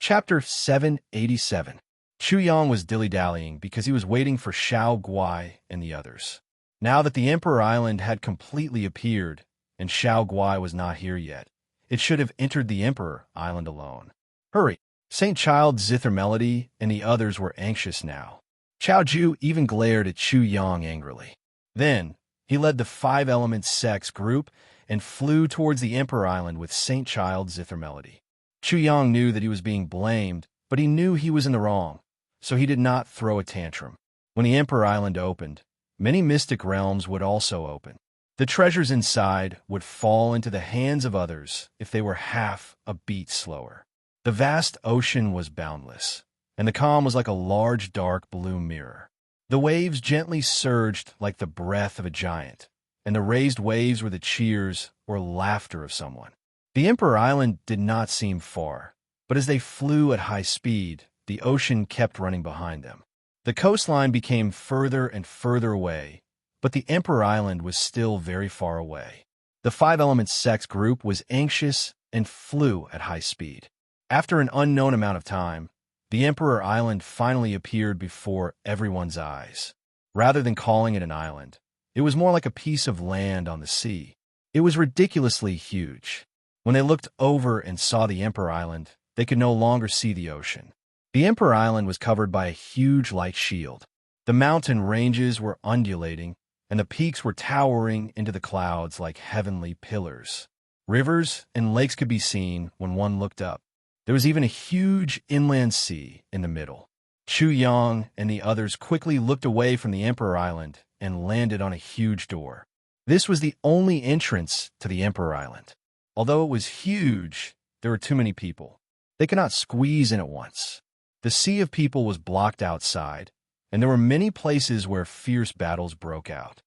Chapter 787. Chu Yang was dilly-dallying because he was waiting for Xiao Guai and the others. Now that the Emperor Island had completely appeared, and Xiao Guai was not here yet, it should have entered the Emperor Island alone. Hurry! Saint Child, Zither Melody, and the others were anxious now. Chao Ju even glared at Chu Yang angrily. Then, he led the Five Elements Sex group and flew towards the Emperor Island with Saint Child, Zither Melody. Chu Yang knew that he was being blamed, but he knew he was in the wrong, so he did not throw a tantrum. When the Emperor Island opened, many mystic realms would also open. The treasures inside would fall into the hands of others if they were half a beat slower. The vast ocean was boundless, and the calm was like a large dark blue mirror. The waves gently surged like the breath of a giant, and the raised waves were the cheers or laughter of someone. The Emperor Island did not seem far, but as they flew at high speed, the ocean kept running behind them. The coastline became further and further away, but the Emperor Island was still very far away. The Five Elements Sex group was anxious and flew at high speed. After an unknown amount of time, the Emperor Island finally appeared before everyone's eyes. Rather than calling it an island, it was more like a piece of land on the sea. It was ridiculously huge. When they looked over and saw the Emperor Island, they could no longer see the ocean. The Emperor Island was covered by a huge light shield. The mountain ranges were undulating, and the peaks were towering into the clouds like heavenly pillars. Rivers and lakes could be seen when one looked up. There was even a huge inland sea in the middle. Chu Yang and the others quickly looked away from the Emperor Island and landed on a huge door. This was the only entrance to the Emperor Island. Although it was huge, there were too many people. They could not squeeze in at once. The sea of people was blocked outside, and there were many places where fierce battles broke out.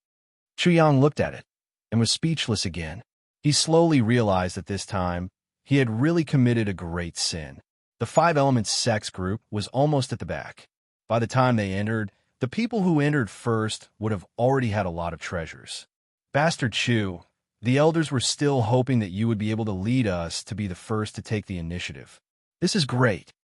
Chu Yang looked at it and was speechless again. He slowly realized that this time, he had really committed a great sin. The Five Elements Sex group was almost at the back. By the time they entered, the people who entered first would have already had a lot of treasures. Bastard Chu, the elders were still hoping that you would be able to lead us to be the first to take the initiative. This is great.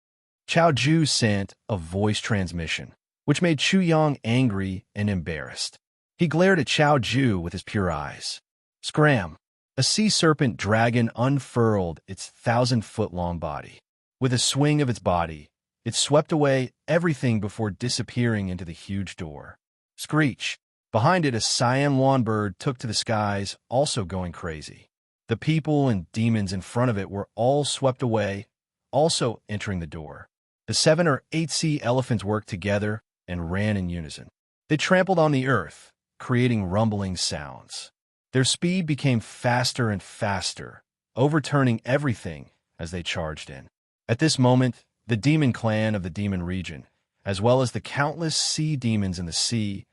Chao Ju sent a voice transmission, which made Chu Yang angry and embarrassed. He glared at Chao Ju with his pure eyes. Scram! A sea serpent dragon unfurled its 1,000-foot-long body. With a swing of its body, it swept away everything before disappearing into the huge door. Screech! Behind it, a cyan lawn bird took to the skies, also going crazy. The people and demons in front of it were all swept away, also entering the door. The 7 or 8 sea elephants worked together and ran in unison. They trampled on the earth, creating rumbling sounds. Their speed became faster and faster, overturning everything as they charged in. At this moment, the demon clan of the demon region, as well as the countless sea demons in the sea,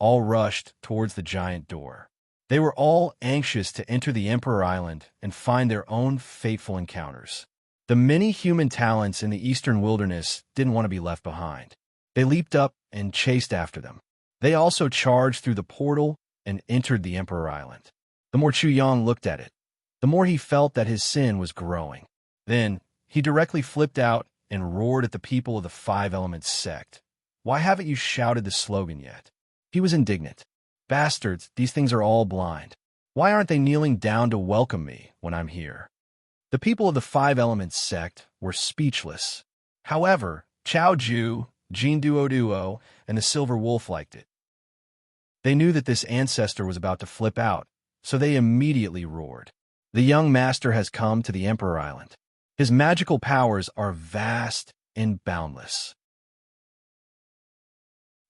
all rushed towards the giant door. They were all anxious to enter the Emperor Island and find their own fateful encounters. The many human talents in the eastern wilderness didn't want to be left behind. They leaped up and chased after them. They also charged through the portal and entered the Emperor Island. The more Chu Yang looked at it, the more he felt that his sin was growing. Then, he directly flipped out and roared at the people of the Five Elements sect. Why haven't you shouted the slogan yet? He was indignant. Bastards, these things are all blind. Why aren't they kneeling down to welcome me when I'm here? The people of the Five Elements sect were speechless. However, Chao Ju, Jin Duo, and the Silver Wolf liked it. They knew that this ancestor was about to flip out, so they immediately roared. The young master has come to the Emperor Island. His magical powers are vast and boundless.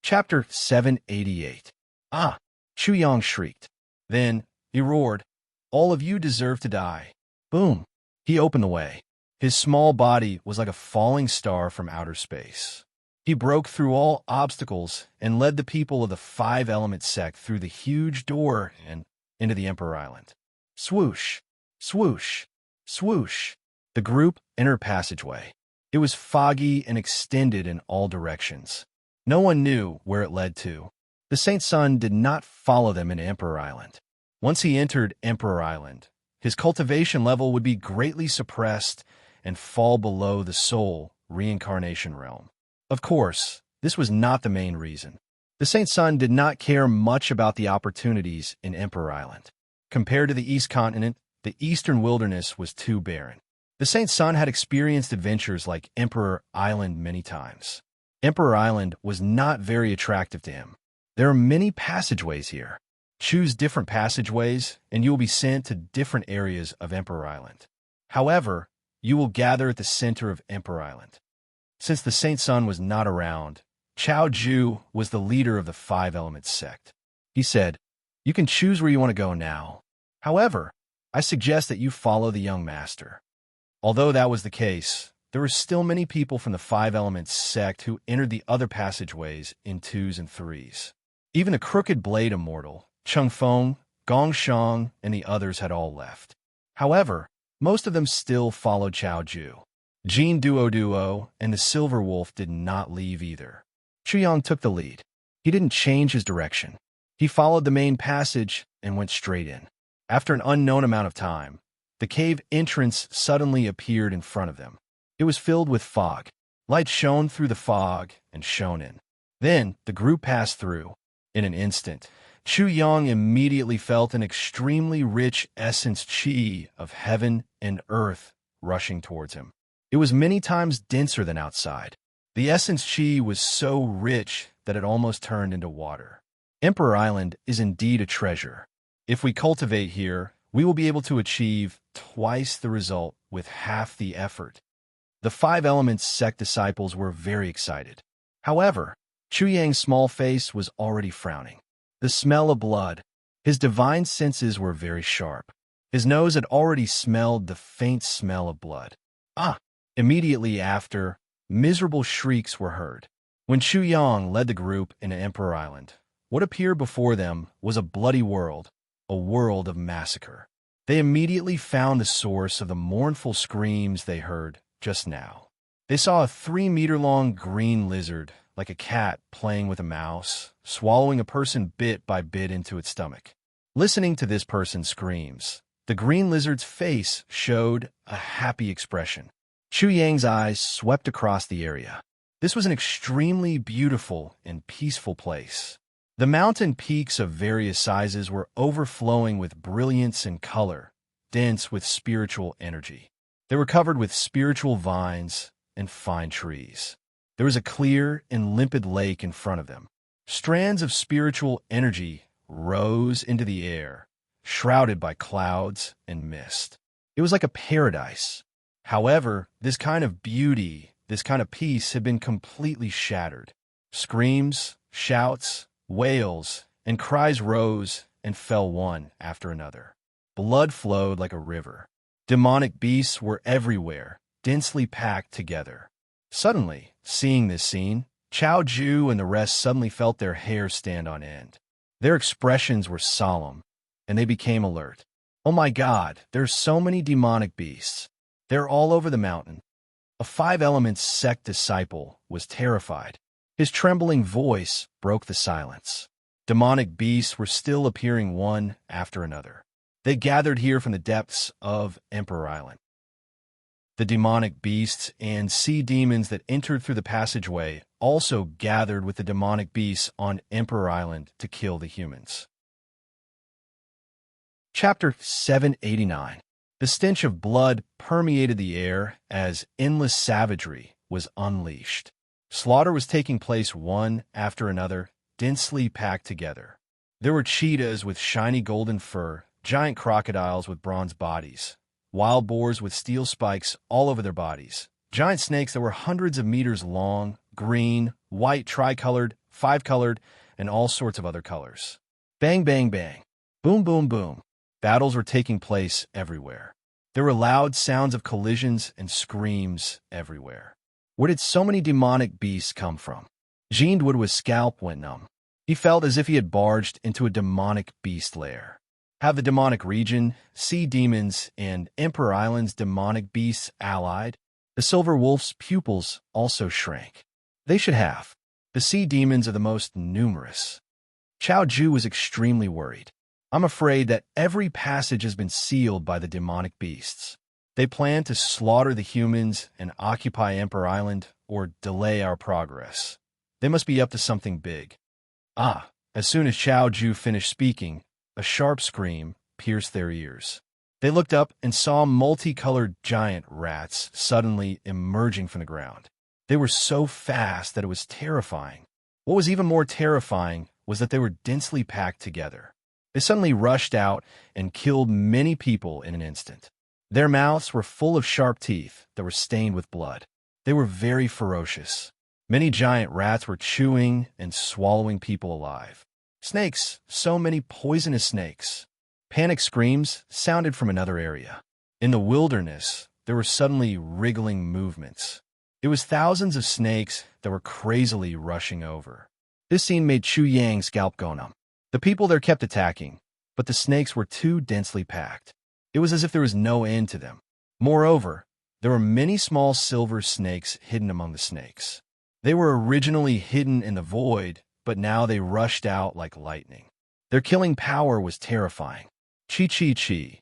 Chapter 788. Ah! Chu Yang shrieked. Then, he roared, all of you deserve to die. Boom! He opened the way. His small body was like a falling star from outer space. He broke through all obstacles and led the people of the Five Elements sect through the huge door and into the Emperor Island. Swoosh! Swoosh! Swoosh! The group entered passageway. It was foggy and extended in all directions. No one knew where it led to. The Saint Sun did not follow them into Emperor Island. Once he entered Emperor Island, his cultivation level would be greatly suppressed and fall below the soul reincarnation realm. Of course, this was not the main reason. The Saint Sun did not care much about the opportunities in Emperor Island. Compared to the East Continent, the Eastern Wilderness was too barren. The Saint Sun had experienced adventures like Emperor Island many times. Emperor Island was not very attractive to him. There are many passageways here. Choose different passageways, and you will be sent to different areas of Emperor Island. However, you will gather at the center of Emperor Island. Since the Saint Sun was not around, Chao Ju was the leader of the Five Elements sect. He said, "You can choose where you want to go now. However, I suggest that you follow the young master." Although that was the case, there were still many people from the Five Elements sect who entered the other passageways in twos and threes. Even the Crooked Blade Immortal, Chung Feng, Gong Shang, and the others had all left. However, most of them still followed Chao Ju. Jean Duo and the Silver Wolf did not leave either. Chuyang took the lead. He didn't change his direction. He followed the main passage and went straight in. After an unknown amount of time, the cave entrance suddenly appeared in front of them. It was filled with fog. Light shone through the fog and shone in. Then the group passed through. In an instant, Chu Yang immediately felt an extremely rich essence chi of heaven and earth rushing towards him. It was many times denser than outside. The essence chi was so rich that it almost turned into water. Emperor Island is indeed a treasure. If we cultivate here, we will be able to achieve twice the result with half the effort. The Five Elements sect disciples were very excited. However, Chu Yang's small face was already frowning. The smell of blood. His divine senses were very sharp. His nose had already smelled the faint smell of blood. Immediately after, miserable shrieks were heard. When Chu Yang led the group into Emperor Island, what appeared before them was a bloody world, a world of massacre. They immediately found the source of the mournful screams they heard just now. They saw a 3-meter-long green lizard, like a cat playing with a mouse, swallowing a person bit by bit into its stomach. Listening to this person's screams, the green lizard's face showed a happy expression. Chu Yang's eyes swept across the area. This was an extremely beautiful and peaceful place. The mountain peaks of various sizes were overflowing with brilliance and color, dense with spiritual energy. They were covered with spiritual vines and fine trees. There was a clear and limpid lake in front of them. Strands of spiritual energy rose into the air, shrouded by clouds and mist. It was like a paradise. However, this kind of beauty, this kind of peace had been completely shattered. Screams, shouts, wails, and cries rose and fell one after another. Blood flowed like a river. Demonic beasts were everywhere, densely packed together. Suddenly, seeing this scene, Chao Ju and the rest suddenly felt their hair stand on end. Their expressions were solemn, and they became alert. Oh my God, there's so many demonic beasts. They're all over the mountain. A Five Elements sect disciple was terrified. His trembling voice broke the silence. Demonic beasts were still appearing one after another. They gathered here from the depths of Emperor Island. The demonic beasts and sea demons that entered through the passageway also gathered with the demonic beasts on Emperor Island to kill the humans. Chapter 789. The stench of blood permeated the air as endless savagery was unleashed. Slaughter was taking place one after another, densely packed together. There were cheetahs with shiny golden fur, giant crocodiles with bronze bodies, wild boars with steel spikes all over their bodies, giant snakes that were hundreds of meters long, green, white, tricolored, five-colored, and all sorts of other colors. Bang, bang, bang. Boom, boom, boom. Battles were taking place everywhere. There were loud sounds of collisions and screams everywhere. Where did so many demonic beasts come from? Jean Woodward's scalp went numb. He felt as if he had barged into a demonic beast lair. Have the demonic region, sea demons, and Emperor Island's demonic beasts allied? The Silver Wolf's pupils also shrank. They should have. The sea demons are the most numerous. Chao Ju was extremely worried. I'm afraid that every passage has been sealed by the demonic beasts. They planned to slaughter the humans and occupy Emperor Island or delay our progress. They must be up to something big. Ah! As soon as Xiao Ju finished speaking, a sharp scream pierced their ears. They looked up and saw multicolored giant rats suddenly emerging from the ground. They were so fast that it was terrifying. What was even more terrifying was that they were densely packed together. They suddenly rushed out and killed many people in an instant. Their mouths were full of sharp teeth that were stained with blood. They were very ferocious. Many giant rats were chewing and swallowing people alive. Snakes, so many poisonous snakes. Panic screams sounded from another area. In the wilderness, there were suddenly wriggling movements. It was thousands of snakes that were crazily rushing over. This scene made Chu Yang's scalp go numb. The people there kept attacking, but the snakes were too densely packed. It was as if there was no end to them. Moreover, there were many small silver snakes hidden among the snakes. They were originally hidden in the void, but now they rushed out like lightning. Their killing power was terrifying. Chi chi chi.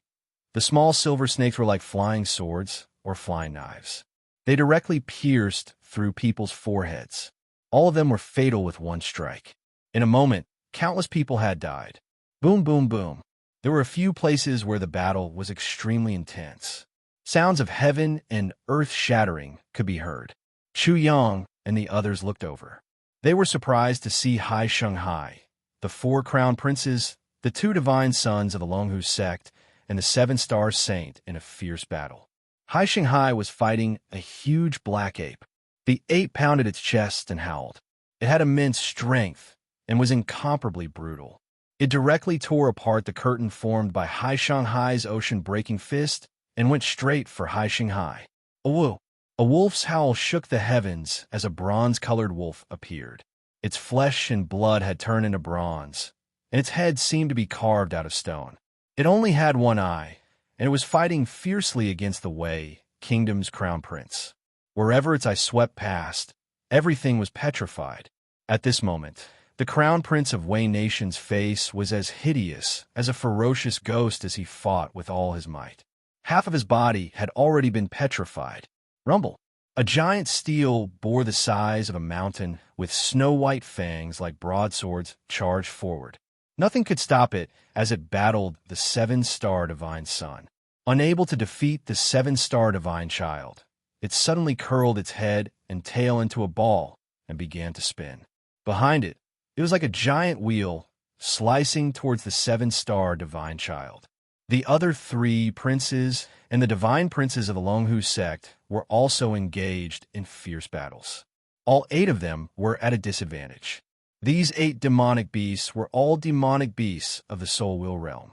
The small silver snakes were like flying swords or flying knives. They directly pierced through people's foreheads. All of them were fatal with one strike. In a moment, countless people had died. Boom, boom, boom. There were a few places where the battle was extremely intense. Sounds of heaven and earth shattering could be heard. Chu Yang and the others looked over. They were surprised to see Hai Shanghai, the 4 crown princes, the 2 divine sons of the Longhu sect, and the 7-star saint in a fierce battle. Hai Shanghai was fighting a huge black ape. The ape pounded its chest and howled. It had immense strength and was incomparably brutal. It directly tore apart the curtain formed by Hai Shanghai's ocean-breaking fist and went straight for Hai Shanghai. Awoo! A wolf's howl shook the heavens as a bronze-colored wolf appeared. Its flesh and blood had turned into bronze, and its head seemed to be carved out of stone. It only had one eye, and it was fighting fiercely against the Wei Kingdom's crown prince. Wherever its eye swept past, everything was petrified. At this moment, the crown prince of Wei Nation's face was as hideous as a ferocious ghost as he fought with all his might. Half of his body had already been petrified. Rumble! A giant steel boar the size of a mountain with snow-white fangs like broadswords charged forward. Nothing could stop it as it battled the 7-star divine son. Unable to defeat the 7-star divine child, it suddenly curled its head and tail into a ball and began to spin. Behind it, it was like a giant wheel slicing towards the 7-star divine child. The other 3 princes and the divine princes of the Longhu sect were also engaged in fierce battles. All 8 of them were at a disadvantage. These 8 demonic beasts were all demonic beasts of the Soul Wheel realm.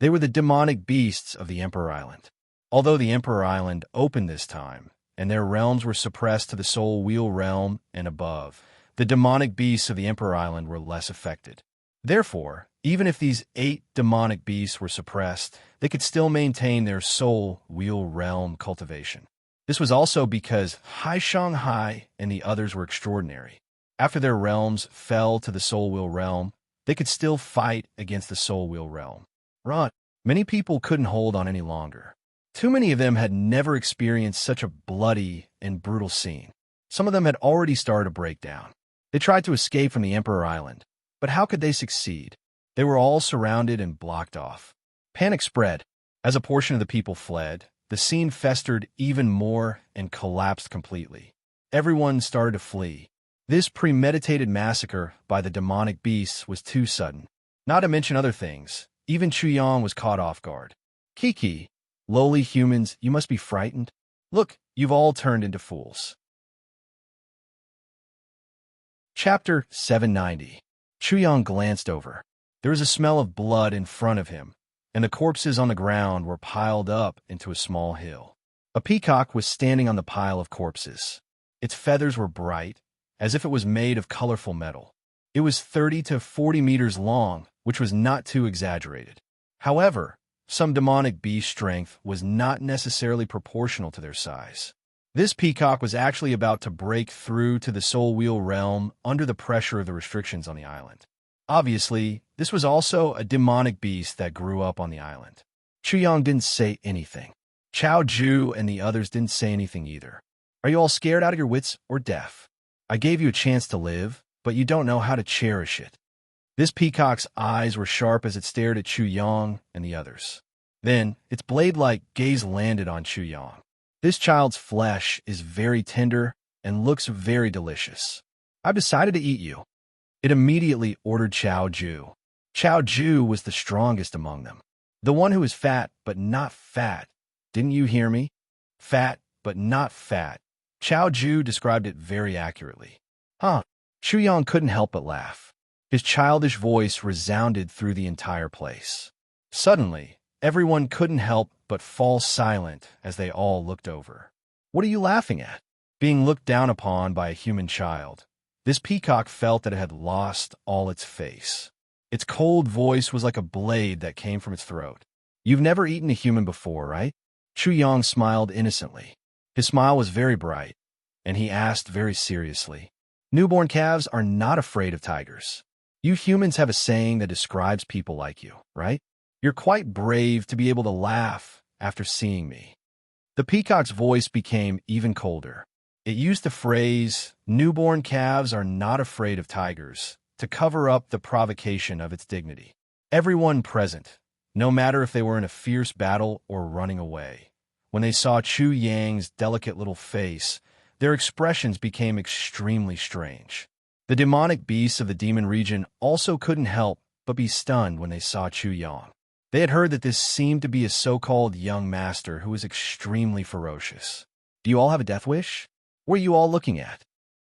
They were the demonic beasts of the Emperor Island. Although the Emperor Island opened this time, and their realms were suppressed to the Soul Wheel realm and above, the demonic beasts of the Emperor Island were less affected. Therefore, even if these 8 demonic beasts were suppressed, they could still maintain their Soul Wheel realm cultivation. This was also because Hai Shanghai and the others were extraordinary. After their realms fell to the Soul Wheel realm, they could still fight against the Soul Wheel realm. Run! Many people couldn't hold on any longer. Too many of them had never experienced such a bloody and brutal scene. Some of them had already started to break down. They tried to escape from the Emperor Island, but how could they succeed? They were all surrounded and blocked off. Panic spread. As a portion of the people fled, the scene festered even more and collapsed completely. Everyone started to flee. This premeditated massacre by the demonic beasts was too sudden. Not to mention other things, even Chu Yang was caught off guard. Kiki, lowly humans, you must be frightened. Look, you've all turned into fools. Chapter 790. Chu Yang glanced over. There was a smell of blood in front of him, and the corpses on the ground were piled up into a small hill. A peacock was standing on the pile of corpses. Its feathers were bright, as if it was made of colorful metal. It was 30 to 40 meters long, which was not too exaggerated. However, some demonic beast strength was not necessarily proportional to their size. This peacock was actually about to break through to the Soul Wheel realm under the pressure of the restrictions on the island. Obviously, this was also a demonic beast that grew up on the island. Chuyang didn't say anything. Chao Ju and the others didn't say anything either. Are you all scared out of your wits or deaf? I gave you a chance to live, but you don't know how to cherish it. This peacock's eyes were sharp as it stared at Chuyang and the others. Then, its blade-like gaze landed on Chuyang. This child's flesh is very tender and looks very delicious. I've decided to eat you. It immediately ordered Chao Ju. Chao Ju was the strongest among them. The one who is fat but not fat. Didn't you hear me? Fat but not fat. Chao Ju described it very accurately. Huh. Chuyang couldn't help but laugh. His childish voice resounded through the entire place. Suddenly, everyone couldn't help but fall silent as they all looked over. What are you laughing at? Being looked down upon by a human child. This peacock felt that it had lost all its face. Its cold voice was like a blade that came from its throat. You've never eaten a human before, right? Chuyang smiled innocently. His smile was very bright, and he asked very seriously, Newborn calves are not afraid of tigers. You humans have a saying that describes people like you, right? You're quite brave to be able to laugh after seeing me. The peacock's voice became even colder. It used the phrase, newborn calves are not afraid of tigers, to cover up the provocation of its dignity. Everyone present, no matter if they were in a fierce battle or running away, when they saw Chuyang's delicate little face, their expressions became extremely strange. The demonic beasts of the demon region also couldn't help but be stunned when they saw Chuyang. They had heard that this seemed to be a so-called young master who was extremely ferocious. Do you all have a death wish? What are you all looking at?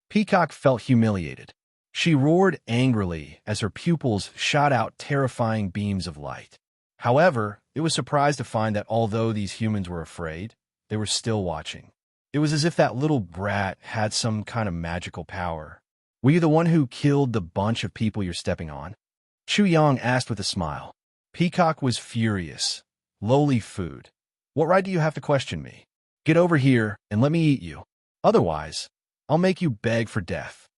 Peacock felt humiliated. She roared angrily as her pupils shot out terrifying beams of light. However, it was surprised to find that although these humans were afraid, they were still watching. It was as if that little brat had some kind of magical power. Were you the one who killed the bunch of people you're stepping on? Chuyang asked with a smile. Peacock was furious. Lowly food. What right do you have to question me? Get over here and let me eat you. Otherwise, I'll make you beg for death.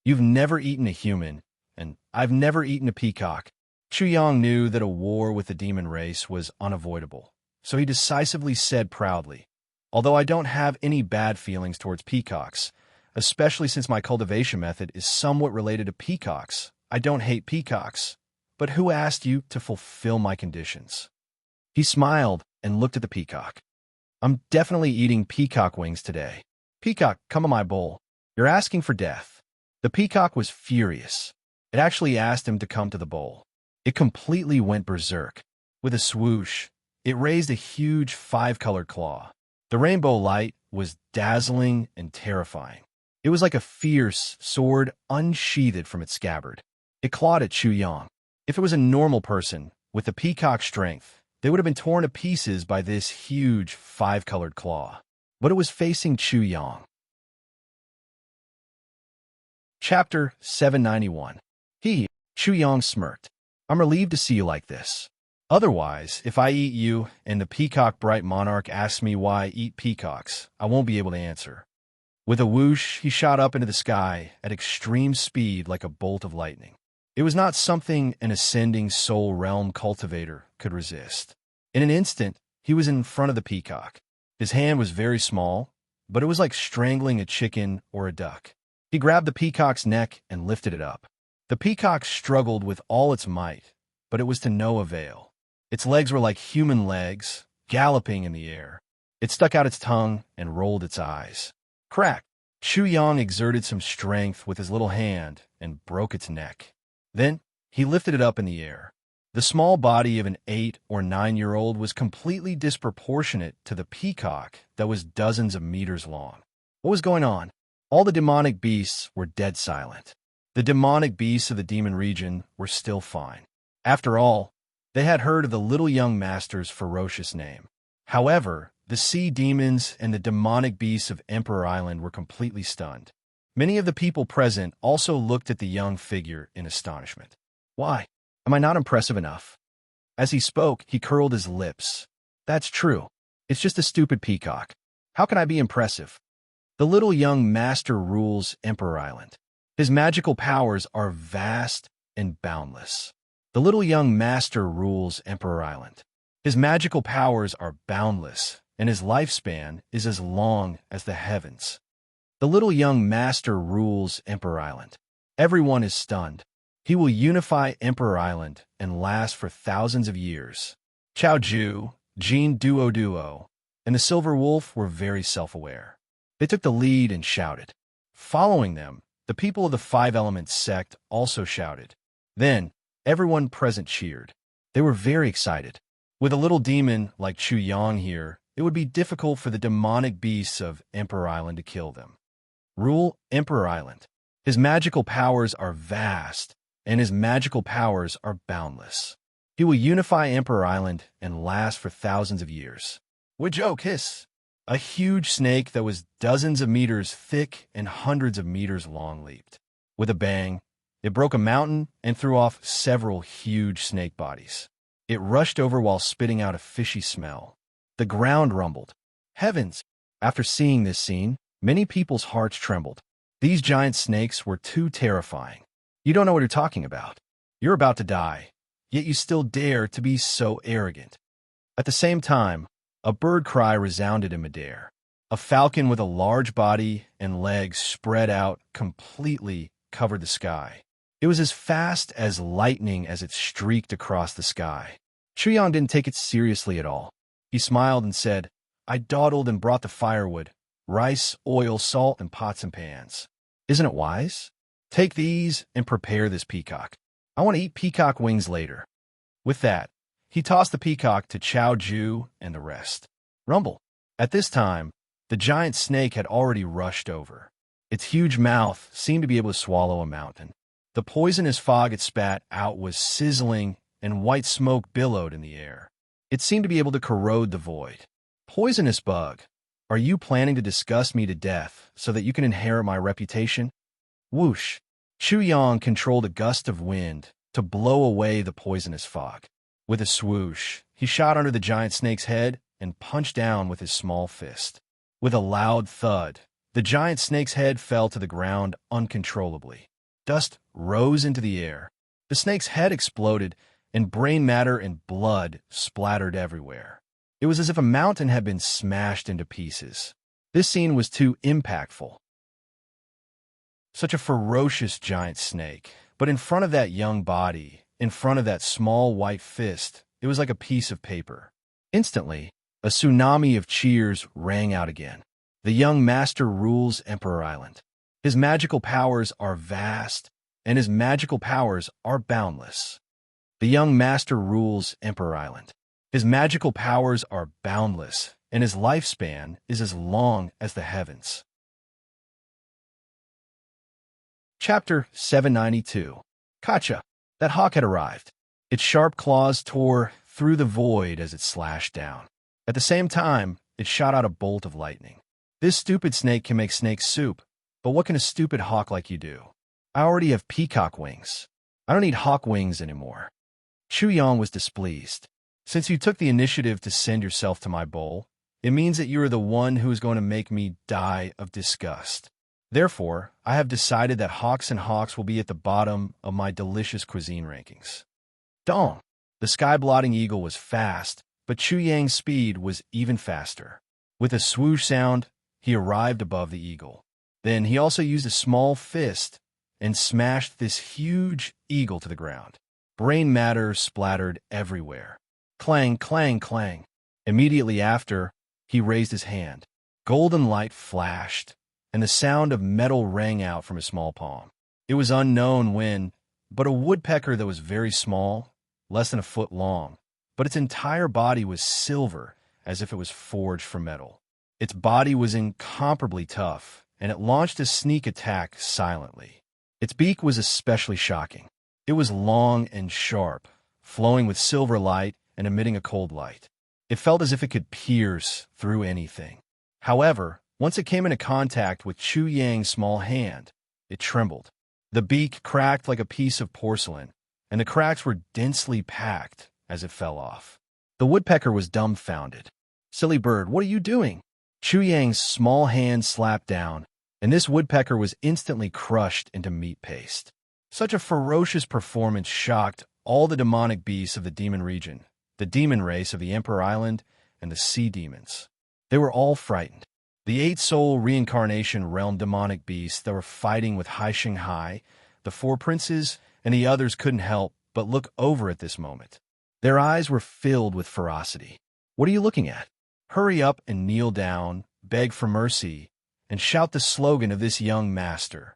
You've never eaten a human, and I've never eaten a peacock. Chuyang knew that a war with the demon race was unavoidable, so he decisively said proudly, although I don't have any bad feelings towards peacocks, especially since my cultivation method is somewhat related to peacocks, I don't hate peacocks. But who asked you to fulfill my conditions? He smiled and looked at the peacock. I'm definitely eating peacock wings today. Peacock, come in my bowl. You're asking for death. The peacock was furious. It actually asked him to come to the bowl. It completely went berserk. With a swoosh, it raised a huge 5-colored claw. The rainbow light was dazzling and terrifying. It was like a fierce sword unsheathed from its scabbard. It clawed at Chuyang. If it was a normal person, with the peacock's strength, they would have been torn to pieces by this huge 5-colored claw. But it was facing Chuyang. Chapter 791. Chuyang smirked. I'm relieved to see you like this. Otherwise, if I eat you and the peacock bright monarch asks me why I eat peacocks, I won't be able to answer. With a whoosh, he shot up into the sky at extreme speed like a bolt of lightning. It was not something an ascending soul realm cultivator could resist. In an instant, he was in front of the peacock. His hand was very small, but it was like strangling a chicken or a duck. He grabbed the peacock's neck and lifted it up. The peacock struggled with all its might, but it was to no avail. Its legs were like human legs, galloping in the air. It stuck out its tongue and rolled its eyes. Crack! Chuyang exerted some strength with his little hand and broke its neck. Then, he lifted it up in the air. The small body of an 8 or 9-year-old was completely disproportionate to the peacock that was dozens of meters long. What was going on? All the demonic beasts were dead silent. The demonic beasts of the demon region were still fine. After all, they had heard of the little young master's ferocious name. However, the sea demons and the demonic beasts of Emperor Island were completely stunned. Many of the people present also looked at the young figure in astonishment. Why? Am I not impressive enough? As he spoke, he curled his lips. That's true. It's just a stupid peacock. How can I be impressive? The little young master rules Emperor Island. His magical powers are vast and boundless. The little young master rules Emperor Island. His magical powers are boundless, and his lifespan is as long as the heavens. The little young master rules Emperor Island. Everyone is stunned. He will unify Emperor Island and last for thousands of years. Chao Ju, Jean Duo, and the Silver Wolf were very self-aware. They took the lead and shouted. Following them, the people of the Five Elements sect also shouted. Then, everyone present cheered. They were very excited. With a little demon like Chu Yang here, it would be difficult for the demonic beasts of Emperor Island to kill them. Rule Emperor Island. His magical powers are vast, and his magical powers are boundless. He will unify Emperor Island and last for thousands of years. Wijok hiss. A huge snake that was dozens of meters thick and hundreds of meters long leaped. With a bang, it broke a mountain and threw off several huge snake bodies. It rushed over while spitting out a fishy smell. The ground rumbled. Heavens! After seeing this scene, many people's hearts trembled. These giant snakes were too terrifying. You don't know what you're talking about. You're about to die, yet you still dare to be so arrogant. At the same time, a bird cry resounded in midair. A falcon with a large body and legs spread out completely covered the sky. It was as fast as lightning as it streaked across the sky. Chuyang didn't take it seriously at all. He smiled and said, I dawdled and brought the firewood, rice, oil, salt, and pots and pans. Isn't it wise? Take these and prepare this peacock. I want to eat peacock wings later. With that, he tossed the peacock to Chao Ju and the rest. Rumble. At this time, the giant snake had already rushed over. Its huge mouth seemed to be able to swallow a mountain. The poisonous fog it spat out was sizzling, and white smoke billowed in the air. It seemed to be able to corrode the void. Poisonous bug, are you planning to disgust me to death so that you can inherit my reputation? Whoosh! Chu Yang controlled a gust of wind to blow away the poisonous fog. With a swoosh, he shot under the giant snake's head and punched down with his small fist. With a loud thud, the giant snake's head fell to the ground uncontrollably. Dust rose into the air. The snake's head exploded, and brain matter and blood splattered everywhere. It was as if a mountain had been smashed into pieces. This scene was too impactful. Such a ferocious giant snake, but in front of that young body, in front of that small white fist, it was like a piece of paper. Instantly, a tsunami of cheers rang out again. The young master rules Emperor Island. His magical powers are vast, and his magical powers are boundless. The young master rules Emperor Island. His magical powers are boundless, and his lifespan is as long as the heavens. Chapter 792. Kacha. That hawk had arrived. Its sharp claws tore through the void as it slashed down. At the same time, it shot out a bolt of lightning. This stupid snake can make snake soup, but what can a stupid hawk like you do? I already have peacock wings. I don't need hawk wings anymore. Chu Yang was displeased. Since you took the initiative to send yourself to my bowl, it means that you are the one who is going to make me die of disgust. Therefore, I have decided that hawks and hawks will be at the bottom of my delicious cuisine rankings. Dong! The sky-blotting eagle was fast, but Chu Yang's speed was even faster. With a swoosh sound, he arrived above the eagle. Then he also used a small fist and smashed this huge eagle to the ground. Brain matter splattered everywhere. Clang, clang, clang. Immediately after, he raised his hand. Golden light flashed, and the sound of metal rang out from his small palm. It was unknown when, but a woodpecker that was very small, less than a foot long, but its entire body was silver, as if it was forged from metal. Its body was incomparably tough, and it launched a sneak attack silently. Its beak was especially shocking. It was long and sharp, flowing with silver light and emitting a cold light. It felt as if it could pierce through anything. However, once it came into contact with Chu Yang's small hand, it trembled. The beak cracked like a piece of porcelain, and the cracks were densely packed as it fell off. The woodpecker was dumbfounded. Silly bird, what are you doing? Chu Yang's small hand slapped down, and this woodpecker was instantly crushed into meat paste. Such a ferocious performance shocked all the demonic beasts of the demon region, the demon race of the Emperor Island, and the sea demons. They were all frightened. The eight-soul reincarnation realm demonic beasts that were fighting with Hai Hai, the four princes, and the others couldn't help but look over at this moment. Their eyes were filled with ferocity. What are you looking at? Hurry up and kneel down, beg for mercy, and shout the slogan of this young master.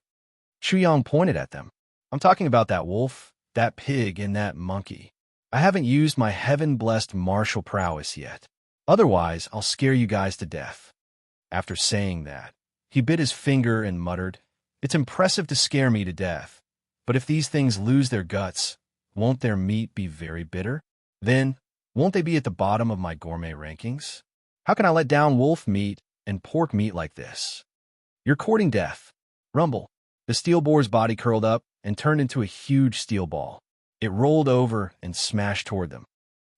Chuyang pointed at them. I'm talking about that wolf, that pig, and that monkey. I haven't used my heaven-blessed martial prowess yet. Otherwise, I'll scare you guys to death. After saying that, he bit his finger and muttered, It's impressive to scare me to death, but if these things lose their guts, won't their meat be very bitter? Then, won't they be at the bottom of my gourmet rankings? How can I let down wolf meat and pork meat like this? You're courting death. Rumble. The steel boar's body curled up and turned into a huge steel ball. It rolled over and smashed toward them.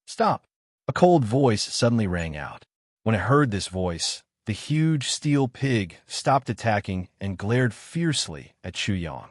Stop! A cold voice suddenly rang out. When it heard this voice, the huge steel pig stopped attacking and glared fiercely at Chuyang.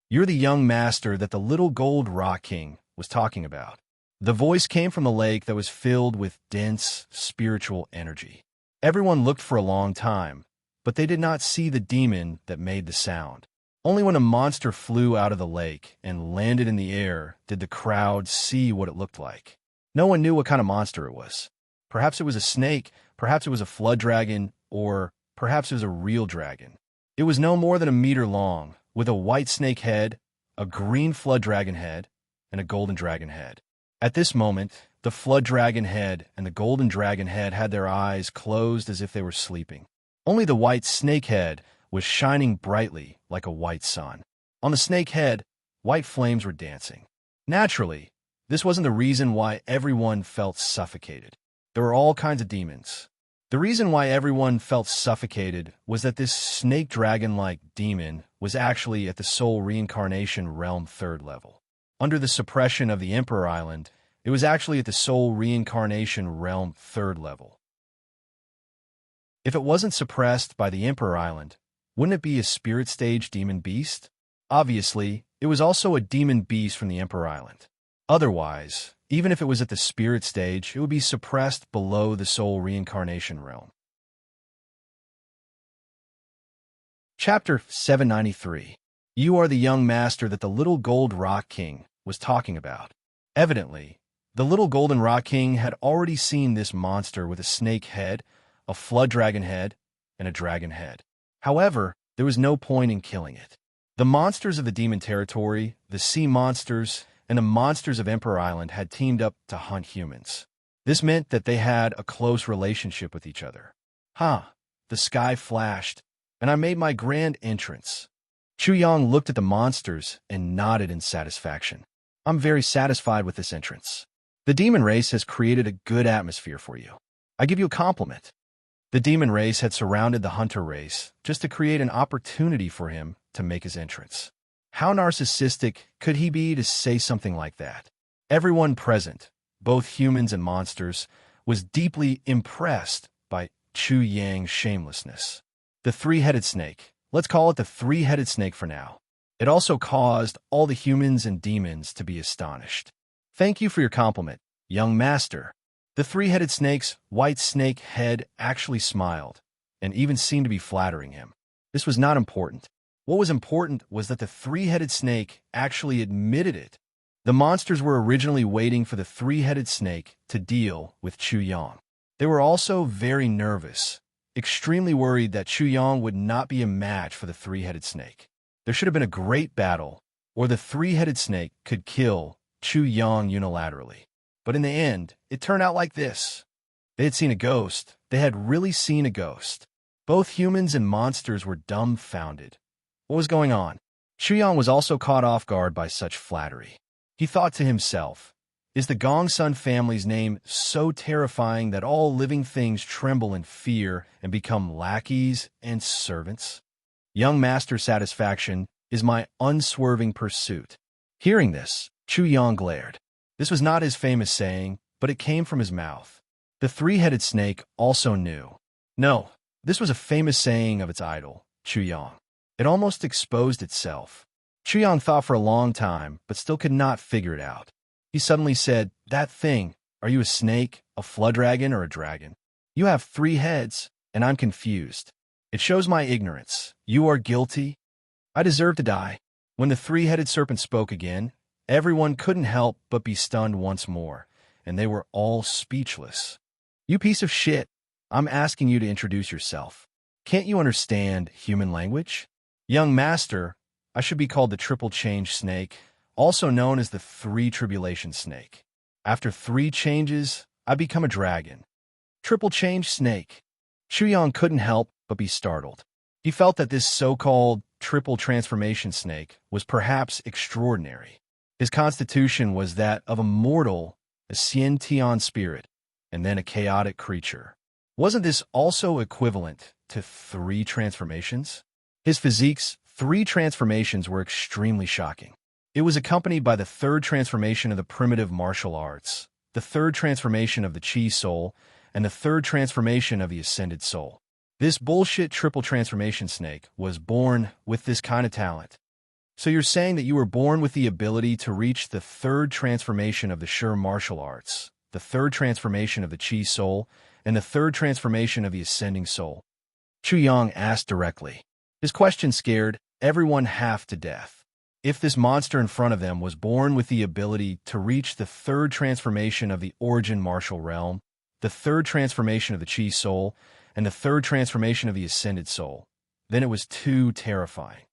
You're the young master that the little gold rock king was talking about. The voice came from the lake that was filled with dense, spiritual energy. Everyone looked for a long time, but they did not see the demon that made the sound. Only when a monster flew out of the lake and landed in the air did the crowd see what it looked like. No one knew what kind of monster it was. Perhaps it was a snake, perhaps it was a flood dragon, or perhaps it was a real dragon. It was no more than a meter long, with a white snake head, a green flood dragon head, and a golden dragon head. At this moment, the flood dragon head and the golden dragon head had their eyes closed as if they were sleeping. Only the white snake head was shining brightly like a white sun. On the snake head, white flames were dancing. Naturally, this wasn't the reason why everyone felt suffocated. There were all kinds of demons. The reason why everyone felt suffocated was that this snake dragon-like demon was actually at the soul reincarnation realm 3rd level. Under the suppression of the Emperor Island, it was actually at the soul reincarnation realm 3rd level. If it wasn't suppressed by the Emperor Island, wouldn't it be a spirit stage demon beast? Obviously, it was also a demon beast from the Emperor Island. Otherwise, even if it was at the spirit stage, it would be suppressed below the soul reincarnation realm. Chapter 793. You are the young master that the little gold rock king was talking about. Evidently, the little golden rock king had already seen this monster with a snake head, a flood dragon head, and a dragon head. However, there was no point in killing it. The monsters of the demon territory, the sea monsters, and the monsters of Emperor Island had teamed up to hunt humans. This meant that they had a close relationship with each other. The sky flashed, and I made my grand entrance. Chuyang looked at the monsters and nodded in satisfaction. I'm very satisfied with this entrance. The demon race has created a good atmosphere for you. I give you a compliment. The demon race had surrounded the hunter race just to create an opportunity for him to make his entrance. How narcissistic could he be to say something like that? Everyone present, both humans and monsters, was deeply impressed by Chuyang's shamelessness. The three-headed snake. Let's call it the three-headed snake for now. It also caused all the humans and demons to be astonished. Thank you for your compliment, young master. The three-headed snake's white snake head actually smiled, and even seemed to be flattering him. This was not important. What was important was that the three-headed snake actually admitted it. The monsters were originally waiting for the three-headed snake to deal with Chuyang. They were also very nervous, extremely worried that Chuyang would not be a match for the three-headed snake. There should have been a great battle, or the three-headed snake could kill Chuyang unilaterally. But in the end, it turned out like this. They had seen a ghost. They had really seen a ghost. Both humans and monsters were dumbfounded. What was going on? Chuyang was also caught off guard by such flattery. He thought to himself, is the Gongsun family's name so terrifying that all living things tremble in fear and become lackeys and servants? Young master satisfaction is my unswerving pursuit. Hearing this, Chuyang glared. This was not his famous saying, but it came from his mouth. The three-headed snake also knew. No, this was a famous saying of its idol, Chuyang. It almost exposed itself. Chuyang thought for a long time, but still could not figure it out. He suddenly said, that thing, Are you a snake, a flood dragon, or a dragon? You have 3 heads, and I'm confused. It shows my ignorance. You are guilty. I deserve to die." When the 3-headed serpent spoke again, everyone couldn't help but be stunned once more, and they were all speechless. "You piece of shit. I'm asking you to introduce yourself. Can't you understand human language?" "Young master, I should be called the triple change snake, also known as the 3 tribulation snake. After 3 changes, I become a dragon. Triple change snake." Chuyang couldn't help but be startled. He felt that this so-called triple transformation snake was perhaps extraordinary. His constitution was that of a mortal, a Xian Tian spirit, and then a chaotic creature. Wasn't this also equivalent to 3 transformations? His physique's 3 transformations were extremely shocking. It was accompanied by the 3rd transformation of the primitive martial arts, the 3rd transformation of the Qi soul, and the 3rd transformation of the ascended soul. This bullshit triple transformation snake was born with this kind of talent. So you're saying that you were born with the ability to reach the 3rd transformation of the Sure martial arts, the 3rd transformation of the Qi soul, and the 3rd transformation of the ascending soul? Chuyang asked directly. His question scared everyone half to death. If this monster in front of them was born with the ability to reach the 3rd transformation of the origin martial realm, the 3rd transformation of the Qi soul, and the 3rd transformation of the ascended soul, then it was too terrifying.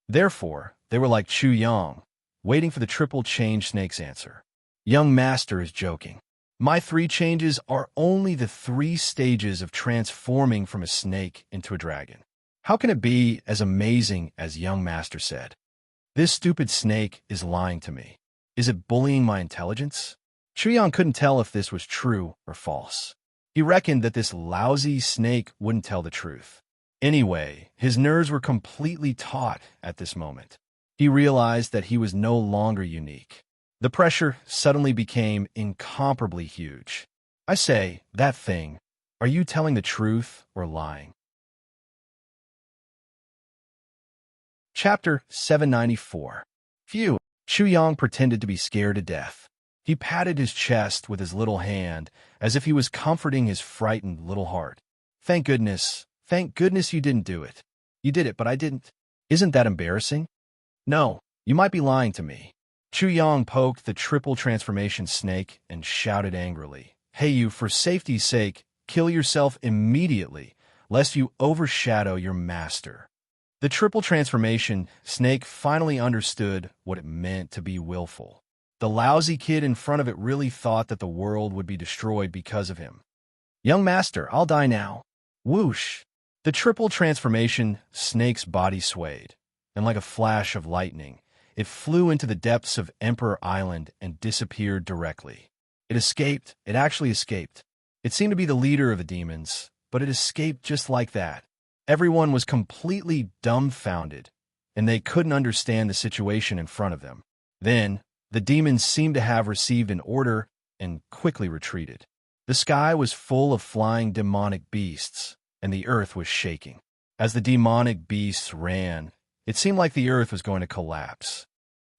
Therefore, they were like Chuyang, waiting for the triple change snake's answer. "Young master is joking. My 3 changes are only the 3 stages of transforming from a snake into a dragon. How can it be as amazing as young master said? This stupid snake is lying to me. Is it bullying my intelligence?" Chuyang couldn't tell if this was true or false. He reckoned that this lousy snake wouldn't tell the truth. Anyway, his nerves were completely taut at this moment. He realized that he was no longer unique. The pressure suddenly became incomparably huge. "I say, that thing, are you telling the truth or lying?" Chapter 794. Phew. Chuyang pretended to be scared to death. He patted his chest with his little hand, as if he was comforting his frightened little heart. Thank goodness you didn't do it. You did it, but I didn't. Isn't that embarrassing?" "No, you might be lying to me." Chuyang poked the triple transformation snake and shouted angrily, "Hey you, for safety's sake, kill yourself immediately, lest you overshadow your master." The triple transformation snake finally understood what it meant to be willful. The lousy kid in front of it really thought that the world would be destroyed because of him. "Young master, I'll die now." Whoosh! The triple transformation snake's body swayed, and like a flash of lightning, it flew into the depths of Emperor Island and disappeared directly. It escaped. It actually escaped. It seemed to be the leader of the demons, but it escaped just like that. Everyone was completely dumbfounded, and they couldn't understand the situation in front of them. Then, the demons seemed to have received an order and quickly retreated. The sky was full of flying demonic beasts, and the earth was shaking. As the demonic beasts ran, it seemed like the earth was going to collapse.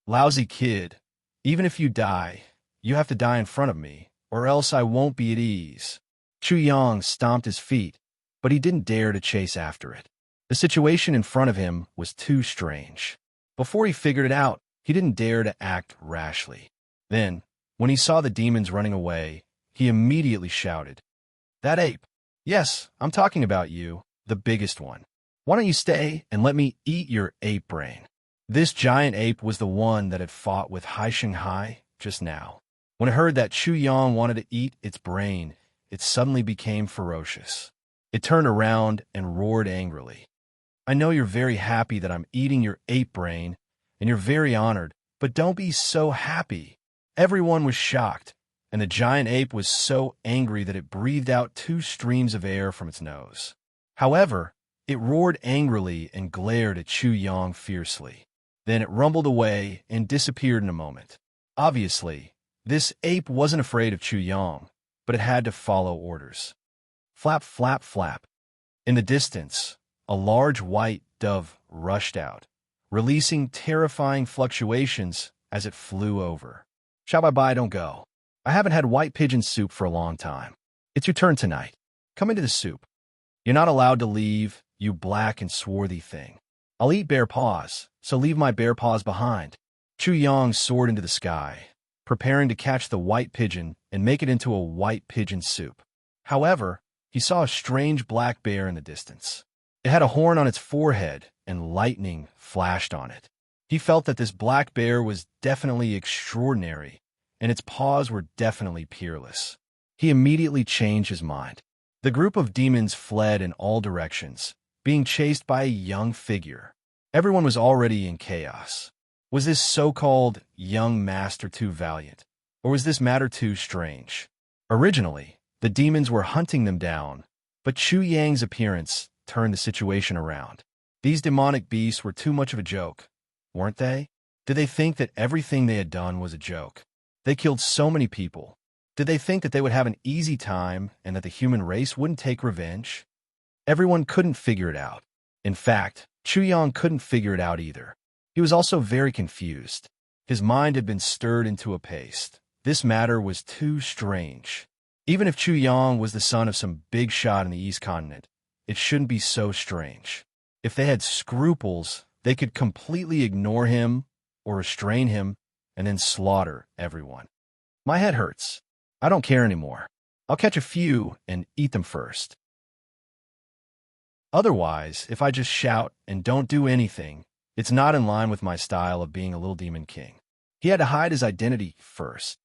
"Lousy kid, even if you die, you have to die in front of me, or else I won't be at ease." Chuyang stomped his feet, but he didn't dare to chase after it. The situation in front of him was too strange. Before he figured it out, he didn't dare to act rashly. Then, when he saw the demons running away, he immediately shouted, "That ape! Yes, I'm talking about you, the biggest one. Why don't you stay and let me eat your ape brain?" This giant ape was the one that had fought with Hai Shanghai just now. When it heard that Chuyang wanted to eat its brain, it suddenly became ferocious. It turned around and roared angrily. "I know you're very happy that I'm eating your ape brain, and you're very honored, but don't be so happy." Everyone was shocked, and the giant ape was so angry that it breathed out 2 streams of air from its nose. However, it roared angrily and glared at Chuyang fiercely. Then it rumbled away and disappeared in a moment. Obviously, this ape wasn't afraid of Chuyang, but it had to follow orders. Flap, flap, flap. In the distance, a large white dove rushed out, releasing terrifying fluctuations as it flew over. "Shall bye-bye, don't go." I haven't had white pigeon soup for a long time. It's your turn tonight. Come into the soup. You're not allowed to leave, you black and swarthy thing. I'll eat bear paws, so leave my bear paws behind. Chu Yang soared into the sky, preparing to catch the white pigeon and make it into a white pigeon soup. However, he saw a strange black bear in the distance. It had a horn on its forehead, and lightning flashed on it. He felt that this black bear was definitely extraordinary, and its paws were definitely peerless. He immediately changed his mind. The group of demons fled in all directions, being chased by a young figure. Everyone was already in chaos. Was this so-called young master too valiant, or was this matter too strange? Originally, the demons were hunting them down, but Chu Yang's appearance turned the situation around. These demonic beasts were too much of a joke, weren't they? Did they think that everything they had done was a joke? They killed so many people. Did they think that they would have an easy time and that the human race wouldn't take revenge? Everyone couldn't figure it out. In fact, Chu Yang couldn't figure it out either. He was also very confused. His mind had been stirred into a paste. This matter was too strange. Even if Chu Yang was the son of some big shot in the East Continent, it shouldn't be so strange. If they had scruples, they could completely ignore him or restrain him and then slaughter everyone. My head hurts. I don't care anymore. I'll catch a few and eat them first. Otherwise, if I just shout and don't do anything, it's not in line with my style of being a little demon king. He had to hide his identity first.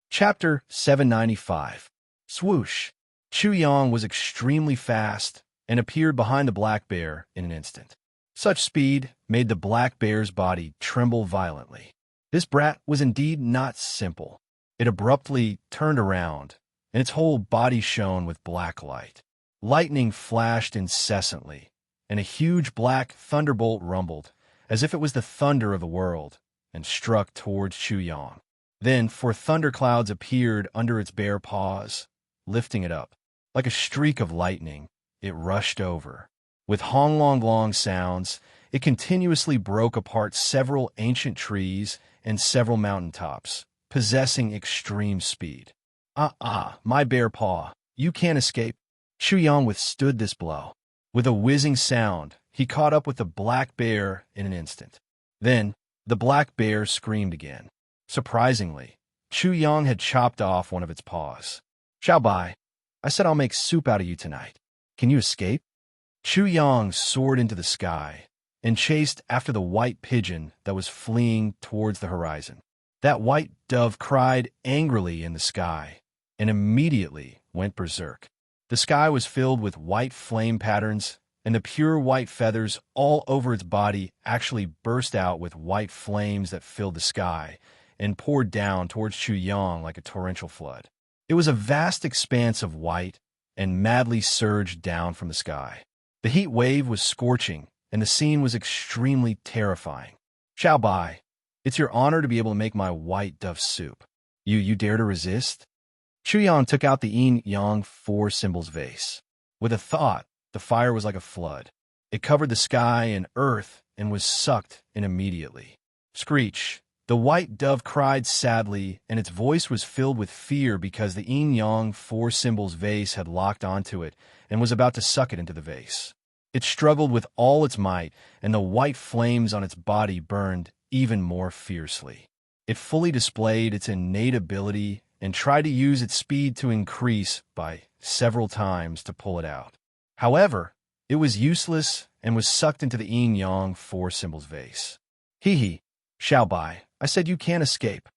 Chapter 795. Swoosh. Chu Yang was extremely fast and appeared behind the black bear in an instant. Such speed made the black bear's body tremble violently. This brat was indeed not simple. It abruptly turned around, and its whole body shone with black light. Lightning flashed incessantly, and a huge black thunderbolt rumbled, as if it was the thunder of the world, and struck towards Chu Yang. Then, four thunderclouds appeared under its bare paws, lifting it up. Like a streak of lightning, it rushed over. With honglong sounds, it continuously broke apart several ancient trees and several mountaintops, possessing extreme speed. My bear paw, you can't escape. Chu Yang withstood this blow. With a whizzing sound, he caught up with the black bear in an instant. Then, the black bear screamed again. Surprisingly, Chu Yang had chopped off one of its paws. Xiao Bai, I said I'll make soup out of you tonight. Can you escape? Chu Yang soared into the sky and chased after the white pigeon that was fleeing towards the horizon. That white dove cried angrily in the sky and immediately went berserk. The sky was filled with white flame patterns, and the pure white feathers all over its body actually burst out with white flames that filled the sky and poured down towards Chu Yang like a torrential flood. It was a vast expanse of white and madly surged down from the sky. The heat wave was scorching, and the scene was extremely terrifying. Xiao Bai, it's your honor to be able to make my white dove soup. You dare to resist? Chu Yang took out the yin-yang four symbols vase. With a thought, the fire was like a flood. It covered the sky and earth and was sucked in immediately. Screech. The white dove cried sadly, and its voice was filled with fear because the yin-yang four symbols vase had locked onto it and was about to suck it into the vase. It struggled with all its might, and the white flames on its body burned even more fiercely. It fully displayed its innate ability and tried to use its speed to increase by several times to pull it out. However, it was useless and was sucked into the yin-yang four symbols vase. Hee, Xiao Bai, I said you can't escape.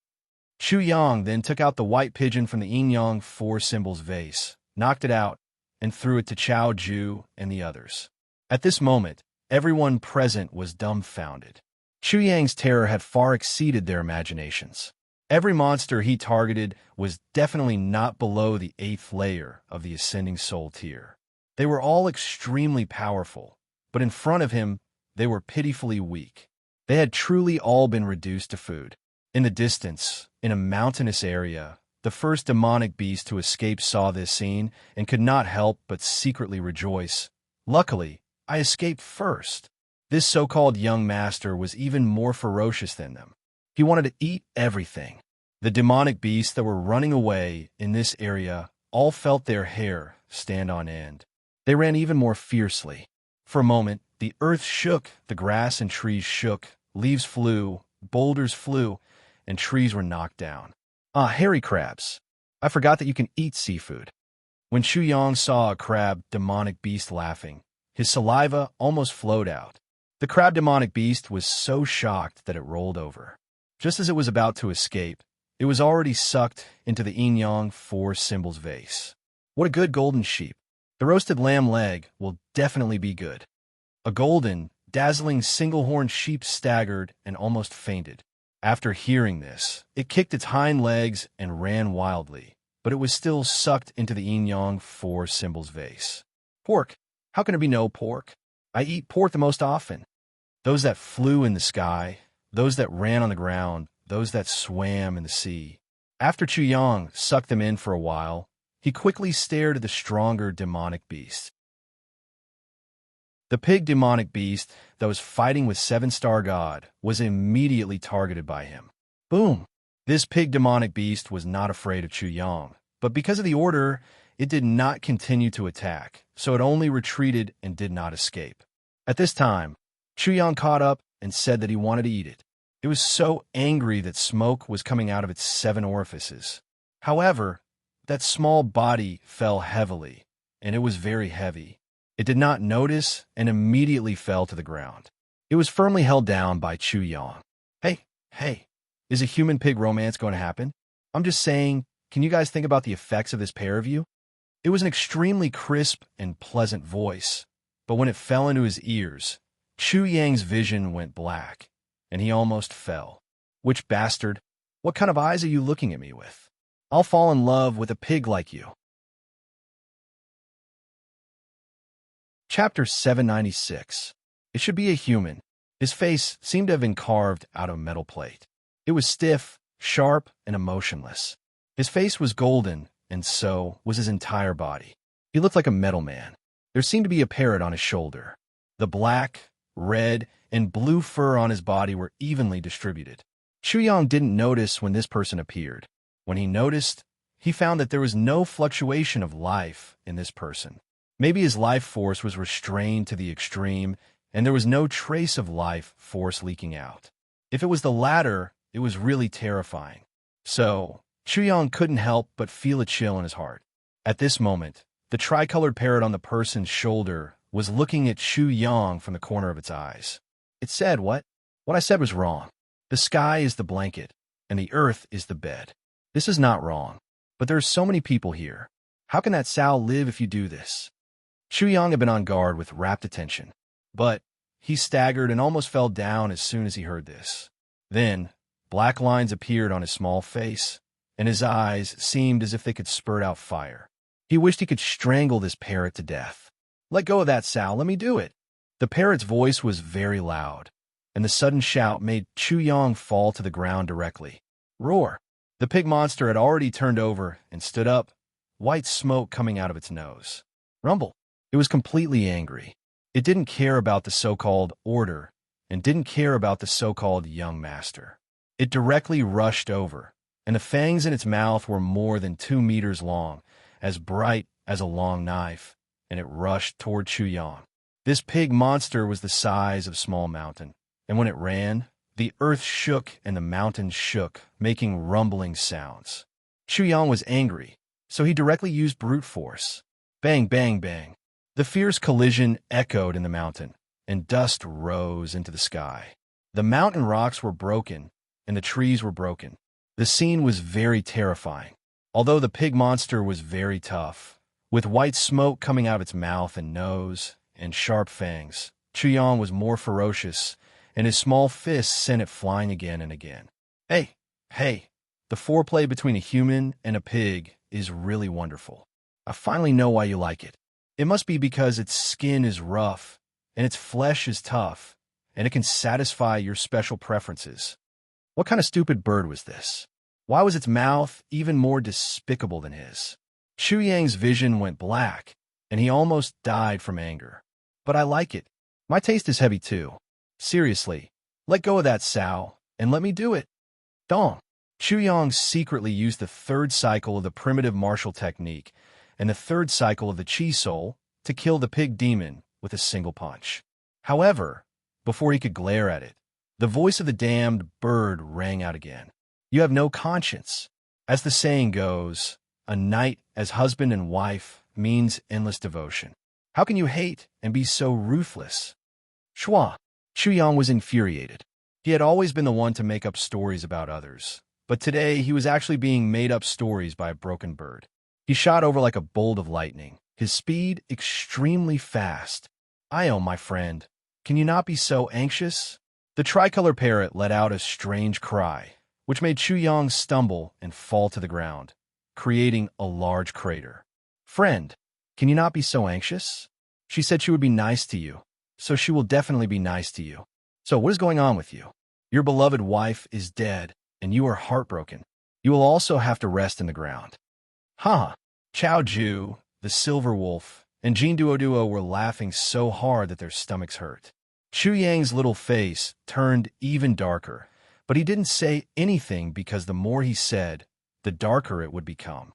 Chu Yang then took out the white pigeon from the yin-yang four symbols vase, knocked it out, and threw it to Chao Ju and the others. At this moment, everyone present was dumbfounded. Chu Yang's terror had far exceeded their imaginations. Every monster he targeted was definitely not below the 8th layer of the ascending soul tier. They were all extremely powerful, but in front of him, they were pitifully weak. They had truly all been reduced to food. In the distance, in a mountainous area, the first demonic beast to escape saw this scene and could not help but secretly rejoice. Luckily, I escaped first. This so-called young master was even more ferocious than them. He wanted to eat everything. The demonic beasts that were running away in this area all felt their hair stand on end. They ran even more fiercely. For a moment, the earth shook, the grass and trees shook, leaves flew, boulders flew, and trees were knocked down. Ah, hairy crabs. I forgot that you can eat seafood. When Chu Yang saw a crab demonic beast laughing, his saliva almost flowed out. The crab demonic beast was so shocked that it rolled over. Just as it was about to escape, it was already sucked into the yin-yang four symbols vase. What a good golden sheep. The roasted lamb leg will definitely be good. A golden, dazzling single-horned sheep staggered and almost fainted. After hearing this, it kicked its hind legs and ran wildly, but it was still sucked into the yin-yang four symbols vase. Pork. How can there be no pork? I eat pork the most often. Those that flew in the sky, those that ran on the ground, those that swam in the sea. After Chu Yang sucked them in for a while, he quickly stared at the stronger demonic beast. The pig demonic beast that was fighting with Seven-Star God was immediately targeted by him. Boom! This pig demonic beast was not afraid of Chu Yang, but because of the order, it did not continue to attack, so it only retreated and did not escape. At this time, Chu Yang caught up and said that he wanted to eat it. It was so angry that smoke was coming out of its 7 orifices. However, that small body fell heavily, and it was very heavy. It did not notice and immediately fell to the ground. It was firmly held down by Chu Yang. Hey, is a human-pig romance going to happen? I'm just saying, can you guys think about the effects of this pair of you? It was an extremely crisp and pleasant voice, but when it fell into his ears, Chu Yang's vision went black, and he almost fell. Which bastard? What kind of eyes are you looking at me with? I'll fall in love with a pig like you. Chapter 796. It should be a human. His face seemed to have been carved out of metal plate. It was stiff, sharp, and emotionless. His face was golden, and so was his entire body. He looked like a metal man. There seemed to be a parrot on his shoulder. The black, red, and blue fur on his body were evenly distributed. Chu Yang didn't notice when this person appeared. When he noticed, he found that there was no fluctuation of life in this person. Maybe his life force was restrained to the extreme, and there was no trace of life force leaking out. If it was the latter, it was really terrifying. So, Chu Yang couldn't help but feel a chill in his heart. At this moment, the tricolored parrot on the person's shoulder was looking at Chu Yang from the corner of its eyes. It said, What I said was wrong. The sky is the blanket, and the earth is the bed. This is not wrong, but there are so many people here. How can that sow live if you do this? Chu Yang had been on guard with rapt attention, but he staggered and almost fell down as soon as he heard this. Then, black lines appeared on his small face, and his eyes seemed as if they could spurt out fire. He wished he could strangle this parrot to death. Let go of that, Sal. Let me do it. The parrot's voice was very loud, and the sudden shout made Chu Yang fall to the ground directly. Roar! The pig monster had already turned over and stood up, white smoke coming out of its nose. Rumble! It was completely angry. It didn't care about the so-called order and didn't care about the so-called young master. It directly rushed over, and the fangs in its mouth were more than 2 meters long, as bright as a long knife, and it rushed toward Chu Yang. This pig monster was the size of a small mountain, and when it ran, the earth shook and the mountains shook, making rumbling sounds. Chu Yang was angry, so he directly used brute force. Bang, bang, bang. The fierce collision echoed in the mountain, and dust rose into the sky. The mountain rocks were broken, and the trees were broken. The scene was very terrifying, although the pig monster was very tough. With white smoke coming out of its mouth and nose, and sharp fangs, Chu Yang was more ferocious, and his small fists sent it flying again and again. Hey, the foreplay between a human and a pig is really wonderful. I finally know why you like it. It must be because its skin is rough, and its flesh is tough, and it can satisfy your special preferences. What kind of stupid bird was this? Why was its mouth even more despicable than his? Chu Yang's vision went black, and he almost died from anger. But I like it. My taste is heavy too. Seriously, let go of that sow, and let me do it. Dong. Chu Yang secretly used the third cycle of the primitive martial technique and the third cycle of the Chi Soul to kill the pig demon with a single punch. However, before he could glare at it, the voice of the damned bird rang out again. You have no conscience. As the saying goes, a night as husband and wife means endless devotion. How can you hate and be so ruthless? Shua. Chu Yang was infuriated. He had always been the one to make up stories about others, but today he was actually being made up stories by a broken bird. He shot over like a bolt of lightning, his speed extremely fast. Io, my friend, can you not be so anxious? The tricolor parrot let out a strange cry, which made Chu Yang stumble and fall to the ground, creating a large crater. Friend, can you not be so anxious? She said she would be nice to you, so she will definitely be nice to you. So what is going on with you? Your beloved wife is dead, and you are heartbroken. You will also have to rest in the ground. Ha! Chao Ju, the silver wolf, and Jean Duo were laughing so hard that their stomachs hurt. Chu Yang's little face turned even darker, but he didn't say anything because the more he said, the darker it would become.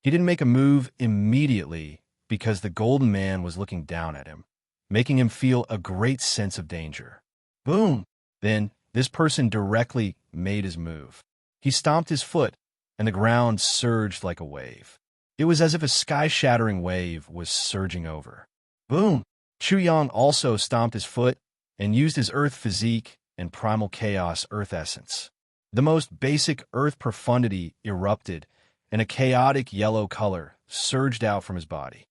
He didn't make a move immediately because the golden man was looking down at him, making him feel a great sense of danger. Boom! Then, this person directly made his move. He stomped his foot, and the ground surged like a wave. It was as if a sky-shattering wave was surging over. Boom! Chu Yang also stomped his foot and used his earth physique and primal chaos earth essence. The most basic earth profundity erupted, and a chaotic yellow color surged out from his body.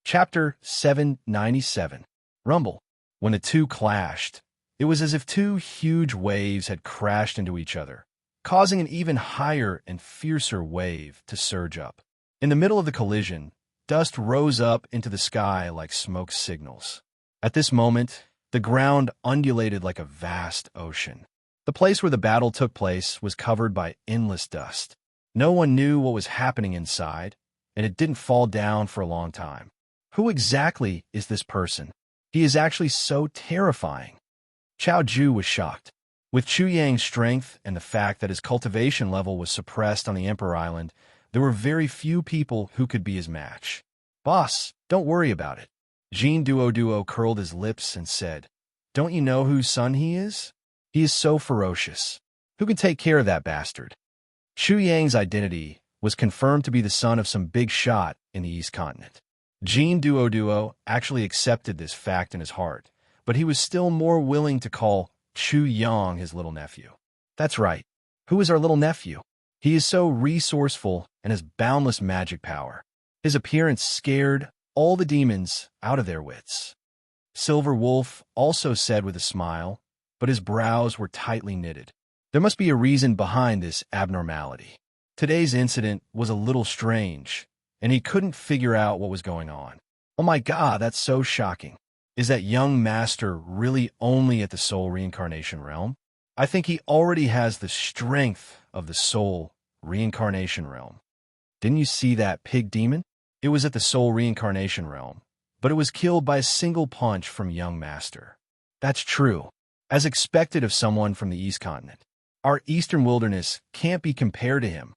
Chapter 797. Rumble. When the two clashed, it was as if two huge waves had crashed into each other, causing an even higher and fiercer wave to surge up. In the middle of the collision, dust rose up into the sky like smoke signals. At this moment, the ground undulated like a vast ocean. The place where the battle took place was covered by endless dust. No one knew what was happening inside, and it didn't fall down for a long time. Who exactly is this person? He is actually so terrifying. Chao Ju was shocked. With Chu Yang's strength and the fact that his cultivation level was suppressed on the Emperor Island, there were very few people who could be his match. Boss, don't worry about it. Jean Duo curled his lips and said, Don't you know whose son he is? He is so ferocious. Who can take care of that bastard? Chu Yang's identity was confirmed to be the son of some big shot in the East Continent. Jean Duo actually accepted this fact in his heart, but he was still more willing to call Chu Yang his little nephew. That's right. Who is our little nephew? He is so resourceful and has boundless magic power. His appearance scared all the demons out of their wits. Silver Wolf also said with a smile, but his brows were tightly knitted. There must be a reason behind this abnormality. Today's incident was a little strange, and he couldn't figure out what was going on. Oh my God, that's so shocking. Is that young master really only at the soul reincarnation realm? I think he already has the strength of the soul reincarnation realm. Didn't you see that pig demon? It was at the soul reincarnation realm, but it was killed by a single punch from young master. That's true, as expected of someone from the East Continent. Our Eastern wilderness can't be compared to him.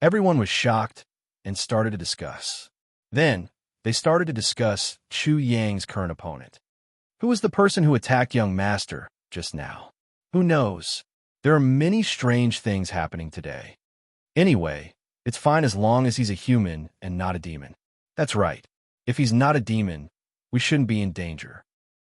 Everyone was shocked and started to discuss. Then, they started to discuss Chu Yang's current opponent. Who was the person who attacked young master just now? Who knows? There are many strange things happening today. Anyway, it's fine as long as he's a human and not a demon. That's right. If he's not a demon, we shouldn't be in danger.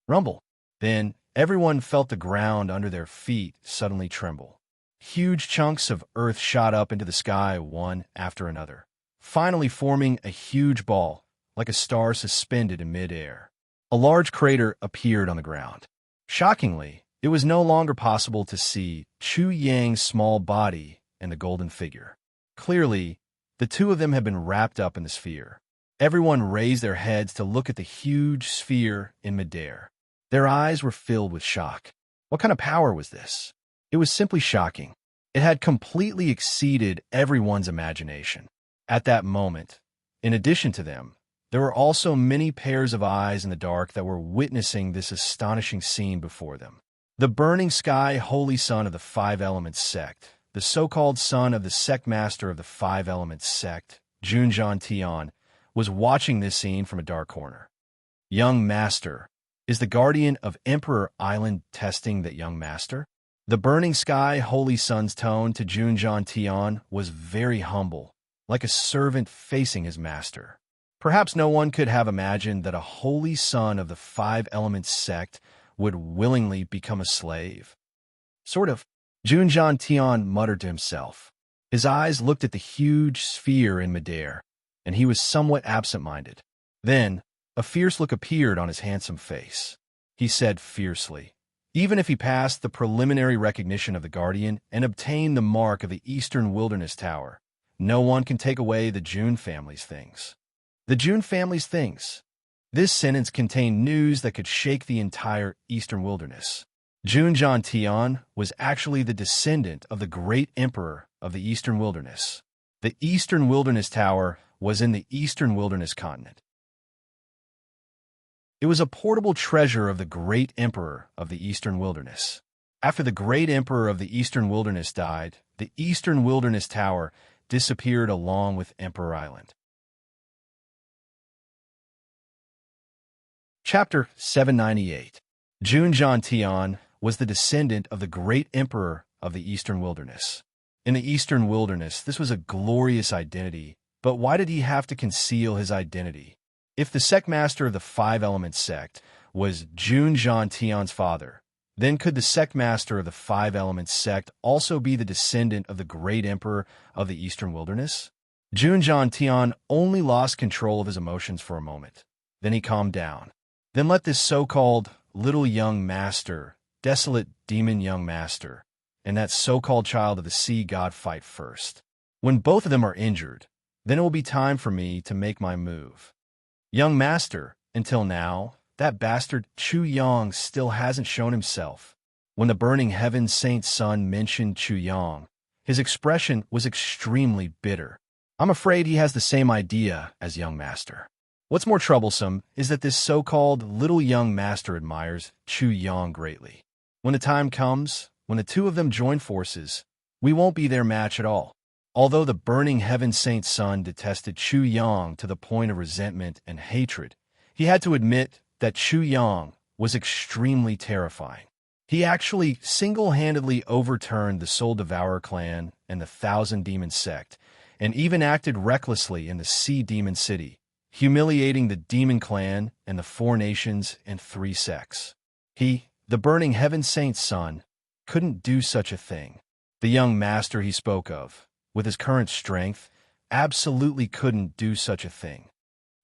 Rumble. Then, everyone felt the ground under their feet suddenly tremble. Huge chunks of earth shot up into the sky one after another, finally forming a huge ball, like a star suspended in mid-air. A large crater appeared on the ground. Shockingly, it was no longer possible to see Chu Yang's small body and the golden figure. Clearly, the two of them had been wrapped up in the sphere. Everyone raised their heads to look at the huge sphere in midair. Their eyes were filled with shock. What kind of power was this? It was simply shocking. It had completely exceeded everyone's imagination. At that moment, in addition to them, There were also many pairs of eyes in the dark that were witnessing this astonishing scene before them. The burning sky, holy son of the Five Elements sect, the so-called son of the sect master of the Five Elements sect, Junjan Tian, was watching this scene from a dark corner. Young Master, is the guardian of Emperor Island testing that young master? The burning sky, holy son's tone to Junjan Tian was very humble, like a servant facing his master. Perhaps no one could have imagined that a holy son of the Five Elements sect would willingly become a slave. Sort of. Junjan Tian muttered to himself. His eyes looked at the huge sphere in midair, and he was somewhat absent-minded. Then, a fierce look appeared on his handsome face. He said fiercely, even if he passed the preliminary recognition of the Guardian and obtained the mark of the Eastern Wilderness Tower, no one can take away the June family's things. The June family's things. This sentence contained news that could shake the entire Eastern Wilderness. Junjan Tian was actually the descendant of the great emperor of the Eastern Wilderness. The Eastern Wilderness Tower was in the Eastern Wilderness continent. It was a portable treasure of the great emperor of the Eastern Wilderness. After the great emperor of the Eastern Wilderness died, the Eastern Wilderness Tower disappeared along with Emperor Island. Chapter 798. Junjan Tian was the descendant of the great emperor of the Eastern Wilderness. In the Eastern Wilderness, this was a glorious identity, but why did he have to conceal his identity? If the sect master of the Five Elements sect was Junjan Tian's father, then could the sect master of the Five Elements sect also be the descendant of the great emperor of the Eastern Wilderness? Junjan Tian only lost control of his emotions for a moment. Then he calmed down. Then let this so-called little young master, desolate demon young master, and that so-called child of the sea god fight first. When both of them are injured, then it will be time for me to make my move. Young master, until now, that bastard Chu Yang still hasn't shown himself. When the burning heaven saint's son mentioned Chu Yang, his expression was extremely bitter. I'm afraid he has the same idea as young master. What's more troublesome is that this so-called little young master admires Chu Yang greatly. When the time comes, when the two of them join forces, we won't be their match at all. Although the burning heaven saint's son detested Chu Yang to the point of resentment and hatred, he had to admit that Chu Yang was extremely terrifying. He actually single-handedly overturned the Soul Devourer clan and the Thousand Demon sect, and even acted recklessly in the Sea Demon City, humiliating the Demon Clan and the 4 nations and 3 sects. He, the burning heaven saint's son, couldn't do such a thing. The young master he spoke of, with his current strength, absolutely couldn't do such a thing.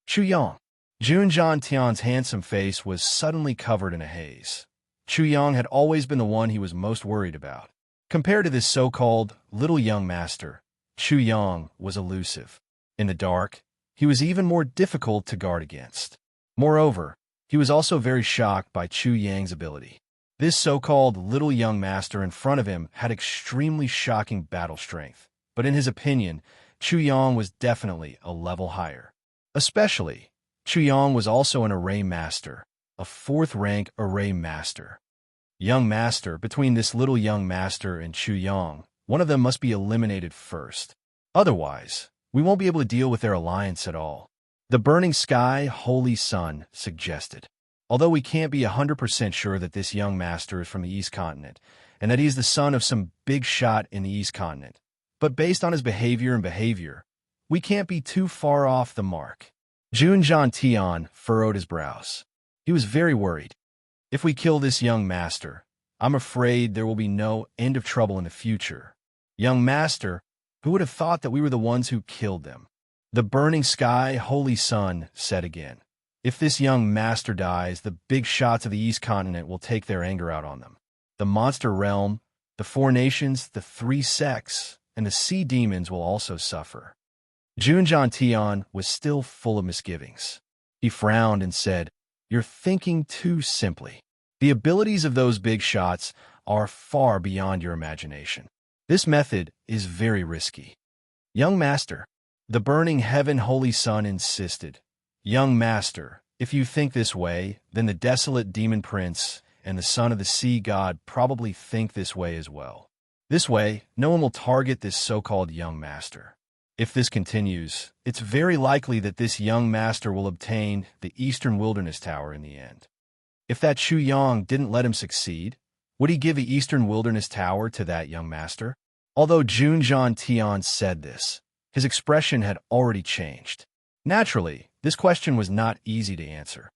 Chu Yang. Junjan Tian's handsome face was suddenly covered in a haze. Chu Yang had always been the one he was most worried about. Compared to this so-called little young master, Chu Yang was elusive. In the dark, he was even more difficult to guard against. Moreover, he was also very shocked by Chu Yang's ability. This so-called little young master in front of him had extremely shocking battle strength, but in his opinion, Chu Yang was definitely a level higher. Especially, Chu Yang was also an array master, a 4th-rank array master. Young master, between this little young master and Chu Yang, one of them must be eliminated first. Otherwise, we won't be able to deal with their alliance at all. The burning sky, holy sun, suggested. Although we can't be 100% sure that this young master is from the East Continent, and that he's the son of some big shot in the East Continent, but based on his behavior, we can't be too far off the mark. Junjan Tian furrowed his brows. He was very worried. If we kill this young master, I'm afraid there will be no end of trouble in the future. Young master, who would have thought that we were the ones who killed them? The burning sky, holy sun, said again. If this young master dies, the big shots of the East Continent will take their anger out on them. The monster realm, the 4 nations, the 3 sects, and the sea demons will also suffer. Junjan Tian was still full of misgivings. He frowned and said, "You're thinking too simply. The abilities of those big shots are far beyond your imagination. This method is very risky." Young master, the burning heaven holy sun insisted, "Young master, if you think this way, then the desolate demon prince and the son of the sea god probably think this way as well. This way, no one will target this so-called young master. If this continues, it's very likely that this young master will obtain the Eastern Wilderness Tower in the end. If that Chu Yang didn't let him succeed, would he give the Eastern Wilderness Tower to that young master?" Although Junjian Tian said this, his expression had already changed. Naturally, this question was not easy to answer.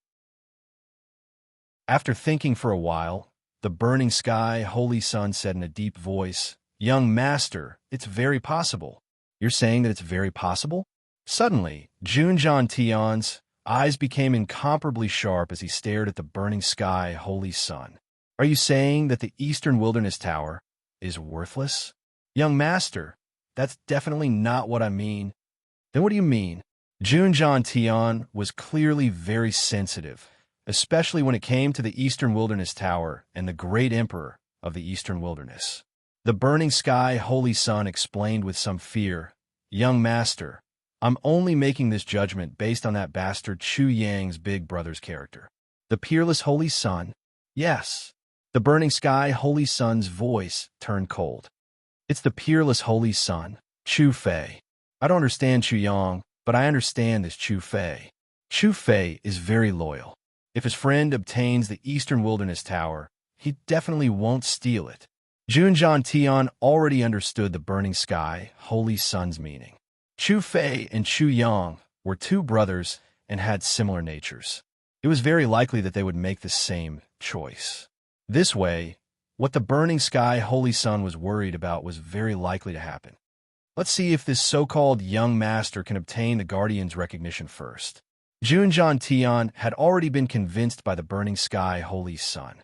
After thinking for a while, the burning sky, holy sun said in a deep voice, "Young master, it's very possible." "You're saying that it's very possible?" Suddenly, Junjian Tian's eyes became incomparably sharp as he stared at the burning sky, holy sun. "Are you saying that the Eastern Wilderness Tower is worthless?" "Young master, that's definitely not what I mean." "Then what do you mean?" Junjian Tian was clearly very sensitive, especially when it came to the Eastern Wilderness Tower and the great emperor of the Eastern Wilderness. The burning sky, holy sun explained with some fear, "Young master, I'm only making this judgment based on that bastard Chu Yang's big brother's character." "The peerless holy sun?" "Yes." The burning sky, holy sun's voice turned cold. "It's the peerless holy sun, Chu Fei. I don't understand Chu Yang, but I understand this Chu Fei. Chu Fei is very loyal. If his friend obtains the Eastern Wilderness Tower, he definitely won't steal it." Junjian Tian already understood the burning sky, holy sun's meaning. Chu Fei and Chu Yang were two brothers and had similar natures. It was very likely that they would make the same choice. This way, what the burning sky, holy sun was worried about was very likely to happen. Let's see if this so-called young master can obtain the Guardian's recognition first. Junjian Tian had already been convinced by the burning sky, holy sun.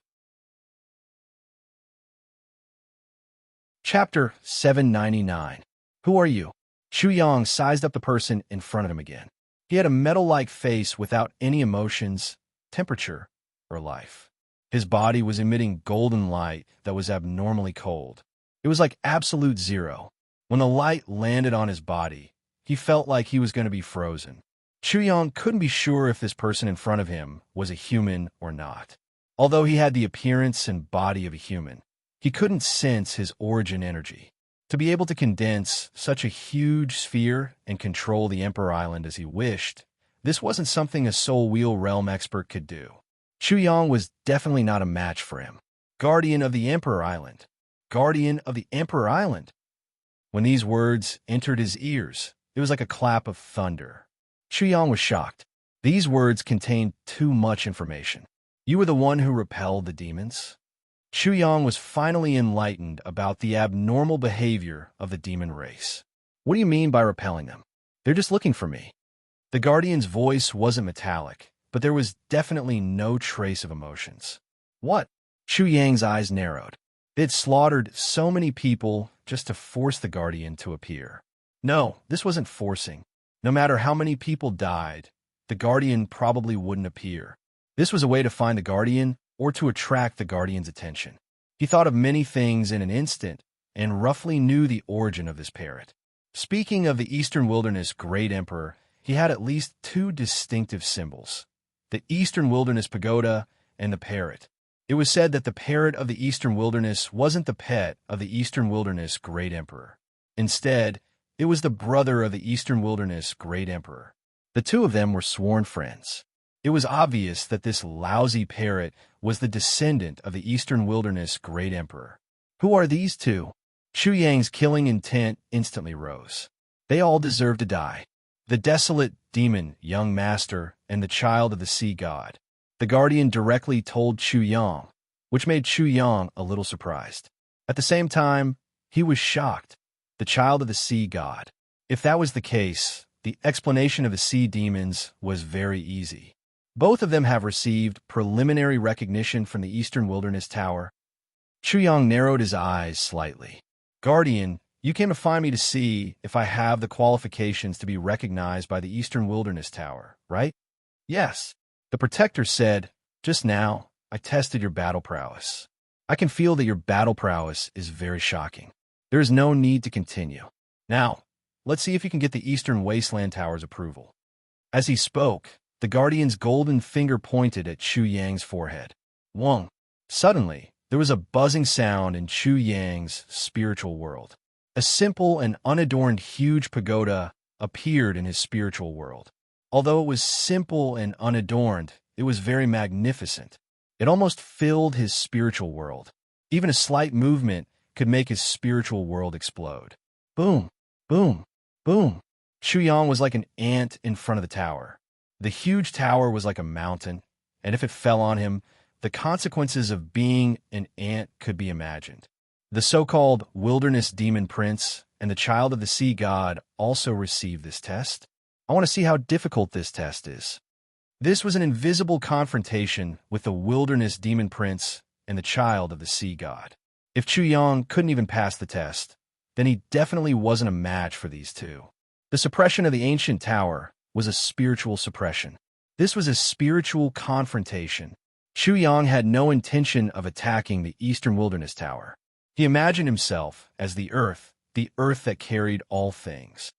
Chapter 799. Who are you? Chu Yang sized up the person in front of him again. He had a metal-like face without any emotions, temperature, or life. His body was emitting golden light that was abnormally cold. It was like absolute zero. When the light landed on his body, he felt like he was going to be frozen. Chu Yang couldn't be sure if this person in front of him was a human or not. Although he had the appearance and body of a human, he couldn't sense his origin energy. To be able to condense such a huge sphere and control the Emperor Island as he wished, this wasn't something a Soul Wheel Realm expert could do. Chu Yang was definitely not a match for him. Guardian of the Emperor Island. Guardian of the Emperor Island. When these words entered his ears, it was like a clap of thunder. Chu Yang was shocked. These words contained too much information. You were the one who repelled the demons? Chu Yang was finally enlightened about the abnormal behavior of the demon race. What do you mean by repelling them? They're just looking for me. The Guardian's voice wasn't metallic, but there was definitely no trace of emotions. What? Chu Yang's eyes narrowed. They'd slaughtered so many people just to force the Guardian to appear. No, this wasn't forcing. No matter how many people died, the Guardian probably wouldn't appear. This was a way to find the Guardian or to attract the Guardian's attention. He thought of many things in an instant and roughly knew the origin of this parrot. Speaking of the Eastern Wilderness Great Emperor, he had at least two distinctive symbols: the Eastern Wilderness Pagoda and the parrot. It was said that the parrot of the Eastern Wilderness wasn't the pet of the Eastern Wilderness Great Emperor. Instead, it was the brother of the Eastern Wilderness Great Emperor. The two of them were sworn friends. It was obvious that this lousy parrot was the descendant of the Eastern Wilderness Great Emperor. Who are these two? Chu Yang's killing intent instantly rose. They all deserve to die. The desolate demon, young master, and the child of the sea god. The Guardian directly told Chu Yang, which made Chu Yang a little surprised. At the same time, he was shocked. The child of the sea god. If that was the case, the explanation of the sea demons was very easy. Both of them have received preliminary recognition from the Eastern Wilderness Tower. Chu Yang narrowed his eyes slightly. Guardian, you came to find me to see if I have the qualifications to be recognized by the Eastern Wilderness Tower, right? Yes. The Protector said, just now, I tested your battle prowess. I can feel that your battle prowess is very shocking. There is no need to continue. Now, let's see if you can get the Eastern Wasteland Tower's approval. As he spoke, The guardian's golden finger pointed at Chu Yang's forehead. Wong. Suddenly, there was a buzzing sound in Chu Yang's spiritual world. A simple and unadorned huge pagoda appeared in his spiritual world. Although it was simple and unadorned, it was very magnificent. It almost filled his spiritual world. Even a slight movement could make his spiritual world explode. Boom, boom, boom. Chu Yang was like an ant in front of the tower. The huge tower was like a mountain, and if it fell on him, the consequences of being an ant could be imagined. The so-called wilderness demon prince and the child of the sea god also received this test. I want to see how difficult this test is. This was an invisible confrontation with the wilderness demon prince and the child of the sea god. If Chu Yang couldn't even pass the test, then he definitely wasn't a match for these two. The suppression of the ancient tower was a spiritual suppression. This was a spiritual confrontation. Chu Yang had no intention of attacking the eastern wilderness tower. He imagined himself as the earth that carried all things.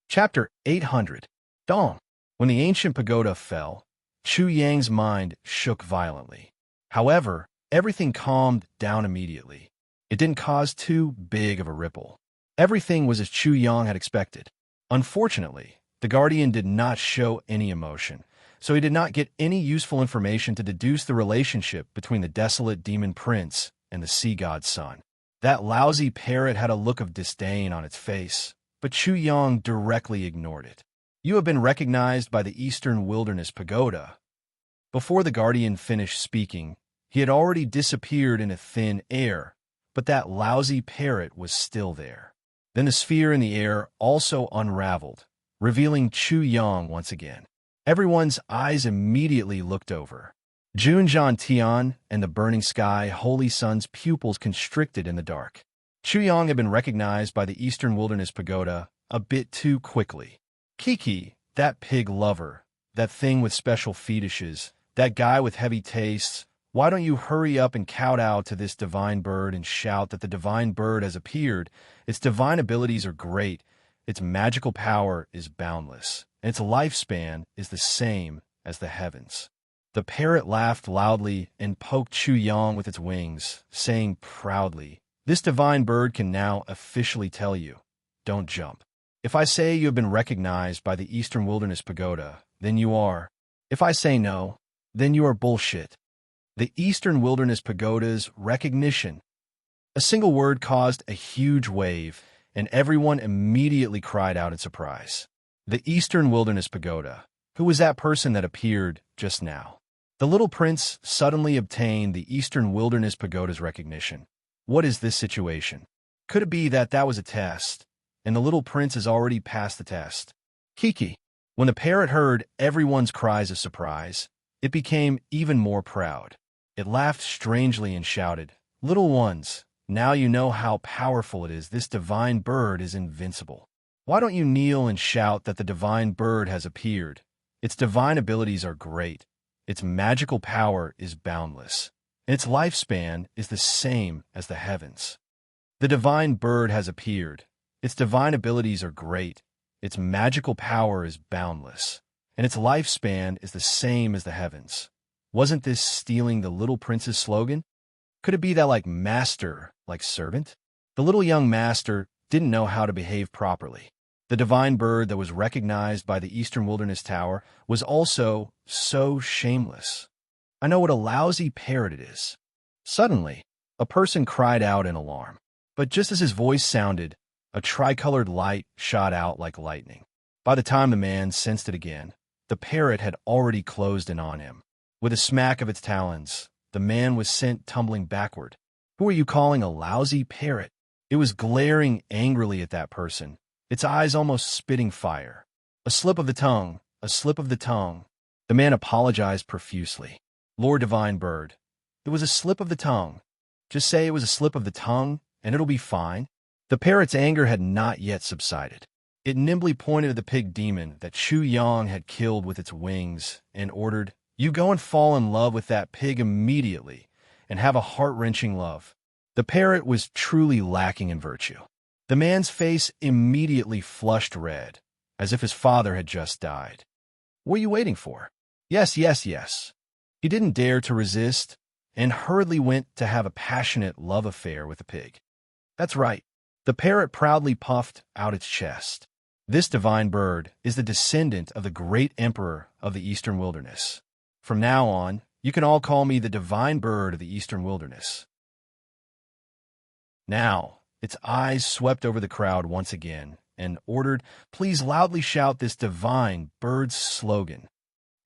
Chapter 800. Dong. When the ancient pagoda fell, Chu Yang's mind shook violently. However, everything calmed down immediately. It didn't cause too big of a ripple. Everything was as Chu Yang had expected. Unfortunately, the guardian did not show any emotion, so he did not get any useful information to deduce the relationship between the desolate demon prince and the sea god's son. That lousy parrot had a look of disdain on its face, but Chu Yang directly ignored it. You have been recognized by the eastern wilderness pagoda. Before the guardian finished speaking, he had already disappeared in a thin air, but that lousy parrot was still there. Then the sphere in the air also unraveled, revealing Chu Yang once again. Everyone's eyes immediately looked over. Jun Zhan Tian and the burning sky holy sun's pupils constricted in the dark. Chu Yang had been recognized by the eastern wilderness pagoda a bit too quickly. Kiki, that pig lover, that thing with special fetishes, that guy with heavy tastes, why don't you hurry up and kowtow to this divine bird and shout that the divine bird has appeared? Its divine abilities are great, its magical power is boundless, and its lifespan is the same as the heavens. The parrot laughed loudly and poked Chu Yang with its wings, saying proudly, "This divine bird can now officially tell you, don't jump. If I say you have been recognized by the eastern wilderness pagoda, then you are. If I say no, then you are bullshit." The eastern wilderness pagoda's recognition. A single word caused a huge wave, and everyone immediately cried out in surprise. The eastern wilderness pagoda. Who was that person that appeared just now? The little prince suddenly obtained the eastern wilderness pagoda's recognition. What is this situation? Could it be that that was a test, and the little prince has already passed the test? Kiki. When the parrot heard everyone's cries of surprise, it became even more proud. It laughed strangely and shouted, "Little ones, now you know how powerful it is. This divine bird is invincible. Why don't you kneel and shout that the divine bird has appeared? Its divine abilities are great. Its magical power is boundless. And its lifespan is the same as the heavens. The divine bird has appeared. Its divine abilities are great. Its magical power is boundless. And its lifespan is the same as the heavens." Wasn't this stealing the little prince's slogan? Could it be that like master, like servant? The little young master didn't know how to behave properly. The divine bird that was recognized by the eastern wilderness tower was also so shameless. I know what a lousy parrot it is. Suddenly, a person cried out in alarm. But just as his voice sounded, a tricolored light shot out like lightning. By the time the man sensed it again, the parrot had already closed in on him. With a smack of its talons, the man was sent tumbling backward. Who are you calling a lousy parrot? It was glaring angrily at that person, its eyes almost spitting fire. A slip of the tongue, a slip of the tongue. The man apologized profusely. Lord Divine Bird, it was a slip of the tongue. Just say it was a slip of the tongue, and it'll be fine. The parrot's anger had not yet subsided. It nimbly pointed at the pig demon that Chu Yang had killed with its wings and ordered, "You go and fall in love with that pig immediately and have a heart-wrenching love." The parrot was truly lacking in virtue. The man's face immediately flushed red, as if his father had just died. What are you waiting for? Yes, yes, yes. He didn't dare to resist and hurriedly went to have a passionate love affair with the pig. That's right. The parrot proudly puffed out its chest. This divine bird is the descendant of the great emperor of the eastern wilderness. From now on, you can all call me the divine bird of the eastern wilderness. Now, its eyes swept over the crowd once again and ordered, "Please loudly shout this divine bird's slogan."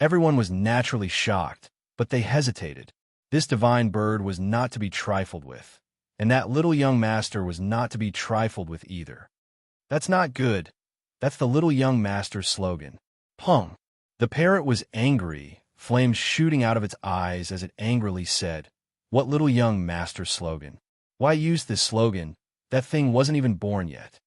Everyone was naturally shocked, but they hesitated. This divine bird was not to be trifled with, and that little young master was not to be trifled with either. That's not good. That's the little young master's slogan. Pung! The parrot was angry, flames shooting out of its eyes as it angrily said, "What little young master's slogan? Why use this slogan? That thing wasn't even born yet."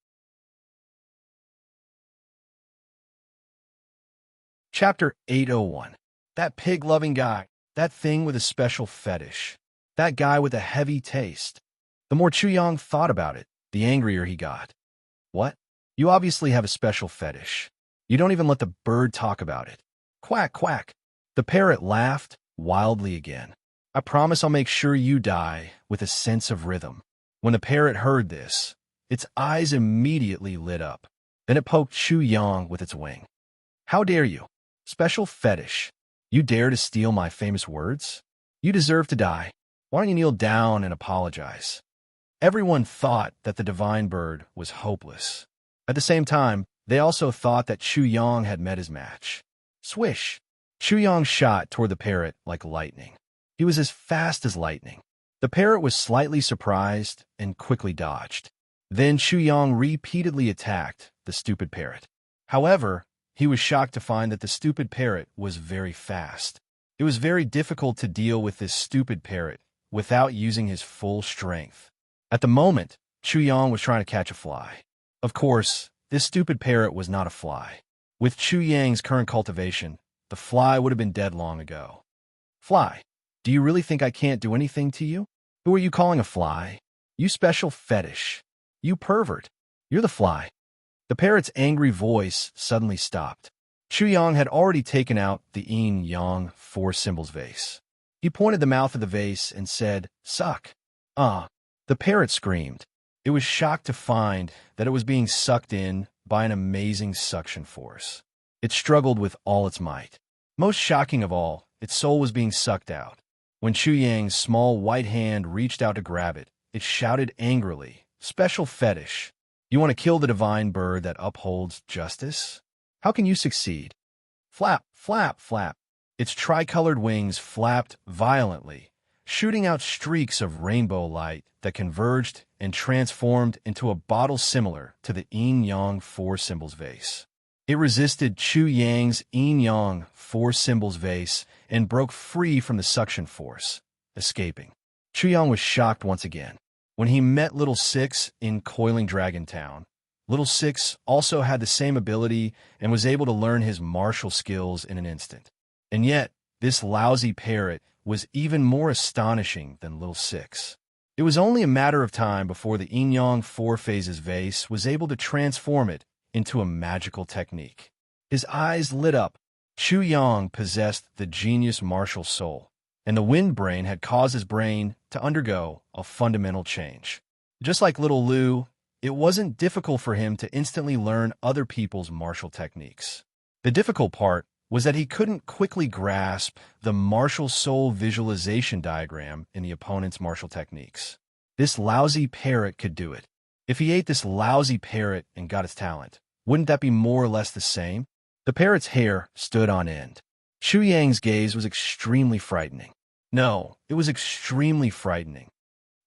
Chapter 801. That pig-loving guy. That thing with a special fetish. That guy with a heavy taste. The more Chuyang thought about it, the angrier he got. What? You obviously have a special fetish. You don't even let the bird talk about it. Quack, quack. The parrot laughed wildly again. I promise I'll make sure you die with a sense of rhythm. When the parrot heard this, its eyes immediately lit up. Then it poked Chuyang with its wing. How dare you? Special fetish. You dare to steal my famous words? You deserve to die. Why don't you kneel down and apologize? Everyone thought that the divine bird was hopeless. At the same time, they also thought that Chuyang had met his match. Swish! Chuyang shot toward the parrot like lightning. He was as fast as lightning. The parrot was slightly surprised and quickly dodged. Then Chuyang repeatedly attacked the stupid parrot. However, he was shocked to find that the stupid parrot was very fast. It was very difficult to deal with this stupid parrot without using his full strength. At the moment, Chuyang was trying to catch a fly. Of course, this stupid parrot was not a fly. With Chuyang's current cultivation, the fly would have been dead long ago. Fly, do you really think I can't do anything to you? Who are you calling a fly? You special fetish. You pervert. You're the fly. The parrot's angry voice suddenly stopped. Chuyang had already taken out the yin-yang four symbols vase. He pointed the mouth of the vase and said, "Suck." The parrot screamed. It was shocked to find that it was being sucked in by an amazing suction force. It struggled with all its might. Most shocking of all, its soul was being sucked out. When Chuyang's small white hand reached out to grab it, it shouted angrily, "Special fetish. You want to kill the divine bird that upholds justice? How can you succeed?" Flap, flap, flap. Its tricolored wings flapped violently, shooting out streaks of rainbow light that converged and transformed into a bottle similar to the yin-yang four symbols vase. It resisted Chuyang's yin-yang four symbols vase and broke free from the suction force, escaping. Chuyang was shocked once again. When he met Little Six in Coiling Dragon Town, Little Six also had the same ability and was able to learn his martial skills in an instant. And yet, this lousy parrot was even more astonishing than Little Six. It was only a matter of time before the yin-yang four phases vase was able to transform it into a magical technique. His eyes lit up. Chuyang possessed the genius martial soul, and the wind brain had caused his brain to undergo a fundamental change. Just like little Lu, it wasn't difficult for him to instantly learn other people's martial techniques. The difficult part was that he couldn't quickly grasp the martial soul visualization diagram in the opponent's martial techniques. This lousy parrot could do it. If he ate this lousy parrot and got its talent, wouldn't that be more or less the same? The parrot's hair stood on end. Chuyang's gaze was extremely frightening. No, it was extremely frightening.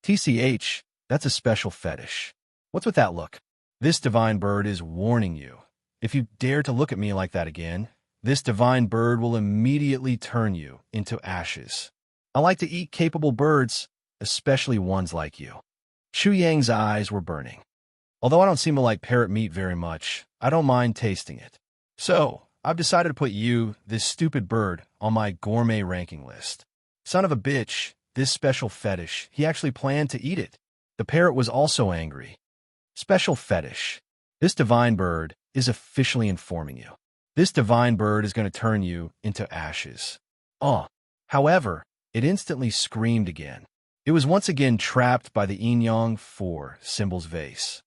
TCH, that's a special fetish. What's with that look? This divine bird is warning you. If you dare to look at me like that again, this divine bird will immediately turn you into ashes. I like to eat capable birds, especially ones like you. Chuyang's eyes were burning. Although I don't seem to like parrot meat very much, I don't mind tasting it. So, I've decided to put you, this stupid bird, on my gourmet ranking list. Son of a bitch, this special fetish, he actually planned to eat it. The parrot was also angry. Special fetish. This divine bird is officially informing you. This divine bird is going to turn you into ashes. Oh, however, it instantly screamed again. It was once again trapped by the yin-yang 4 symbol's vase.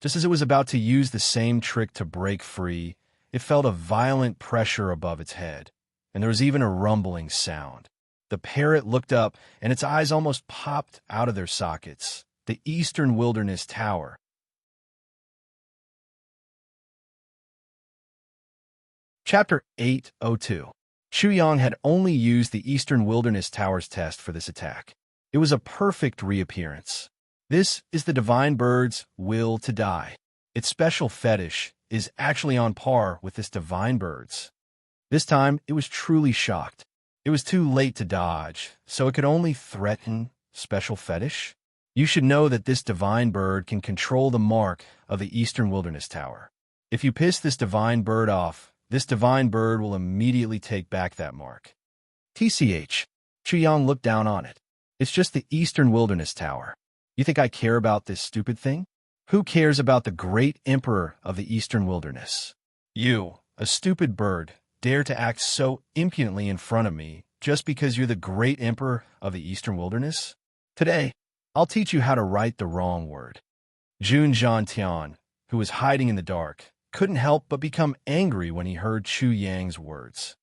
Just as it was about to use the same trick to break free, it felt a violent pressure above its head, and there was even a rumbling sound. The parrot looked up, and its eyes almost popped out of their sockets. The Eastern Wilderness Tower. Chapter 802. Chuyang had only used the Eastern Wilderness Tower's test for this attack. It was a perfect reappearance. This is the divine bird's will to die. Its special fetish is actually on par with this divine bird's. This time, it was truly shocked. It was too late to dodge, so it could only threaten special fetish. You should know that this divine bird can control the mark of the Eastern Wilderness Tower. If you piss this divine bird off, this divine bird will immediately take back that mark. TCH. Chuyang looked down on it. It's just the Eastern Wilderness Tower. You think I care about this stupid thing? Who cares about the great emperor of the Eastern Wilderness? You, a stupid bird, dare to act so impudently in front of me just because you're the great emperor of the Eastern Wilderness? Today, I'll teach you how to write the wrong word. Jun Zhantian, who was hiding in the dark, couldn't help but become angry when he heard Chuyang's words.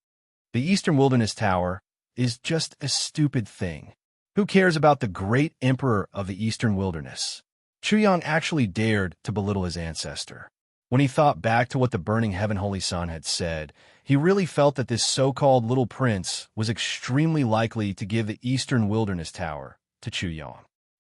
The Eastern Wilderness Tower is just a stupid thing. Who cares about the great emperor of the Eastern Wilderness? Chuyang actually dared to belittle his ancestor. When he thought back to what the burning Heaven Holy Sun had said, he really felt that this so-called little prince was extremely likely to give the Eastern Wilderness Tower to Chuyang.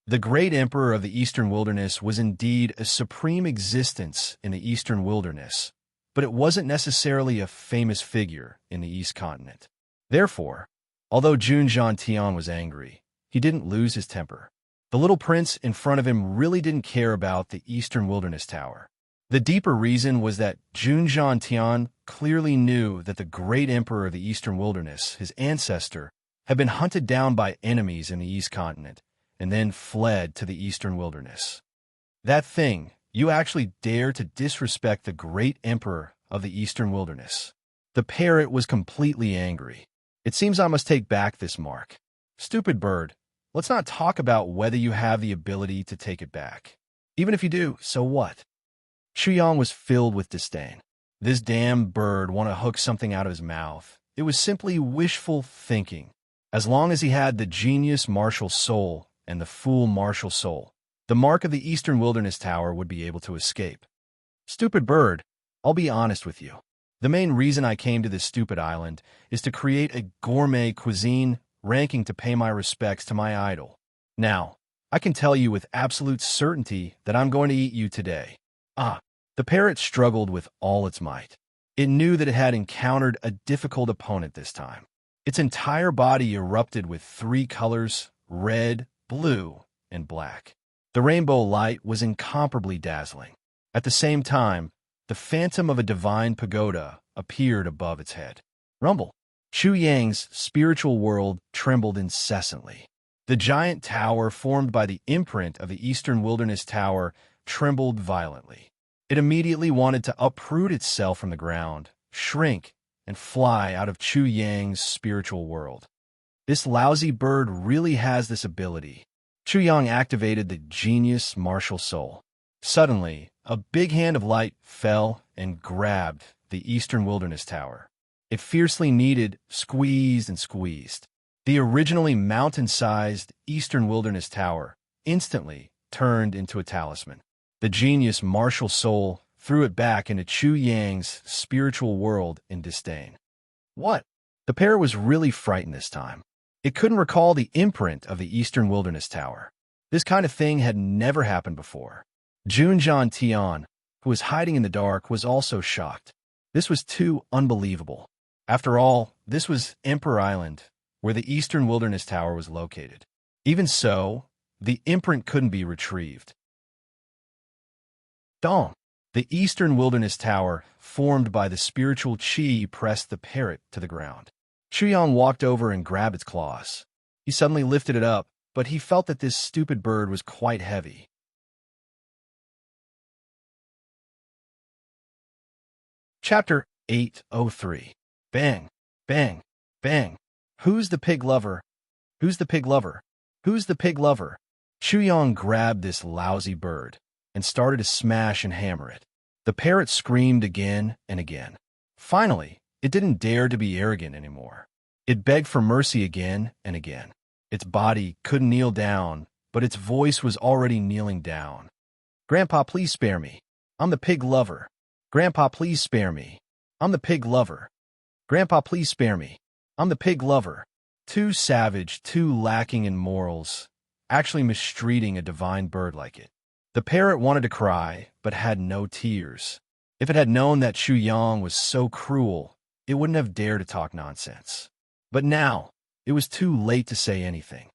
The great emperor of the Eastern Wilderness was indeed a supreme existence in the Eastern Wilderness, but it wasn't necessarily a famous figure in the East Continent. Therefore, although Jun Zhantian was angry, he didn't lose his temper. The little prince in front of him really didn't care about the Eastern Wilderness Tower. The deeper reason was that Jun Zhantian clearly knew that the great emperor of the Eastern Wilderness, his ancestor, had been hunted down by enemies in the East Continent and then fled to the Eastern Wilderness. That thing, you actually dare to disrespect the great emperor of the Eastern Wilderness. The parrot was completely angry. It seems I must take back this mark. Stupid bird, let's not talk about whether you have the ability to take it back. Even if you do, so what? Chuyang was filled with disdain. This damn bird wanted to hook something out of his mouth. It was simply wishful thinking. As long as he had the genius martial soul and the fool martial soul, the mark of the Eastern Wilderness Tower would be able to escape. Stupid bird, I'll be honest with you. The main reason I came to this stupid island is to create a gourmet cuisine ranking to pay my respects to my idol. Now, I can tell you with absolute certainty that I'm going to eat you today. The parrot struggled with all its might. It knew that it had encountered a difficult opponent this time. Its entire body erupted with 3 colors, red, blue, and black. The rainbow light was incomparably dazzling. At the same time, the phantom of a divine pagoda appeared above its head. Rumble. Chuyang's spiritual world trembled incessantly. The giant tower formed by the imprint of the Eastern Wilderness Tower trembled violently. It immediately wanted to uproot itself from the ground, shrink, and fly out of Chuyang's spiritual world. This lousy bird really has this ability. Chuyang activated the genius martial soul. Suddenly, a big hand of light fell and grabbed the Eastern Wilderness Tower. It fiercely kneaded, squeezed, and squeezed. The originally mountain-sized Eastern Wilderness Tower instantly turned into a talisman. The genius martial soul threw it back into Chuyang's spiritual world in disdain. What? The pair was really frightened this time. It couldn't recall the imprint of the Eastern Wilderness Tower. This kind of thing had never happened before. Jun Zhantian, who was hiding in the dark, was also shocked. This was too unbelievable. After all, this was Emperor Island, where the Eastern Wilderness Tower was located. Even so, the imprint couldn't be retrieved. Dong. The Eastern Wilderness Tower, formed by the spiritual chi, pressed the parrot to the ground. Chuyang walked over and grabbed its claws. He suddenly lifted it up, but he felt that this stupid bird was quite heavy. Chapter 803. Bang, bang, bang. Who's the pig lover? Who's the pig lover? Who's the pig lover? Chuyang grabbed this lousy bird and started to smash and hammer it. The parrot screamed again and again. Finally, it didn't dare to be arrogant anymore. It begged for mercy again and again. Its body couldn't kneel down, but its voice was already kneeling down. Grandpa, please spare me. I'm the pig lover. Grandpa, please spare me. I'm the pig lover. Grandpa, please spare me. I'm the pig lover. Too savage, too lacking in morals, actually mistreating a divine bird like it. The parrot wanted to cry, but had no tears. If it had known that Chuyang was so cruel, it wouldn't have dared to talk nonsense. But now, it was too late to say anything.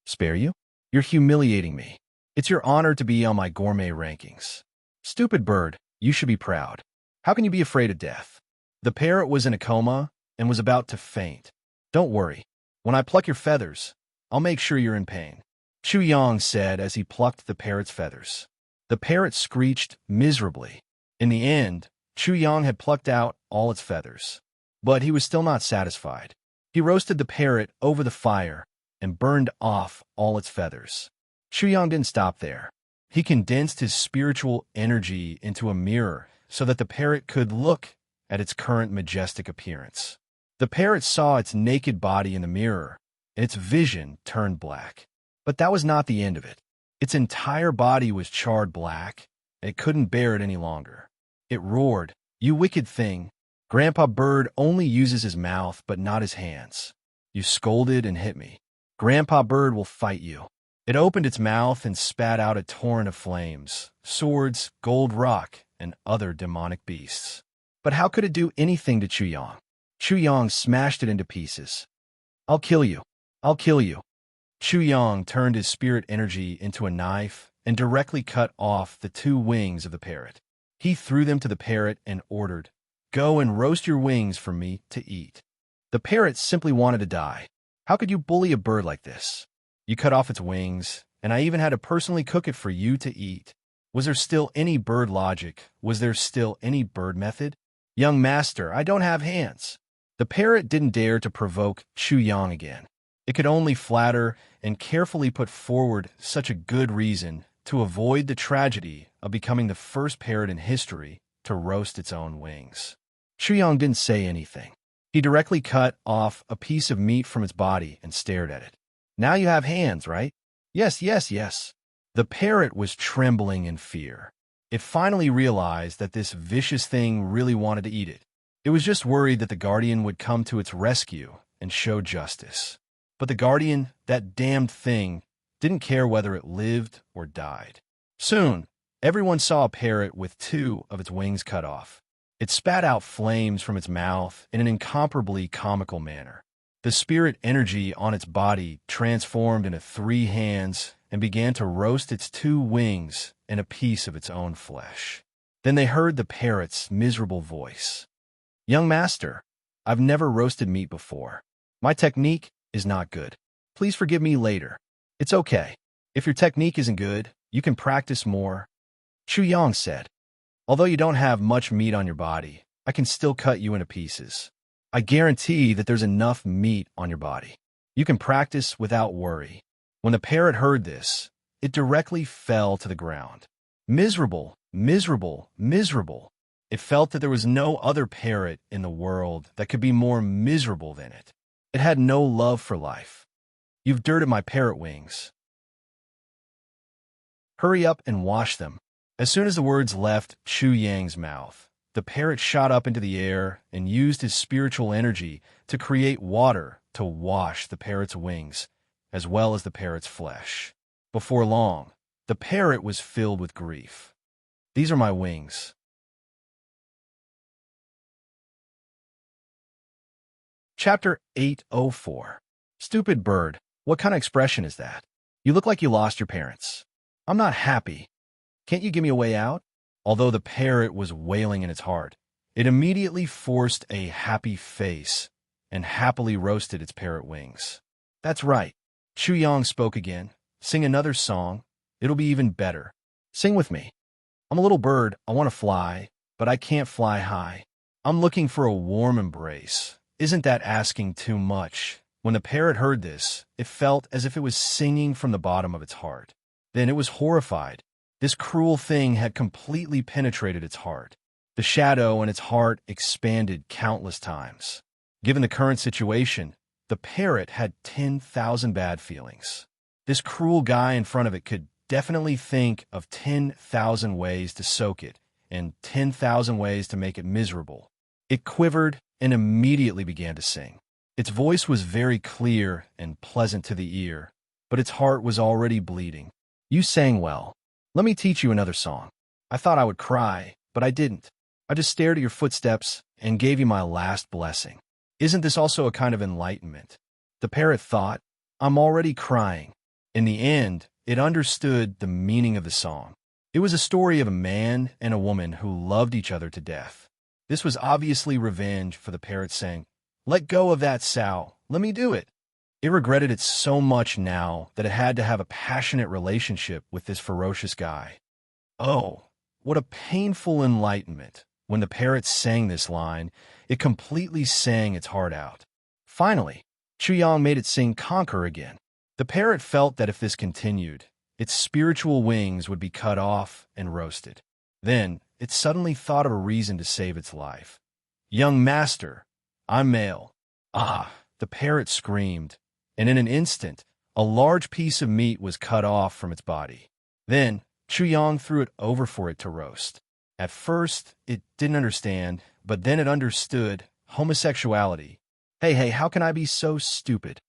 Spare you? You're humiliating me. It's your honor to be on my gourmet rankings. Stupid bird, you should be proud. How can you be afraid of death? The parrot was in a coma and was about to faint. Don't worry. When I pluck your feathers, I'll make sure you're in pain, Chuyang said as he plucked the parrot's feathers. The parrot screeched miserably. In the end, Chuyang had plucked out all its feathers. But he was still not satisfied. He roasted the parrot over the fire and burned off all its feathers. Chuyang didn't stop there. He condensed his spiritual energy into a mirror so that the parrot could look at its current majestic appearance. The parrot saw its naked body in the mirror, and its vision turned black. But that was not the end of it. Its entire body was charred black, and it couldn't bear it any longer. It roared, "You wicked thing! Grandpa Bird only uses his mouth but not his hands. You scolded and hit me. Grandpa Bird will fight you." It opened its mouth and spat out a torrent of flames, swords, gold rock, and other demonic beasts. But how could it do anything to Chuyang? Chuyang smashed it into pieces. "I'll kill you. I'll kill you." Chuyang turned his spirit energy into a knife and directly cut off the two wings of the parrot. He threw them to the parrot and ordered, "Go and roast your wings for me to eat." The parrot simply wanted to die. How could you bully a bird like this? You cut off its wings, and I even had to personally cook it for you to eat. Was there still any bird logic? Was there still any bird method? "Young master, I don't have hands." The parrot didn't dare to provoke Chuyang again. It could only flatter and carefully put forward such a good reason to avoid the tragedy of becoming the first parrot in history to roast its own wings. Chuyang didn't say anything. He directly cut off a piece of meat from its body and stared at it. "Now you have hands, right?" "Yes, yes, yes." The parrot was trembling in fear. It finally realized that this vicious thing really wanted to eat it. It was just worried that the guardian would come to its rescue and show justice. But the guardian, that damned thing, didn't care whether it lived or died. Soon, everyone saw a parrot with two of its wings cut off. It spat out flames from its mouth in an incomparably comical manner. The spirit energy on its body transformed into 3 hands and began to roast its 2 wings and a piece of its own flesh. Then they heard the parrot's miserable voice. "Young master, I've never roasted meat before. My technique is not good. Please forgive me later." "It's okay. If your technique isn't good, you can practice more," Chuyang said. "Although you don't have much meat on your body, I can still cut you into pieces. I guarantee that there's enough meat on your body. You can practice without worry." When the parrot heard this, it directly fell to the ground. Miserable, miserable, miserable. It felt that there was no other parrot in the world that could be more miserable than it. It had no love for life. "You've dirted my parrot wings. Hurry up and wash them." As soon as the words left Chuyang's mouth, the parrot shot up into the air and used his spiritual energy to create water to wash the parrot's wings, as well as the parrot's flesh. Before long, the parrot was filled with grief. "These are my wings." Chapter 804. Stupid bird, what kind of expression is that? You look like you lost your parents. I'm not happy. Can't you give me a way out? Although the parrot was wailing in its heart, it immediately forced a happy face and happily roasted its parrot wings. "That's right." Chuyang spoke again. "Sing another song. It'll be even better. Sing with me. I'm a little bird. I want to fly, but I can't fly high. I'm looking for a warm embrace. Isn't that asking too much? When the parrot heard this, it felt as if it was singing from the bottom of its heart. Then it was horrified. This cruel thing had completely penetrated its heart. The shadow in its heart expanded countless times. Given the current situation, the parrot had 10,000 bad feelings. This cruel guy in front of it could definitely think of 10,000 ways to soak it and 10,000 ways to make it miserable. It quivered and immediately began to sing. Its voice was very clear and pleasant to the ear, but its heart was already bleeding. You sang well. Let me teach you another song. I thought I would cry, but I didn't. I just stared at your footsteps and gave you my last blessing. Isn't this also a kind of enlightenment? The parrot thought, I'm already crying. In the end, it understood the meaning of the song. It was a story of a man and a woman who loved each other to death. This was obviously revenge for the parrot saying, let go of that sow, let me do it. It regretted it so much now that it had to have a passionate relationship with this ferocious guy. Oh, what a painful enlightenment. When the parrot sang this line, it completely sang its heart out. Finally, Chuyang made it sing Conquer again. The parrot felt that if this continued, its spiritual wings would be cut off and roasted. Then, it suddenly thought of a reason to save its life. Young master, I'm male. Ah, the parrot screamed, and in an instant, a large piece of meat was cut off from its body. Then, Chuyang threw it over for it to roast. At first, it didn't understand, but then it understood homosexuality. Hey, how can I be so stupid?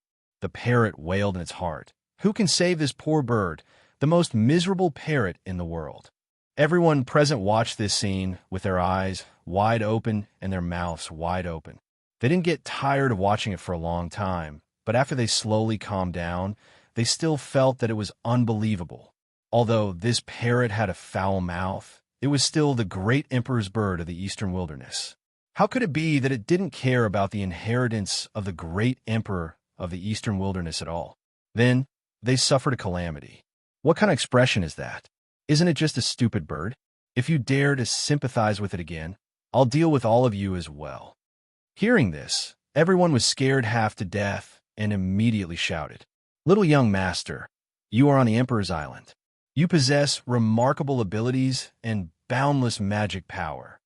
The parrot wailed in its heart. Who can save this poor bird, the most miserable parrot in the world? Everyone present watched this scene with their eyes wide open and their mouths wide open. They didn't get tired of watching it for a long time, but after they slowly calmed down, they still felt that it was unbelievable. Although this parrot had a foul mouth, it was still the great emperor's bird of the eastern wilderness. How could it be that it didn't care about the inheritance of the great emperor of the eastern wilderness at all? Then, they suffered a calamity. What kind of expression is that? Isn't it just a stupid bird? If you dare to sympathize with it again, I'll deal with all of you as well. Hearing this, everyone was scared half to death and immediately shouted, Little young master, you are on the Emperor's Island. You possess remarkable abilities and boundless magic power.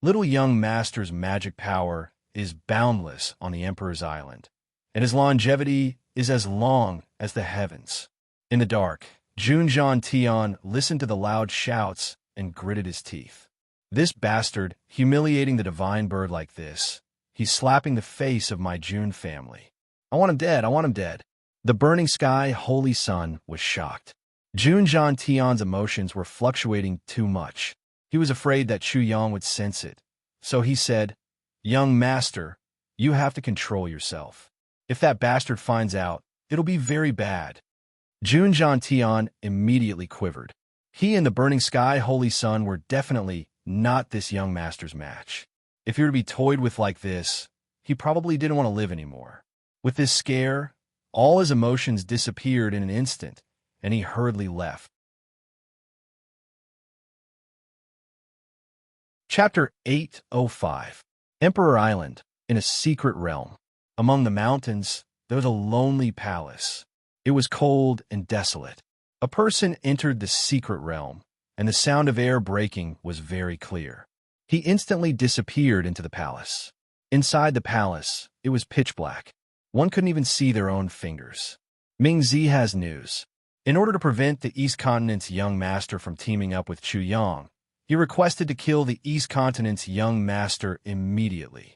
Little young master's magic power is boundless on the Emperor's Island, and his longevity is as long as the heavens. In the dark, Junjian Tian listened to the loud shouts and gritted his teeth. This bastard, humiliating the divine bird like this. He's slapping the face of my June family. I want him dead, I want him dead. The burning sky, holy sun, was shocked. Junjian Tian's emotions were fluctuating too much. He was afraid that Chuyang would sense it. So he said, Young master, you have to control yourself. If that bastard finds out, it'll be very bad. Junjian Tian immediately quivered. He and the burning sky, holy sun were definitely not this young master's match. If he were to be toyed with like this, he probably didn't want to live anymore. With this scare, all his emotions disappeared in an instant, and he hurriedly left. Chapter 805. Emperor Island, in a secret realm. Among the mountains, there was a lonely palace. It was cold and desolate. A person entered the secret realm, and the sound of air breaking was very clear. He instantly disappeared into the palace. Inside the palace, it was pitch black. One couldn't even see their own fingers. Mingzi has news. In order to prevent the East Continent's young master from teaming up with Chuyang, he requested to kill the East Continent's young master immediately.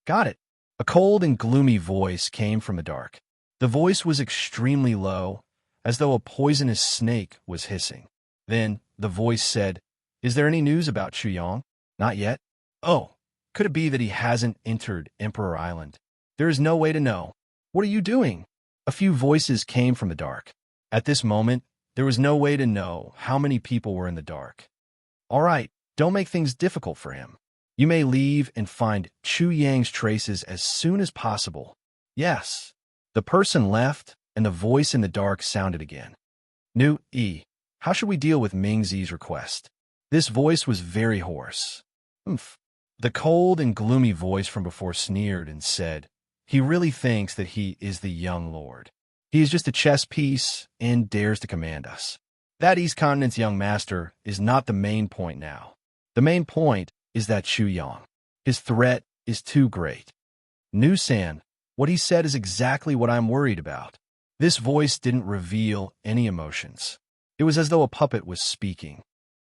Got it. A cold and gloomy voice came from the dark. The voice was extremely low, as though a poisonous snake was hissing. Then the voice said, Is there any news about Chuyang? Not yet. Oh, could it be that he hasn't entered Emperor Island? There is no way to know. What are you doing? A few voices came from the dark. At this moment, there was no way to know how many people were in the dark. All right, don't make things difficult for him. You may leave and find Chuyang's traces as soon as possible. Yes. The person left, and the voice in the dark sounded again. Nu E, how should we deal with Mingzi's request? This voice was very hoarse. The cold and gloomy voice from before sneered and said, "He really thinks that he is the young lord. He is just a chess piece and dares to command us. That East Continent's young master is not the main point now. The main point is that Chu Yang. His threat is too great. Nu San, what he said is exactly what I'm worried about." This voice didn't reveal any emotions. It was as though a puppet was speaking.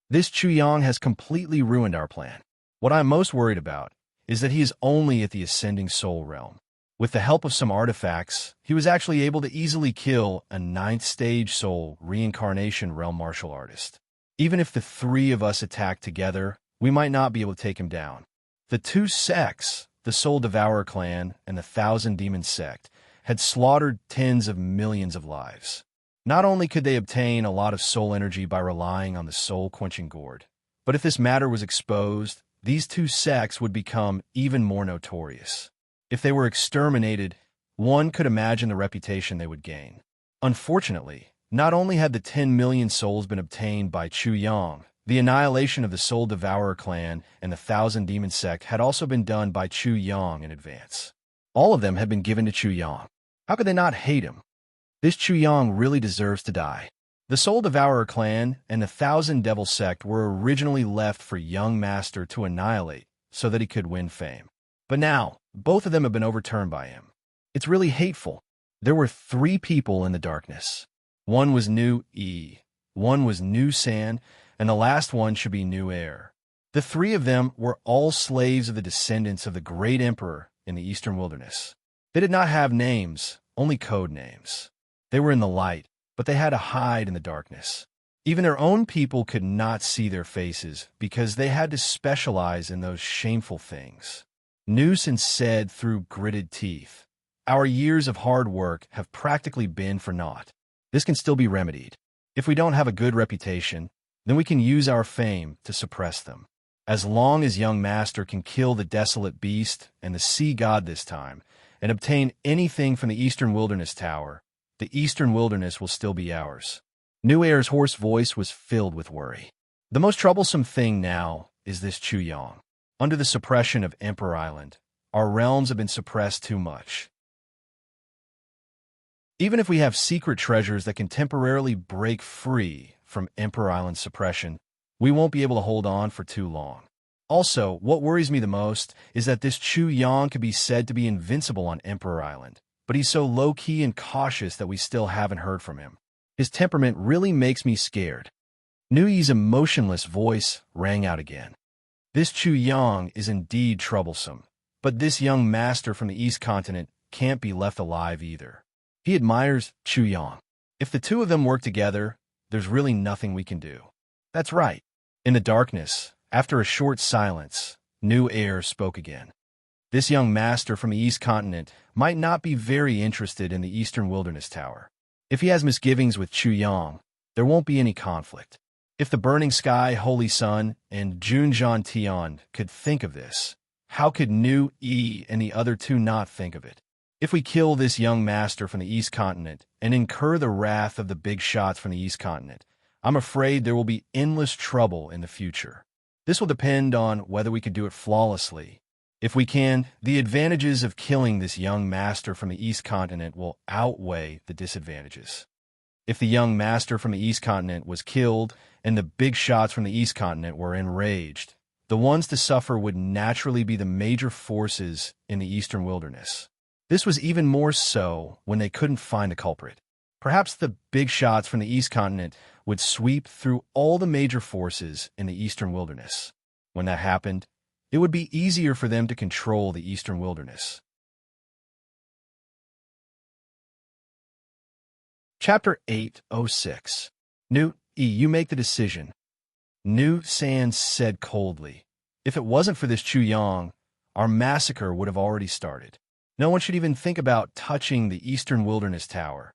"This Chu Yang has completely ruined our plan. What I'm most worried about is that he is only at the ascending soul realm. With the help of some artifacts, he was actually able to easily kill a 9th stage soul reincarnation realm martial artist. Even if the three of us attack together, we might not be able to take him down. The two sects, the Soul Devourer clan and the Thousand Demon sect, had slaughtered tens of millions of lives. Not only could they obtain a lot of soul energy by relying on the soul-quenching gourd, but if this matter was exposed, these two sects would become even more notorious. If they were exterminated, one could imagine the reputation they would gain. Unfortunately, not only had the 10 million souls been obtained by Chu Yang, the annihilation of the Soul Devourer clan and the Thousand Demon sect had also been done by Chu Yang in advance. All of them had been given to Chu Yang. How could they not hate him? This Chu Yang really deserves to die. The Soul Devourer clan and the Thousand Devil sect were originally left for young master to annihilate so that he could win fame. But now, both of them have been overturned by him. It's really hateful. There were 3 people in the darkness. One was Nu E, one was Nu San, and the last one should be Nu Air. The 3 of them were all slaves of the descendants of the great emperor in the eastern wilderness. They did not have names, only code names. They were in the light, but they had to hide in the darkness. Even their own people could not see their faces because they had to specialize in those shameful things. Nu San said through gritted teeth, "Our years of hard work have practically been for naught. This can still be remedied. If we don't have a good reputation, then we can use our fame to suppress them. As long as young master can kill the desolate beast and the sea god this time, and obtain anything from the eastern wilderness tower, the eastern wilderness will still be ours." Nu Air's hoarse voice was filled with worry. The most troublesome thing now is this Chu Yang. Under the suppression of Emperor Island, our realms have been suppressed too much. Even if we have secret treasures that can temporarily break free from Emperor Island's suppression, we won't be able to hold on for too long. Also, what worries me the most is that this Chu Yang could be said to be invincible on Emperor Island, but he's so low-key and cautious that we still haven't heard from him. His temperament really makes me scared. Nu Yi's emotionless voice rang out again. This Chu Yang is indeed troublesome, but this young master from the East Continent can't be left alive either. He admires Chu Yang. If the two of them work together, there's really nothing we can do. That's right. In the darkness, after a short silence, Nu Air spoke again. This young master from the East Continent might not be very interested in the Eastern Wilderness Tower. If he has misgivings with Chu Yang, there won't be any conflict. If the Burning Sky, Holy Sun, and Junjian Tian could think of this, how could Nu E and the other two not think of it? If we kill this young master from the East Continent and incur the wrath of the big shots from the East Continent, I'm afraid there will be endless trouble in the future. This will depend on whether we could do it flawlessly. If we can, the advantages of killing this young master from the East Continent will outweigh the disadvantages. If the young master from the East Continent was killed and the big shots from the East Continent were enraged, the ones to suffer would naturally be the major forces in the Eastern Wilderness. This was even more so when they couldn't find a culprit. Perhaps the big shots from the East Continent would sweep through all the major forces in the Eastern Wilderness. When that happened, it would be easier for them to control the Eastern Wilderness. Chapter 806. Nu E, you make the decision. Nu San said coldly, "If it wasn't for this Chu Yang, our massacre would have already started. No one should even think about touching the Eastern Wilderness Tower."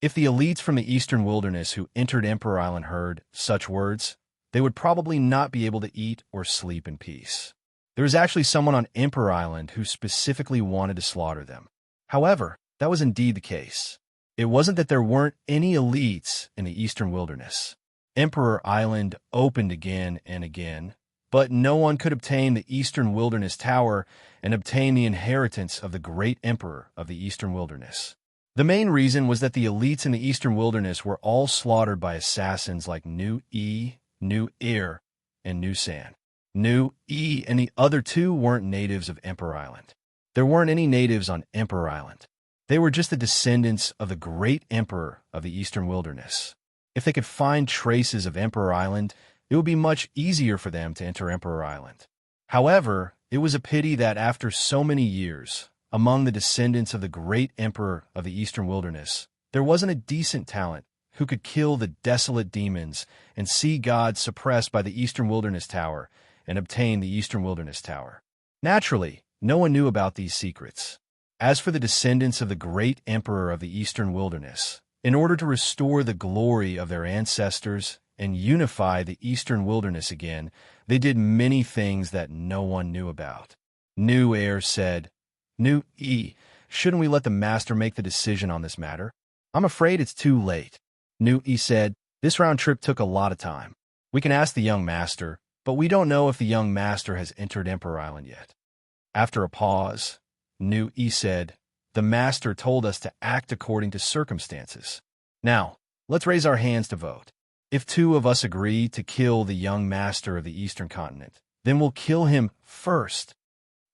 If the elites from the Eastern Wilderness who entered Emperor Island heard such words, they would probably not be able to eat or sleep in peace. There was actually someone on Emperor Island who specifically wanted to slaughter them. However, that was indeed the case. It wasn't that there weren't any elites in the Eastern Wilderness. Emperor Island opened again and again, but no one could obtain the Eastern Wilderness Tower and obtain the inheritance of the great emperor of the Eastern Wilderness. The main reason was that the elites in the Eastern Wilderness were all slaughtered by assassins like Nu-E, Nu-Ir, and Nu-San. Nu-E and the other two weren't natives of Emperor Island. There weren't any natives on Emperor Island. They were just the descendants of the great emperor of the Eastern Wilderness. If they could find traces of Emperor Island, it would be much easier for them to enter Emperor Island. However, it was a pity that after so many years, among the descendants of the great emperor of the Eastern Wilderness, there wasn't a decent talent who could kill the desolate demons and see God suppressed by the Eastern Wilderness Tower and obtain the Eastern Wilderness Tower. Naturally, no one knew about these secrets. As for the descendants of the great emperor of the Eastern Wilderness, in order to restore the glory of their ancestors and unify the Eastern Wilderness again, they did many things that no one knew about. Nu-Air said, Nu-E, shouldn't we let the master make the decision on this matter? I'm afraid it's too late. Nu-E said, this round trip took a lot of time. We can ask the young master, but we don't know if the young master has entered Emperor Island yet. After a pause, Nu-E said, the master told us to act according to circumstances. Now, let's raise our hands to vote. If two of us agree to kill the young master of the Eastern Continent, then we'll kill him first.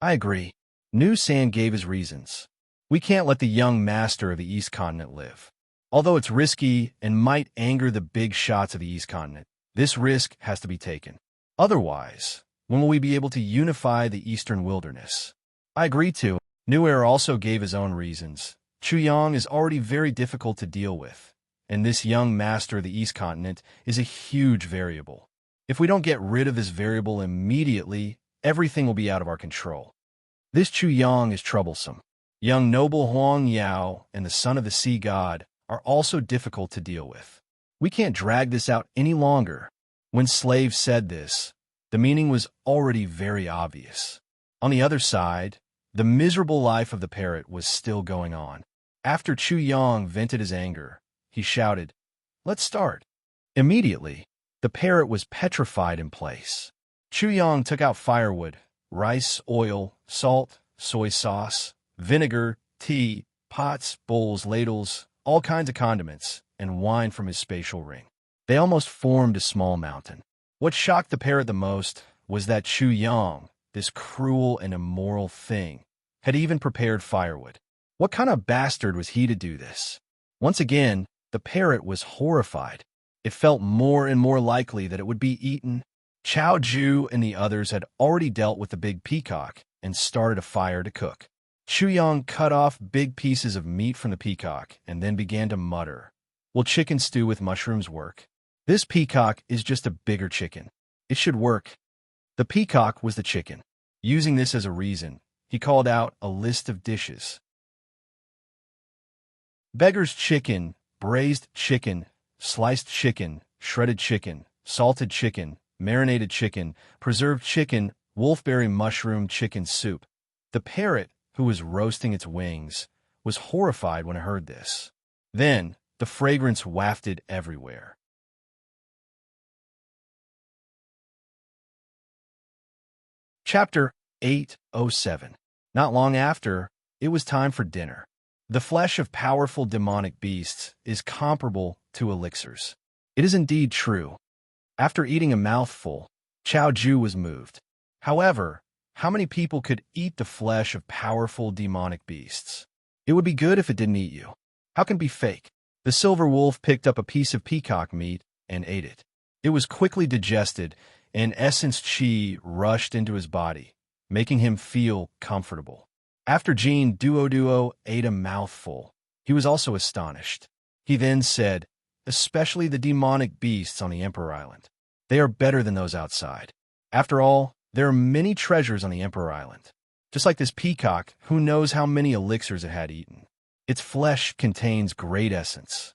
I agree. Nu-San gave his reasons. We can't let the young master of the East Continent live. Although it's risky and might anger the big shots of the East Continent, this risk has to be taken. Otherwise, when will we be able to unify the Eastern Wilderness? I agree too. Nu-Air also gave his own reasons. Chuyang is already very difficult to deal with, and this young master of the East Continent is a huge variable. If we don't get rid of this variable immediately, everything will be out of our control. This Chuyang is troublesome. Young noble Huang Yao and the son of the sea god are also difficult to deal with. We can't drag this out any longer. When Slave said this, the meaning was already very obvious. On the other side, the miserable life of the parrot was still going on. After Chuyang vented his anger, he shouted, let's start. Immediately, the parrot was petrified in place. Chuyang took out firewood, rice, oil, salt, soy sauce, vinegar, tea, pots, bowls, ladles, all kinds of condiments, and wine from his spatial ring. They almost formed a small mountain. What shocked the parrot the most was that Chuyang, this cruel and immoral thing, had even prepared firewood. What kind of bastard was he to do this? Once again, the parrot was horrified. It felt more and more likely that it would be eaten. Chao Ju and the others had already dealt with the big peacock and started a fire to cook. Chuyang cut off big pieces of meat from the peacock and then began to mutter, will chicken stew with mushrooms work? This peacock is just a bigger chicken. It should work. The peacock was the chicken. Using this as a reason, he called out a list of dishes. Beggar's chicken, braised chicken, sliced chicken, shredded chicken, salted chicken, marinated chicken, preserved chicken, wolfberry mushroom chicken soup. The parrot, who was roasting its wings, was horrified when it heard this. Then, the fragrance wafted everywhere. Chapter 807. Not long after, it was time for dinner. The flesh of powerful demonic beasts is comparable to elixirs. It is indeed true. After eating a mouthful, Chao Ju was moved. However, how many people could eat the flesh of powerful demonic beasts? It would be good if it didn't eat you. How can it be fake? The silver wolf picked up a piece of peacock meat and ate it. It was quickly digested, and essence chi rushed into his body, making him feel comfortable. After Jean Duo ate a mouthful, he was also astonished. He then said, especially the demonic beasts on the Emperor Island. They are better than those outside. After all, there are many treasures on the Emperor Island. Just like this peacock, who knows how many elixirs it had eaten. Its flesh contains great essence.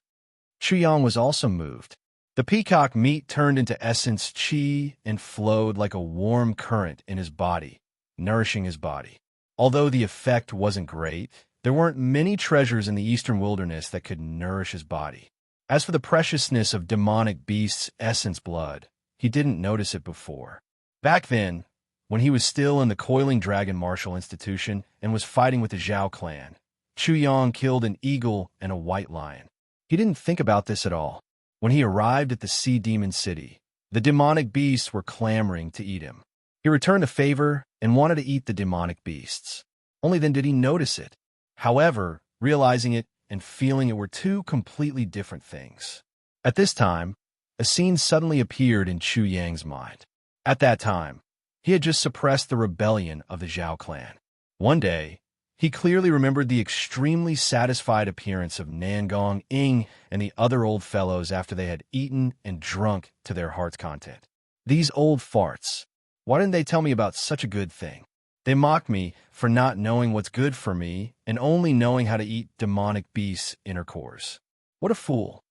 Chuyang was also moved. The peacock meat turned into essence chi and flowed like a warm current in his body, nourishing his body. Although the effect wasn't great, there weren't many treasures in the Eastern Wilderness that could nourish his body. As for the preciousness of demonic beasts' essence blood, he didn't notice it before. Back then, when he was still in the coiling dragon martial institution and was fighting with the Zhao clan, Chu Yang killed an eagle and a white lion. He didn't think about this at all. When he arrived at the Sea Demon City, the demonic beasts were clamoring to eat him. He returned the favor and wanted to eat the demonic beasts. Only then did he notice it. However, realizing it and feeling it were two completely different things. At this time, a scene suddenly appeared in Chu Yang's mind. At that time, he had just suppressed the rebellion of the Zhao clan. One day, he clearly remembered the extremely satisfied appearance of Nangong Ying and the other old fellows after they had eaten and drunk to their heart's content. These old farts. Why didn't they tell me about such a good thing? They mock me for not knowing what's good for me and only knowing how to eat demonic beasts' inner cores. What a fool.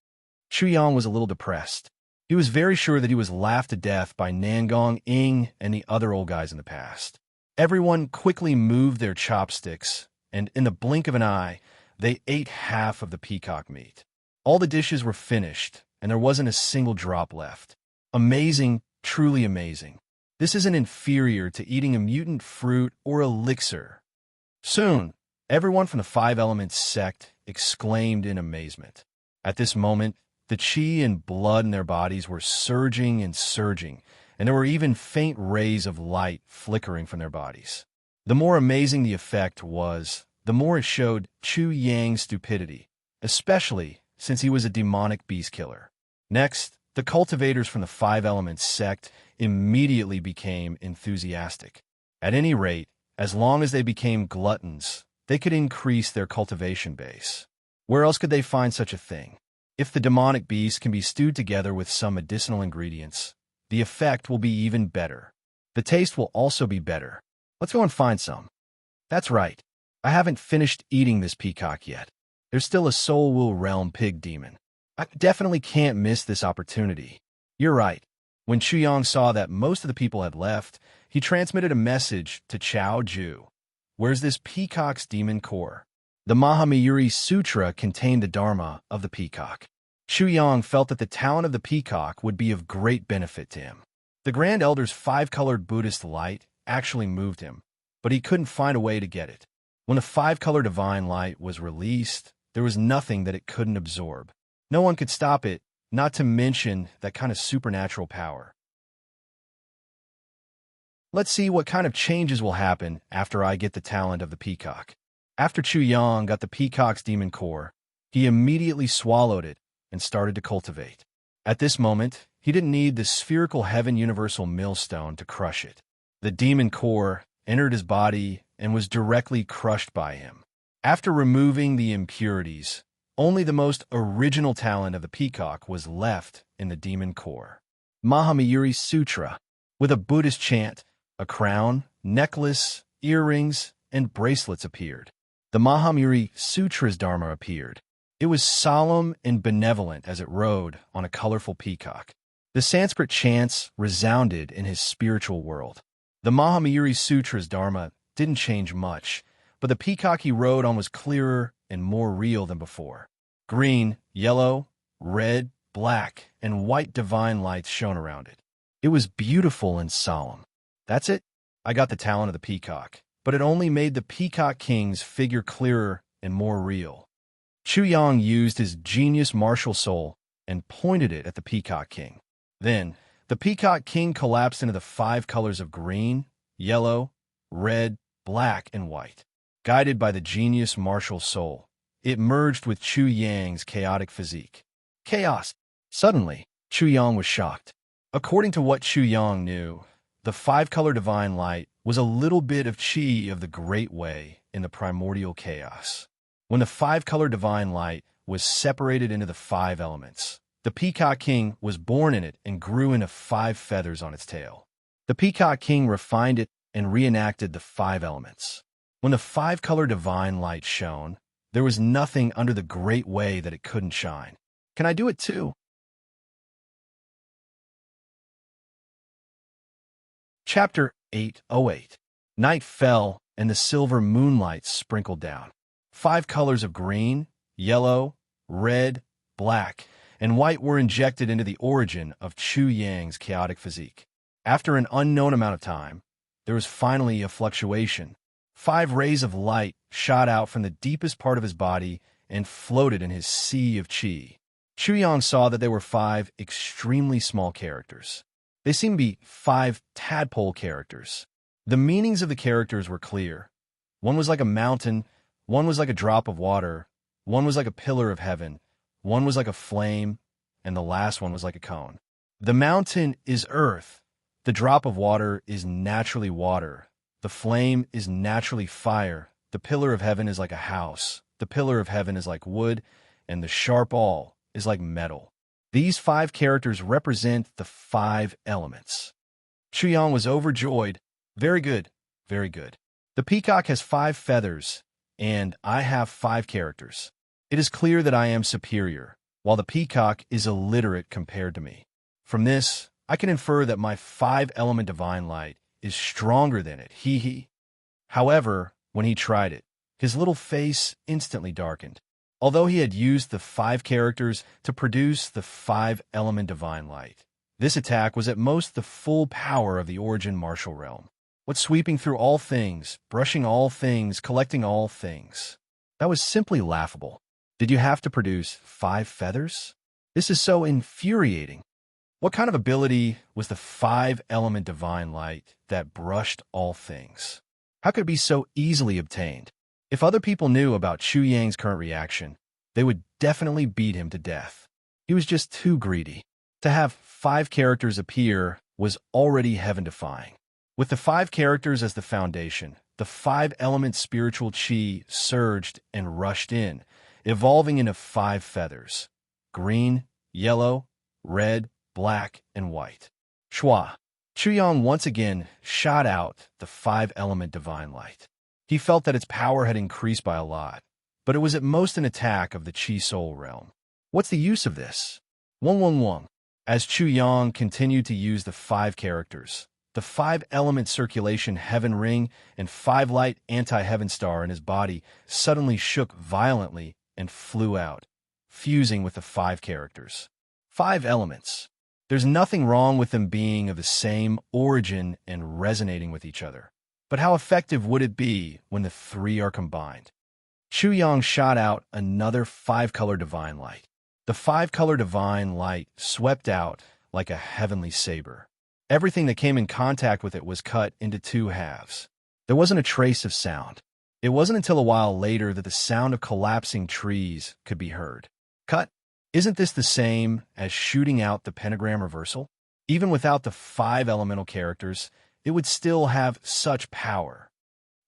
Chu Yang was a little depressed. He was very sure that he was laughed to death by Nangong Ying and the other old guys in the past. Everyone quickly moved their chopsticks, and in the blink of an eye, they ate half of the peacock meat. All the dishes were finished, and there wasn't a single drop left. Amazing, truly amazing. This isn't inferior to eating a mutant fruit or elixir. Soon, everyone from the Five Elements sect exclaimed in amazement. At this moment, the chi and blood in their bodies were surging and surging, and there were even faint rays of light flickering from their bodies. The more amazing the effect was, the more it showed Chu Yang's stupidity, especially since he was a demonic beast killer. Next, the cultivators from the Five Elements sect immediately became enthusiastic. At any rate, as long as they became gluttons, they could increase their cultivation base. Where else could they find such a thing? If the demonic beast can be stewed together with some medicinal ingredients, the effect will be even better. The taste will also be better. Let's go and find some. That's right. I haven't finished eating this peacock yet. There's still a Soul Will Realm pig demon. I definitely can't miss this opportunity. You're right. When Chu Yang saw that most of the people had left, he transmitted a message to Chao Ju. Where's this peacock's demon core? The Mahamayuri Sutra contained the dharma of the peacock. Chu Yang felt that the talent of the peacock would be of great benefit to him. The Grand Elder's five-colored Buddhist light actually moved him, but he couldn't find a way to get it. When the five-color divine light was released, there was nothing that it couldn't absorb. No one could stop it, not to mention that kind of supernatural power. Let's see what kind of changes will happen after I get the talent of the peacock. After Chu Yang got the peacock's demon core, he immediately swallowed it and started to cultivate. At this moment, he didn't need the spherical heaven universal millstone to crush it. The demon core entered his body and was directly crushed by him. After removing the impurities, only the most original talent of the peacock was left in the demon core. Mahamayuri Sutra, with a Buddhist chant, a crown, necklace, earrings, and bracelets appeared. The Mahamayuri Sutra's dharma appeared. It was solemn and benevolent as it rode on a colorful peacock. The Sanskrit chants resounded in his spiritual world. The Mahamayuri Sutra's dharma didn't change much, but the peacock he rode on was clearer and more real than before. Green, yellow, red, black, and white divine lights shone around it. It was beautiful and solemn. That's it. I got the talent of the peacock, but it only made the Peacock King's figure clearer and more real. Chu Yang used his genius martial soul and pointed it at the Peacock King. Then, the Peacock King collapsed into the five colors of green, yellow, red, black, and white. Guided by the genius martial soul, it merged with Chu Yang's chaotic physique. Chaos! Suddenly, Chu Yang was shocked. According to what Chu Yang knew, the five-color divine light was a little bit of chi of the Great Way in the primordial chaos. When the five-color divine light was separated into the five elements, the Peacock King was born in it and grew into 5 feathers on its tail. The Peacock King refined it and reenacted the 5 elements. When the five-color divine light shone, there was nothing under the Great Way that it couldn't shine. Can I do it too? Chapter 808. Night fell, and the silver moonlight sprinkled down. 5 colors of green, yellow, red, black, and white were injected into the origin of Chu Yang's chaotic physique. After an unknown amount of time, there was finally a fluctuation. 5 rays of light shot out from the deepest part of his body and floated in his sea of qi. Chuyang saw that they were 5 extremely small characters. They seemed to be 5 tadpole characters. The meanings of the characters were clear. One was like a mountain, one was like a drop of water, one was like a pillar of heaven, one was like a flame, and the last one was like a cone. The mountain is earth. The drop of water is naturally water. The flame is naturally fire. The pillar of heaven is like a house. The pillar of heaven is like wood, and the sharp awl is like metal. These 5 characters represent the 5 elements. Chuyang was overjoyed. Very good, very good. The peacock has 5 feathers, and I have 5 characters. It is clear that I am superior, while the peacock is illiterate compared to me. From this, I can infer that my 5-element divine light is stronger than it. Hee. However, when he tried it, his little face instantly darkened. Although he had used the 5 characters to produce the 5-element divine light, this attack was at most the full power of the origin martial realm. What sweeping through all things, brushing all things, collecting all things. That was simply laughable. Did you have to produce 5 feathers? This is so infuriating. What kind of ability was the 5-element divine light that brushed all things? How could it be so easily obtained? If other people knew about Chuyang's current reaction, they would definitely beat him to death. He was just too greedy. To have 5 characters appear was already heaven-defying. With the 5 characters as the foundation, the 5-element spiritual qi surged and rushed in, evolving into 5 feathers: green, yellow, red, black, and white. Shua. Chuyang once again shot out the 5-element divine light. He felt that its power had increased by a lot, but it was at most an attack of the Qi Soul realm. What's the use of this? Wong. As Chuyang continued to use the 5 characters, the 5-element circulation heaven ring and 5-light anti-heaven star in his body suddenly shook violently and flew out, fusing with the 5 characters. 5 elements. There's nothing wrong with them being of the same origin and resonating with each other. But how effective would it be when the 3 are combined? Chuyang shot out another 5-color divine light. The 5-color divine light swept out like a heavenly saber. Everything that came in contact with it was cut into 2 halves. There wasn't a trace of sound. It wasn't until a while later that the sound of collapsing trees could be heard. Cut. Isn't this the same as shooting out the pentagram reversal? Even without the 5 elemental characters, it would still have such power.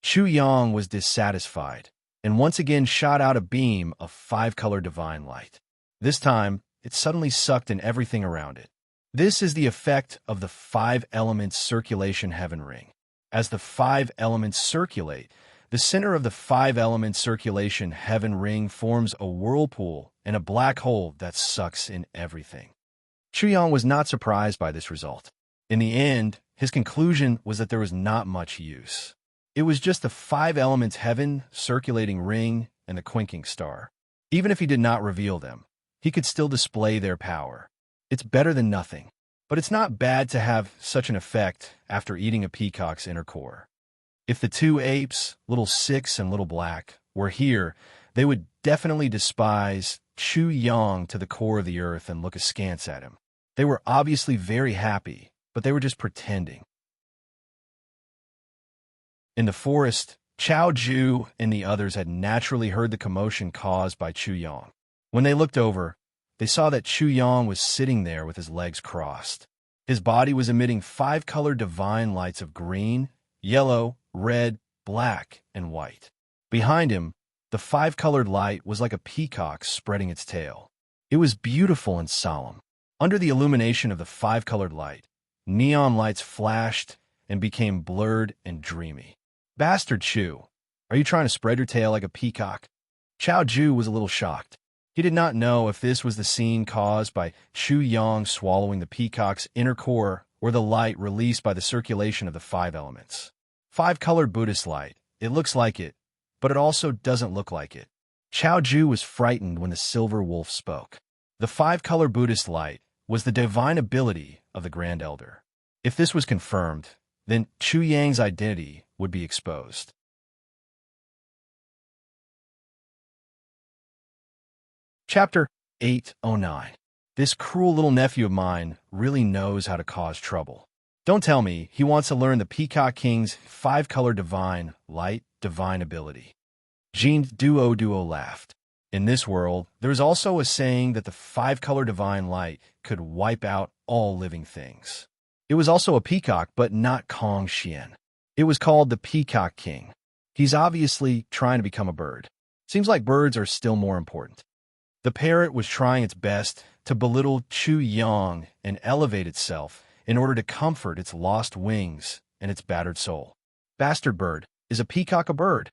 Chuyang was dissatisfied, and once again shot out a beam of 5-color divine light. This time, it suddenly sucked in everything around it. This is the effect of the 5-element circulation heaven ring. As the 5 elements circulate, the center of the 5-element circulation heaven ring forms a whirlpool and a black hole that sucks in everything. Chuyang was not surprised by this result. In the end, his conclusion was that there was not much use. It was just the 5 elements heaven circulating ring and the quinking star. Even if he did not reveal them, he could still display their power. It's better than nothing, but it's not bad to have such an effect after eating a peacock's inner core. If the 2 apes, Little 6 and Little Black, were here, they would definitely despise Chuyang to the core of the earth and look askance at him. They were obviously very happy, but they were just pretending. In the forest, Chao Ju and the others had naturally heard the commotion caused by Chuyang. When they looked over, they saw that Chuyang was sitting there with his legs crossed. His body was emitting 5-color divine lights of green, yellow, red, black, and white. Behind him, the 5-colored light was like a peacock spreading its tail. It was beautiful and solemn. Under the illumination of the 5-colored light, neon lights flashed and became blurred and dreamy. Bastard Chu, are you trying to spread your tail like a peacock? Chao Ju was a little shocked. He did not know if this was the scene caused by Chuyang swallowing the peacock's inner core or the light released by the circulation of the 5 elements. 5-colored Buddhist light. It looks like it, but it also doesn't look like it. Chao Ju was frightened when the silver wolf spoke. The 5-color Buddhist light was the divine ability of the Grand Elder. If this was confirmed, then Chu Yang's identity would be exposed. Chapter 809. This cruel little nephew of mine really knows how to cause trouble. Don't tell me he wants to learn the Peacock King's 5-color divine light, divine ability. Jean Duo laughed. In this world, there is also a saying that the 5-color divine light could wipe out all living things. It was also a peacock, but not Kong Xian. It was called the Peacock King. He's obviously trying to become a bird. Seems like birds are still more important. The parrot was trying its best to belittle Chu Yang and elevate itself in order to comfort its lost wings and its battered soul. Bastard bird, is a peacock a bird?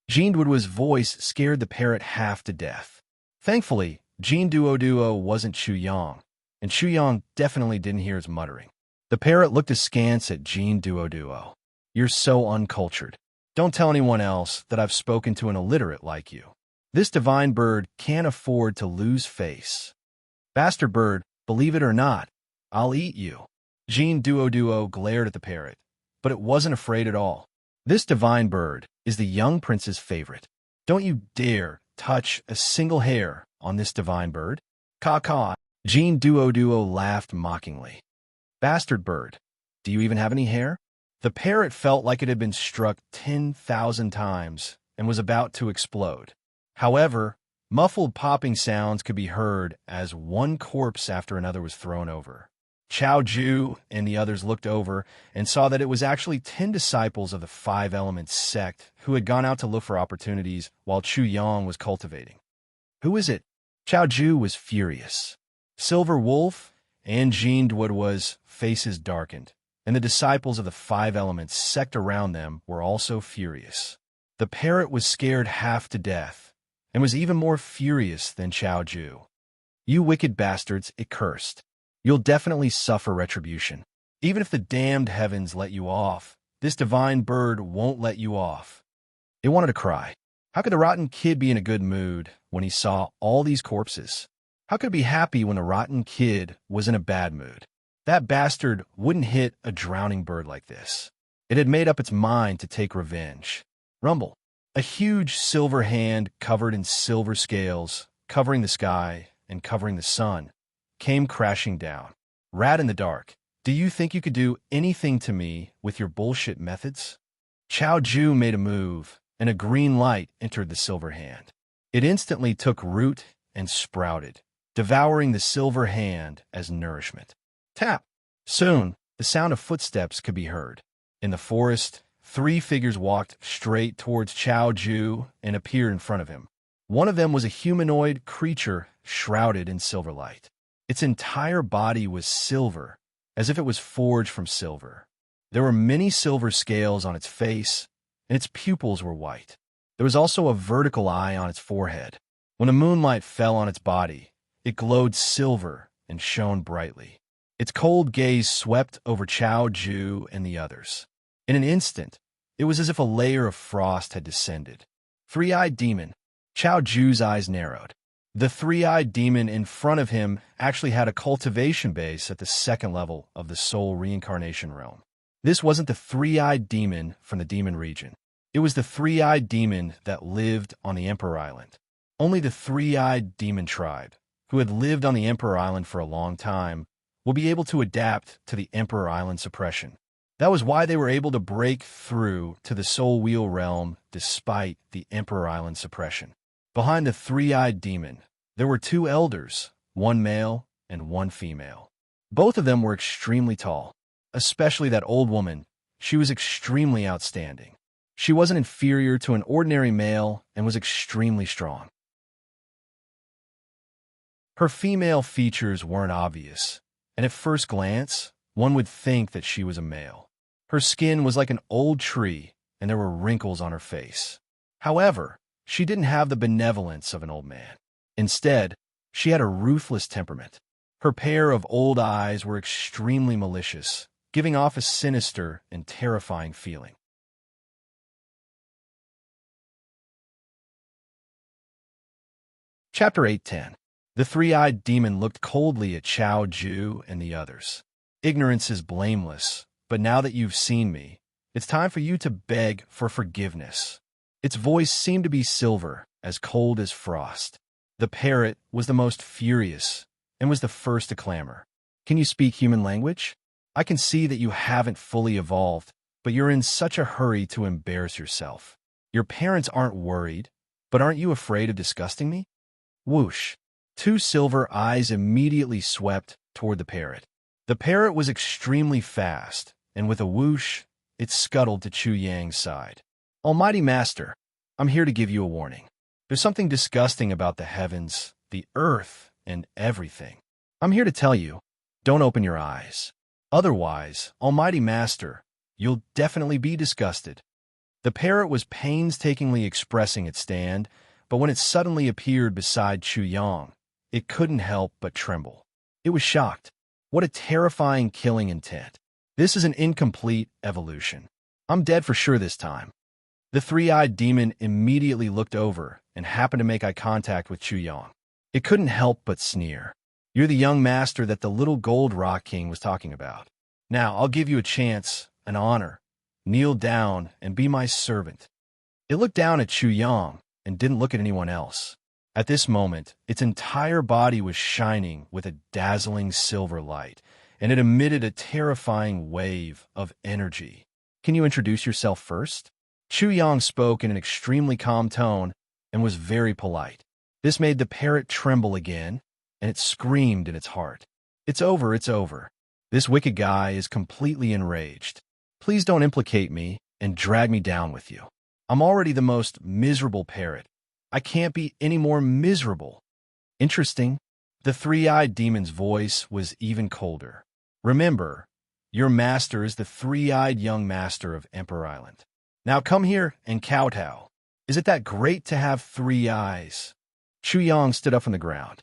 Jean Duo's voice scared the parrot half to death. Thankfully, Jean Duo wasn't Chu Yang, and Chu Yang definitely didn't hear his muttering. The parrot looked askance at Jean Duo. You're so uncultured. Don't tell anyone else that I've spoken to an illiterate like you. This divine bird can't afford to lose face. Bastard bird, believe it or not, I'll eat you. Jean Duo glared at the parrot, but it wasn't afraid at all. This divine bird is the young prince's favorite. Don't you dare touch a single hair on this divine bird. Caw. Jean Duo laughed mockingly. Bastard bird, do you even have any hair? The parrot felt like it had been struck 10,000 times and was about to explode. However, muffled popping sounds could be heard as one corpse after another was thrown over. Chao Ju and the others looked over and saw that it was actually 10 disciples of the 5 Elements sect who had gone out to look for opportunities while Chu Yang was cultivating. Who is it? Chao Ju was furious. Silver Wolf and Jean Duo's faces darkened, and the disciples of the 5 Elements sect around them were also furious. The parrot was scared half to death and was even more furious than Chao Ju. You wicked bastards, it cursed. You'll definitely suffer retribution. Even if the damned heavens let you off, this divine bird won't let you off. It wanted to cry. How could the rotten kid be in a good mood when he saw all these corpses? How could it be happy when the rotten kid was in a bad mood? That bastard wouldn't hit a drowning bird like this. It had made up its mind to take revenge. Rumble. A huge silver hand covered in silver scales, covering the sky and covering the sun, came crashing down. Rat in the dark, do you think you could do anything to me with your bullshit methods? Chao Ju made a move, and a green light entered the silver hand. It instantly took root and sprouted, devouring the silver hand as nourishment. Tap! Soon, the sound of footsteps could be heard. In the forest, 3 figures walked straight towards Chao Ju and appeared in front of him. One of them was a humanoid creature shrouded in silver light. Its entire body was silver, as if it was forged from silver. There were many silver scales on its face, and its pupils were white. There was also a vertical eye on its forehead. When the moonlight fell on its body, it glowed silver and shone brightly. Its cold gaze swept over Chao Ju and the others. In an instant, it was as if a layer of frost had descended. 3-eyed demon. Chao Ju's eyes narrowed. The 3-eyed demon in front of him actually had a cultivation base at the 2nd level of the soul reincarnation realm. This wasn't the 3-eyed demon from the demon region. It was the 3-eyed demon that lived on the Emperor Island. Only the 3-eyed demon tribe, who had lived on the Emperor Island for a long time, will be able to adapt to the Emperor Island suppression. That was why they were able to break through to the Soul Wheel realm despite the Emperor Island suppression. Behind the 3-eyed demon, there were 2 elders, 1 male and 1 female. Both of them were extremely tall, especially that old woman. She was extremely outstanding. She wasn't inferior to an ordinary male and was extremely strong. Her female features weren't obvious, and at first glance, one would think that she was a male. Her skin was like an old tree, and there were wrinkles on her face. However, she didn't have the benevolence of an old man. Instead, she had a ruthless temperament. Her pair of old eyes were extremely malicious, giving off a sinister and terrifying feeling. Chapter 810. The 3-eyed demon looked coldly at Chao Ju and the others. Ignorance is blameless, but now that you've seen me, it's time for you to beg for forgiveness. Its voice seemed to be silver, as cold as frost. The parrot was the most furious and was the first to clamor. Can you speak human language? I can see that you haven't fully evolved, but you're in such a hurry to embarrass yourself. Your parents aren't worried, but aren't you afraid of disgusting me? Whoosh! Two silver eyes immediately swept toward the parrot. The parrot was extremely fast, and with a whoosh, it scuttled to Chu Yang's side. Almighty Master, I'm here to give you a warning. There's something disgusting about the heavens, the earth, and everything. I'm here to tell you, don't open your eyes. Otherwise, Almighty Master, you'll definitely be disgusted. The parrot was painstakingly expressing its stand, but when it suddenly appeared beside Chu Yang, it couldn't help but tremble. It was shocked. What a terrifying killing intent. This is an incomplete evolution. I'm dead for sure this time. The three-eyed demon immediately looked over and happened to make eye contact with Chu Yang. It couldn't help but sneer. You're the young master that the little gold rock king was talking about. Now, I'll give you a chance, an honor. Kneel down and be my servant. It looked down at Chu Yang and didn't look at anyone else. At this moment, its entire body was shining with a dazzling silver light, and it emitted a terrifying wave of energy. Can you introduce yourself first? Chu Yang spoke in an extremely calm tone and was very polite. This made the parrot tremble again, and it screamed in its heart. It's over, it's over. This wicked guy is completely enraged. Please don't implicate me and drag me down with you. I'm already the most miserable parrot. I can't be any more miserable. Interesting. The three-eyed demon's voice was even colder. Remember, your master is the three-eyed young master of Emperor Island. Now come here and kowtow. Is it that great to have three eyes? Chu Yang stood up from the ground.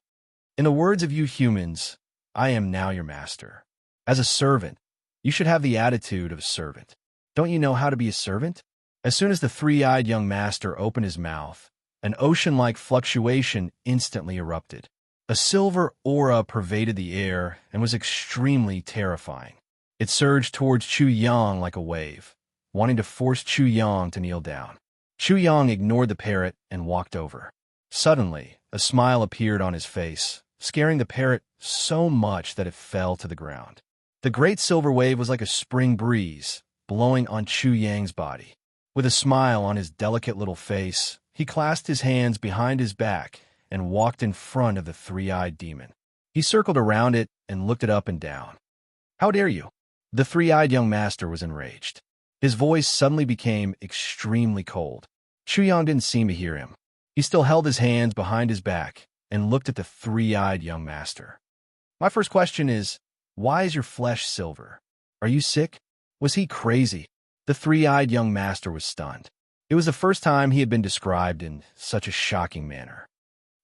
In the words of you humans, I am now your master. As a servant, you should have the attitude of a servant. Don't you know how to be a servant? As soon as the three-eyed young master opened his mouth, an ocean-like fluctuation instantly erupted. A silver aura pervaded the air and was extremely terrifying. It surged towards Chu Yang like a wave, wanting to force Chu Yang to kneel down. Chu Yang ignored the parrot and walked over. Suddenly, a smile appeared on his face, scaring the parrot so much that it fell to the ground. The great silver wave was like a spring breeze, blowing on Chu Yang's body. With a smile on his delicate little face, he clasped his hands behind his back and walked in front of the three-eyed demon. He circled around it and looked it up and down. How dare you? The three-eyed young master was enraged. His voice suddenly became extremely cold. Chu Yang didn't seem to hear him. He still held his hands behind his back and looked at the three-eyed young master. My first question is, why is your flesh silver? Are you sick? Was he crazy? The three-eyed young master was stunned. It was the first time he had been described in such a shocking manner.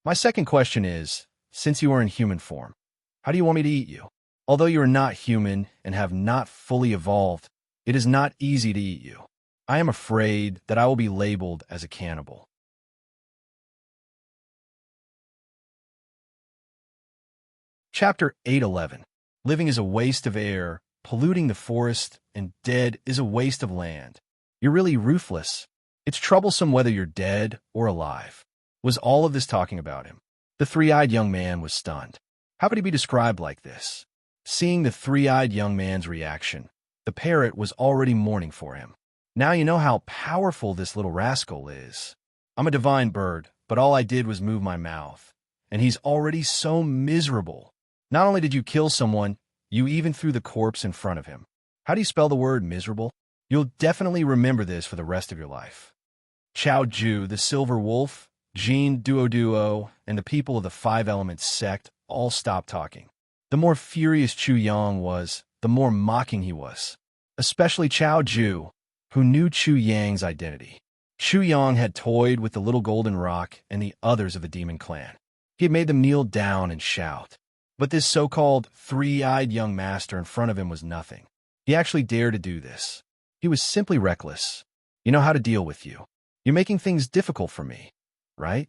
My second question is, since you are in human form, how do you want me to eat you? Although you are not human and have not fully evolved, it is not easy to eat you. I am afraid that I will be labeled as a cannibal. Chapter 8:11. Living is a waste of air, polluting the forest, and dead is a waste of land. You're really ruthless. It's troublesome whether you're dead or alive. Was all of this talking about him? The three-eyed young man was stunned. How could he be described like this? Seeing the three-eyed young man's reaction, the parrot was already mourning for him. Now you know how powerful this little rascal is. I'm a divine bird, but all I did was move my mouth. And he's already so miserable. Not only did you kill someone, you even threw the corpse in front of him. How do you spell the word miserable? You'll definitely remember this for the rest of your life. Chao Ju, the Silver Wolf, Jean Duo, and the people of the Five Elements sect all stopped talking. The more furious Chu Yang was, the more mocking he was. Especially Chao Ju, who knew Chu Yang's identity. Chu Yang had toyed with the little golden rock and the others of the demon clan. He had made them kneel down and shout. But this so-called three-eyed young master in front of him was nothing. He actually dared to do this. He was simply reckless. You know how to deal with you. You're making things difficult for me, right?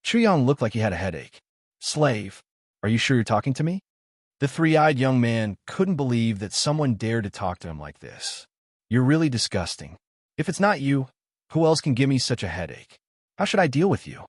Chu Yang looked like he had a headache. Slave, are you sure you're talking to me? The three-eyed young man couldn't believe that someone dared to talk to him like this. You're really disgusting. If it's not you, who else can give me such a headache? How should I deal with you?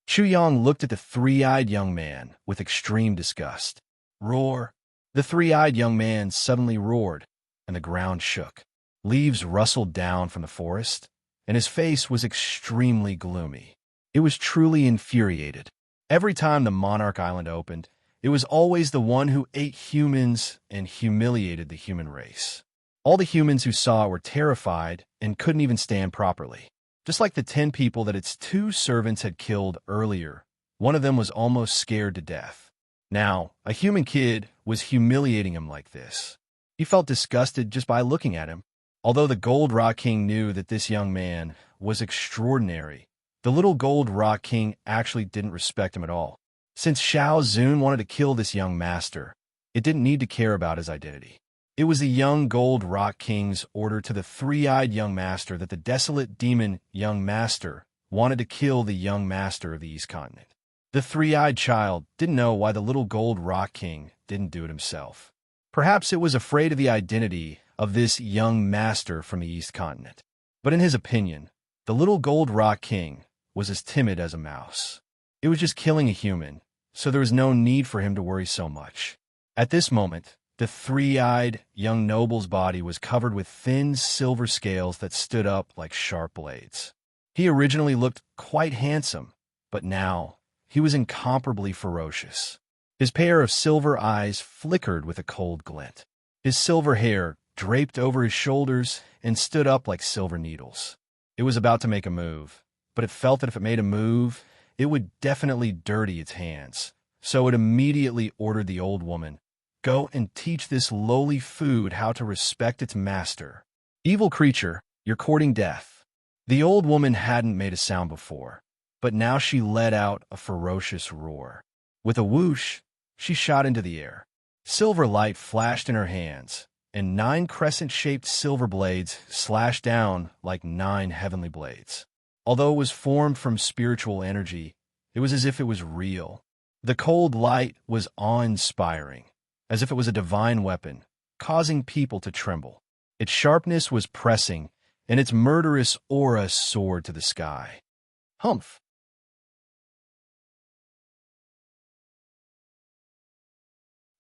Chu Yang looked at the three-eyed young man with extreme disgust. Roar! The three-eyed young man suddenly roared, and the ground shook. Leaves rustled down from the forest, and his face was extremely gloomy. It was truly infuriated. Every time the Monarch Island opened, it was always the one who ate humans and humiliated the human race. All the humans who saw it were terrified and couldn't even stand properly. Just like the 10 people that its 2 servants had killed earlier, one of them was almost scared to death. Now, a human kid was humiliating him like this. He felt disgusted just by looking at him. Although the Gold Rock King knew that this young man was extraordinary, the little Gold Rock King actually didn't respect him at all. Since Shao Zun wanted to kill this young master, it didn't need to care about his identity. It was the young Gold Rock King's order to the three-eyed young master that the desolate demon young master wanted to kill the young master of the East Continent. The three-eyed child didn't know why the little Gold Rock King didn't do it himself. Perhaps it was afraid of the identity of this young master from the East Continent. But in his opinion, the little Gold Rock King was as timid as a mouse. It was just killing a human, so there was no need for him to worry so much. At this moment, the three-eyed young noble's body was covered with thin silver scales that stood up like sharp blades. He originally looked quite handsome, but now he was incomparably ferocious. His pair of silver eyes flickered with a cold glint. His silver hair draped over his shoulders and stood up like silver needles. It was about to make a move, but it felt that if it made a move, it would definitely dirty its hands. So it immediately ordered the old woman, "Go and teach this lowly food how to respect its master. Evil creature, you're courting death." The old woman hadn't made a sound before, but now she let out a ferocious roar. With a whoosh, she shot into the air. Silver light flashed in her hands, and 9 crescent-shaped silver blades slashed down like 9 heavenly blades. Although it was formed from spiritual energy, it was as if it was real. The cold light was awe-inspiring, as if it was a divine weapon, causing people to tremble. Its sharpness was pressing, and its murderous aura soared to the sky. Humph!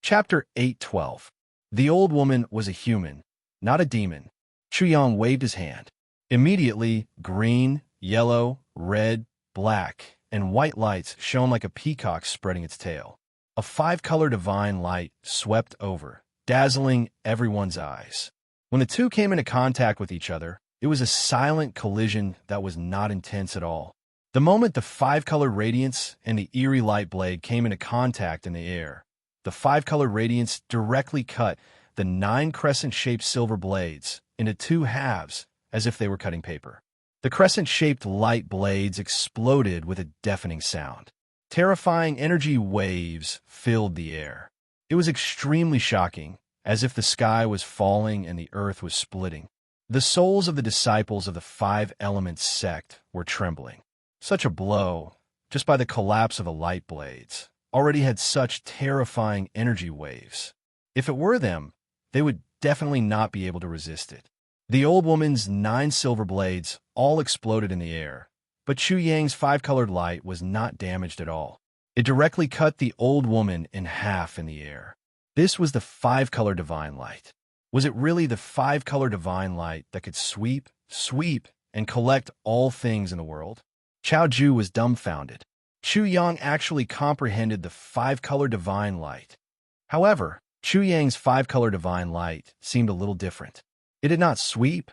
Chapter 8:12. The old woman was a human, not a demon. Chu Yang waved his hand. Immediately, green, yellow, red, black, and white lights shone like a peacock spreading its tail. A 5-color divine light swept over, dazzling everyone's eyes. When the two came into contact with each other, it was a silent collision that was not intense at all. The moment the 5-color radiance and the eerie light blade came into contact in the air, the 5-color radiance directly cut the 9 crescent-shaped silver blades into 2 halves as if they were cutting paper. The crescent-shaped light blades exploded with a deafening sound. Terrifying energy waves filled the air. It was extremely shocking, as if the sky was falling and the earth was splitting. The souls of the disciples of the 5 Elements sect were trembling. Such a blow, just by the collapse of the light blades, already had such terrifying energy waves. If it were them, they would definitely not be able to resist it. The old woman's 9 silver blades all exploded in the air, but Chu Yang's 5-colored light was not damaged at all. It directly cut the old woman in half in the air. This was the 5-color divine light. Was it really the 5-color divine light that could sweep, and collect all things in the world? Chao Ju was dumbfounded. Chu Yang actually comprehended the 5-color divine light. However, Chu Yang's 5-color divine light seemed a little different. It did not sweep,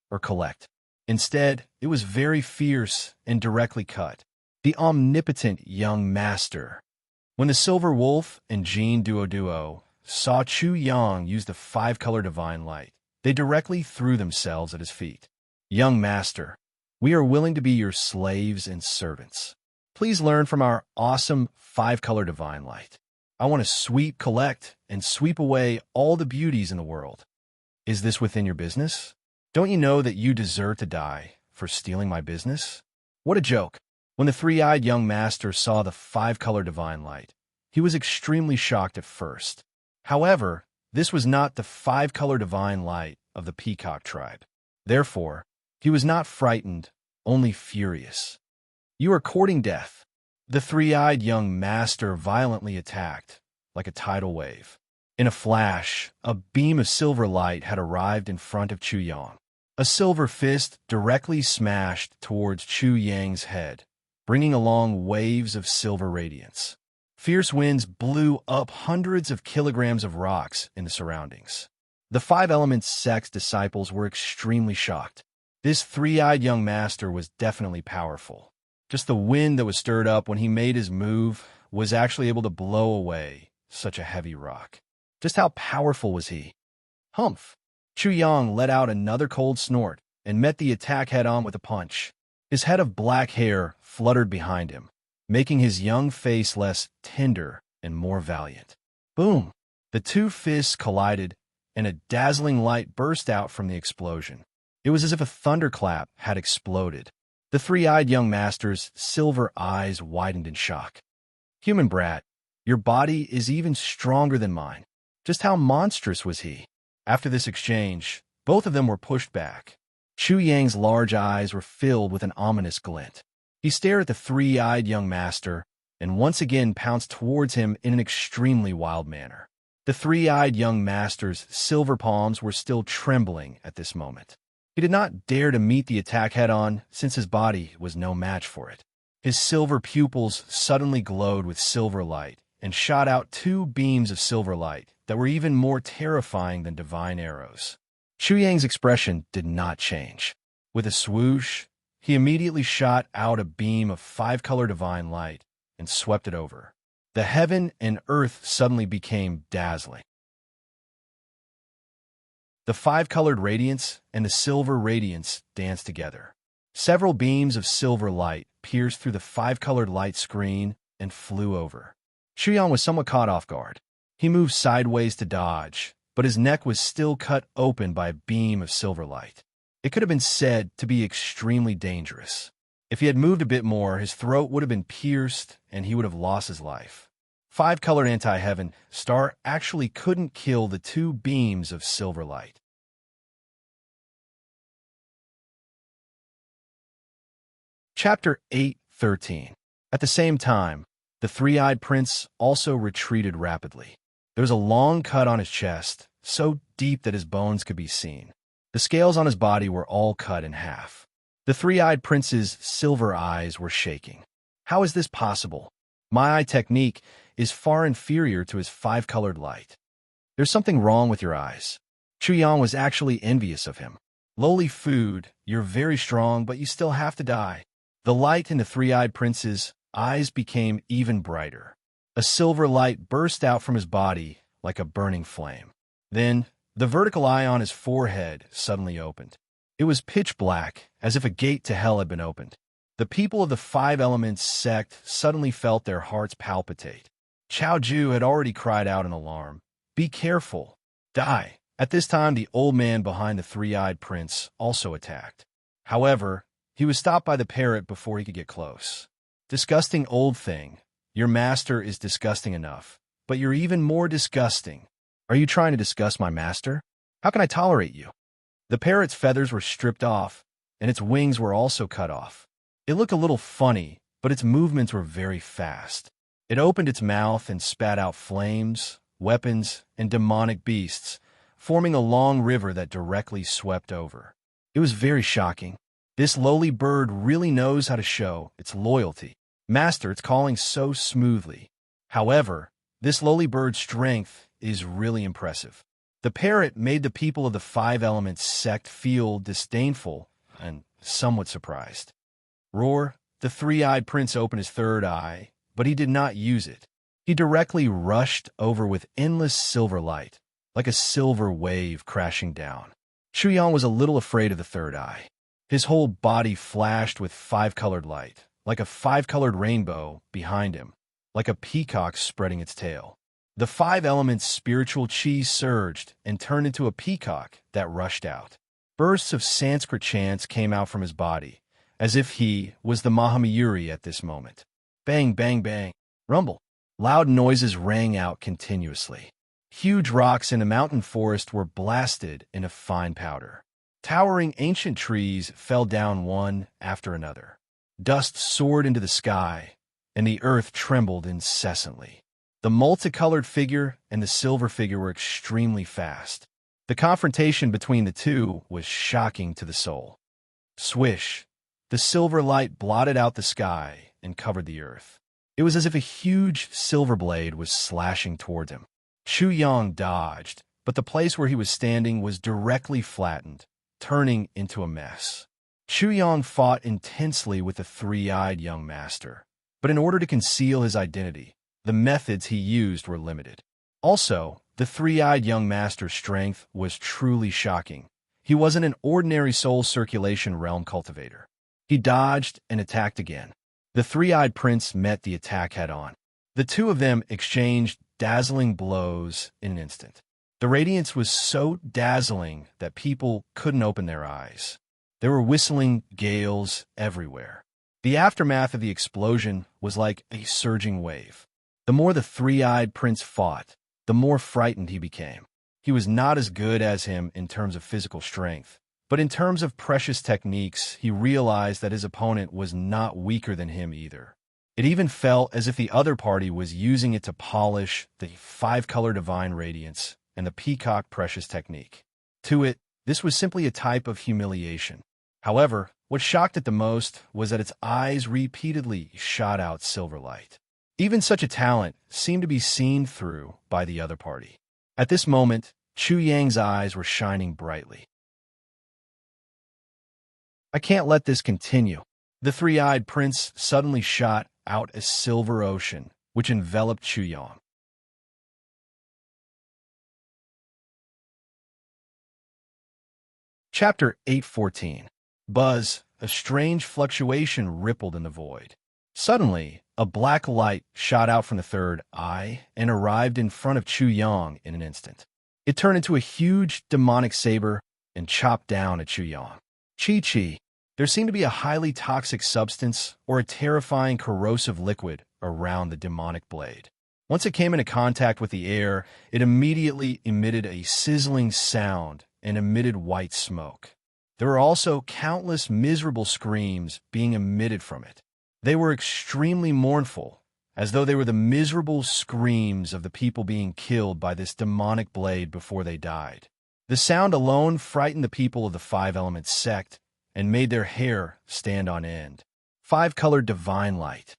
or collect. Instead, it was very fierce and directly cut. The omnipotent young master. When the Silver Wolf and Jean Duo saw Chu Yang use the 5-color divine light, they directly threw themselves at his feet. Young master, we are willing to be your slaves and servants. Please learn from our awesome 5-color divine light. I want to sweep, collect, and sweep away all the beauties in the world. Is this within your business? Don't you know that you deserve to die for stealing my business? What a joke. When the 3-eyed young master saw the 5-color divine light, He was extremely shocked at first. However, this was not the five-color divine light of the peacock tribe. Therefore, he was not frightened, only furious. "You are courting death." The three-eyed young master violently attacked, like a tidal wave. In a flash, a beam of silver light had arrived in front of Chu Yang. A silver fist directly smashed towards Chu Yang's head, bringing along waves of silver radiance. Fierce winds blew up hundreds of kilograms of rocks in the surroundings. The Five Elements sect's disciples were extremely shocked. This three-eyed young master was definitely powerful. Just the wind that was stirred up when he made his move was actually able to blow away such a heavy rock. Just how powerful was he? Humph! Chu Yang let out another cold snort and met the attack head-on with a punch. His head of black hair fluttered behind him, making his young face less tender and more valiant. Boom! The two fists collided, and a dazzling light burst out from the explosion. It was as if a thunderclap had exploded. The three-eyed young master's silver eyes widened in shock. "Human brat, your body is even stronger than mine." Just how monstrous was he? After this exchange, both of them were pushed back. Chu Yang's large eyes were filled with an ominous glint. He stared at the three-eyed young master and once again pounced towards him in an extremely wild manner. The three-eyed young master's silver palms were still trembling at this moment. He did not dare to meet the attack head-on since his body was no match for it. His silver pupils suddenly glowed with silver light and shot out two beams of silver light that were even more terrifying than divine arrows. Chu Yang's expression did not change. With a swoosh, he immediately shot out a beam of five-color divine light and swept it over. The heaven and earth suddenly became dazzling. The five-colored radiance and the silver radiance danced together. Several beams of silver light pierced through the five-colored light screen and flew over. Chu Yang was somewhat caught off guard. He moved sideways to dodge, but his neck was still cut open by a beam of silver light. It could have been said to be extremely dangerous. If he had moved a bit more, his throat would have been pierced and he would have lost his life. Five-colored anti-heaven star actually couldn't kill the two beams of silver light. Chapter 8:13. At the same time, the three-eyed prince also retreated rapidly. There was a long cut on his chest, so deep that his bones could be seen. The scales on his body were all cut in half. The three-eyed prince's silver eyes were shaking. How is this possible? My eye technique is far inferior to his five-colored light. There's something wrong with your eyes. Chu Yang was actually envious of him. Lowly food, you're very strong, but you still have to die. The light in the three-eyed prince's eyes became even brighter. A silver light burst out from his body like a burning flame. Then, the vertical eye on his forehead suddenly opened. It was pitch black, as if a gate to hell had been opened. The people of the Five Elements sect suddenly felt their hearts palpitate. Chao Ju had already cried out in alarm. "Be careful! Die!" At this time, the old man behind the three-eyed prince also attacked. However, he was stopped by the parrot before he could get close. "Disgusting old thing. Your master is disgusting enough, but you're even more disgusting. Are you trying to disgust my master? How can I tolerate you?" The parrot's feathers were stripped off, and its wings were also cut off. It looked a little funny, but its movements were very fast. It opened its mouth and spat out flames, weapons, and demonic beasts, forming a long river that directly swept over. It was very shocking. This lowly bird really knows how to show its loyalty. Master, it's calling so smoothly. However, this lowly bird's strength is really impressive. The parrot made the people of the Five Elements sect feel disdainful and somewhat surprised. Roar, the three-eyed prince opened his third eye, but he did not use it. He directly rushed over with endless silver light, like a silver wave crashing down. Chu Yang was a little afraid of the third eye. His whole body flashed with five-colored light, like a five-colored rainbow behind him, like a peacock spreading its tail. The Five Elements' spiritual chi surged and turned into a peacock that rushed out. Bursts of Sanskrit chants came out from his body, as if he was the Mahamayuri at this moment. Bang, bang, bang. Rumble. Loud noises rang out continuously. Huge rocks in a mountain forest were blasted into fine powder. Towering ancient trees fell down one after another. Dust soared into the sky, and the earth trembled incessantly. The multicolored figure and the silver figure were extremely fast. The confrontation between the two was shocking to the soul. Swish! The silver light blotted out the sky and covered the earth. It was as if a huge silver blade was slashing towards him. Chu Yang dodged, but the place where he was standing was directly flattened, turning into a mess. Chu Yang fought intensely with the three-eyed young master, but in order to conceal his identity, the methods he used were limited. Also, the three-eyed young master's strength was truly shocking. He wasn't an ordinary soul circulation realm cultivator. He dodged and attacked again. The three-eyed prince met the attack head-on. The two of them exchanged dazzling blows in an instant. The radiance was so dazzling that people couldn't open their eyes. There were whistling gales everywhere. The aftermath of the explosion was like a surging wave. The more the three-eyed prince fought, the more frightened he became. He was not as good as him in terms of physical strength, but in terms of precious techniques, he realized that his opponent was not weaker than him either. It even felt as if the other party was using it to polish the five-color divine radiance and the peacock precious technique. To it, this was simply a type of humiliation. However, what shocked it the most was that its eyes repeatedly shot out silver light. Even such a talent seemed to be seen through by the other party. At this moment, Chu Yang's eyes were shining brightly. I can't let this continue. The three-eyed prince suddenly shot out a silver ocean, which enveloped Chu Yang. Chapter 8:14. Buzz, a strange fluctuation rippled in the void. Suddenly, a black light shot out from the third eye and arrived in front of Chu Yang in an instant. It turned into a huge demonic saber and chopped down at Chu Yang. Chi-Chi. There seemed to be a highly toxic substance or a terrifying corrosive liquid around the demonic blade. Once it came into contact with the air, it immediately emitted a sizzling sound and emitted white smoke. There were also countless miserable screams being emitted from it. They were extremely mournful, as though they were the miserable screams of the people being killed by this demonic blade before they died. The sound alone frightened the people of the five-element sect and made their hair stand on end. Five-colored divine light.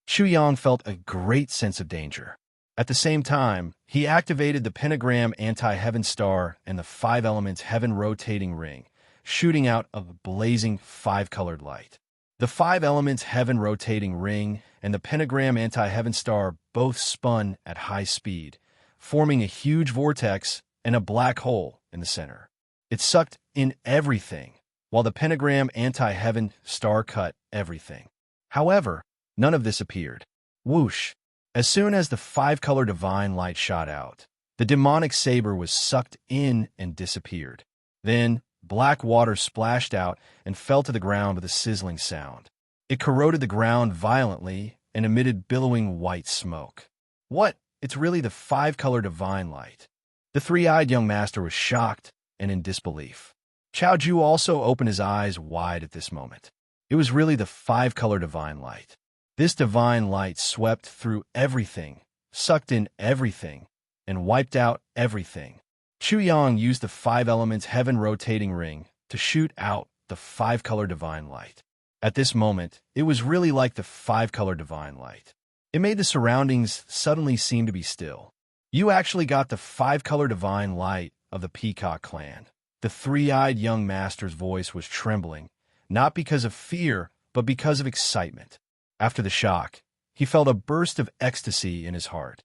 Chu Yang felt a great sense of danger. At the same time, he activated the pentagram anti-heaven star and the five elements heaven rotating ring, shooting out a blazing five-colored light. The five elements heaven rotating ring and the pentagram anti-heaven star both spun at high speed, forming a huge vortex and a black hole in the center. It sucked in everything, while the pentagram anti-heaven star cut everything. However, none of this appeared. Whoosh! As soon as the five-color divine light shot out, the demonic saber was sucked in and disappeared. Then, black water splashed out and fell to the ground with a sizzling sound. It corroded the ground violently and emitted billowing white smoke. What? It's really the five-color divine light. The three-eyed young master was shocked and in disbelief. Chao Ju also opened his eyes wide at this moment. It was really the five-color divine light. This divine light swept through everything, sucked in everything, and wiped out everything. Chu Yang used the five elements heaven rotating ring to shoot out the five-color divine light. At this moment, it was really like the five-color divine light. It made the surroundings suddenly seem to be still. You actually got the five-color divine light of the Peacock clan. The three-eyed young master's voice was trembling, not because of fear, but because of excitement. After the shock, he felt a burst of ecstasy in his heart.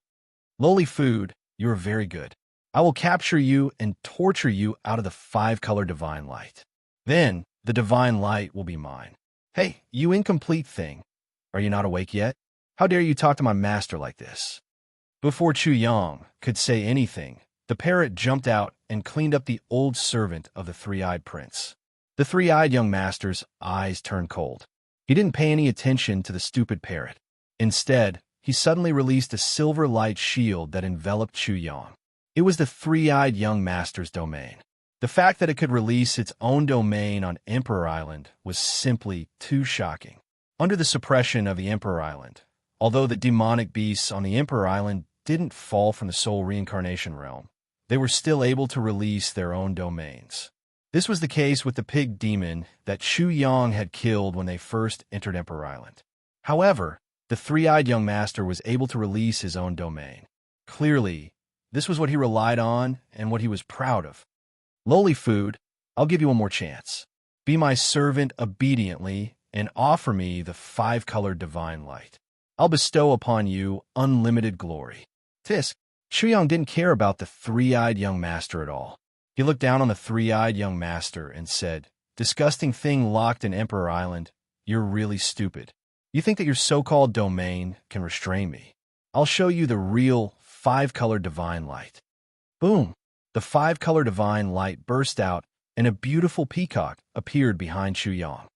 Lowly Food, you are very good. I will capture you and torture you out of the five-color divine light. Then, the divine light will be mine. Hey, you incomplete thing. Are you not awake yet? How dare you talk to my master like this? Before Chu Yang could say anything, the parrot jumped out and cleaned up the old servant of the three-eyed prince. The three-eyed young master's eyes turned cold. He didn't pay any attention to the stupid parrot. Instead, he suddenly released a silver light shield that enveloped Chu Yang. It was the three-eyed young master's domain. The fact that it could release its own domain on Emperor Island was simply too shocking. Under the suppression of the Emperor Island, although the demonic beasts on the Emperor Island didn't fall from the soul reincarnation realm, they were still able to release their own domains. This was the case with the pig demon that Chu Yang had killed when they first entered Emperor Island. However, the three-eyed young master was able to release his own domain. Clearly, this was what he relied on and what he was proud of. Lowly food, I'll give you one more chance. Be my servant obediently and offer me the five-colored divine light. I'll bestow upon you unlimited glory. Tisk, Chu Yang didn't care about the three-eyed young master at all. He looked down on the three-eyed young master and said, "Disgusting thing locked in Emperor Island, you're really stupid. You think that your so-called domain can restrain me? I'll show you the real five-colored divine light." Boom! The five-color divine light burst out, and a beautiful peacock appeared behind Chu Yang.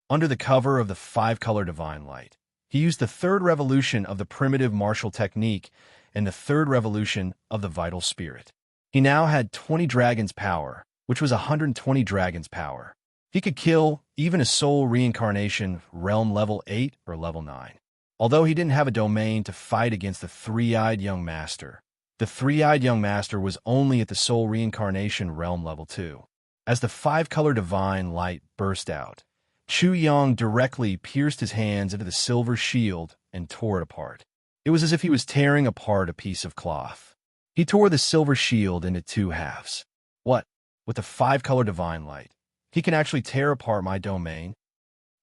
Under the cover of the five-color divine light, he used the third revolution of the primitive martial technique and the third revolution of the vital spirit. He now had 20 dragons' power, which was 120 dragons' power. He could kill even a soul reincarnation realm level 8 or level 9. Although he didn't have a domain to fight against the three-eyed young master, the three-eyed young master was only at the soul reincarnation realm level 2. As the five-color divine light burst out, Chu Yang directly pierced his hands into the silver shield and tore it apart. It was as if he was tearing apart a piece of cloth. He tore the silver shield into two halves. What? With the five-color divine light, he can actually tear apart my domain?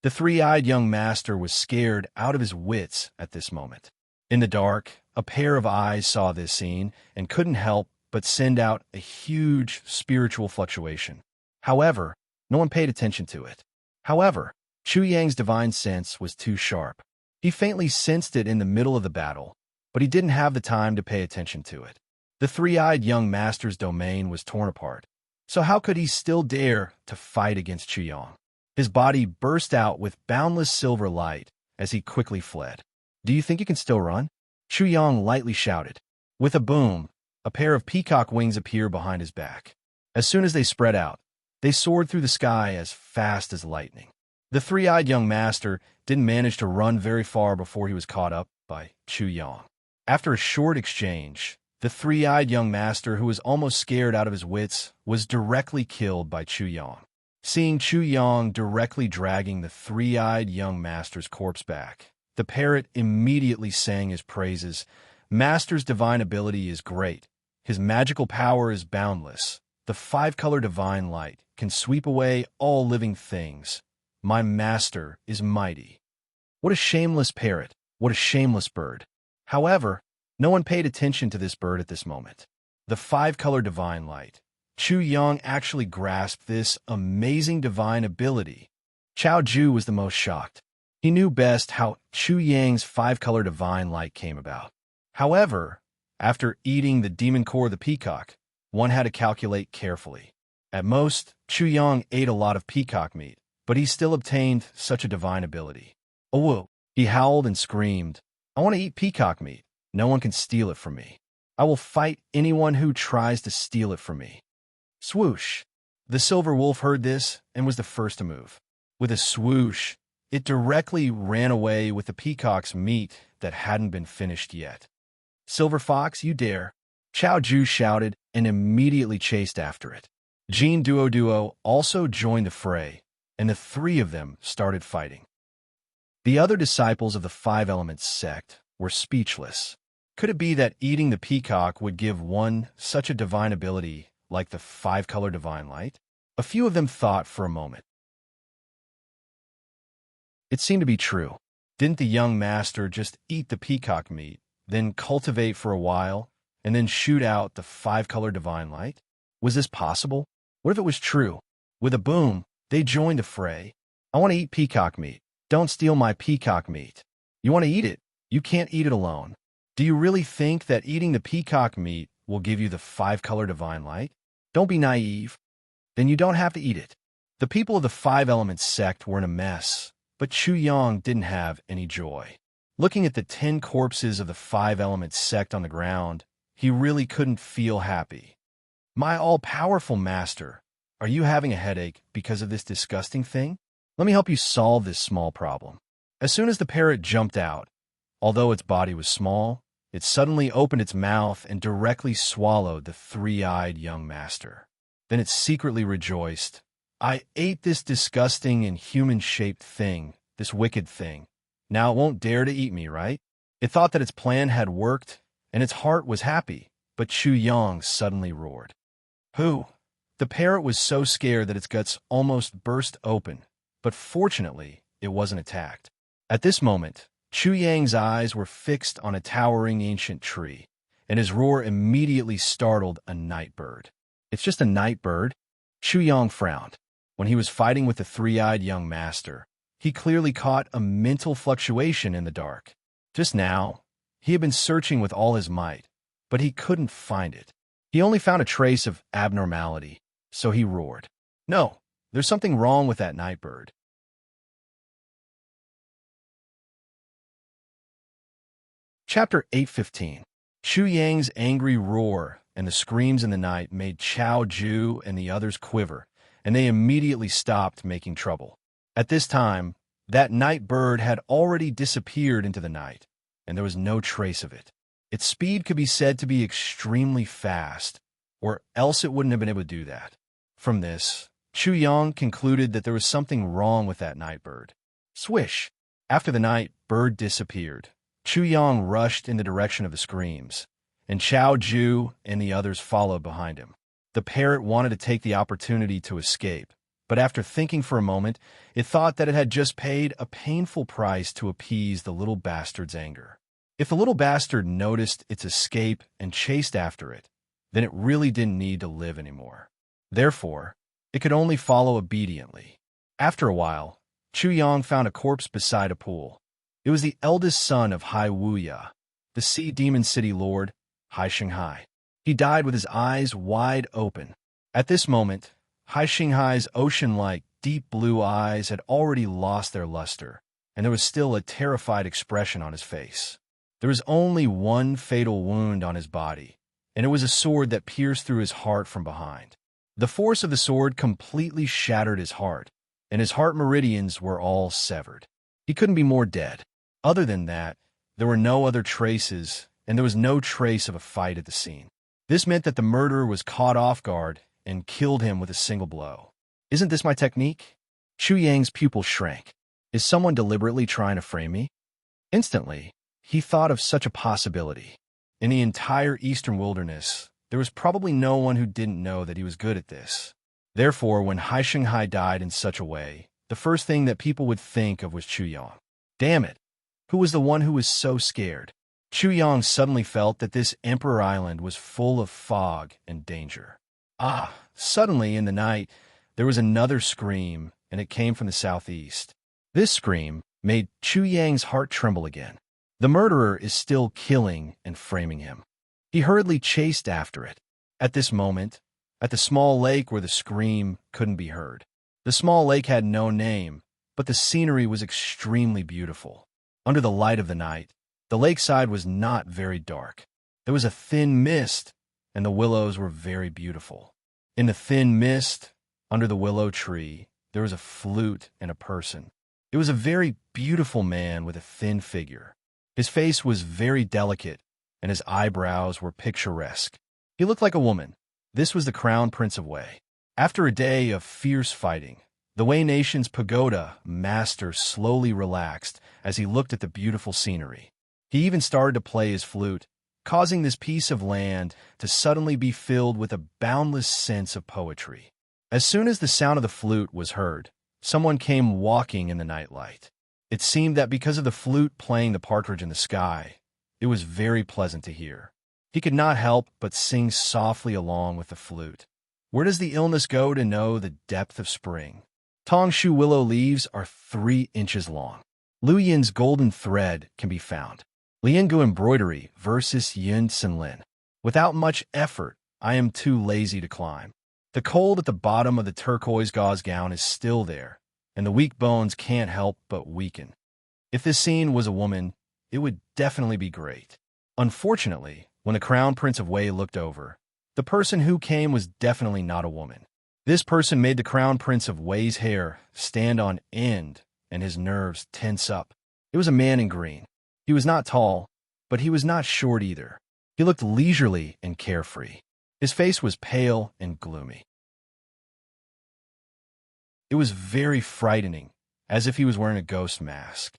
The three-eyed young master was scared out of his wits at this moment. In the dark, a pair of eyes saw this scene and couldn't help but send out a huge spiritual fluctuation. However, no one paid attention to it. However, Chu Yang's divine sense was too sharp. He faintly sensed it in the middle of the battle, but he didn't have the time to pay attention to it. The three-eyed young master's domain was torn apart. So how could he still dare to fight against Chu Yang? His body burst out with boundless silver light as he quickly fled. "Do you think you can still run?" Chu Yang lightly shouted. With a boom, a pair of peacock wings appeared behind his back. As soon as they spread out, they soared through the sky as fast as lightning. The three-eyed young master didn't manage to run very far before he was caught up by Chu Yang. After a short exchange, the three-eyed young master, who was almost scared out of his wits, was directly killed by Chu Yang. Seeing Chu Yang directly dragging the three-eyed young master's corpse back, the parrot immediately sang his praises. "Master's divine ability is great. His magical power is boundless. The five-color divine light can sweep away all living things. My master is mighty." What a shameless parrot. What a shameless bird. However, no one paid attention to this bird at this moment. The five-color divine light. Chu Yang actually grasped this amazing divine ability. Chao Ju was the most shocked. He knew best how Chu Yang's five-color divine light came about. However, after eating the demon core of the peacock, one had to calculate carefully. At most, Chu Yang ate a lot of peacock meat, but he still obtained such a divine ability. "Oh, whoa!" He howled and screamed, "I want to eat peacock meat. No one can steal it from me. I will fight anyone who tries to steal it from me." Swoosh! The silver wolf heard this and was the first to move. With a swoosh, it directly ran away with the peacock's meat that hadn't been finished yet. "Silver fox, you dare!" Chao Ju shouted and immediately chased after it. Jean Duo also joined the fray, and the three of them started fighting. The other disciples of the Five Elements sect were speechless. Could it be that eating the peacock would give one such a divine ability like the five-color divine light? A few of them thought for a moment. It seemed to be true. Didn't the young master just eat the peacock meat, then cultivate for a while, and then shoot out the five-color divine light? Was this possible? What if it was true? With a boom, they joined the fray. "I want to eat peacock meat. Don't steal my peacock meat." "You want to eat it? You can't eat it alone." "Do you really think that eating the peacock meat will give you the five-color divine light? Don't be naive. Then you don't have to eat it." The people of the Five Elements sect were in a mess. But Chu Yang didn't have any joy. Looking at the 10 corpses of the 5 elements sect on the ground, he really couldn't feel happy. My all-powerful master, are you having a headache because of this disgusting thing? Let me help you solve this small problem. As soon as the parrot jumped out, although its body was small, it suddenly opened its mouth and directly swallowed the 3-eyed young master. Then it secretly rejoiced. I ate this disgusting and human-shaped thing, this wicked thing. Now it won't dare to eat me, right? It thought that its plan had worked, and its heart was happy, but Chu Yang suddenly roared. Who? The parrot was so scared that its guts almost burst open, but fortunately, it wasn't attacked. At this moment, Chu Yang's eyes were fixed on a towering ancient tree, and his roar immediately startled a night bird. It's just a night bird? Chu Yang frowned. When he was fighting with the 3-eyed young master, he clearly caught a mental fluctuation in the dark. Just now, he had been searching with all his might, but he couldn't find it. He only found a trace of abnormality, so he roared. No, there's something wrong with that night bird. Chapter 8:15. Chu Yang's angry roar and the screams in the night made Chao Ju and the others quiver, and they immediately stopped making trouble. At this time, that night bird had already disappeared into the night, and there was no trace of it. Its speed could be said to be extremely fast, or else it wouldn't have been able to do that. From this, Chu Yang concluded that there was something wrong with that night bird. Swish! After the night bird disappeared, Chu Yang rushed in the direction of the screams, and Chao Ju and the others followed behind him. The parrot wanted to take the opportunity to escape, but after thinking for a moment, it thought that it had just paid a painful price to appease the little bastard's anger. If the little bastard noticed its escape and chased after it, then it really didn't need to live anymore. Therefore, it could only follow obediently. After a while, Chu Yang found a corpse beside a pool. It was the eldest son of Hai Wuya, the Sea Demon City Lord, Hai Shanghai. He died with his eyes wide open. At this moment, Hai Shanghai's ocean-like, deep blue eyes had already lost their luster, and there was still a terrified expression on his face. There was only one fatal wound on his body, and it was a sword that pierced through his heart from behind. The force of the sword completely shattered his heart, and his heart meridians were all severed. He couldn't be more dead. Other than that, there were no other traces, and there was no trace of a fight at the scene. This meant that the murderer was caught off guard and killed him with a single blow. Isn't this my technique? Chu Yang's pupil shrank. Is someone deliberately trying to frame me? Instantly, he thought of such a possibility. In the entire eastern wilderness, there was probably no one who didn't know that he was good at this. Therefore, when Hai Shanghai died in such a way, the first thing that people would think of was Chu Yang. Damn it! Who was the one who was so scared? Chu Yang suddenly felt that this Emperor Island was full of fog and danger. Suddenly in the night, there was another scream, and it came from the southeast. This scream made Chu Yang's heart tremble again. The murderer is still killing and framing him. He hurriedly chased after it. At this moment, at the small lake where the scream couldn't be heard. The small lake had no name, but the scenery was extremely beautiful. Under the light of the night, the lakeside was not very dark. There was a thin mist, and the willows were very beautiful. In the thin mist, under the willow tree, there was a flute and a person. It was a very beautiful man with a thin figure. His face was very delicate, and his eyebrows were picturesque. He looked like a woman. This was the Crown Prince of Wei. After a day of fierce fighting, the Wei nation's pagoda master slowly relaxed as he looked at the beautiful scenery. He even started to play his flute, causing this piece of land to suddenly be filled with a boundless sense of poetry. As soon as the sound of the flute was heard, someone came walking in the nightlight. It seemed that because of the flute playing the partridge in the sky, it was very pleasant to hear. He could not help but sing softly along with the flute. Where does the illness go to know the depth of spring? Tongshu willow leaves are 3 inches long. Lu Yin's golden thread can be found. Liangu embroidery versus Yun Sinlin. Without much effort, I am too lazy to climb. The cold at the bottom of the turquoise gauze gown is still there, and the weak bones can't help but weaken. If this scene was a woman, it would definitely be great. Unfortunately, when the Crown Prince of Wei looked over, the person who came was definitely not a woman. This person made the Crown Prince of Wei's hair stand on end and his nerves tense up. It was a man in green. He was not tall, but he was not short either. He looked leisurely and carefree. His face was pale and gloomy. It was very frightening, as if he was wearing a ghost mask.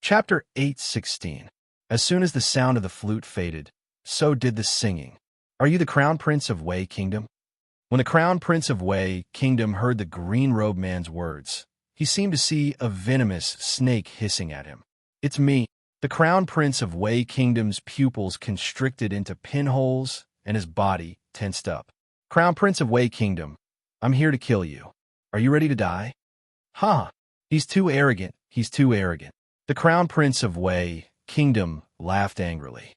Chapter 8:16. As soon as the sound of the flute faded, so did the singing. Are you the Crown Prince of Wei Kingdom? When the Crown Prince of Wei Kingdom heard the green-robed man's words, he seemed to see a venomous snake hissing at him. It's me. The Crown Prince of Wei Kingdom's pupils constricted into pinholes and his body tensed up. Crown Prince of Wei Kingdom, I'm here to kill you. Are you ready to die? Ha! He's too arrogant. He's too arrogant. The Crown Prince of Wei Kingdom laughed angrily.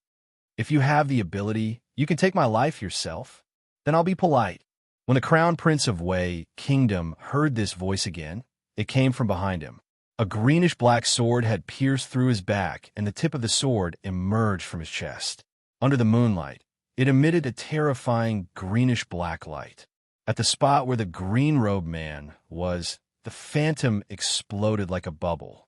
If you have the ability, you can take my life yourself. Then I'll be polite. When the Crown Prince of Wei Kingdom heard this voice again, it came from behind him. A greenish-black sword had pierced through his back, and the tip of the sword emerged from his chest. Under the moonlight, it emitted a terrifying greenish-black light. At the spot where the green-robed man was, the phantom exploded like a bubble.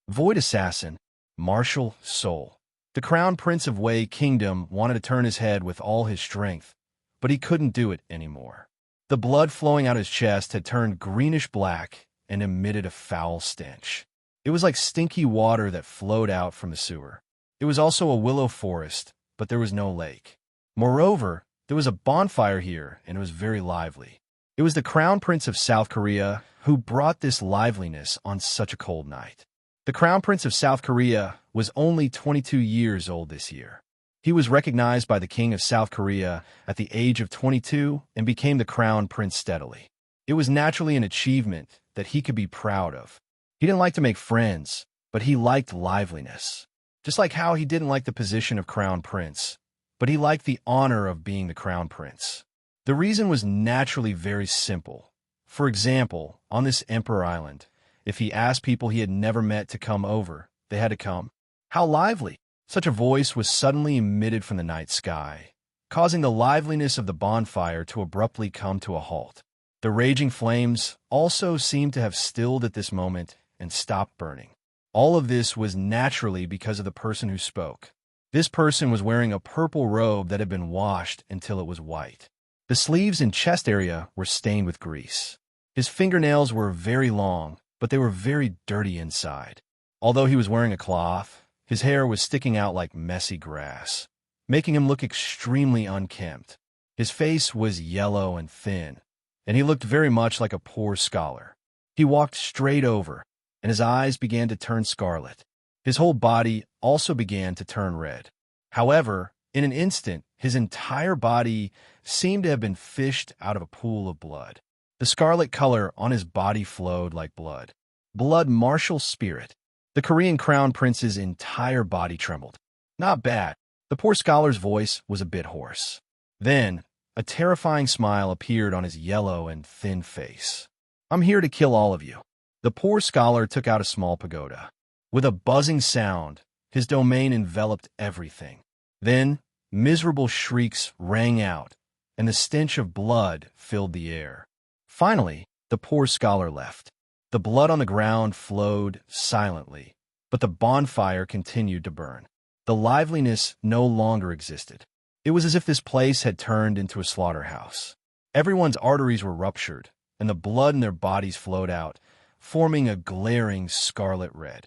Void Assassin, Martial Soul. The Crown Prince of Wei Kingdom wanted to turn his head with all his strength, but he couldn't do it anymore. The blood flowing out his chest had turned greenish-black and emitted a foul stench. It was like stinky water that flowed out from the sewer. It was also a willow forest, but there was no lake. Moreover, there was a bonfire here, and it was very lively. It was the Crown Prince of South Korea who brought this liveliness on such a cold night. The Crown Prince of South Korea was only 22 years old this year. He was recognized by the King of South Korea at the age of 22 and became the Crown Prince steadily. It was naturally an achievement that he could be proud of. He didn't like to make friends, but he liked liveliness. Just like how he didn't like the position of Crown Prince, but he liked the honor of being the Crown Prince. The reason was naturally very simple. For example, on this Emperor Island, if he asked people he had never met to come over, they had to come. How lively! Such a voice was suddenly emitted from the night sky, causing the liveliness of the bonfire to abruptly come to a halt. The raging flames also seemed to have stilled at this moment and stopped burning. All of this was naturally because of the person who spoke. This person was wearing a purple robe that had been washed until it was white. The sleeves and chest area were stained with grease. His fingernails were very long, but they were very dirty inside. Although he was wearing a cloth, his hair was sticking out like messy grass, making him look extremely unkempt. His face was yellow and thin, and he looked very much like a poor scholar. He walked straight over, and his eyes began to turn scarlet. His whole body also began to turn red. However, in an instant, his entire body seemed to have been fished out of a pool of blood. The scarlet color on his body flowed like blood. Blood martial spirit. The Korean Crown Prince's entire body trembled. Not bad. The poor scholar's voice was a bit hoarse. Then, a terrifying smile appeared on his yellow and thin face. I'm here to kill all of you. The poor scholar took out a small pagoda. With a buzzing sound, his domain enveloped everything. Then, miserable shrieks rang out, and the stench of blood filled the air. Finally, the poor scholar left. The blood on the ground flowed silently, but the bonfire continued to burn. The liveliness no longer existed. It was as if this place had turned into a slaughterhouse. Everyone's arteries were ruptured, and the blood in their bodies flowed out, forming a glaring scarlet red.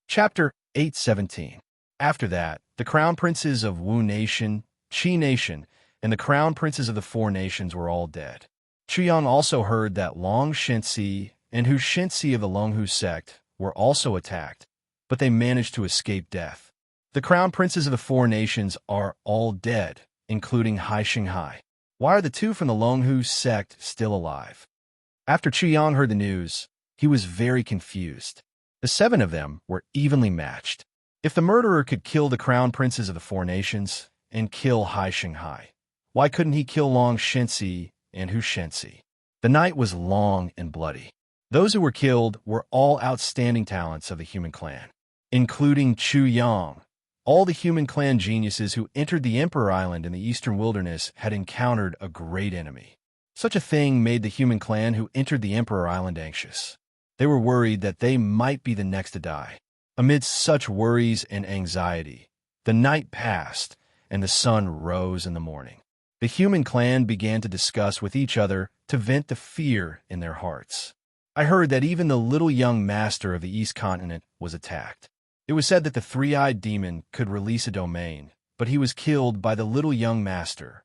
Chapter 8:17. After that, the crown princes of Wu Nation, Qi Nation, and the crown princes of the four nations were all dead. Chuyang also heard that Long Shensi and Hu Shensi of the Longhu sect were also attacked, but they managed to escape death. The crown princes of the four nations are all dead, including Hai Xinghai. Why are the two from the Longhu sect still alive? After Chuyang heard the news, he was very confused. The seven of them were evenly matched. If the murderer could kill the crown princes of the four nations and kill Hai Shanghai, why couldn't he kill Long Shenxi and Hu Shenxi? The night was long and bloody. Those who were killed were all outstanding talents of the human clan, including Chu Yang. All the human clan geniuses who entered the Emperor Island in the eastern wilderness had encountered a great enemy. Such a thing made the human clan who entered the Emperor Island anxious. They were worried that they might be the next to die. Amidst such worries and anxiety, the night passed and the sun rose in the morning. The human clan began to discuss with each other to vent the fear in their hearts. I heard that even the little young master of the East Continent was attacked. It was said that the three-eyed demon could release a domain, but he was killed by the little young master.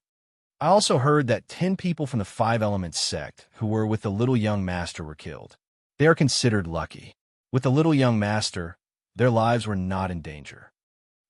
I also heard that 10 people from the Five Elements sect who were with the little young master were killed. They are considered lucky. With the little young master, their lives were not in danger.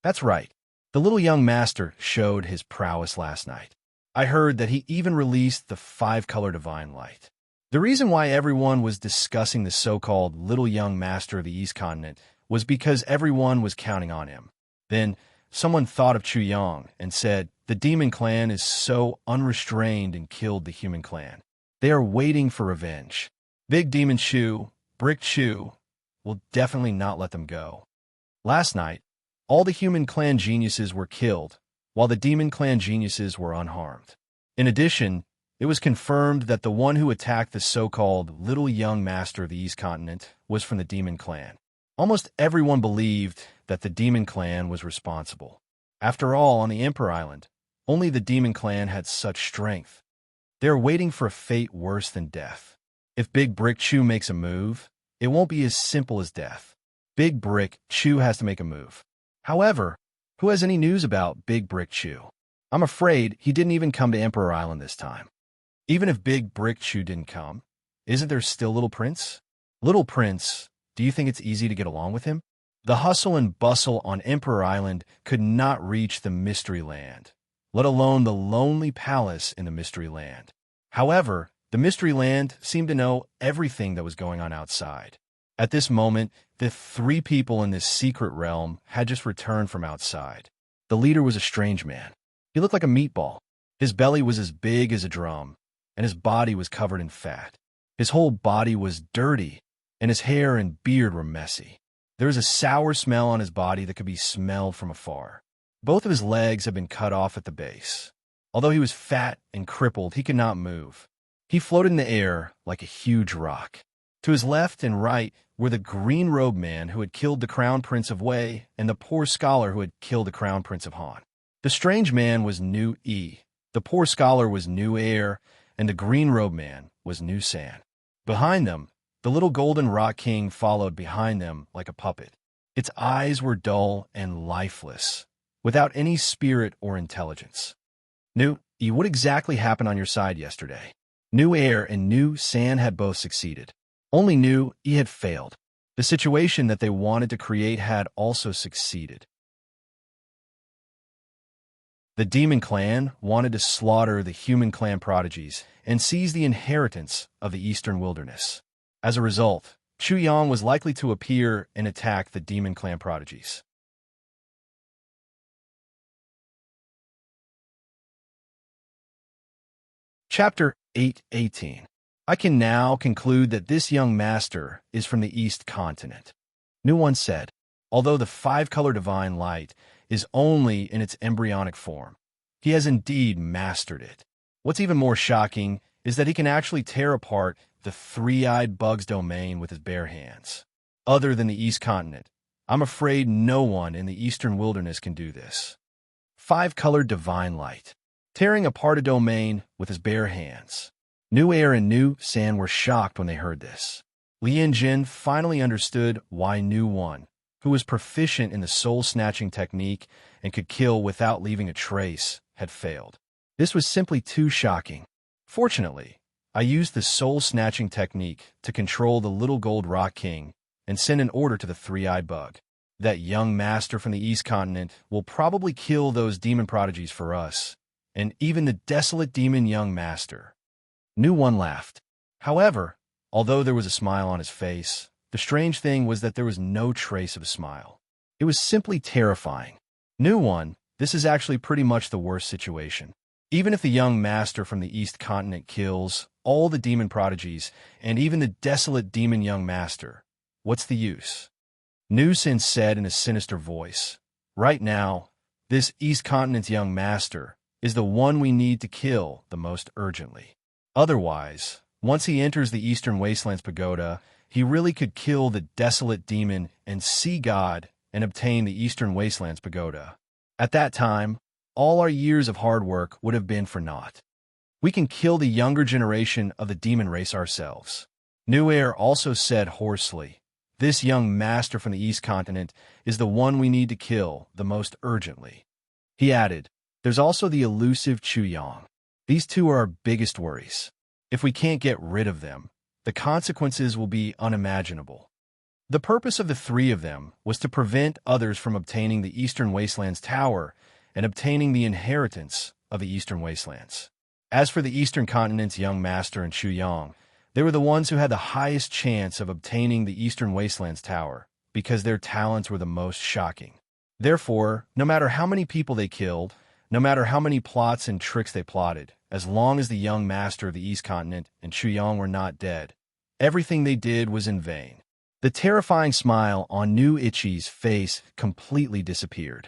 That's right. The little young master showed his prowess last night. I heard that he even released the 5-color divine light. The reason why everyone was discussing the so-called little young master of the East Continent was because everyone was counting on him. Then someone thought of Chu Yang and said, the demon clan is so unrestrained and killed the human clan. They are waiting for revenge. Big Demon Chu, Brick Chu, will definitely not let them go. Last night, all the human clan geniuses were killed, while the demon clan geniuses were unharmed. In addition, it was confirmed that the one who attacked the so-called little young master of the East Continent was from the demon clan. Almost everyone believed that the demon clan was responsible. After all, on the Emperor Island, only the demon clan had such strength. They are waiting for a fate worse than death. If Big Brick Chu makes a move, it won't be as simple as death. Big Brick Chu has to make a move. However, who has any news about Big Brick Chu? I'm afraid he didn't even come to Emperor Island this time. Even if Big Brick Chu didn't come, isn't there still Little Prince? Little Prince, do you think it's easy to get along with him? The hustle and bustle on Emperor Island could not reach the Mystery Land, let alone the lonely palace in the Mystery Land. However, the Mystery Land seemed to know everything that was going on outside. At this moment, the 3 people in this secret realm had just returned from outside. The leader was a strange man. He looked like a meatball. His belly was as big as a drum, and his body was covered in fat. His whole body was dirty, and his hair and beard were messy. There was a sour smell on his body that could be smelled from afar. Both of his legs had been cut off at the base. Although he was fat and crippled, he could not move. He floated in the air like a huge rock. To his left and right were the green-robed man who had killed the Crown Prince of Wei and the poor scholar who had killed the Crown Prince of Han. The strange man was Nu Yi, the poor scholar was Nu Air, and the green-robed man was Nu San. Behind them, the little golden rock king followed behind them like a puppet. Its eyes were dull and lifeless, without any spirit or intelligence. Nu Yi, what exactly happened on your side yesterday? Nu Air and Nu San had both succeeded. Only Nu Yi had failed. The situation that they wanted to create had also succeeded. The demon clan wanted to slaughter the human clan prodigies and seize the inheritance of the eastern wilderness. As a result, Chu Yang was likely to appear and attack the demon clan prodigies. Chapter 8:18. I can now conclude that this young master is from the East Continent. Nu once said, although the 5-color divine light is only in its embryonic form, he has indeed mastered it. What's even more shocking is that he can actually tear apart the 3-eyed bug's domain with his bare hands. Other than the East Continent, I'm afraid no one in the eastern wilderness can do this. 5-colored divine light, tearing apart a domain with his bare hands. Nu Air and Nu San were shocked when they heard this. Lian Jin finally understood why Nu One, who was proficient in the soul-snatching technique and could kill without leaving a trace, had failed. This was simply too shocking. Fortunately, I used the soul-snatching technique to control the little gold rock king and send an order to the 3-eyed bug. That young master from the East Continent will probably kill those demon prodigies for us, and even the desolate demon young master. Nu One laughed. However, although there was a smile on his face, the strange thing was that there was no trace of a smile. It was simply terrifying. New One, this is actually pretty much the worst situation. Even if the young master from the East Continent kills all the demon prodigies and even the desolate demon young master, what's the use? Nu Sin said in a sinister voice. Right now, this East Continent's young master is the one we need to kill the most urgently. Otherwise, once he enters the Eastern Wastelands Pagoda, he really could kill the desolate demon and sea god and obtain the Eastern Wastelands Pagoda. At that time, all our years of hard work would have been for naught. We can kill the younger generation of the demon race ourselves. New Air also said hoarsely, this young master from the East Continent is the one we need to kill the most urgently. He added, there's also the elusive Chu Yang. These two are our biggest worries. If we can't get rid of them, the consequences will be unimaginable. The purpose of the three of them was to prevent others from obtaining the Eastern Wastelands Tower and obtaining the inheritance of the Eastern Wastelands. As for the Eastern Continent's young master and Chu Yang, they were the ones who had the highest chance of obtaining the Eastern Wastelands Tower because their talents were the most shocking. Therefore, no matter how many people they killed, no matter how many plots and tricks they plotted, as long as the young master of the East Continent and Chu Yang were not dead, everything they did was in vain. The terrifying smile on Nu Ichi's face completely disappeared.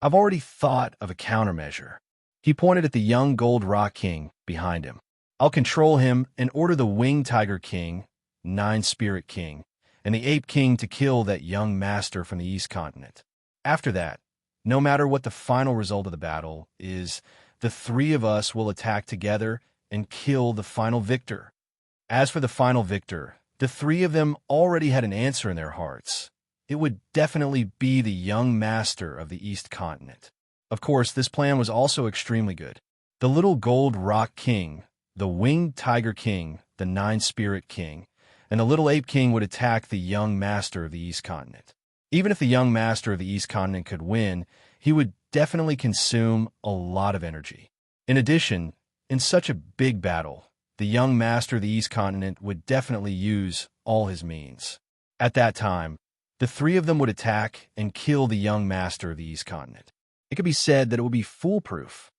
I've already thought of a countermeasure. He pointed at the young Gold Rock King behind him. I'll control him and order the Winged Tiger King, Nine Spirit King, and the Ape King to kill that young master from the East Continent. After that, no matter what the final result of the battle is, the three of us will attack together and kill the final victor. As for the final victor, the three of them already had an answer in their hearts. It would definitely be the young master of the East Continent. Of course, this plan was also extremely good. The little Gold Rock King, the Winged Tiger King, the Nine Spirit King, and the Little Ape King would attack the young master of the East Continent. Even if the young master of the East Continent could win, he would definitely consume a lot of energy. In addition, in such a big battle, the young master of the East Continent would definitely use all his means. At that time, the three of them would attack and kill the young master of the East Continent. It could be said that it would be foolproof.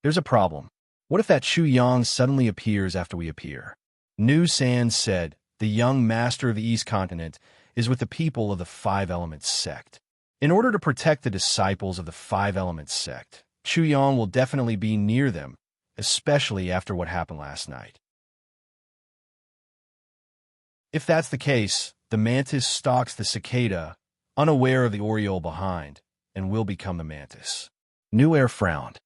There's a problem. What if that Chu Yang suddenly appears after we appear? Nu San said, the young master of the East Continent is with the people of the Five Elements sect. In order to protect the disciples of the Five Elements sect, Chu Yang will definitely be near them, especially after what happened last night. If that's the case, the mantis stalks the cicada, unaware of the oriole behind, and will become the mantis. Nu Air frowned.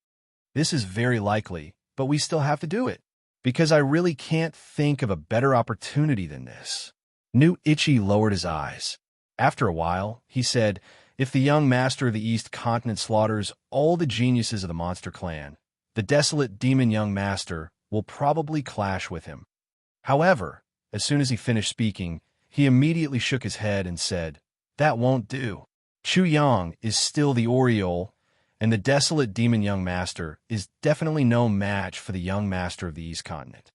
This is very likely, but we still have to do it, because I really can't think of a better opportunity than this. Nu Ichi lowered his eyes. After a while, he said, if the young master of the East Continent slaughters all the geniuses of the monster clan, the desolate demon young master will probably clash with him. However, as soon as he finished speaking, he immediately shook his head and said, that won't do. Chu Yang is still the oriole, and the desolate demon young master is definitely no match for the young master of the East Continent.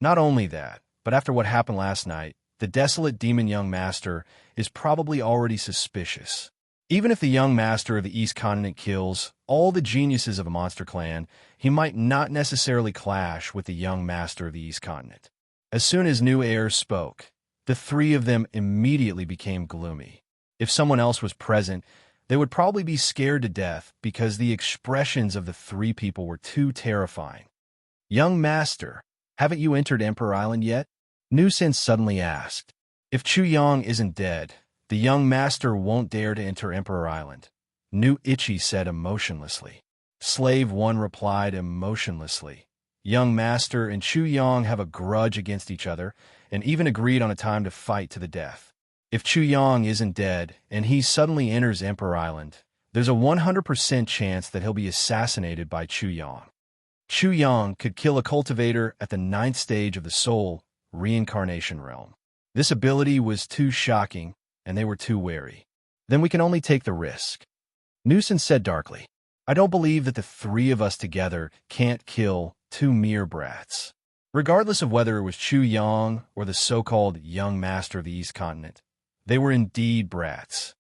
Not only that, but after what happened last night, the desolate demon young master is probably already suspicious. Even if the young master of the East Continent kills all the geniuses of a monster clan, he might not necessarily clash with the young master of the East Continent. As soon as Nu Air spoke, the three of them immediately became gloomy. If someone else was present, they would probably be scared to death because the expressions of the three people were too terrifying. Young master, haven't you entered Emperor Island yet? Nu Sin suddenly asked. If Chu Yang isn't dead, the young master won't dare to enter Emperor Island. Nu Ichi said emotionlessly. Slave 1 replied emotionlessly. Young master and Chu Yang have a grudge against each other and even agreed on a time to fight to the death. If Chu Yang isn't dead and he suddenly enters Emperor Island, there's a 100% chance that he'll be assassinated by Chu Yang. Chu Yang could kill a cultivator at the 9th stage of the soul reincarnation realm. This ability was too shocking, and they were too wary. Then we can only take the risk. Nu Sin said darkly, I don't believe that the three of us together can't kill two mere brats. Regardless of whether it was Chu Yang or the so-called young master of the East Continent, they were indeed brats.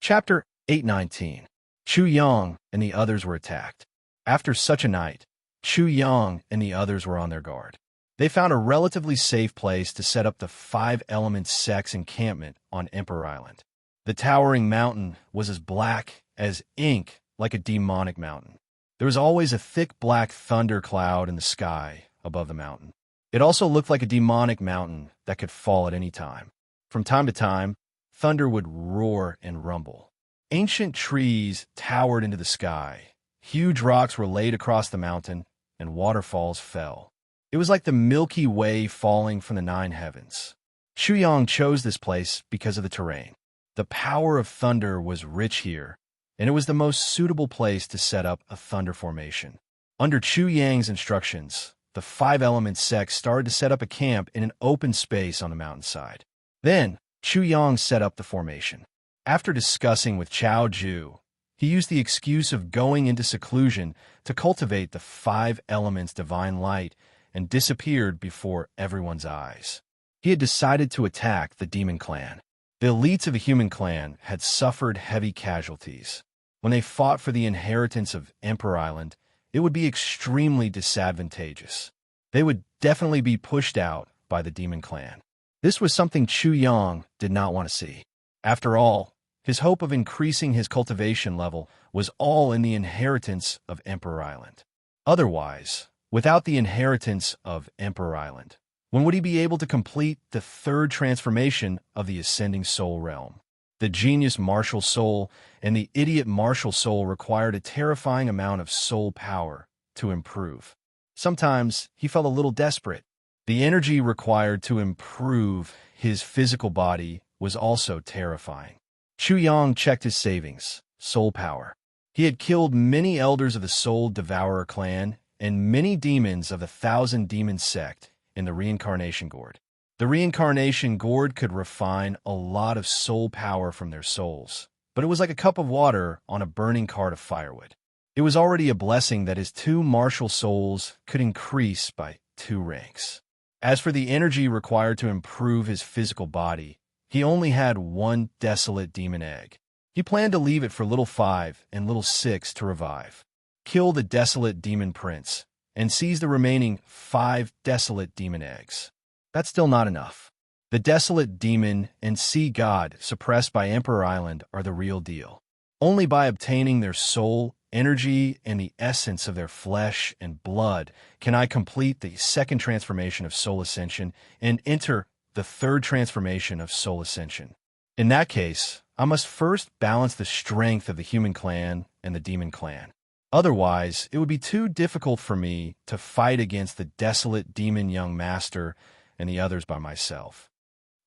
Chapter 819. Chu Yang and the others were attacked. After such a night, Chu Yang and the others were on their guard. They found a relatively safe place to set up the Five Elements sect's encampment on Emperor Island. The towering mountain was as black as ink, like a demonic mountain. There was always a thick black thunder cloud in the sky above the mountain. It also looked like a demonic mountain that could fall at any time. From time to time, thunder would roar and rumble. Ancient trees towered into the sky. Huge rocks were laid across the mountain, and waterfalls fell. It was like the Milky Way falling from the nine heavens. Chu Yang chose this place because of the terrain. The power of thunder was rich here, and it was the most suitable place to set up a thunder formation. Under Chu Yang's instructions, the Five Elements sect started to set up a camp in an open space on the mountainside. Then, Chu Yang set up the formation. After discussing with Chao Ju, he used the excuse of going into seclusion to cultivate the Five Elements' divine light and disappeared before everyone's eyes. He had decided to attack the demon clan. The elites of the human clan had suffered heavy casualties. When they fought for the inheritance of Emperor Island, it would be extremely disadvantageous. They would definitely be pushed out by the demon clan. This was something Chu Yang did not want to see. After all, his hope of increasing his cultivation level was all in the inheritance of Emperor Island. Otherwise, without the inheritance of Emperor Island, when would he be able to complete the third transformation of the ascending soul realm? The genius martial soul and the idiot martial soul required a terrifying amount of soul power to improve. Sometimes he felt a little desperate. The energy required to improve his physical body was also terrifying. Chu Yang checked his savings, soul power. He had killed many elders of the Soul Devourer clan and many demons of the Thousand Demon sect in the Reincarnation Gourd. The Reincarnation Gourd could refine a lot of soul power from their souls, but it was like a cup of water on a burning cart of firewood. It was already a blessing that his two martial souls could increase by 2 ranks. As for the energy required to improve his physical body, he only had 1 desolate demon egg. He planned to leave it for Little 5 and Little 6 to revive. Kill the desolate demon prince and seize the remaining 5 desolate demon eggs. That's still not enough. The desolate demon and sea god suppressed by Emperor Island are the real deal. Only by obtaining their soul, energy, and the essence of their flesh and blood can I complete the second transformation of Soul Ascension and enter the third transformation of Soul Ascension. In that case, I must first balance the strength of the human clan and the demon clan. Otherwise, it would be too difficult for me to fight against the desolate demon young master and the others by myself.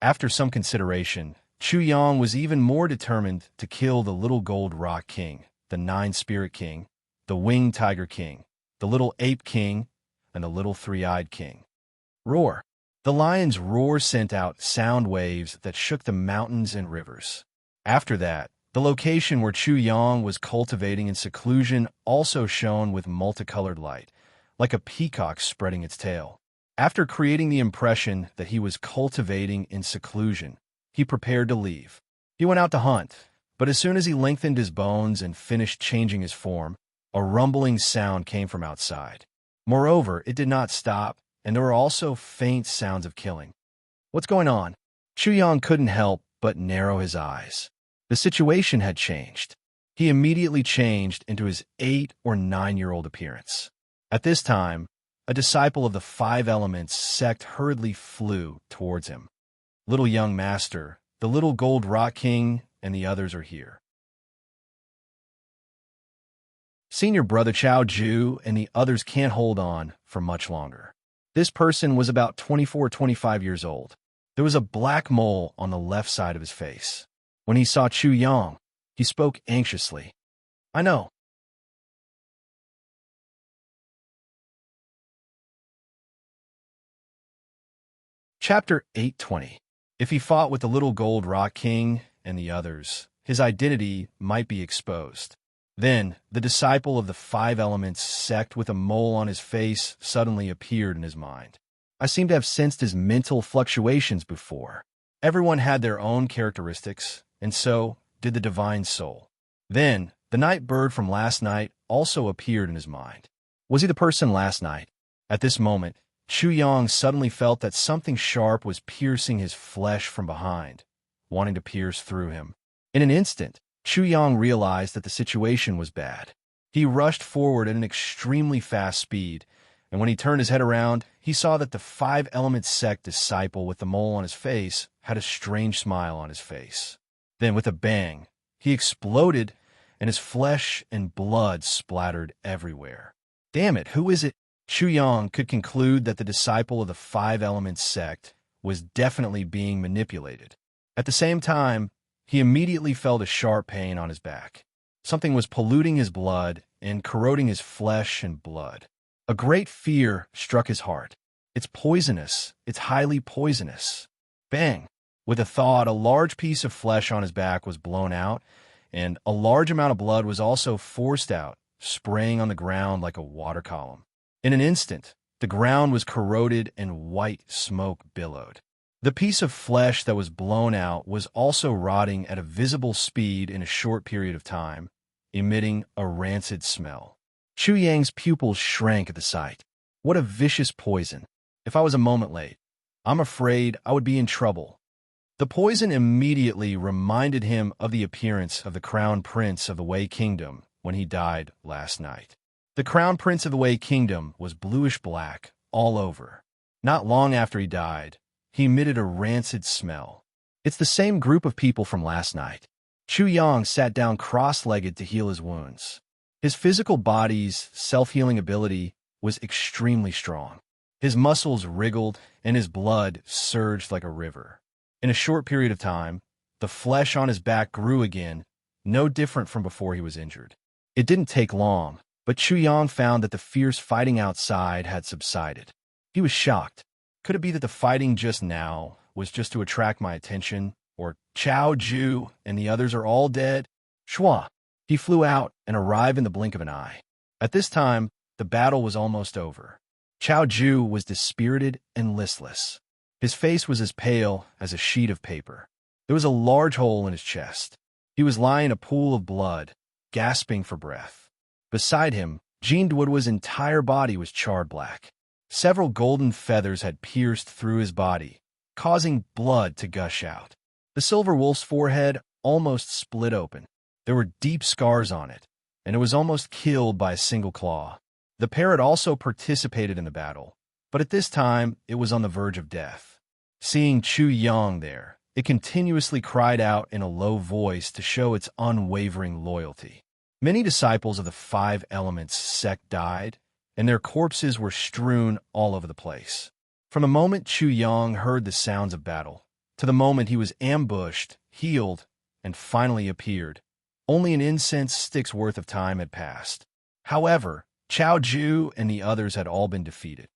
After some consideration, Chu Yang was even more determined to kill the Little Gold Rock King, the Nine Spirit King, the Winged Tiger King, the Little Ape King, and the Little Three-Eyed King. Roar! The lion's roar sent out sound waves that shook the mountains and rivers. After that, the location where Chu Yang was cultivating in seclusion also shone with multicolored light, like a peacock spreading its tail. After creating the impression that he was cultivating in seclusion, he prepared to leave. He went out to hunt, but as soon as he lengthened his bones and finished changing his form, a rumbling sound came from outside. Moreover, it did not stop, and there were also faint sounds of killing. What's going on? Chu Yang couldn't help but narrow his eyes. The situation had changed. He immediately changed into his 8 or 9-year-old appearance. At this time, a disciple of the Five Elements sect hurriedly flew towards him. Little young master, the Little Gold Rock King, and the others are here. Senior brother Chao Ju and the others can't hold on for much longer. This person was about 24-25 years old. There was a black mole on the left side of his face. When he saw Chu Yang, he spoke anxiously. I know. Chapter 820. If he fought with the Little Gold Rock King and the others, his identity might be exposed. Then, the disciple of the Five Elements sect with a mole on his face suddenly appeared in his mind. I seem to have sensed his mental fluctuations before. Everyone had their own characteristics, and so, did the divine soul. Then, the night bird from last night also appeared in his mind. Was he the person last night? At this moment, Chu Yang suddenly felt that something sharp was piercing his flesh from behind, wanting to pierce through him. In an instant, Chu Yang realized that the situation was bad. He rushed forward at an extremely fast speed, and when he turned his head around, he saw that the five-element sect disciple with the mole on his face had a strange smile on his face. Then, with a bang, he exploded, and his flesh and blood splattered everywhere. Damn it, who is it? Chu Yang could conclude that the disciple of the five-element sect was definitely being manipulated. At the same time, he immediately felt a sharp pain on his back. Something was polluting his blood and corroding his flesh and blood. A great fear struck his heart. It's poisonous. It's highly poisonous. Bang! With a thought, a large piece of flesh on his back was blown out, and a large amount of blood was also forced out, spraying on the ground like a water column. In an instant, the ground was corroded and white smoke billowed. The piece of flesh that was blown out was also rotting at a visible speed in a short period of time, emitting a rancid smell. Chu Yang's pupils shrank at the sight. What a vicious poison. If I was a moment late, I'm afraid I would be in trouble. The poison immediately reminded him of the appearance of the Crown Prince of the Wei Kingdom when he died last night. The Crown Prince of the Wei Kingdom was bluish-black all over. Not long after he died, he emitted a rancid smell. It's the same group of people from last night. Chu Yang sat down cross-legged to heal his wounds. His physical body's self-healing ability was extremely strong. His muscles wriggled and his blood surged like a river. In a short period of time, the flesh on his back grew again, no different from before he was injured. It didn't take long, but Chu Yang found that the fierce fighting outside had subsided. He was shocked. Could it be that the fighting just now was just to attract my attention, or Chao Ju and the others are all dead? Shua! He flew out and arrived in the blink of an eye. At this time, the battle was almost over. Chao Ju was dispirited and listless. His face was as pale as a sheet of paper. There was a large hole in his chest. He was lying in a pool of blood, gasping for breath. Beside him, Jean Duodua's entire body was charred black. Several golden feathers had pierced through his body, causing blood to gush out. The silver wolf's forehead almost split open. There were deep scars on it, and it was almost killed by a single claw. The parrot also participated in the battle, but at this time it was on the verge of death. Seeing Chu Yang there, it continuously cried out in a low voice to show its unwavering loyalty. Many disciples of the Five Elements sect died, and their corpses were strewn all over the place. From the moment Chu Yang heard the sounds of battle, to the moment he was ambushed, healed, and finally appeared, only an incense stick's worth of time had passed. However, Chao Ju and the others had all been defeated.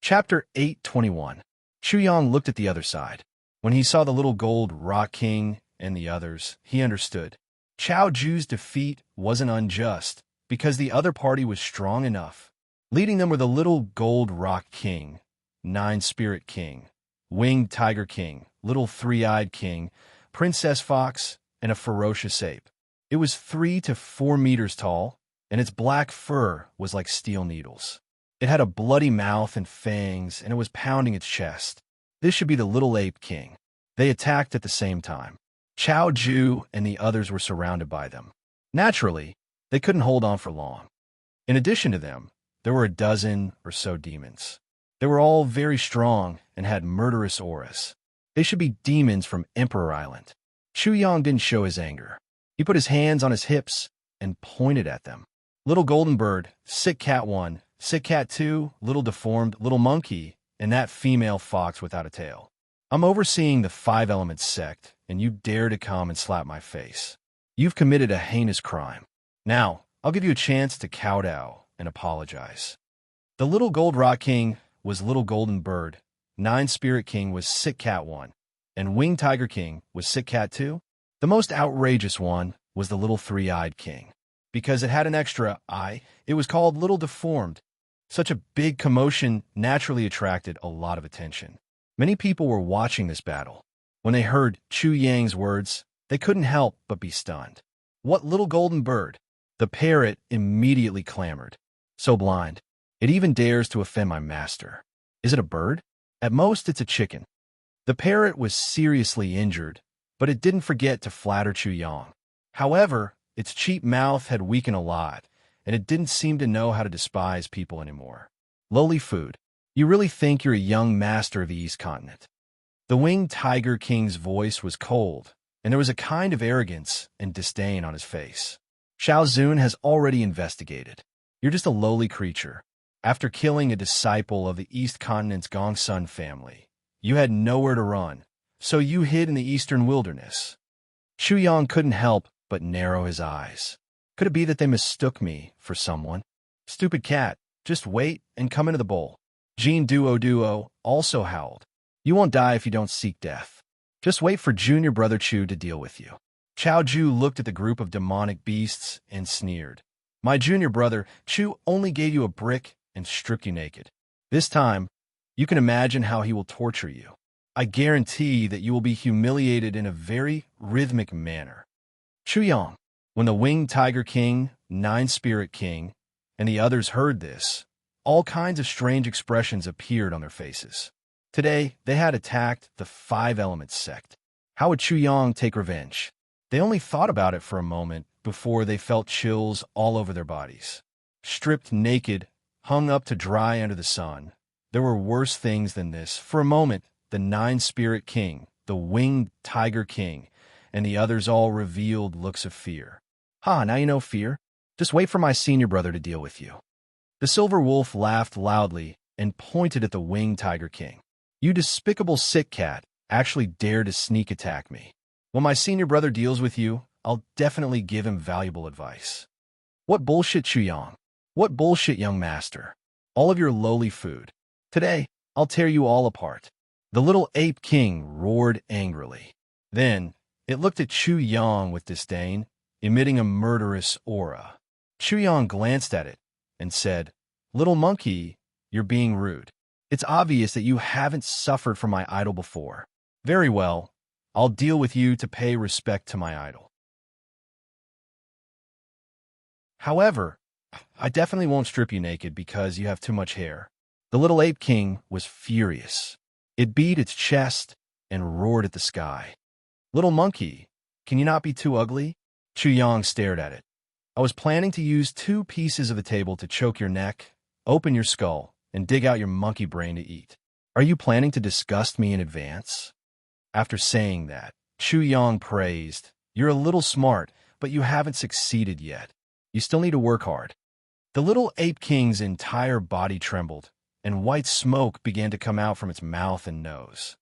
Chapter 8:21. Chu Yang looked at the other side. When he saw the little gold rock king and the others, he understood. Chao Ju's defeat wasn't unjust, because the other party was strong enough. Leading them were the little gold rock king, nine-spirit king, winged tiger king, little three-eyed king, princess fox, and a ferocious ape. It was 3 to 4 meters tall, and its black fur was like steel needles. It had a bloody mouth and fangs, and it was pounding its chest. This should be the little ape king. They attacked at the same time. Chao Ju and the others were surrounded by them. Naturally, they couldn't hold on for long. In addition to them, there were a dozen or so demons. They were all very strong and had murderous auras. They should be demons from Emperor Island. Chu Yang didn't show his anger. He put his hands on his hips and pointed at them. Little golden bird, sick cat 1, sick cat 2, little deformed little monkey, and that female fox without a tail. I'm overseeing the Five Elements sect, and you dare to come and slap my face. You've committed a heinous crime. Now, I'll give you a chance to kowtow and apologize. The little gold rock king was little golden bird, nine-spirit king was sick cat 1, and winged tiger king was sick cat 2. The most outrageous one was the little three-eyed king. Because it had an extra eye, it was called little deformed. Such a big commotion naturally attracted a lot of attention. Many people were watching this battle. When they heard Chu Yang's words, they couldn't help but be stunned. What little golden bird? The parrot immediately clamored. So blind. It even dares to offend my master. Is it a bird? At most, it's a chicken. The parrot was seriously injured, but it didn't forget to flatter Chu Yang. However, its cheap mouth had weakened a lot, and it didn't seem to know how to despise people anymore. Lowly food. You really think you're a young master of the East Continent? The winged tiger king's voice was cold, and there was a kind of arrogance and disdain on his face. Xiao Zun has already investigated. You're just a lowly creature. After killing a disciple of the East Continent's Gongsun family, you had nowhere to run, so you hid in the eastern wilderness. Chu Yang couldn't help but narrow his eyes. Could it be that they mistook me for someone? Stupid cat, just wait and come into the bowl. Jean Duo also howled. You won't die if you don't seek death. Just wait for junior brother Chu to deal with you. Chao Ju looked at the group of demonic beasts and sneered. My junior brother Chu only gave you a brick and stripped you naked. This time, you can imagine how he will torture you. I guarantee that you will be humiliated in a very rhythmic manner. Chu Yang, when the Winged Tiger King, Nine Spirit King, and the others heard this, all kinds of strange expressions appeared on their faces. Today, they had attacked the Five Elements sect. How would Chu Yang take revenge? They only thought about it for a moment before they felt chills all over their bodies. Stripped naked, hung up to dry under the sun, there were worse things than this. For a moment, the Nine Spirit King, the Winged Tiger King, and the others all revealed looks of fear. Now you know fear? Just wait for my senior brother to deal with you. The Silver Wolf laughed loudly and pointed at the Winged Tiger King. You despicable sick cat actually dare to sneak attack me. When my senior brother deals with you, I'll definitely give him valuable advice. What bullshit, Chu Yang? What bullshit, young master? All of your lowly food. Today, I'll tear you all apart. The little ape king roared angrily. Then, it looked at Chu Yang with disdain, emitting a murderous aura. Chu Yang glanced at it and said, Little monkey, you're being rude. It's obvious that you haven't suffered from my idol before. Very well, I'll deal with you to pay respect to my idol. However, I definitely won't strip you naked because you have too much hair. The little ape king was furious. It beat its chest and roared at the sky. Little monkey, can you not be too ugly? Chu Yang stared at it. I was planning to use 2 pieces of the table to choke your neck, open your skull, and dig out your monkey brain to eat. Are you planning to disgust me in advance? After saying that, Chu Yang praised, You're a little smart, but you haven't succeeded yet. You still need to work hard. The little ape king's entire body trembled, and white smoke began to come out from its mouth and nose.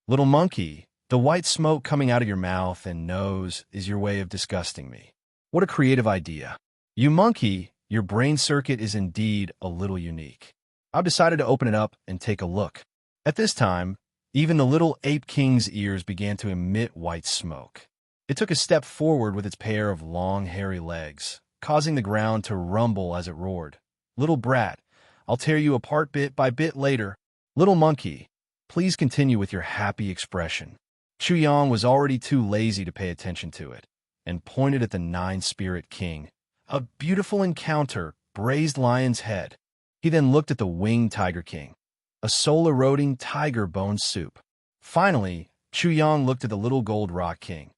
Little monkey, the white smoke coming out of your mouth and nose is your way of disgusting me. What a creative idea. You monkey, your brain circuit is indeed a little unique. I've decided to open it up and take a look. At this time, even the little ape king's ears began to emit white smoke. It took a step forward with its pair of long, hairy legs, causing the ground to rumble as it roared. Little brat, I'll tear you apart bit by bit later. Little monkey, please continue with your happy expression. Chu Yang was already too lazy to pay attention to it, and pointed at the Nine Spirit King. A beautiful encounter, braised lion's head. He then looked at the Winged Tiger King. A soul-eroding tiger bone soup. Finally, Chu Yang looked at the little gold rock king.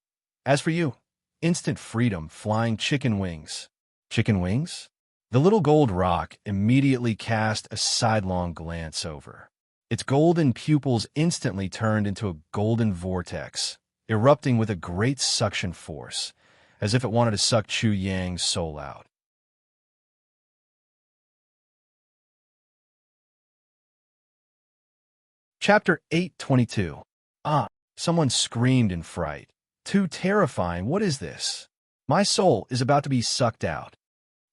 As for you, instant freedom, flying chicken wings. Chicken wings? The little gold rock immediately cast a sidelong glance over. Its golden pupils instantly turned into a golden vortex, erupting with a great suction force, as if it wanted to suck Chu Yang's soul out. Chapter 822. Someone screamed in fright. Too terrifying, what is this? My soul is about to be sucked out.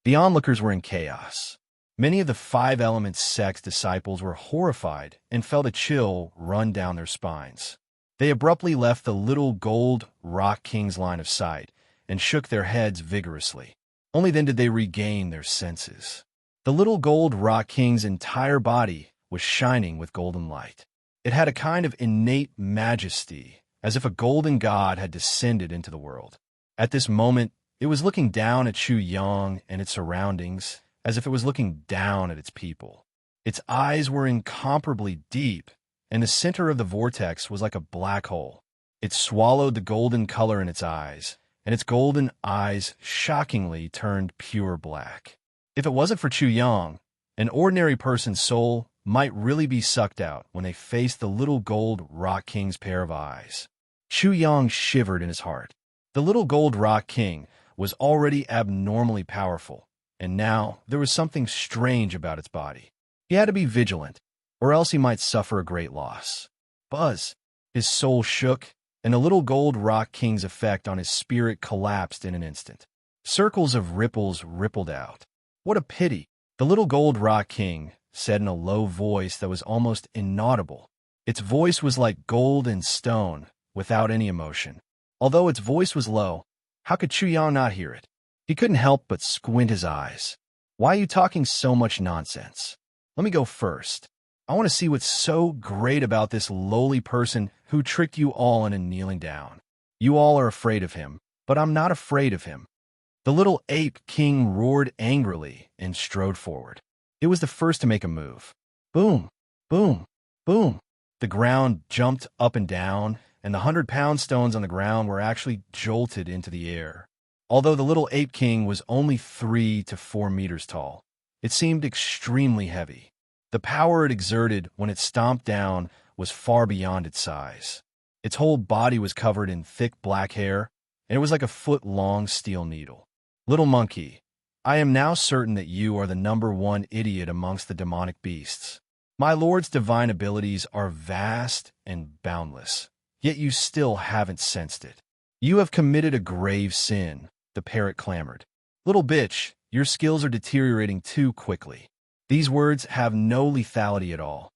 The onlookers were in chaos. Many of the Five Elements sect's disciples were horrified and felt a chill run down their spines. They abruptly left the little gold rock king's line of sight and shook their heads vigorously. Only then did they regain their senses. The little gold rock king's entire body was shining with golden light. It had a kind of innate majesty, as if a golden god had descended into the world. At this moment, it was looking down at Chu Yang and its surroundings, as if it was looking down at its people. Its eyes were incomparably deep, and the center of the vortex was like a black hole. It swallowed the golden color in its eyes, and its golden eyes shockingly turned pure black. If it wasn't for Chu Yang, an ordinary person's soul might really be sucked out when they faced the little gold rock king's pair of eyes. Chu Yang shivered in his heart. The little gold rock king was already abnormally powerful, and now there was something strange about its body. He had to be vigilant, or else he might suffer a great loss. Buzz! His soul shook, and the little gold rock king's effect on his spirit collapsed in an instant. Circles of ripples rippled out. What a pity! The little gold rock king said in a low voice that was almost inaudible. Its voice was like gold and stone, without any emotion. Although its voice was low, how could Chu Yang not hear it? He couldn't help but squint his eyes. Why are you talking so much nonsense? Let me go first. I want to see what's so great about this lowly person who tricked you all into kneeling down. You all are afraid of him, but I'm not afraid of him. The little ape king roared angrily and strode forward. It was the first to make a move. Boom, boom, boom. The ground jumped up and down, and the 100-pound stones on the ground were actually jolted into the air. Although the little ape king was only 3 to 4 meters tall, it seemed extremely heavy. The power it exerted when it stomped down was far beyond its size. Its whole body was covered in thick black hair, and it was like a foot-long steel needle. Little monkey, I am now certain that you are the #1 idiot amongst the demonic beasts. My lord's divine abilities are vast and boundless, yet you still haven't sensed it. You have committed a grave sin, the parrot clamored. Little bitch, your skills are deteriorating too quickly. These words have no lethality at all.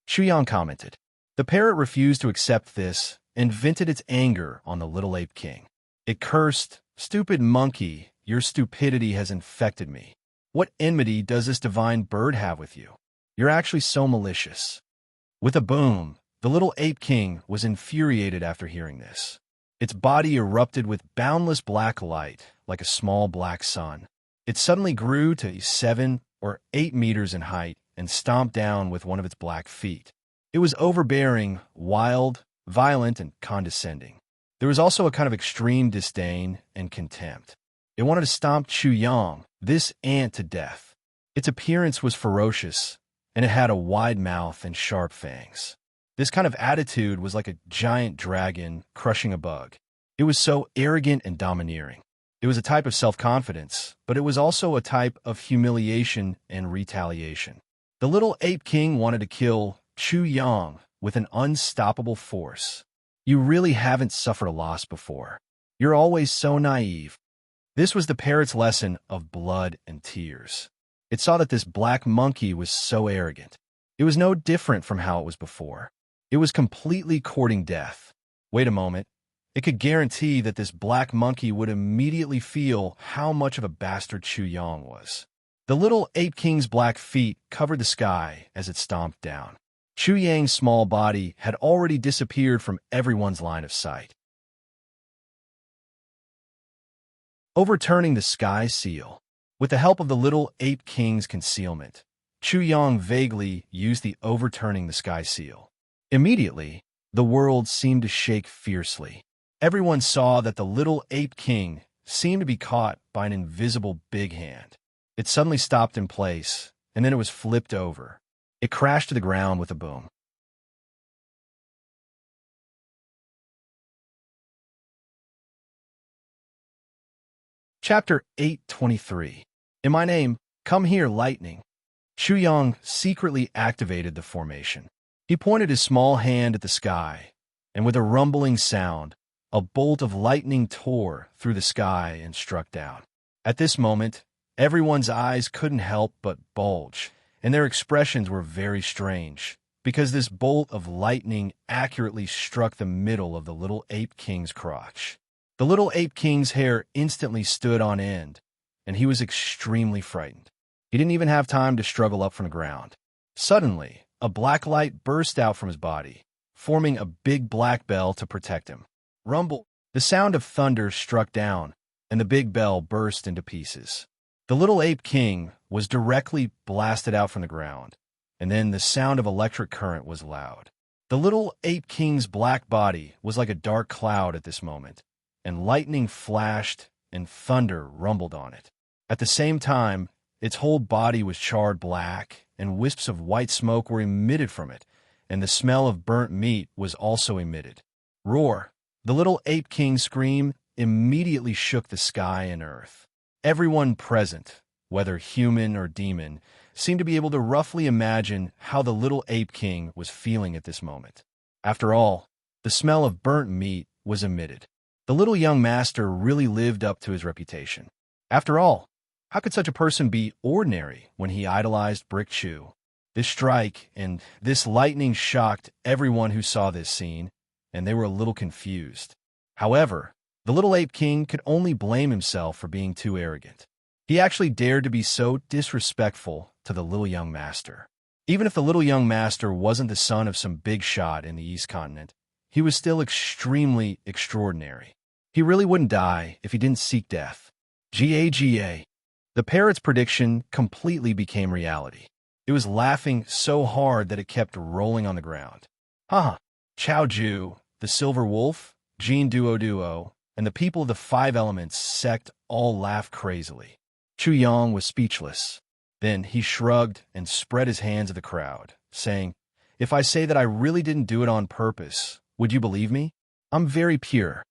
Chu Yang commented. The parrot refused to accept this and vented its anger on the little ape king. It cursed, "Stupid monkey, your stupidity has infected me. What enmity does this divine bird have with you? You're actually so malicious." With a boom, the little ape king was infuriated after hearing this. Its body erupted with boundless black light, like a small black sun. It suddenly grew to 7 or 8 meters in height and stomped down with one of its black feet. It was overbearing, wild, violent, and condescending. There was also a kind of extreme disdain and contempt. It wanted to stomp Chu Yang, this ant, to death. Its appearance was ferocious, and it had a wide mouth and sharp fangs. This kind of attitude was like a giant dragon crushing a bug. It was so arrogant and domineering. It was a type of self-confidence, but it was also a type of humiliation and retaliation. The little ape king wanted to kill Chu Yang with an unstoppable force. You really haven't suffered a loss before. You're always so naive. This was the parrot's lesson of blood and tears. It saw that this black monkey was so arrogant. It was no different from how it was before. It was completely courting death. Wait a moment. It could guarantee that this black monkey would immediately feel how much of a bastard Chu Yang was. The little ape king's black feet covered the sky as it stomped down. Chu Yang's small body had already disappeared from everyone's line of sight. Overturning the sky seal. With the help of the little ape king's concealment, Chu Yang vaguely used the overturning the sky seal. Immediately, the world seemed to shake fiercely. Everyone saw that the little ape king seemed to be caught by an invisible big hand. It suddenly stopped in place, and then it was flipped over. It crashed to the ground with a boom. Chapter 823. In my name, come here, lightning. Chu Yang secretly activated the formation. He pointed his small hand at the sky, and with a rumbling sound, a bolt of lightning tore through the sky and struck down. At this moment, everyone's eyes couldn't help but bulge, and their expressions were very strange, because this bolt of lightning accurately struck the middle of the little ape king's crotch. The little ape king's hair instantly stood on end, and he was extremely frightened. He didn't even have time to struggle up from the ground. Suddenly, a black light burst out from his body, forming a big black bell to protect him. Rumble! The sound of thunder struck down, and the big bell burst into pieces. The little ape king was directly blasted out from the ground, and then the sound of electric current was loud. The little ape king's black body was like a dark cloud at this moment, and lightning flashed and thunder rumbled on it. At the same time, its whole body was charred black, and wisps of white smoke were emitted from it, and the smell of burnt meat was also emitted. Roar! The little ape king's scream immediately shook the sky and earth. Everyone present, whether human or demon, seemed to be able to roughly imagine how the little ape king was feeling at this moment. After all, the smell of burnt meat was emitted. The little young master really lived up to his reputation. After all, how could such a person be ordinary when he idolized Brick Chew? This strike and this lightning shocked everyone who saw this scene, and they were a little confused. However, the little ape king could only blame himself for being too arrogant. He actually dared to be so disrespectful to the little young master. Even if the little young master wasn't the son of some big shot in the East Continent, he was still extremely extraordinary. He really wouldn't die if he didn't seek death. Gaga. The parrot's prediction completely became reality. It was laughing so hard that it kept rolling on the ground. Haha! Chow Ju, the silver wolf, Jean Duo, and the people of the 5 elements sect all laughed crazily. Chu Yang was speechless. Then he shrugged and spread his hands at the crowd, saying, "If I say that I really didn't do it on purpose, would you believe me? I'm very pure."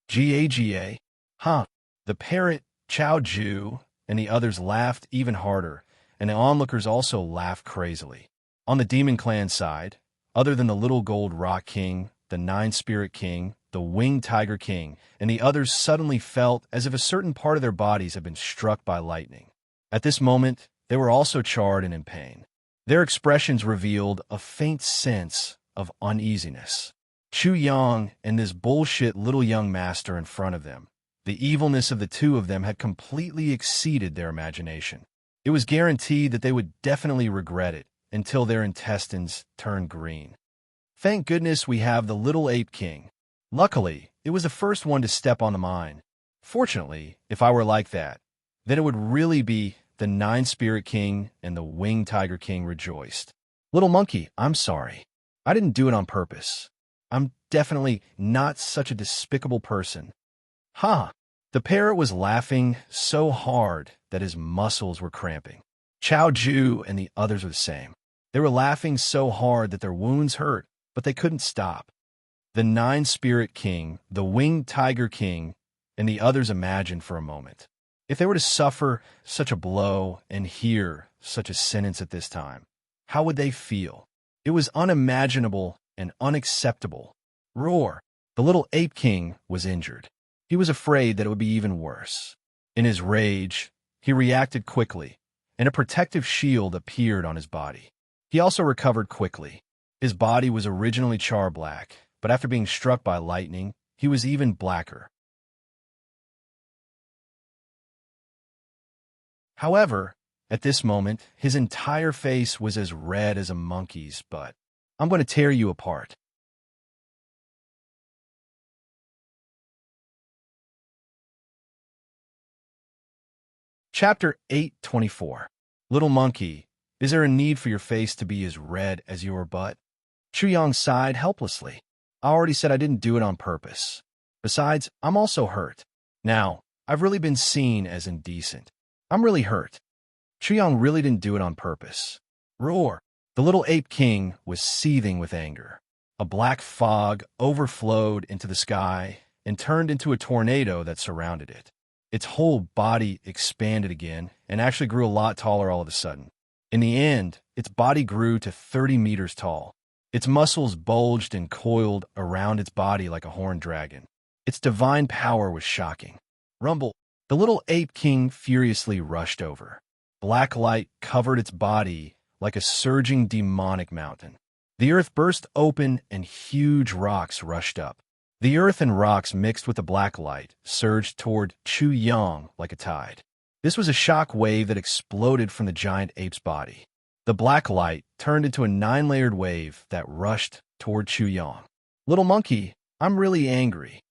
Gaga. Huh. The parrot, Chow Ju, and the others laughed even harder, and the onlookers also laughed crazily. On the Demon Clan side, other than the Little Gold Rock King, the 9-Spirit King, the Winged Tiger King, and the others suddenly felt as if a certain part of their bodies had been struck by lightning. At this moment, they were also charred and in pain. Their expressions revealed a faint sense of uneasiness. Chu Yang and this bullshit little young master in front of them. The evilness of the two of them had completely exceeded their imagination. It was guaranteed that they would definitely regret it until their intestines turned green. Thank goodness we have the little ape king. Luckily, it was the first one to step on the mine. Fortunately, if I were like that, then it would really be the 9-Spirit King and the Winged Tiger King rejoiced. Little monkey, I'm sorry. I didn't do it on purpose. I'm definitely not such a despicable person. Ha! The parrot was laughing so hard that his muscles were cramping. Chow Ju and the others were the same. They were laughing so hard that their wounds hurt, but they couldn't stop. The 9-Spirit King, the Winged Tiger King, and the others imagined for a moment. If they were to suffer such a blow and hear such a sentence at this time, how would they feel? It was unimaginable and unacceptable. Roar! The little ape king was injured. He was afraid that it would be even worse. In his rage, he reacted quickly, and a protective shield appeared on his body. He also recovered quickly. His body was originally char black, but after being struck by lightning, he was even blacker. However, at this moment, his entire face was as red as a monkey's butt. I'm going to tear you apart. Chapter 8:24. Little monkey, is there a need for your face to be as red as your butt? Chu Yang sighed helplessly. I already said I didn't do it on purpose. Besides, I'm also hurt. Now, I've really been seen as indecent. I'm really hurt. Chu Yang really didn't do it on purpose. Roar! The little ape king was seething with anger. A black fog overflowed into the sky and turned into a tornado that surrounded it. Its whole body expanded again and actually grew a lot taller all of a sudden. In the end, its body grew to 30 meters tall. Its muscles bulged and coiled around its body like a horned dragon. Its divine power was shocking. Rumble! The little ape king furiously rushed over. Black light covered its body like a surging demonic mountain. The earth burst open and huge rocks rushed up. The earth and rocks mixed with the black light surged toward Chu Yang like a tide. This was a shock wave that exploded from the giant ape's body. The black light turned into a 9-layered wave that rushed toward Chu Yang. "Little monkey, I'm really angry."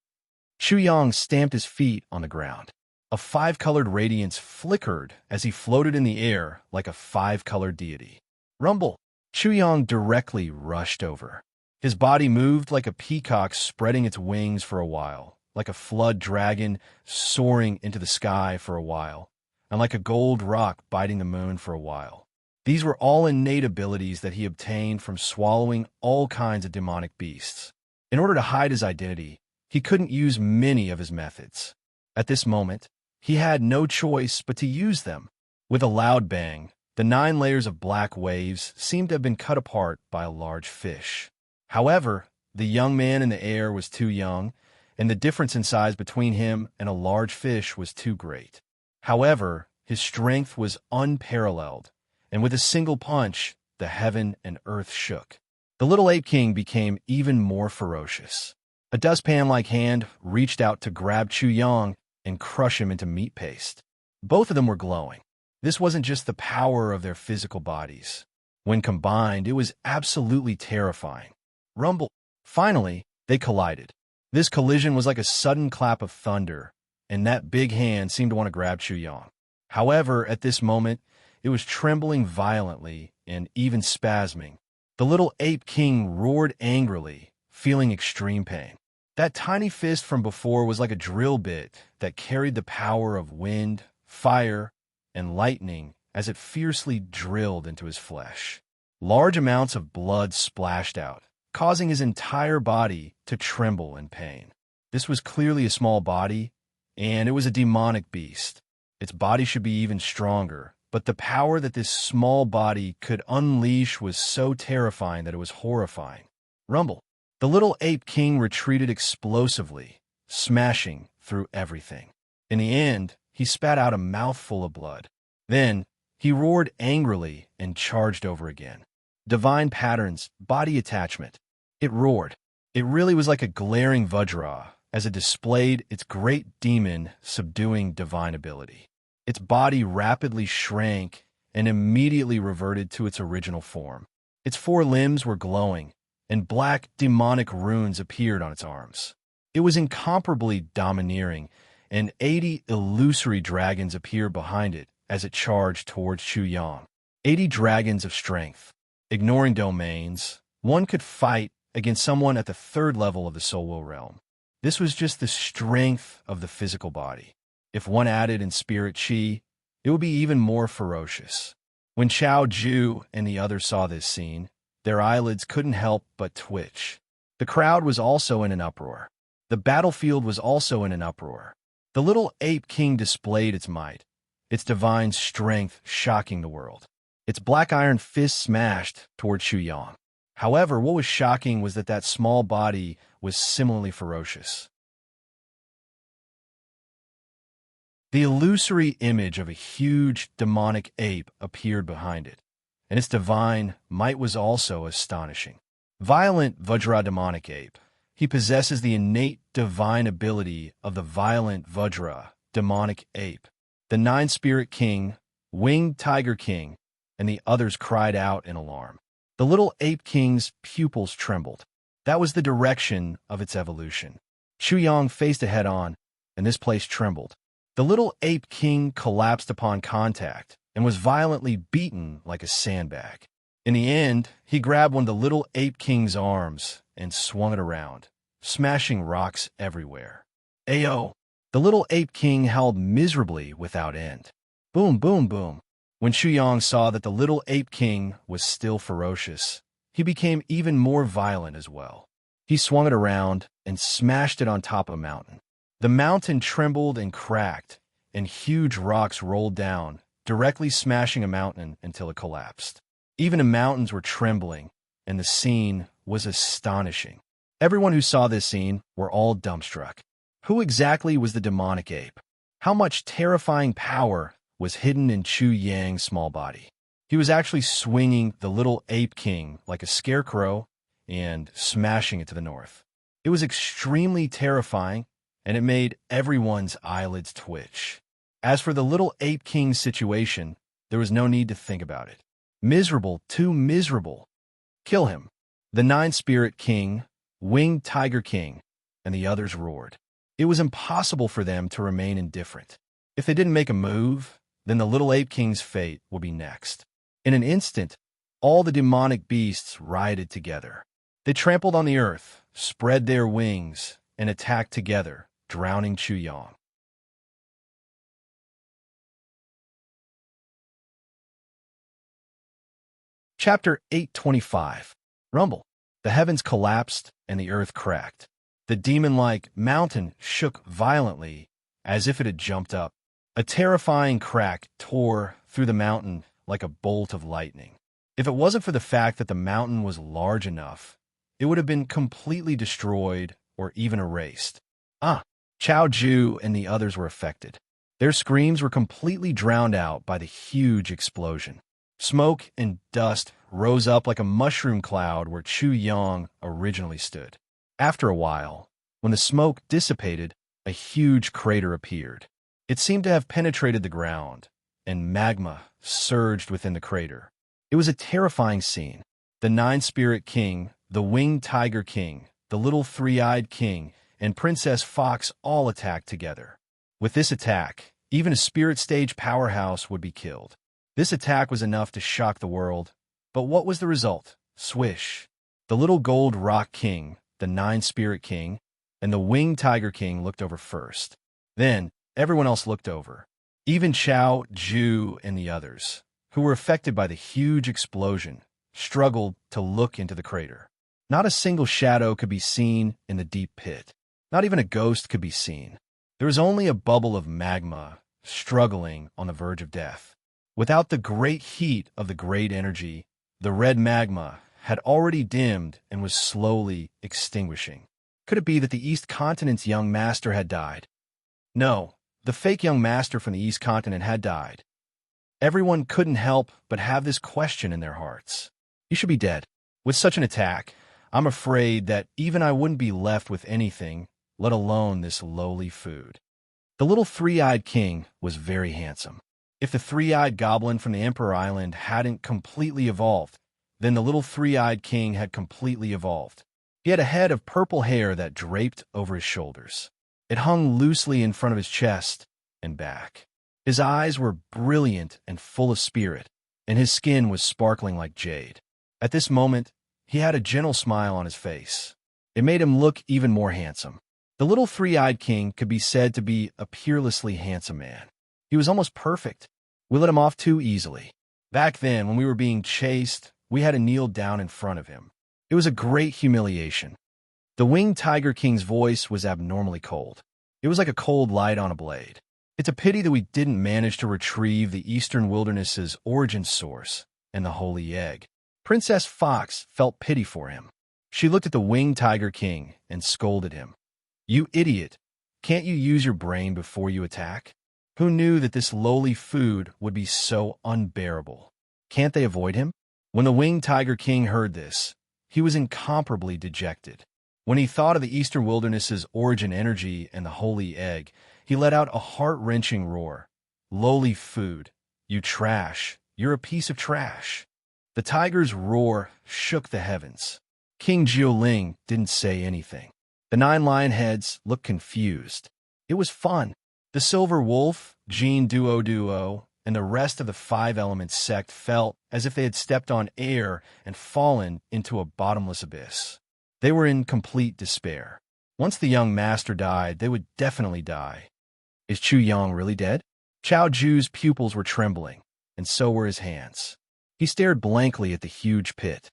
Chu Yang stamped his feet on the ground. A 5-colored radiance flickered as he floated in the air like a 5-colored deity. "Rumble!" Chu Yang directly rushed over. His body moved like a peacock spreading its wings for a while, like a flood dragon soaring into the sky for a while, and like a gold rock biting the moon for a while. These were all innate abilities that he obtained from swallowing all kinds of demonic beasts. In order to hide his identity, he couldn't use many of his methods. At this moment, he had no choice but to use them. With a loud bang, the 9 layers of black waves seemed to have been cut apart by a large fish. However, the young man in the air was too young, and the difference in size between him and a large fish was too great. However, his strength was unparalleled, and with a single punch, the heaven and earth shook. The little ape king became even more ferocious. A dustpan-like hand reached out to grab Chu Yang and crush him into meat paste. Both of them were glowing. This wasn't just the power of their physical bodies. When combined, it was absolutely terrifying. Rumble! Finally, they collided. This collision was like a sudden clap of thunder, and that big hand seemed to want to grab Chu Yang. However, at this moment, it was trembling violently and even spasming. The little ape king roared angrily, feeling extreme pain. That tiny fist from before was like a drill bit that carried the power of wind, fire, and lightning as it fiercely drilled into his flesh. Large amounts of blood splashed out, causing his entire body to tremble in pain. This was clearly a small body, and it was a demonic beast. Its body should be even stronger, but the power that this small body could unleash was so terrifying that it was horrifying. Rumble! The little ape king retreated explosively, smashing through everything. In the end, he spat out a mouthful of blood. Then, he roared angrily and charged over again. Divine patterns, body attachment. It roared. It really was like a glaring Vajra as it displayed its great demon subduing divine ability. Its body rapidly shrank and immediately reverted to its original form. Its 4 limbs were glowing, and black demonic runes appeared on its arms. It was incomparably domineering, and 80 illusory dragons appeared behind it as it charged towards Chu Yang. 80 dragons of strength. Ignoring domains, one could fight against someone at the 3rd level of the soul will realm. This was just the strength of the physical body. If one added in spirit chi, it would be even more ferocious. When Chao Ju and the others saw this scene, their eyelids couldn't help but twitch. The crowd was also in an uproar. The battlefield was also in an uproar. The little ape king displayed its might, its divine strength shocking the world. Its black iron fist smashed toward Chu Yang. However, what was shocking was that that small body was similarly ferocious. The illusory image of a huge demonic ape appeared behind it, and its divine might was also astonishing. Violent Vajra demonic ape. He possesses the innate divine ability of the violent Vajra demonic ape. The 9-spirit king, winged tiger king, and the others cried out in alarm. The little ape king's pupils trembled. That was the direction of its evolution. Chu Yang faced it head-on, and this place trembled. The little ape king collapsed upon contact and was violently beaten like a sandbag. In the end, he grabbed one of the little ape king's arms and swung it around, smashing rocks everywhere. Ayo! The little ape king howled miserably without end. Boom, boom, boom. When Chu Yang saw that the little ape king was still ferocious, he became even more violent as well. He swung it around and smashed it on top of a mountain. The mountain trembled and cracked, and huge rocks rolled down, directly smashing a mountain until it collapsed. Even the mountains were trembling, and the scene was astonishing. Everyone who saw this scene were all dumbstruck. Who exactly was the demonic ape? How much terrifying power was hidden in Chu Yang's small body? He was actually swinging the little ape king like a scarecrow and smashing it to the north. It was extremely terrifying, and it made everyone's eyelids twitch. As for the little ape king's situation, there was no need to think about it. Miserable, too miserable. Kill him. The nine-spirit king, winged tiger king, and the others roared. It was impossible for them to remain indifferent. If they didn't make a move, then the little ape king's fate would be next. In an instant, all the demonic beasts rioted together. They trampled on the earth, spread their wings, and attacked together, drowning Chuyang. Chapter 825. Rumble. The heavens collapsed and the earth cracked. The demon-like mountain shook violently, as if it had jumped up. A terrifying crack tore through the mountain like a bolt of lightning. If it wasn't for the fact that the mountain was large enough, it would have been completely destroyed or even erased. Chao Ju and the others were affected. Their screams were completely drowned out by the huge explosion. Smoke and dust rose up like a mushroom cloud where Chuyang originally stood. After a while, when the smoke dissipated, a huge crater appeared. It seemed to have penetrated the ground, and magma surged within the crater. It was a terrifying scene. The nine-spirit king, the winged tiger king, the little three-eyed king, and Princess Fox all attacked together. With this attack, even a spirit stage powerhouse would be killed. This attack was enough to shock the world, but what was the result? Swish. The little gold rock king, the nine-spirit king, and the winged tiger king looked over first. Then, everyone else looked over. Even Chao Ju and the others, who were affected by the huge explosion, struggled to look into the crater. Not a single shadow could be seen in the deep pit. Not even a ghost could be seen. There was only a bubble of magma, struggling on the verge of death. Without the great heat of the great energy, the red magma had already dimmed and was slowly extinguishing. Could it be that the East Continent's young master had died? No, the fake young master from the East Continent had died. Everyone couldn't help but have this question in their hearts. You should be dead. With such an attack, I'm afraid that even I wouldn't be left with anything, let alone this lowly food. The little three-eyed king was very handsome. If the three-eyed goblin from the Emperor Island hadn't completely evolved, then the little three-eyed king had completely evolved. He had a head of purple hair that draped over his shoulders. It hung loosely in front of his chest and back. His eyes were brilliant and full of spirit, and his skin was sparkling like jade. At this moment, he had a gentle smile on his face. It made him look even more handsome. The little three-eyed king could be said to be a peerlessly handsome man. He was almost perfect. We let him off too easily. Back then, when we were being chased, we had to kneel down in front of him. It was a great humiliation. The winged tiger king's voice was abnormally cold. It was like a cold light on a blade. It's a pity that we didn't manage to retrieve the Eastern Wilderness's origin source and the holy egg. Princess Fox felt pity for him. She looked at the winged tiger king and scolded him. "You idiot! Can't you use your brain before you attack? Who knew that this lowly food would be so unbearable? Can't they avoid him?" When the winged tiger king heard this, he was incomparably dejected. When he thought of the Eastern Wilderness's origin energy and the holy egg, he let out a heart-wrenching roar. "Lowly food! You trash! You're a piece of trash!" The tiger's roar shook the heavens. King Jiuling didn't say anything. The 9 lion heads looked confused. It was fun. The silver wolf, Jean Duo, and the rest of the 5 Elements sect felt as if they had stepped on air and fallen into a bottomless abyss. They were in complete despair. Once the young master died, they would definitely die. Is Chuyang really dead? Chao Ju's pupils were trembling, and so were his hands. He stared blankly at the huge pit.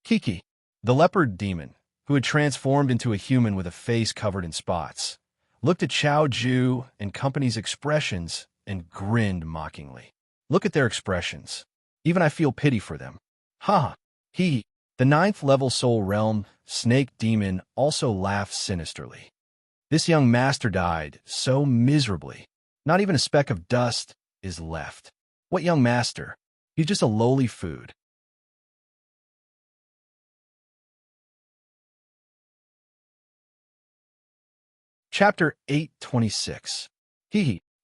Kiki, the leopard demon, who had transformed into a human with a face covered in spots, looked at Chao Ju and company's expressions and grinned mockingly. Look at their expressions. Even I feel pity for them. Ha! He, the 9th level soul realm snake demon, also laughed sinisterly. This young master died so miserably. Not even a speck of dust is left. What young master? He's just a lowly food. Chapter 826.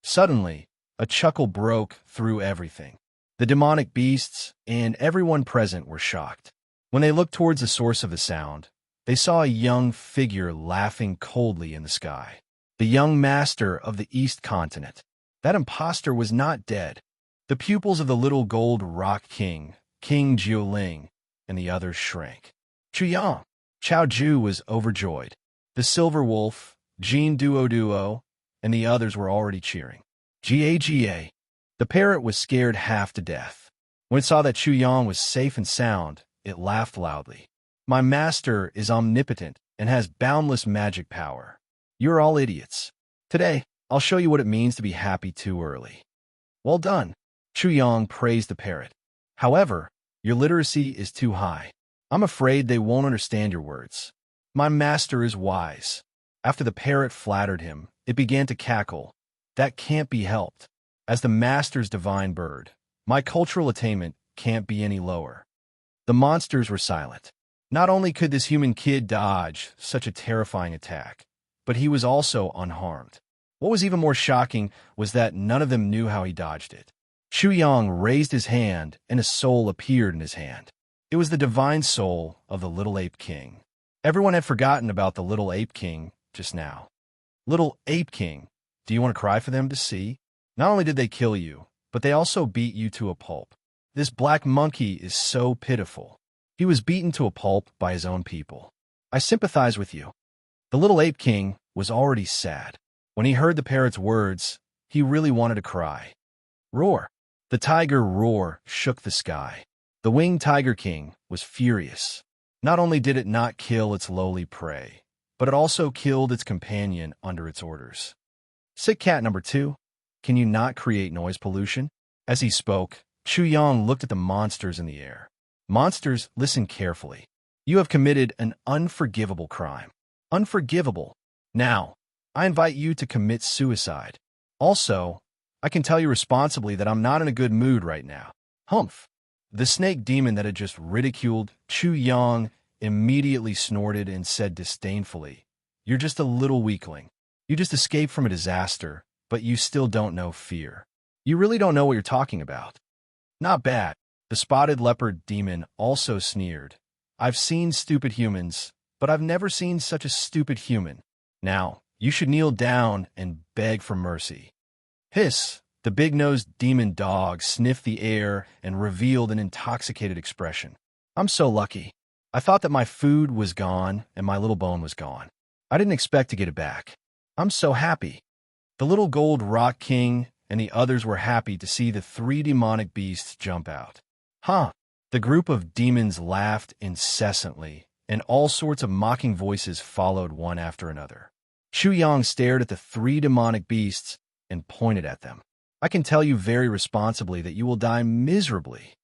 Suddenly, A chuckle broke through everything. The demonic beasts and everyone present were shocked. When they looked towards the source of the sound, they saw a young figure laughing coldly in the sky. The young master of the East Continent. That impostor was not dead. The pupils of the little gold rock king, King Jiuling, and the others shrank. Chuyang. Chao Ju was overjoyed. The silver wolf, Jean Duo, and the others were already cheering. Ga. The parrot was scared half to death. When it saw that Chuyang was safe and sound, it laughed loudly. My master is omnipotent and has boundless magic power. You're all idiots. Today, I'll show you what it means to be happy too early. Well done. Chuyang praised the parrot. However, your literacy is too high. I'm afraid they won't understand your words. My master is wise. After the parrot flattered him, it began to cackle. That can't be helped. As the master's divine bird, my cultural attainment can't be any lower. The monsters were silent. Not only could this human kid dodge such a terrifying attack, but he was also unharmed. What was even more shocking was that none of them knew how he dodged it. Chuyang raised his hand, and a soul appeared in his hand. It was the divine soul of the Little Ape King. Everyone had forgotten about the Little Ape King just now. Little Ape King, do you want to cry for them to see? Not only did they kill you, but they also beat you to a pulp. This black monkey is so pitiful. He was beaten to a pulp by his own people. I sympathize with you. The Little Ape King was already sad. When he heard the parrot's words, he really wanted to cry. Roar! The tiger roar shook the sky. The winged Tiger King was furious. Not only did it not kill its lowly prey, but it also killed its companion under its orders. Sick cat number 2, can you not create noise pollution? As he spoke, Chuyang looked at the monsters in the air. Monsters, listen carefully. You have committed an unforgivable crime. Unforgivable. Now, I invite you to commit suicide. Also, I can tell you responsibly that I'm not in a good mood right now. Humph. The snake demon that had just ridiculed Chuyang immediately snorted and said disdainfully, You're just a little weakling. You just escaped from a disaster, but you still don't know fear. You really don't know what you're talking about. Not bad. The spotted leopard demon also sneered. I've seen stupid humans, but I've never seen such a stupid human. Now, you should kneel down and beg for mercy. Hiss! The big-nosed demon dog sniffed the air and revealed an intoxicated expression. I'm so lucky. I thought that my food was gone and my little bone was gone. I didn't expect to get it back. I'm so happy. The little gold rock king and the others were happy to see the 3 demonic beasts jump out. Huh! The group of demons laughed incessantly, and all sorts of mocking voices followed one after another. Chuyang stared at the 3 demonic beasts and pointed at them. I can tell you very responsibly that you will die miserably.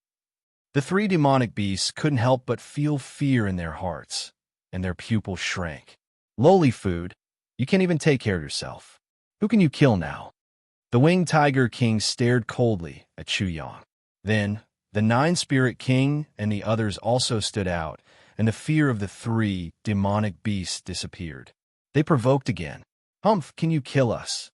The 3 demonic beasts couldn't help but feel fear in their hearts, and their pupils shrank. Lowly food, you can't even take care of yourself. Who can you kill now? The winged tiger king stared coldly at Chuyang. Then, the 9-spirit king and the others also stood out, and the fear of the 3 demonic beasts disappeared. They provoked again. Humph, can you kill us?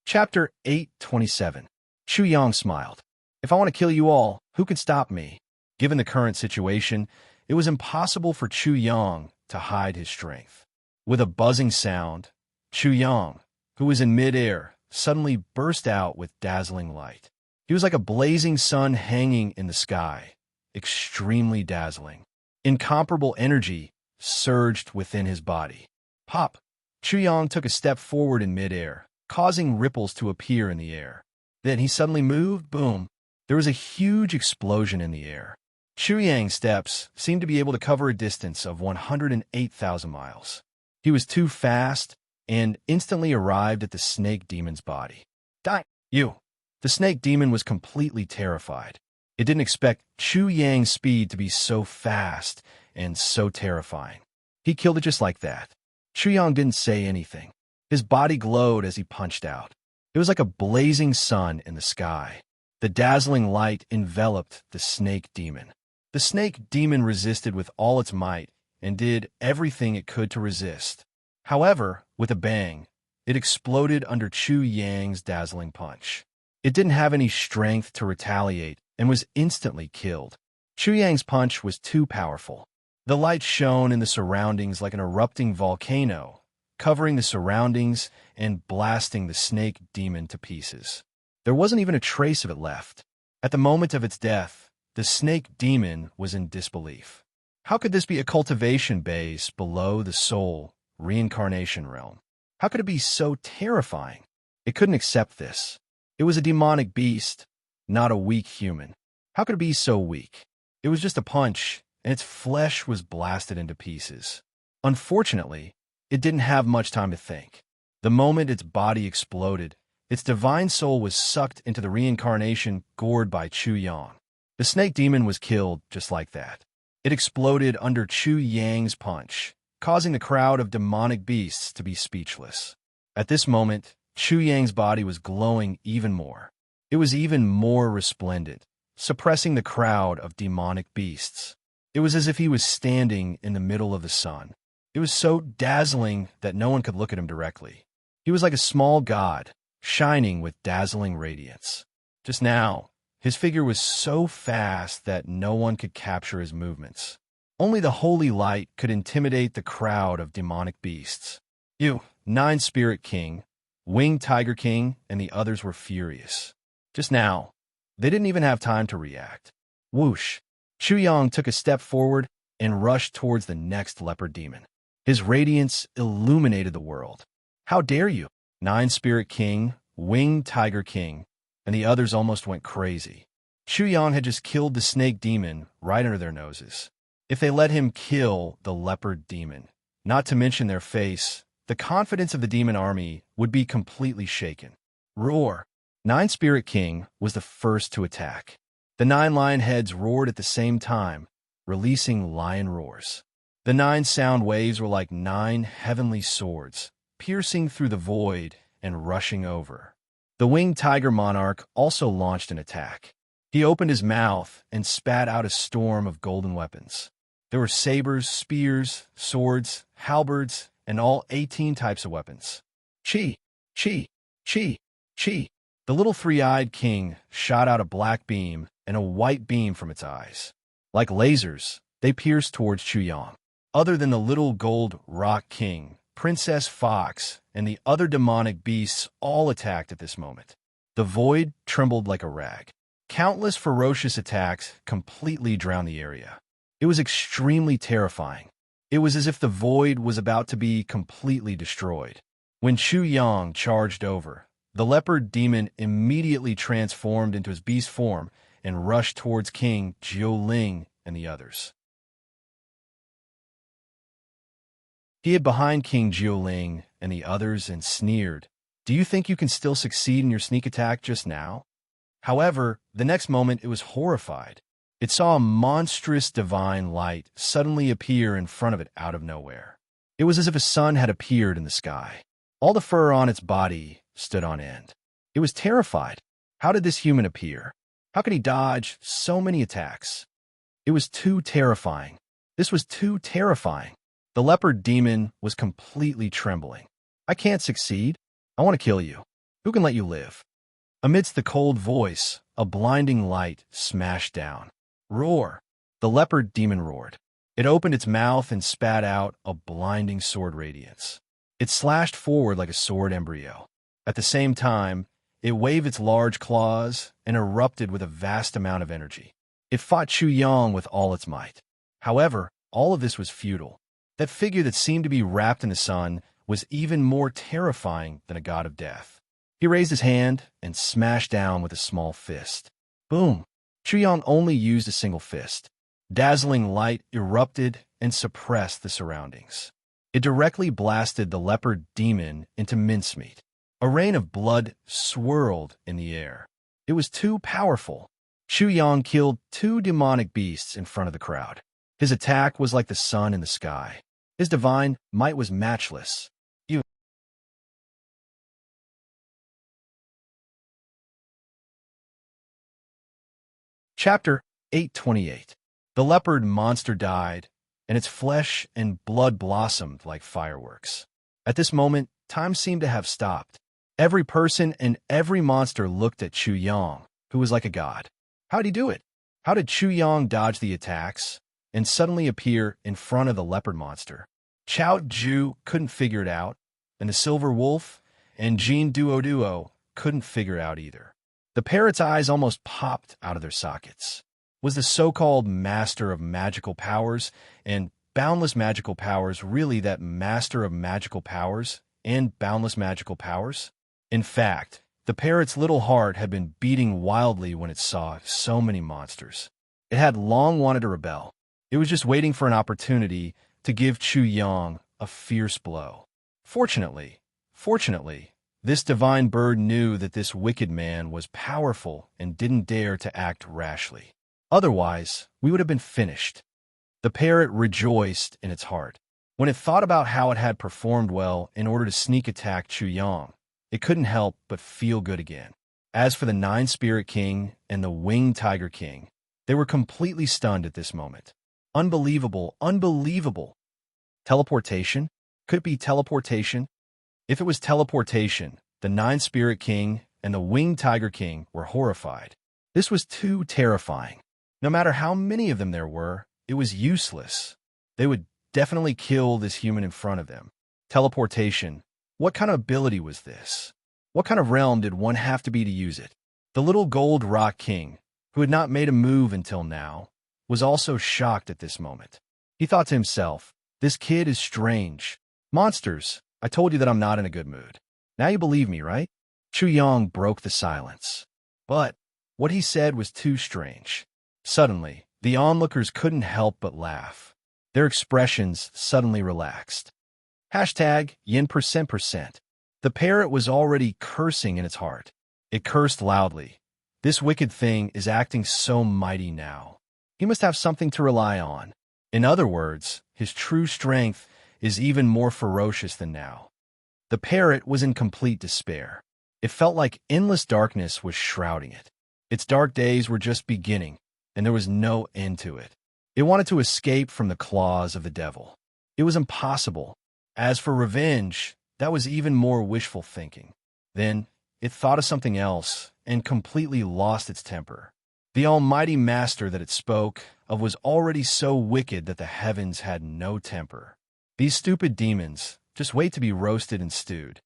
Chapter 8:27. Chuyang smiled. If I want to kill you all, who can stop me? Given the current situation, it was impossible for Chuyang to hide his strength. With a buzzing sound, Chuyang, who was in midair, suddenly burst out with dazzling light. He was like a blazing sun hanging in the sky, extremely dazzling. Incomparable energy surged within his body. Pop! Chuyang took a step forward in midair, causing ripples to appear in the air. Then he suddenly moved, boom. There was a huge explosion in the air. Chuyang's steps seemed to be able to cover a distance of 108,000 miles. He was too fast and instantly arrived at the snake demon's body. Die, you! The snake demon was completely terrified. It didn't expect Chuyang's speed to be so fast and so terrifying. He killed it just like that. Chuyang didn't say anything. His body glowed as he punched out. It was like a blazing sun in the sky. The dazzling light enveloped the snake demon. The snake demon resisted with all its might and did everything it could to resist. However, with a bang, it exploded under Chu Yang's dazzling punch. It didn't have any strength to retaliate and was instantly killed. Chu Yang's punch was too powerful. The light shone in the surroundings like an erupting volcano, covering the surroundings and blasting the snake demon to pieces. There wasn't even a trace of it left. At the moment of its death, the snake demon was in disbelief. How could this be a cultivation base below the soul reincarnation realm? How could it be so terrifying? It couldn't accept this. It was a demonic beast, not a weak human. How could it be so weak? It was just a punch, and its flesh was blasted into pieces. Unfortunately, it didn't have much time to think. The moment its body exploded, its divine soul was sucked into the reincarnation gourd by Chu Yang. The snake demon was killed just like that. It exploded under Chu Yang's punch, causing the crowd of demonic beasts to be speechless. At this moment, Chu Yang's body was glowing even more. It was even more resplendent, suppressing the crowd of demonic beasts. It was as if he was standing in the middle of the sun. It was so dazzling that no one could look at him directly. He was like a small god, shining with dazzling radiance. Just now, his figure was so fast that no one could capture his movements. Only the holy light could intimidate the crowd of demonic beasts. You, Nine Spirit King, Winged Tiger King, and the others were furious. Just now, they didn't even have time to react. Whoosh! Chu Yang took a step forward and rushed towards the next leopard demon. His radiance illuminated the world. How dare you? Nine Spirit King, Winged Tiger King, and the others almost went crazy. Chu Yang had just killed the snake demon right under their noses. If they let him kill the leopard demon, not to mention their face, the confidence of the demon army would be completely shaken. Roar! Nine Spirit King was the first to attack. The 9 lion heads roared at the same time, releasing lion roars. The 9 sound waves were like 9 heavenly swords, piercing through the void and rushing over. The winged tiger monarch also launched an attack. He opened his mouth and spat out a storm of golden weapons. There were sabers, spears, swords, halberds, and all 18 types of weapons. Chi! Chi! Chi! Chi! The little 3-eyed king shot out a black beam and a white beam from its eyes. Like lasers, they pierced towards Chu Yang. Other than the little gold rock king, Princess Fox, and the other demonic beasts all attacked at this moment. The void trembled like a rag. Countless ferocious attacks completely drowned the area. It was extremely terrifying. It was as if the void was about to be completely destroyed. When Chu Yang charged over, the leopard demon immediately transformed into his beast form and rushed towards King Jiuling and the others. He hid behind King Jiuling and the others and sneered, "Do you think you can still succeed in your sneak attack just now?" However, the next moment it was horrified. It saw a monstrous divine light suddenly appear in front of it out of nowhere. It was as if a sun had appeared in the sky. All the fur on its body stood on end. It was terrified. How did this human appear? How could he dodge so many attacks? It was too terrifying. This was too terrifying. The leopard demon was completely trembling. "I can't succeed. I want to kill you. Who can let you live?" Amidst the cold voice, a blinding light smashed down. Roar! The leopard demon roared. It opened its mouth and spat out a blinding sword radiance. It slashed forward like a sword embryo. At the same time, it waved its large claws and erupted with a vast amount of energy. It fought Chu Yang with all its might. However, all of this was futile. That figure that seemed to be wrapped in the sun was even more terrifying than a god of death. He raised his hand and smashed down with a small fist. Boom! Chu Yang only used a single fist. Dazzling light erupted and suppressed the surroundings. It directly blasted the leopard demon into mincemeat. A rain of blood swirled in the air. It was too powerful. Chu Yang killed 2 demonic beasts in front of the crowd. His attack was like the sun in the sky. His divine might was matchless. Chapter 828. The leopard monster died, and its flesh and blood blossomed like fireworks. At this moment, time seemed to have stopped. Every person and every monster looked at Chu Yang, who was like a god. How'd he do it? How did Chu Yang dodge the attacks and suddenly appear in front of the leopard monster? Chao Ju couldn't figure it out, and the silver wolf and Jean Duo couldn't figure it out either. The parrot's eyes almost popped out of their sockets. Was the so-called master of magical powers and boundless magical powers really that master of magical powers and boundless magical powers? In fact, the parrot's little heart had been beating wildly when it saw so many monsters. It had long wanted to rebel. It was just waiting for an opportunity to give Chu Yang a fierce blow. Fortunately, this divine bird knew that this wicked man was powerful and didn't dare to act rashly. Otherwise, we would have been finished. The parrot rejoiced in its heart. When it thought about how it had performed well in order to sneak attack Chu Yang, it couldn't help but feel good again. As for the Nine Spirit King and the Winged Tiger King, they were completely stunned at this moment. Unbelievable, unbelievable. Teleportation? Could it be teleportation? If it was teleportation, the Nine Spirit King and the Winged Tiger King were horrified. This was too terrifying. No matter how many of them there were, it was useless. They would definitely kill this human in front of them. Teleportation. What kind of ability was this? What kind of realm did one have to be to use it? The little gold rock king, who had not made a move until now, was also shocked at this moment. He thought to himself, this kid is strange. Monsters, I told you that I'm not in a good mood. Now you believe me, right? Chu Yang broke the silence. But what he said was too strange. Suddenly, the onlookers couldn't help but laugh. Their expressions suddenly relaxed. Hashtag yin%%. The parrot was already cursing in its heart. It cursed loudly. This wicked thing is acting so mighty now. He must have something to rely on. In other words, his true strength is even more ferocious than now. The parrot was in complete despair. It felt like endless darkness was shrouding it. Its dark days were just beginning, and there was no end to it. It wanted to escape from the claws of the devil. It was impossible. As for revenge, that was even more wishful thinking. Then, it thought of something else and completely lost its temper. The almighty master that it spoke of was already so wicked that the heavens had no temper. These stupid demons just wait to be roasted and stewed.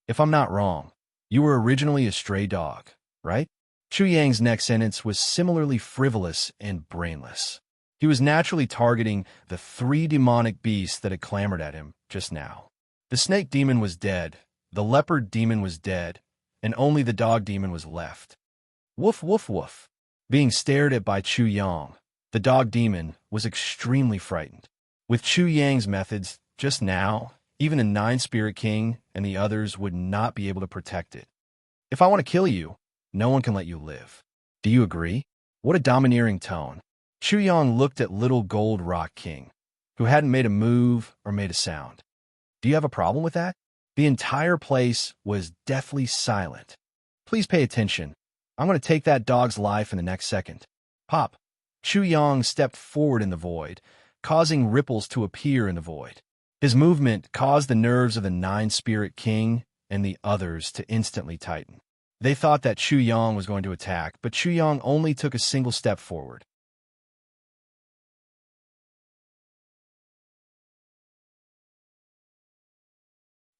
If I'm not wrong, you were originally a stray dog, right? Chu Yang's next sentence was similarly frivolous and brainless. He was naturally targeting the three demonic beasts that had clamored at him just now. The snake demon was dead, the leopard demon was dead, and only the dog demon was left. Woof, woof, woof. Being stared at by Chu Yang, the dog demon was extremely frightened. With Chu Yang's methods, just now, even a Nine Spirit King and the others would not be able to protect it. If I want to kill you, no one can let you live. Do you agree? What a domineering tone. Chu Yang looked at Little Gold Rock King, who hadn't made a move or made a sound. Do you have a problem with that? The entire place was deathly silent. Please pay attention. I'm going to take that dog's life in the next second. Pop. Chu Yang stepped forward in the void, causing ripples to appear in the void. His movement caused the nerves of the Nine Spirit King and the others to instantly tighten. They thought that Chu Yang was going to attack, but Chu Yang only took a single step forward.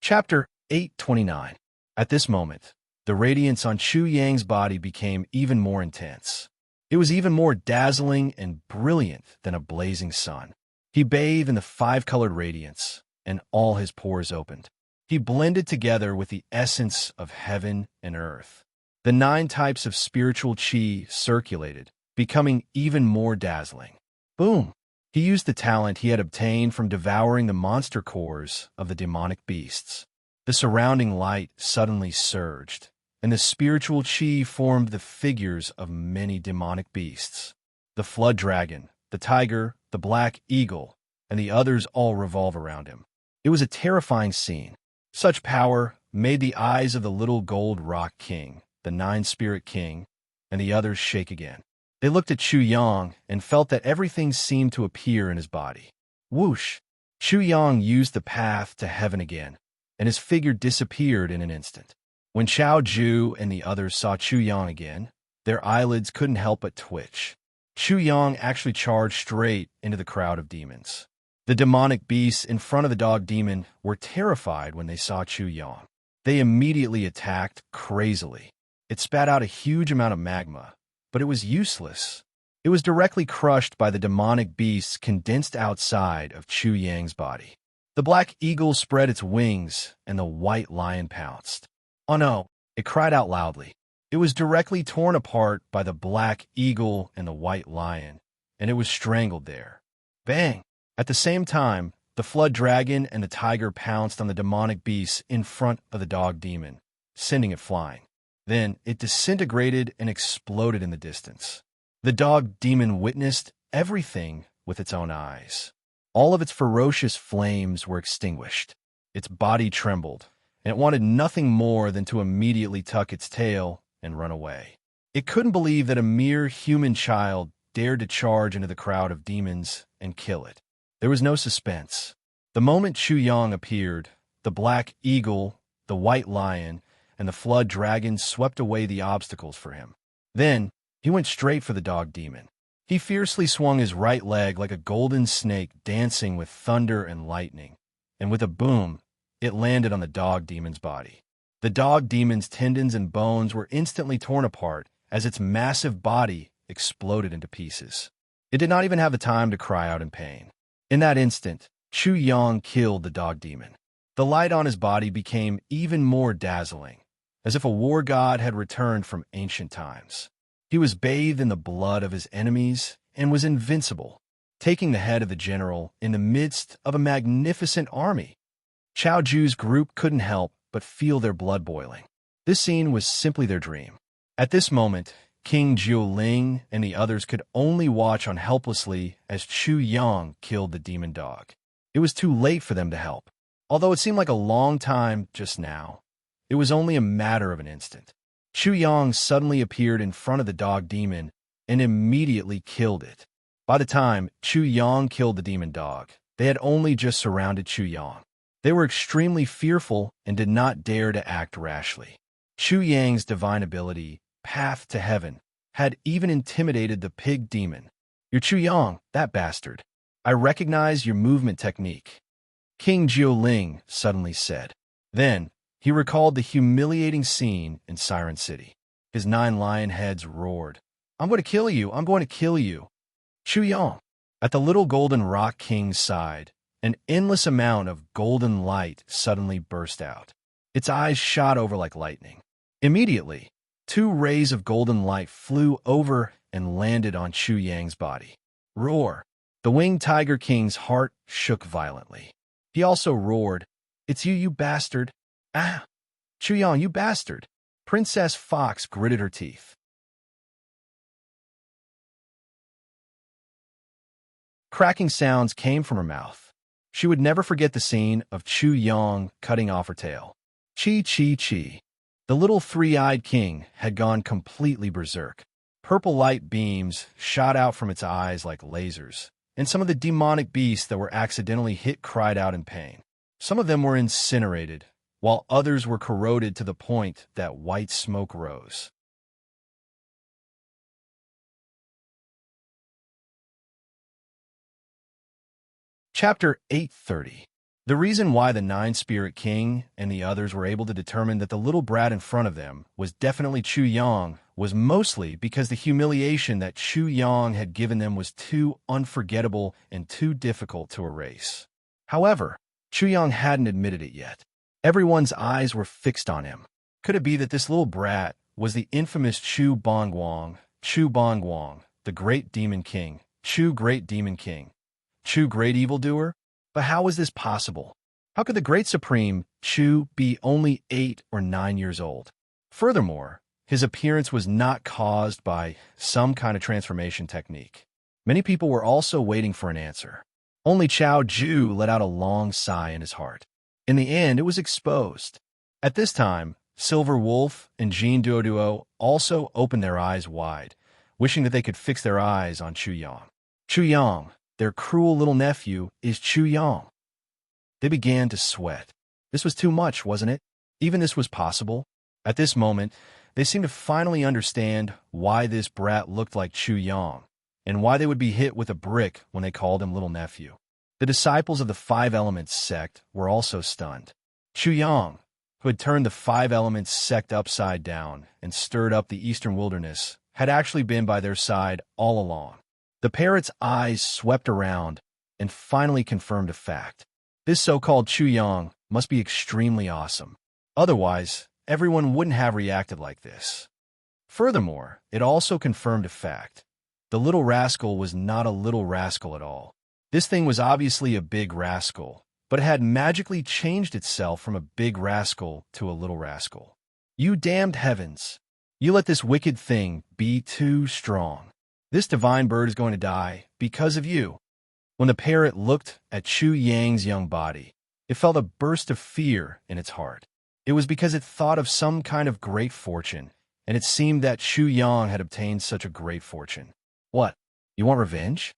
Chapter 829. At this moment, the radiance on Chu Yang's body became even more intense. It was even more dazzling and brilliant than a blazing sun. He bathed in the five-colored radiance, and all his pores opened. He blended together with the essence of heaven and earth. The 9 types of spiritual chi circulated, becoming even more dazzling. Boom! He used the talent he had obtained from devouring the monster cores of the demonic beasts. The surrounding light suddenly surged, and the spiritual chi formed the figures of many demonic beasts. The flood dragon, the tiger, the black eagle, and the others all revolve around him. It was a terrifying scene. Such power made the eyes of the Little Gold Rock King, the Nine Spirit King, and the others shake again. They looked at Chu Yang and felt that everything seemed to appear in his body. Whoosh! Chu Yang used the path to heaven again, and his figure disappeared in an instant. When Xiao Zhu and the others saw Chu Yang again, their eyelids couldn't help but twitch. Chu Yang actually charged straight into the crowd of demons. The demonic beasts in front of the dog demon were terrified when they saw Chu Yang. They immediately attacked crazily. It spat out a huge amount of magma, but it was useless. It was directly crushed by the demonic beasts condensed outside of Chu Yang's body. The black eagle spread its wings, and the white lion pounced. Oh no! It cried out loudly. It was directly torn apart by the black eagle and the white lion, and it was strangled there. Bang! At the same time, the flood dragon and the tiger pounced on the demonic beast in front of the dog demon, sending it flying. Then it disintegrated and exploded in the distance. The dog demon witnessed everything with its own eyes. All of its ferocious flames were extinguished. Its body trembled, and it wanted nothing more than to immediately tuck its tail and run away. It couldn't believe that a mere human child dared to charge into the crowd of demons and kill it. There was no suspense. The moment Chu Yang appeared, the black eagle, the white lion, and the flood dragon swept away the obstacles for him. Then, he went straight for the dog demon. He fiercely swung his right leg like a golden snake dancing with thunder and lightning, and with a boom, it landed on the dog demon's body. The dog demon's tendons and bones were instantly torn apart as its massive body exploded into pieces. It did not even have the time to cry out in pain. In that instant, Chu Yang killed the dog demon. The light on his body became even more dazzling, as if a war god had returned from ancient times. He was bathed in the blood of his enemies and was invincible, taking the head of the general in the midst of a magnificent army. Xiao Zhu's group couldn't help but feel their blood boiling. This scene was simply their dream. At this moment, King Jiuling and the others could only watch on helplessly as Chu Yang killed the demon dog. It was too late for them to help. Although it seemed like a long time just now, it was only a matter of an instant. Chu Yang suddenly appeared in front of the dog demon and immediately killed it. By the time Chu Yang killed the demon dog, they had only just surrounded Chu Yang. They were extremely fearful and did not dare to act rashly. Chu Yang's divine ability, Path to Heaven, had even intimidated the pig demon. "You're Chu Yang, that bastard. I recognize your movement technique," King Jiuling suddenly said. Then, he recalled the humiliating scene in Siren City. His 9 lion heads roared, "I'm going to kill you! I'm going to kill you!" Chu Yang. At the little golden rock king's side, an endless amount of golden light suddenly burst out. Its eyes shot over like lightning. Immediately, 2 rays of golden light flew over and landed on Chu Yang's body. Roar! The winged tiger king's heart shook violently. He also roared, "It's you, you bastard! Ah! Chu Yang, you bastard!" Princess Fox gritted her teeth. Cracking sounds came from her mouth. She would never forget the scene of Chu Yang cutting off her tail. Chi, chi, chi. The little 3-eyed king had gone completely berserk. Purple light beams shot out from its eyes like lasers, and some of the demonic beasts that were accidentally hit cried out in pain. Some of them were incinerated, while others were corroded to the point that white smoke rose. Chapter 830. The reason why the 9-Spirit King and the others were able to determine that the little brat in front of them was definitely Chu Yang was mostly because the humiliation that Chu Yang had given them was too unforgettable and too difficult to erase. However, Chu Yang hadn't admitted it yet. Everyone's eyes were fixed on him. Could it be that this little brat was the infamous Chu Bongguang, the Great Demon King, Chu Great Demon King, Chu Great Evildoer? But how was this possible? How could the Great Supreme Chu be only 8 or 9 years old? Furthermore, his appearance was not caused by some kind of transformation technique. Many people were also waiting for an answer. Only Xiao Zhu let out a long sigh in his heart. In the end, it was exposed. At this time, Silver Wolf and Jean Duoduo also opened their eyes wide, wishing that they could fix their eyes on Chu Yang. Chu Yang, their cruel little nephew, is Chu Yang. They began to sweat. This was too much, wasn't it? Even this was possible. At this moment, they seemed to finally understand why this brat looked like Chu Yang, and why they would be hit with a brick when they called him little nephew. The disciples of the Five Elements sect were also stunned. Chu Yang, who had turned the Five Elements sect upside down and stirred up the eastern wilderness, had actually been by their side all along. The parrot's eyes swept around and finally confirmed a fact. This so-called Chu Yang must be extremely awesome. Otherwise, everyone wouldn't have reacted like this. Furthermore, it also confirmed a fact. The little rascal was not a little rascal at all. This thing was obviously a big rascal, but it had magically changed itself from a big rascal to a little rascal. You damned heavens! You let this wicked thing be too strong. This divine bird is going to die because of you. When the parrot looked at Chu Yang's young body, it felt a burst of fear in its heart. It was because it thought of some kind of great fortune, and it seemed that Chu Yang had obtained such a great fortune. What? You want revenge?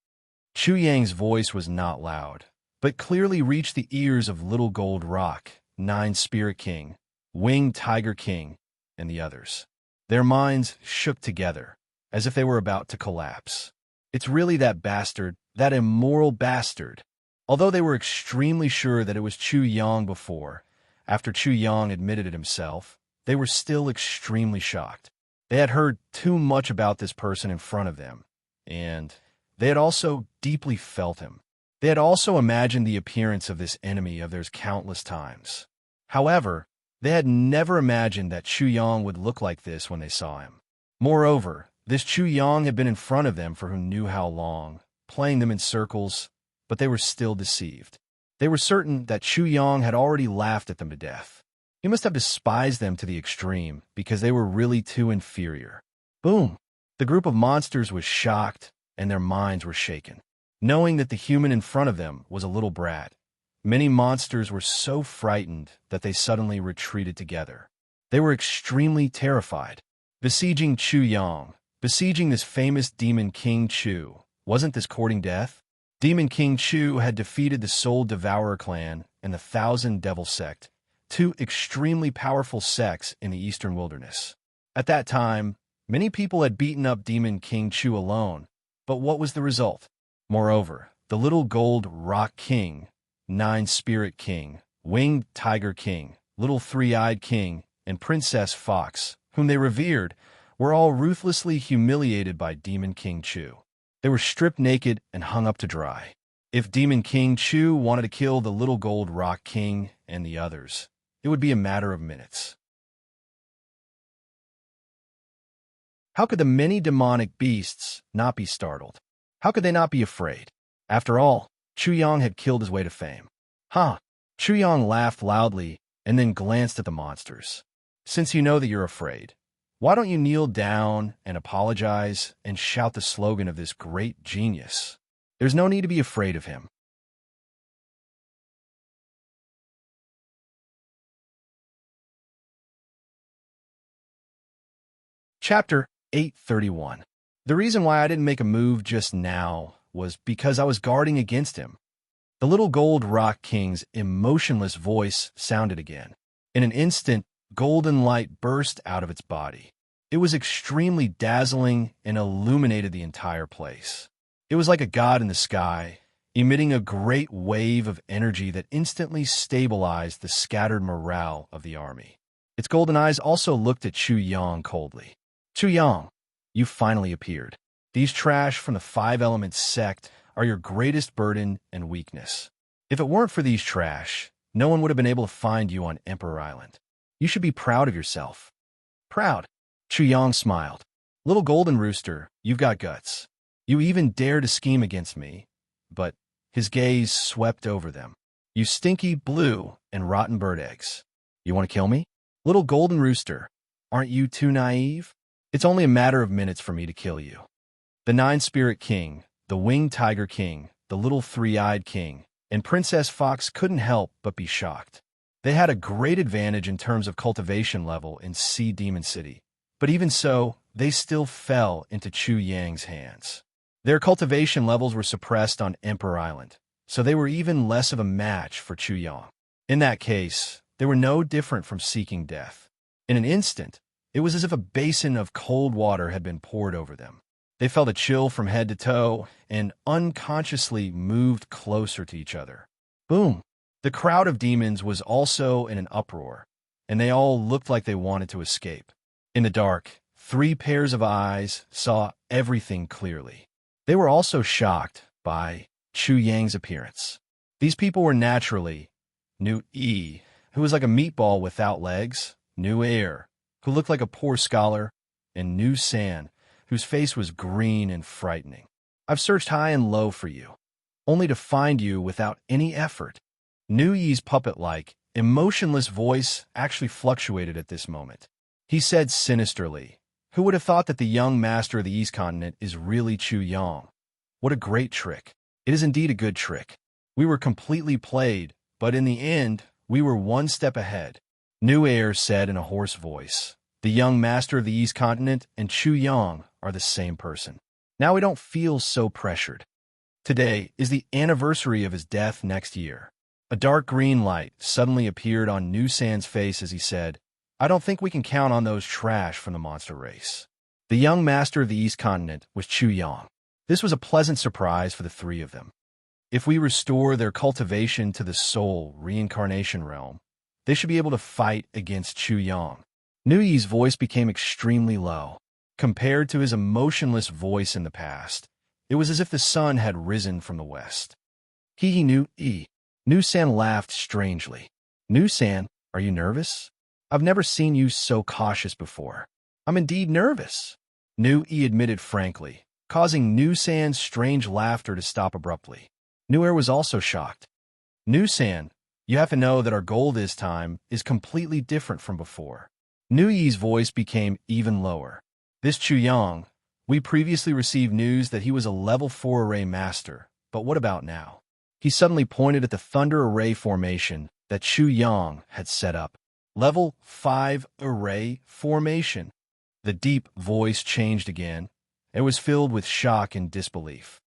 Chu Yang's voice was not loud, but clearly reached the ears of Little Gold Rock, Nine Spirit King, Winged Tiger King, and the others. Their minds shook together, as if they were about to collapse. It's really that bastard, that immoral bastard. Although they were extremely sure that it was Chu Yang before, after Chu Yang admitted it himself, they were still extremely shocked. They had heard too much about this person in front of them, and they had also deeply felt him. They had also imagined the appearance of this enemy of theirs countless times. However, they had never imagined that Chu Yang would look like this when they saw him. Moreover, this Chu Yang had been in front of them for who knew how long, playing them in circles, but they were still deceived. They were certain that Chu Yang had already laughed at them to death. He must have despised them to the extreme because they were really too inferior. Boom! The group of monsters was shocked, and their minds were shaken. Knowing that the human in front of them was a little brat, many monsters were so frightened that they suddenly retreated together. They were extremely terrified. Besieging Chu Yang, besieging this famous Demon King Chu, wasn't this courting death? Demon King Chu had defeated the Soul Devourer clan and the Thousand Devil sect, two extremely powerful sects in the eastern wilderness. At that time, many people had beaten up Demon King Chu alone, but what was the result? Moreover, the Little Gold Rock King, Nine Spirit King, Winged Tiger King, Little Three-Eyed King, and Princess Fox, whom they revered, were all ruthlessly humiliated by Demon King Chu. They were stripped naked and hung up to dry. If Demon King Chu wanted to kill the Little Gold Rock King and the others, it would be a matter of minutes. How could the many demonic beasts not be startled? How could they not be afraid? After all, Chu Yang had killed his way to fame. Huh? Chu Yang laughed loudly and then glanced at the monsters. Since you know that you're afraid, why don't you kneel down and apologize and shout the slogan of this great genius? There's no need to be afraid of him. Chapter 831. The reason why I didn't make a move just now was because I was guarding against him. The Little Gold Rock King's emotionless voice sounded again. In an instant, golden light burst out of its body. It was extremely dazzling and illuminated the entire place. It was like a god in the sky, emitting a great wave of energy that instantly stabilized the scattered morale of the army. Its golden eyes also looked at Chu Yang coldly. Chu Yang, you finally appeared. These trash from the Five Elements sect are your greatest burden and weakness. If it weren't for these trash, no one would have been able to find you on Emperor Island. You should be proud of yourself. Proud? Chu Yang smiled. Little Golden Rooster, you've got guts. You even dare to scheme against me. But his gaze swept over them. You stinky blue and rotten bird eggs. You want to kill me? Little Golden Rooster, aren't you too naive? It's only a matter of minutes for me to kill you. The Nine Spirit King, the Winged Tiger King, the Little Three-Eyed King, and Princess Fox couldn't help but be shocked. They had a great advantage in terms of cultivation level in Sea Demon City, but even so, they still fell into Chu Yang's hands. Their cultivation levels were suppressed on Emperor Island, so they were even less of a match for Chu Yang. In that case, they were no different from seeking death. In an instant, it was as if a basin of cold water had been poured over them. They felt a chill from head to toe and unconsciously moved closer to each other. Boom! The crowd of demons was also in an uproar, and they all looked like they wanted to escape. In the dark, 3 pairs of eyes saw everything clearly. They were also shocked by Chu Yang's appearance. These people were naturally Nu Yi, who was like a meatball without legs, Nu Air, who looked like a poor scholar, and Nu San, whose face was green and frightening. I've searched high and low for you, only to find you without any effort. Nu Yi's puppet-like, emotionless voice actually fluctuated at this moment. He said sinisterly, "Who would have thought that the young master of the East Continent is really Chu Yang? What a great trick. It is indeed a good trick. We were completely played, but in the end, we were one step ahead." Nu Air said in a hoarse voice, "The young master of the East Continent and Chu Yang are the same person. Now we don't feel so pressured. Today is the anniversary of his death next year." A dark green light suddenly appeared on Nu San's face as he said, "I don't think we can count on those trash from the monster race." The young master of the East Continent was Chu Yang. This was a pleasant surprise for the 3 of them. If we restore their cultivation to the soul reincarnation realm, they should be able to fight against Chu Yang. Nu Yi's voice became extremely low. Compared to his emotionless voice in the past, it was as if the sun had risen from the west. Hee Nu Yi. Nu San laughed strangely. Nu San, are you nervous? I've never seen you so cautious before. I'm indeed nervous, Nu Yi admitted frankly, causing Nu San's strange laughter to stop abruptly. Nu Air was also shocked. Nu San, you have to know that our goal this time is completely different from before. Nu Yi's voice became even lower. This Chu Yang, we previously received news that he was a level 4 array master, but what about now? He suddenly pointed at the thunder array formation that Chu Yang had set up. Level 5 array formation. The deep voice changed again. It was filled with shock and disbelief.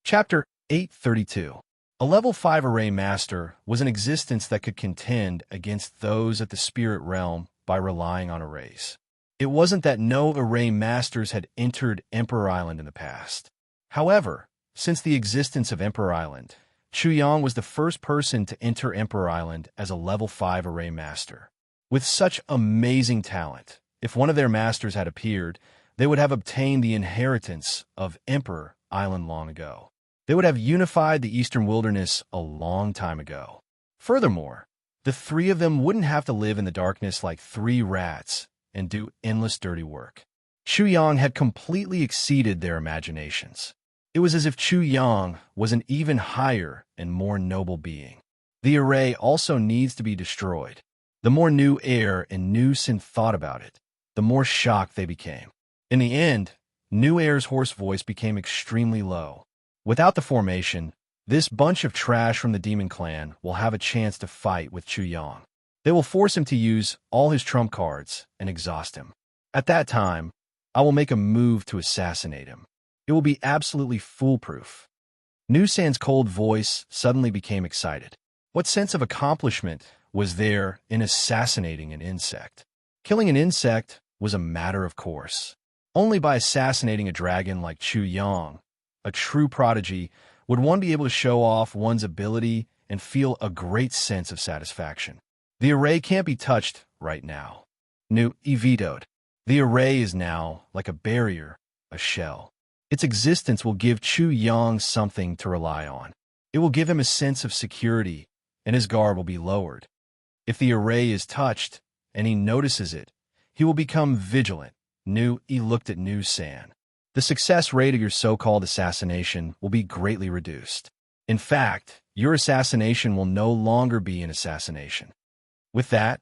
Chapter 832. A level 5 array master was an existence that could contend against those at the spirit realm by relying on arrays. It wasn't that no array masters had entered Emperor Island in the past. However, since the existence of Emperor Island, Chu Yang was the first person to enter Emperor Island as a level 5 array master. With such amazing talent, if one of their masters had appeared, they would have obtained the inheritance of Emperor Island long ago. They would have unified the Eastern Wilderness a long time ago. Furthermore, the 3 of them wouldn't have to live in the darkness like 3 rats and do endless dirty work. Chu Yang had completely exceeded their imaginations. It was as if Chu Yang was an even higher and more noble being. The array also needs to be destroyed. The more Nu Air and Nu Sin thought about it, the more shocked they became. In the end, Nu Air's hoarse voice became extremely low. Without the formation, this bunch of trash from the Demon Clan will have a chance to fight with Chu Yang. They will force him to use all his trump cards and exhaust him. At that time, I will make a move to assassinate him. It will be absolutely foolproof. Nu San's cold voice suddenly became excited. What sense of accomplishment was there in assassinating an insect? Killing an insect was a matter of course. Only by assassinating a dragon like Chu Yang, a true prodigy, would one be able to show off one's ability and feel a great sense of satisfaction. The array can't be touched right now. Nu Yi vetoed. The array is now like a barrier, a shell. Its existence will give Chu Yang something to rely on. It will give him a sense of security, and his guard will be lowered. If the array is touched, and he notices it, he will become vigilant. Nu Yi looked at Nu San. The success rate of your so-called assassination will be greatly reduced. In fact, your assassination will no longer be an assassination. With that,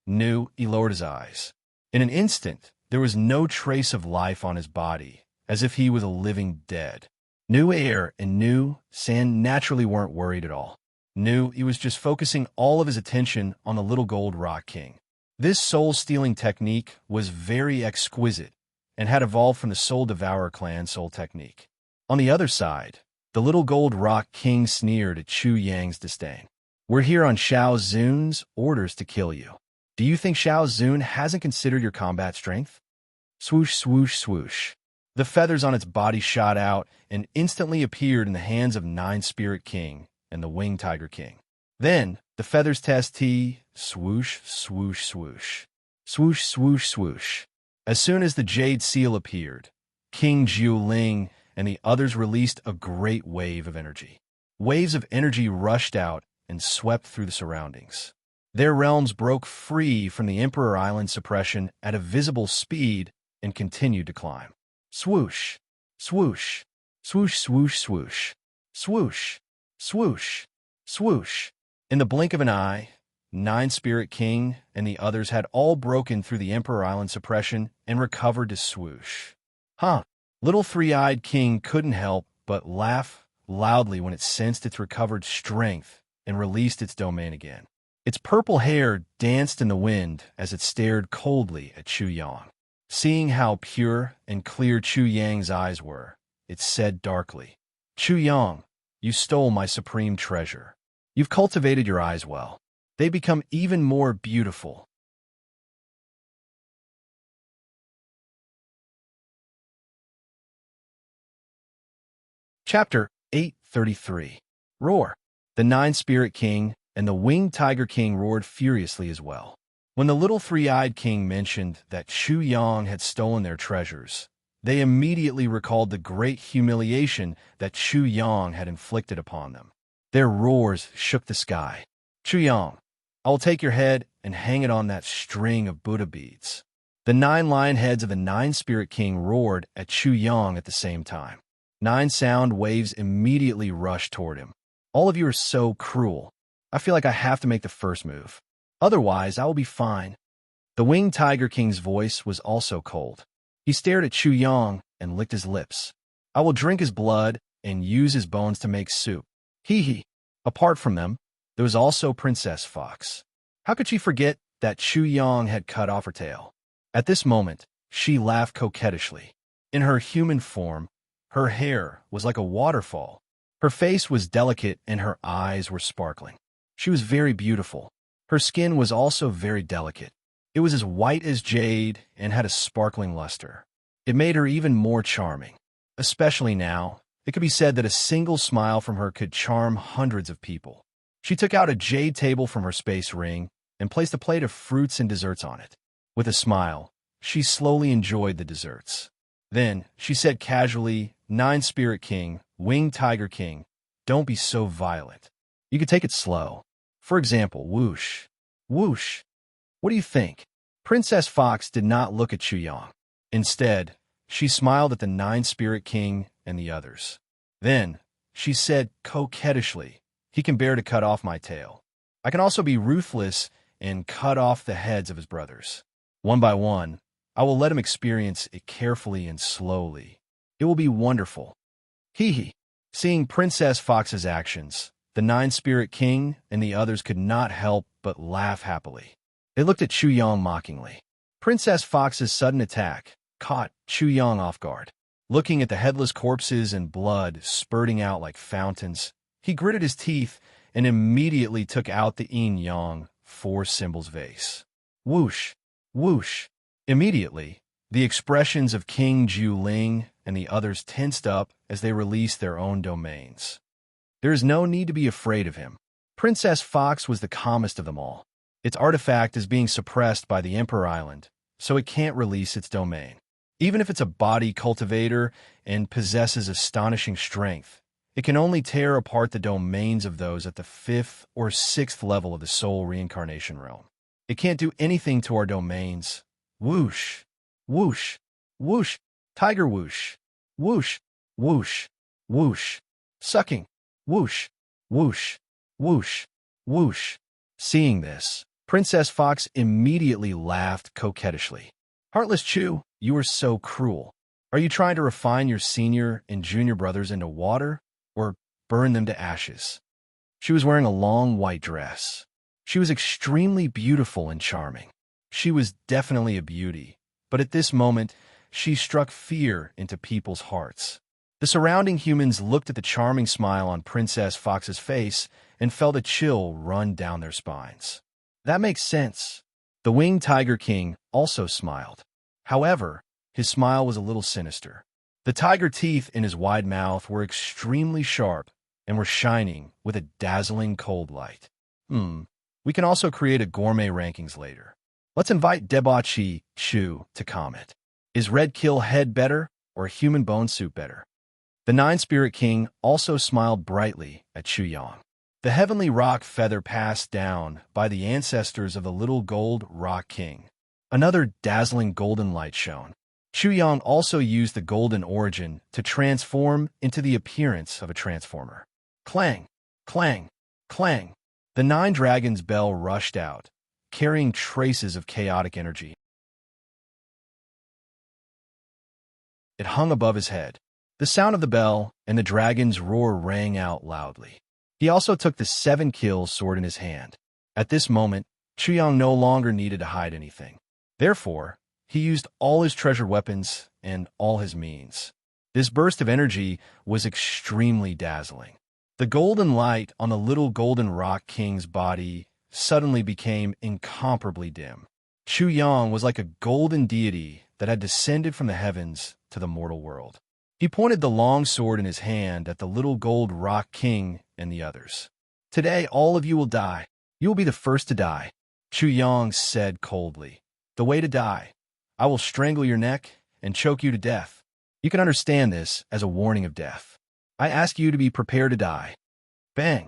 Nu Yi lowered his eyes. In an instant, there was no trace of life on his body, as if he was a living dead. Nu Air and Nu San naturally weren't worried at all. knew he was just focusing all of his attention on the little gold rock king. This soul-stealing technique was very exquisite and had evolved from the Soul Devourer clan soul technique. On the other side, the little gold rock king sneered at Chu Yang's disdain. "We're here on Xiao Zun's orders to kill you. Do you think Xiao Zun hasn't considered your combat strength?" Swoosh, swoosh, swoosh. The feathers on its body shot out and instantly appeared in the hands of Nine-Spirit King and the Winged Tiger King. Then, the feathers test swoosh, swoosh, swoosh. Swoosh, swoosh, swoosh. As soon as the Jade Seal appeared, King Jiu Ling and the others released a great wave of energy. Waves of energy rushed out and swept through the surroundings. Their realms broke free from the Emperor Island suppression at a visible speed and continued to climb. Swoosh, swoosh, swoosh, swoosh, swoosh, swoosh, swoosh, swoosh. In the blink of an eye, Nine-Spirit King and the others had all broken through the Emperor Island suppression and recovered to swoosh. Little Three-Eyed King couldn't help but laugh loudly when it sensed its recovered strength and released its domain again. Its purple hair danced in the wind as it stared coldly at Chu Yang. Seeing how pure and clear Chu Yang's eyes were, it said darkly, "Chu Yang, you stole my supreme treasure. You've cultivated your eyes well. They become even more beautiful." Chapter 833. Roar. The Nine-Spirit King and the Winged Tiger King roared furiously as well. When the little Three-Eyed King mentioned that Chu Yang had stolen their treasures, they immediately recalled the great humiliation that Chu Yang had inflicted upon them. Their roars shook the sky. "Chu Yang, I will take your head and hang it on that string of Buddha beads." The 9 lion heads of the Nine-Spirit King roared at Chu Yang at the same time. 9 sound waves immediately rushed toward him. "All of you are so cruel. I feel like I have to make the first move. Otherwise, I will be fine." The Winged Tiger King's voice was also cold. He stared at Chu Yang and licked his lips. "I will drink his blood and use his bones to make soup." Hee. Apart from them, there was also Princess Fox. How could she forget that Chu Yang had cut off her tail? At this moment, she laughed coquettishly. In her human form, her hair was like a waterfall. Her face was delicate and her eyes were sparkling. She was very beautiful. Her skin was also very delicate. It was as white as jade and had a sparkling luster. It made her even more charming. Especially now, it could be said that a single smile from her could charm hundreds of people. She took out a jade table from her space ring and placed a plate of fruits and desserts on it. With a smile, she slowly enjoyed the desserts. Then, she said casually, "Nine-Spirit King, Winged Tiger King, don't be so violent. You could take it slow. For example, whoosh, whoosh. What do you think?" Princess Fox did not look at Chu Yang. Instead, she smiled at the Nine-Spirit King and the others. Then, she said coquettishly, "He can bear to cut off my tail. I can also be ruthless and cut off the heads of his brothers. One by one, I will let him experience it carefully and slowly. It will be wonderful." Hee. Seeing Princess Fox's actions, the Nine-Spirit King and the others could not help but laugh happily. They looked at Chu Yang mockingly. Princess Fox's sudden attack caught Chu Yang off guard. Looking at the headless corpses and blood spurting out like fountains, he gritted his teeth and immediately took out the yin-yang 4 symbols vase. Whoosh, whoosh. Immediately, the expressions of King Jiu Ling and the others tensed up as they released their own domains. There is no need to be afraid of him. Princess Fox was the calmest of them all. Its artifact is being suppressed by the Emperor Island, so it can't release its domain. Even if it's a body cultivator and possesses astonishing strength, it can only tear apart the domains of those at the 5th or 6th level of the soul reincarnation realm. It can't do anything to our domains. Whoosh, whoosh, whoosh, tiger whoosh, whoosh, whoosh, whoosh, sucking, whoosh, whoosh, whoosh, whoosh. Seeing this, Princess Fox immediately laughed coquettishly. "Heartless Chu, you are so cruel. Are you trying to refine your senior and junior brothers into water, or burn them to ashes?" She was wearing a long white dress. She was extremely beautiful and charming. She was definitely a beauty, but at this moment, she struck fear into people's hearts. The surrounding humans looked at the charming smile on Princess Fox's face and felt a chill run down their spines. That makes sense. The winged Tiger King also smiled. However, his smile was a little sinister. The tiger teeth in his wide mouth were extremely sharp and were shining with a dazzling cold light. We can also create a gourmet rankings later. Let's invite Debochi Chu to comment. Is red kill head better or human bone soup better? The Nine Spirit King also smiled brightly at Chu Yang. The heavenly rock feather passed down by the ancestors of the little gold rock king. Another dazzling golden light shone. Chu Yang also used the golden origin to transform into the appearance of a transformer. Clang, clang, clang. The nine dragons' bell rushed out, carrying traces of chaotic energy. It hung above his head. The sound of the bell and the dragon's roar rang out loudly. He also took the 7-kill sword in his hand. At this moment, Chu Yang no longer needed to hide anything. Therefore, he used all his treasured weapons and all his means. This burst of energy was extremely dazzling. The golden light on the little golden rock king's body suddenly became incomparably dim. Chu Yang was like a golden deity that had descended from the heavens to the mortal world. He pointed the long sword in his hand at the little gold rock king and the others. Today, all of you will die. You will be the first to die, Chu Yang said coldly. The way to die. I will strangle your neck and choke you to death. You can understand this as a warning of death. I ask you to be prepared to die. Bang!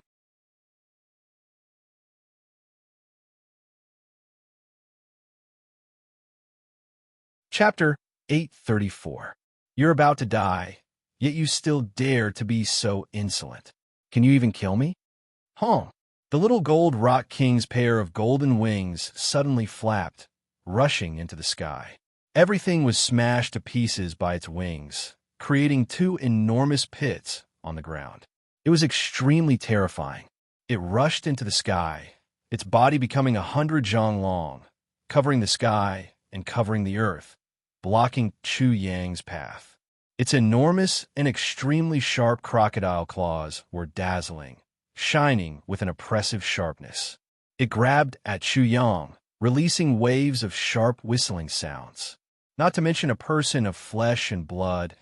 Chapter 834. You're about to die, yet you still dare to be so insolent. Can you even kill me? Huh. The little gold rock king's pair of golden wings suddenly flapped, rushing into the sky. Everything was smashed to pieces by its wings, creating two enormous pits on the ground. It was extremely terrifying. It rushed into the sky, its body becoming 100 zhang long, covering the sky and covering the earth, blocking Chu Yang's path. Its enormous and extremely sharp crocodile claws were dazzling, shining with an oppressive sharpness. It grabbed at Chu Yang, releasing waves of sharp whistling sounds. Not to mention a person of flesh and blood,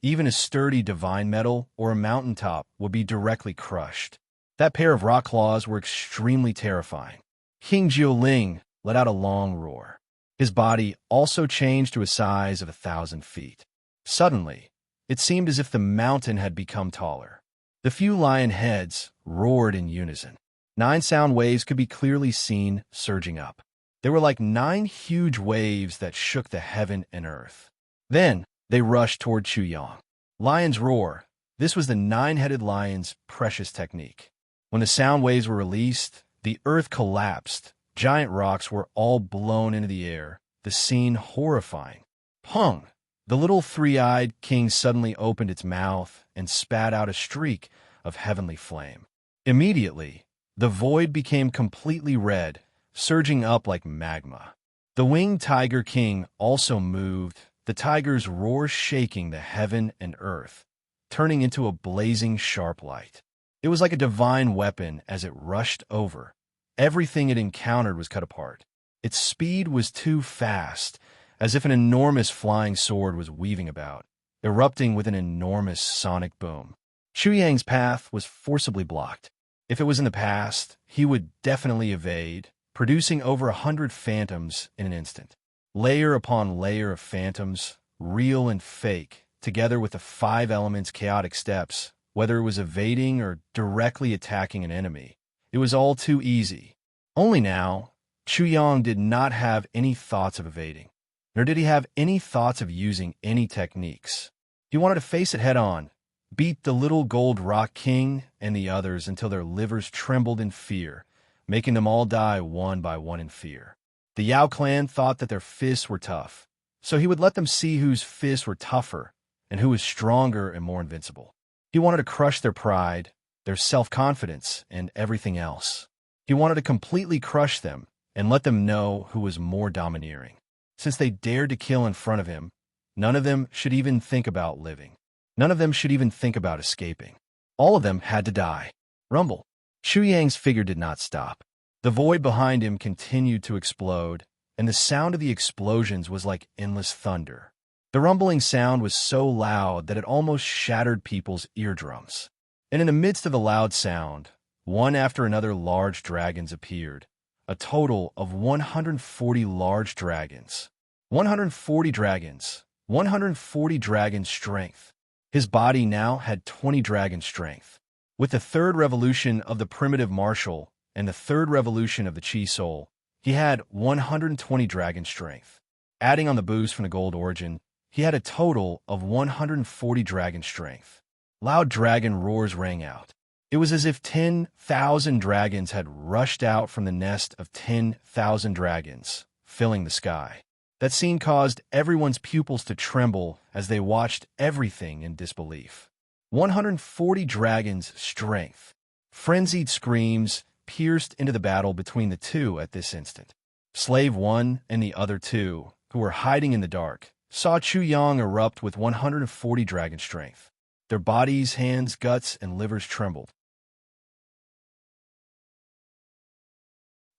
even a sturdy divine metal or a mountaintop would be directly crushed. That pair of rock claws were extremely terrifying. King Jiuling let out a long roar. His body also changed to a size of 1,000 feet. Suddenly, it seemed as if the mountain had become taller. The few lion heads roared in unison. 9 sound waves could be clearly seen surging up. They were like 9 huge waves that shook the heaven and earth. Then, they rushed toward Chu Yang. Lion's roar. This was the 9-headed lion's precious technique. When the sound waves were released, the earth collapsed. Giant rocks were all blown into the air, the scene horrifying. Pung! The little 3-eyed king suddenly opened its mouth and spat out a streak of heavenly flame. Immediately, the void became completely red, surging up like magma. The winged Tiger King also moved, the tiger's roar shaking the heaven and earth, turning into a blazing sharp light. It was like a divine weapon as it rushed over. Everything it encountered was cut apart. Its speed was too fast, as if an enormous flying sword was weaving about, erupting with an enormous sonic boom. Chu Yang's path was forcibly blocked. If it was in the past, he would definitely evade, producing over 100 phantoms in an instant. Layer upon layer of phantoms, real and fake, together with the 5 elements' chaotic steps, whether it was evading or directly attacking an enemy. It was all too easy. Only now, Chu Yang did not have any thoughts of evading, nor did he have any thoughts of using any techniques. He wanted to face it head-on, beat the little gold rock king and the others until their livers trembled in fear, making them all die one by one in fear. The Yao clan thought that their fists were tough, so he would let them see whose fists were tougher and who was stronger and more invincible. He wanted to crush their pride, their self-confidence, and everything else. He wanted to completely crush them and let them know who was more domineering. Since they dared to kill in front of him, none of them should even think about living. None of them should even think about escaping. All of them had to die. Rumble. Chu Yang's figure did not stop. The void behind him continued to explode, and the sound of the explosions was like endless thunder. The rumbling sound was so loud that it almost shattered people's eardrums. And in the midst of the loud sound, one after another large dragons appeared, a total of 140 large dragons. 140 dragons. 140 dragon strength. His body now had 20 dragon strength. With the third revolution of the primitive martial and the third revolution of the chi soul, he had 120 dragon strength. Adding on the boost from the gold origin, he had a total of 140 dragon strength. Loud dragon roars rang out. It was as if 10,000 dragons had rushed out from the nest of 10,000 dragons, filling the sky. That scene caused everyone's pupils to tremble as they watched everything in disbelief. 140 dragons' strength. Frenzied screams pierced into the battle between the two at this instant. Slave 1 and the other two, who were hiding in the dark, saw Chu Yang erupt with 140 dragon strength. Their bodies, hands, guts, and livers trembled.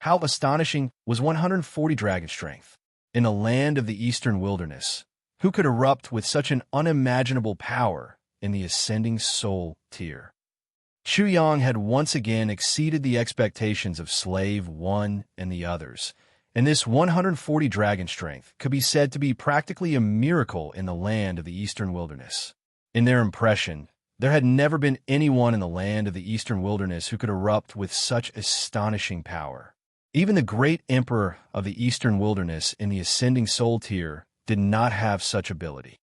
How astonishing was 140 dragon strength! In the land of the eastern wilderness, who could erupt with such an unimaginable power in the ascending soul tier? Chu Yang had once again exceeded the expectations of Slave 1 and the others, and this 140 dragon strength could be said to be practically a miracle in the land of the eastern wilderness. In their impression, there had never been anyone in the land of the eastern wilderness who could erupt with such astonishing power. Even the great emperor of the eastern wilderness in the ascending soul tier did not have such ability.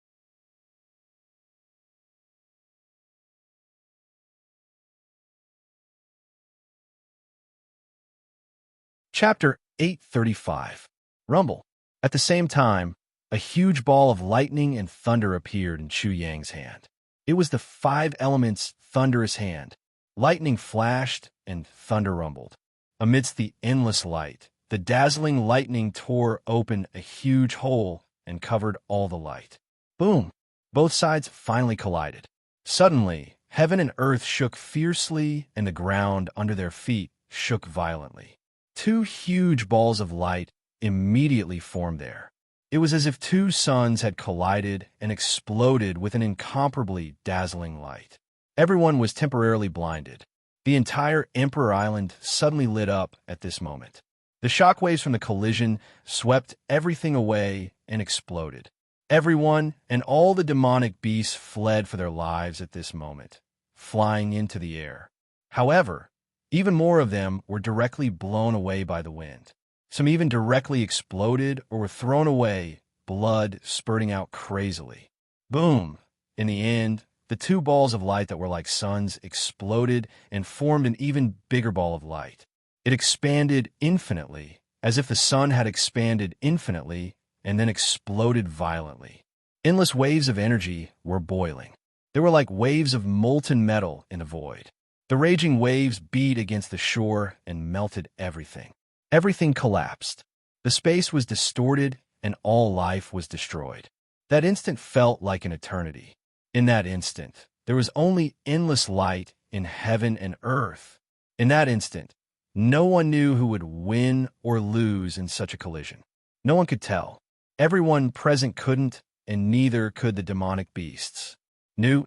Chapter 835. Rumble. At the same time, a huge ball of lightning and thunder appeared in Chu Yang's hand. It was the five elements' thunderous hand. Lightning flashed and thunder rumbled. Amidst the endless light, the dazzling lightning tore open a huge hole and covered all the light. Boom! Both sides finally collided. Suddenly, heaven and earth shook fiercely, and the ground under their feet shook violently. Two huge balls of light immediately formed there. It was as if two suns had collided and exploded with an incomparably dazzling light. Everyone was temporarily blinded. The entire Emperor Island suddenly lit up at this moment. The shockwaves from the collision swept everything away and exploded. Everyone and all the demonic beasts fled for their lives at this moment, flying into the air. However, even more of them were directly blown away by the wind. Some even directly exploded or were thrown away, blood spurting out crazily. Boom! In the end, the two balls of light that were like suns exploded and formed an even bigger ball of light. It expanded infinitely, as if the sun had expanded infinitely and then exploded violently. Endless waves of energy were boiling. They were like waves of molten metal in a void. The raging waves beat against the shore and melted everything. Everything collapsed. The space was distorted and all life was destroyed. That instant felt like an eternity. In that instant, there was only endless light in heaven and earth. In that instant, no one knew who would win or lose in such a collision. No one could tell. Everyone present couldn't, and neither could the demonic beasts. New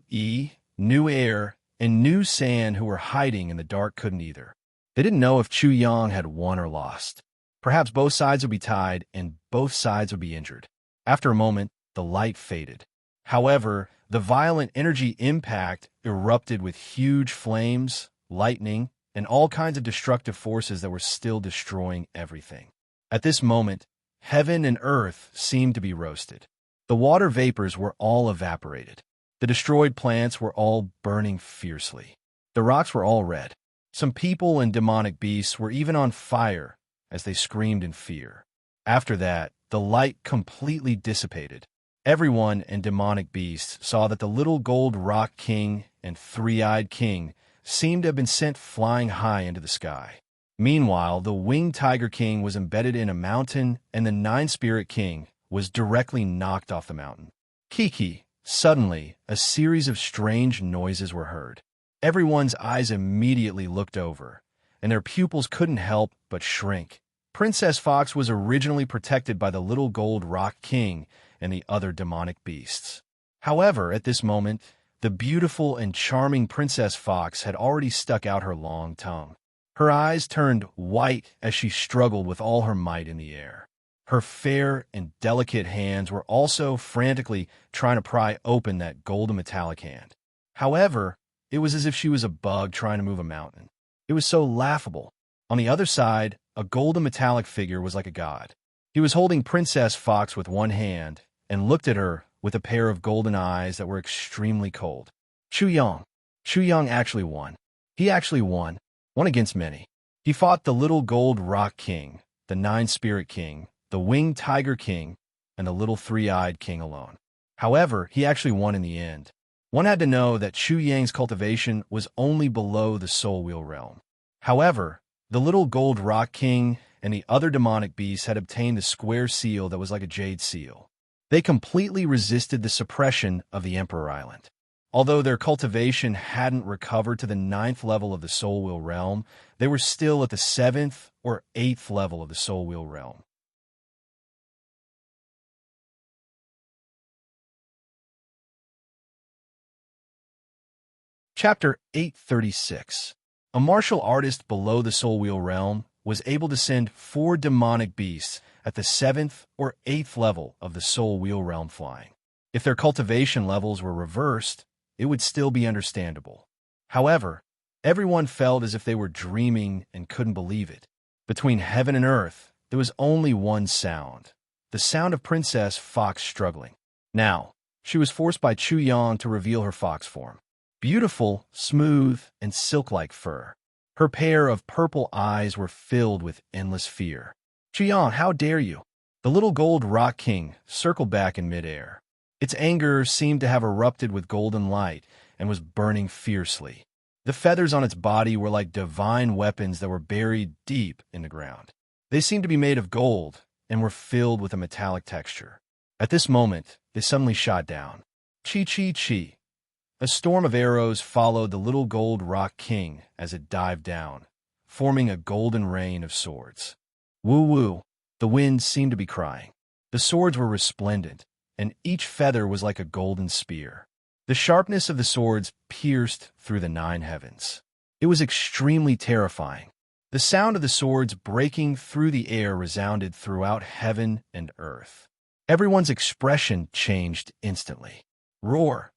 air, and new sand who were hiding in the dark couldn't either. They didn't know if Chu Yang had won or lost. Perhaps both sides would be tied, and both sides would be injured. After a moment, the light faded. However, the violent energy impact erupted with huge flames, lightning, and all kinds of destructive forces that were still destroying everything. At this moment, heaven and earth seemed to be roasted. The water vapors were all evaporated. The destroyed plants were all burning fiercely. The rocks were all red. Some people and demonic beasts were even on fire as they screamed in fear. After that, the light completely dissipated. Everyone and demonic beasts saw that the little gold rock king and three-eyed king seemed to have been sent flying high into the sky. Meanwhile, the winged Tiger King was embedded in a mountain, and the Nine-Spirit King was directly knocked off the mountain. Kiki. Suddenly, a series of strange noises were heard. Everyone's eyes immediately looked over, and their pupils couldn't help but shrink. Princess Fox was originally protected by the little gold rock king and the other demonic beasts. However, at this moment, the beautiful and charming Princess Fox had already stuck out her long tongue. Her eyes turned white as she struggled with all her might in the air. Her fair and delicate hands were also frantically trying to pry open that golden metallic hand. However, it was as if she was a bug trying to move a mountain. It was so laughable. On the other side, a golden metallic figure was like a god. He was holding Princess Fox with one hand and looked at her with a pair of golden eyes that were extremely cold. Chu Yang. Chu Yang actually won. He actually won. One against many. He fought the little gold rock king, the Nine-Spirit King, the winged Tiger King, and the little three-eyed king alone. However, he actually won in the end. One had to know that Chu Yang's cultivation was only below the soul wheel realm. However, the little gold rock king and the other demonic beasts had obtained the square seal that was like a jade seal. They completely resisted the suppression of the Emperor Island. Although their cultivation hadn't recovered to the 9th level of the soul wheel realm, they were still at the 7th or 8th level of the soul wheel realm. Chapter 836. A martial artist below the soul wheel realm was able to send 4 demonic beasts at the 7th or 8th level of the soul wheel realm flying. If their cultivation levels were reversed, it would still be understandable. However, everyone felt as if they were dreaming and couldn't believe it. Between heaven and earth, there was only one sound, the sound of Princess Fox struggling. Now, she was forced by Chu Yang to reveal her fox form. Beautiful, smooth, and silk-like fur. Her pair of purple eyes were filled with endless fear. Chu Yang, how dare you? The little gold rock king circled back in midair. Its anger seemed to have erupted with golden light and was burning fiercely. The feathers on its body were like divine weapons that were buried deep in the ground. They seemed to be made of gold and were filled with a metallic texture. At this moment, they suddenly shot down. Chi chi chi. A storm of arrows followed the little gold rock king as it dived down, forming a golden rain of swords. Woo woo. The wind seemed to be crying. The swords were resplendent, and each feather was like a golden spear. The sharpness of the swords pierced through the 9 heavens. It was extremely terrifying. The sound of the swords breaking through the air resounded throughout heaven and earth. Everyone's expression changed instantly. Roar!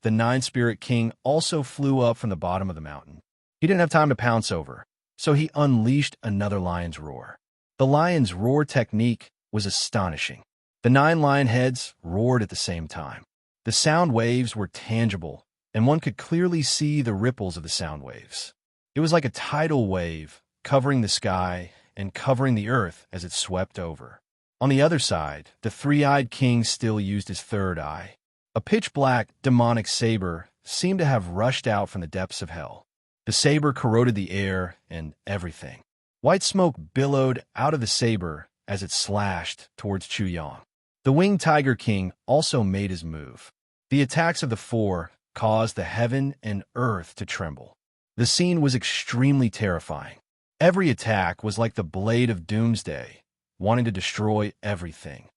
The Nine-Spirit King also flew up from the bottom of the mountain. He didn't have time to pounce over, so he unleashed another lion's roar. The lion's roar technique was astonishing. The 9 lion heads roared at the same time. The sound waves were tangible, and one could clearly see the ripples of the sound waves. It was like a tidal wave, covering the sky and covering the earth as it swept over. On the other side, the three-eyed king still used his third eye. A pitch-black, demonic saber seemed to have rushed out from the depths of hell. The saber corroded the air and everything. White smoke billowed out of the saber as it slashed towards Chu Yang. The winged Tiger King also made his move. The attacks of the 4 caused the heaven and earth to tremble. The scene was extremely terrifying. Every attack was like the blade of doomsday, wanting to destroy everything.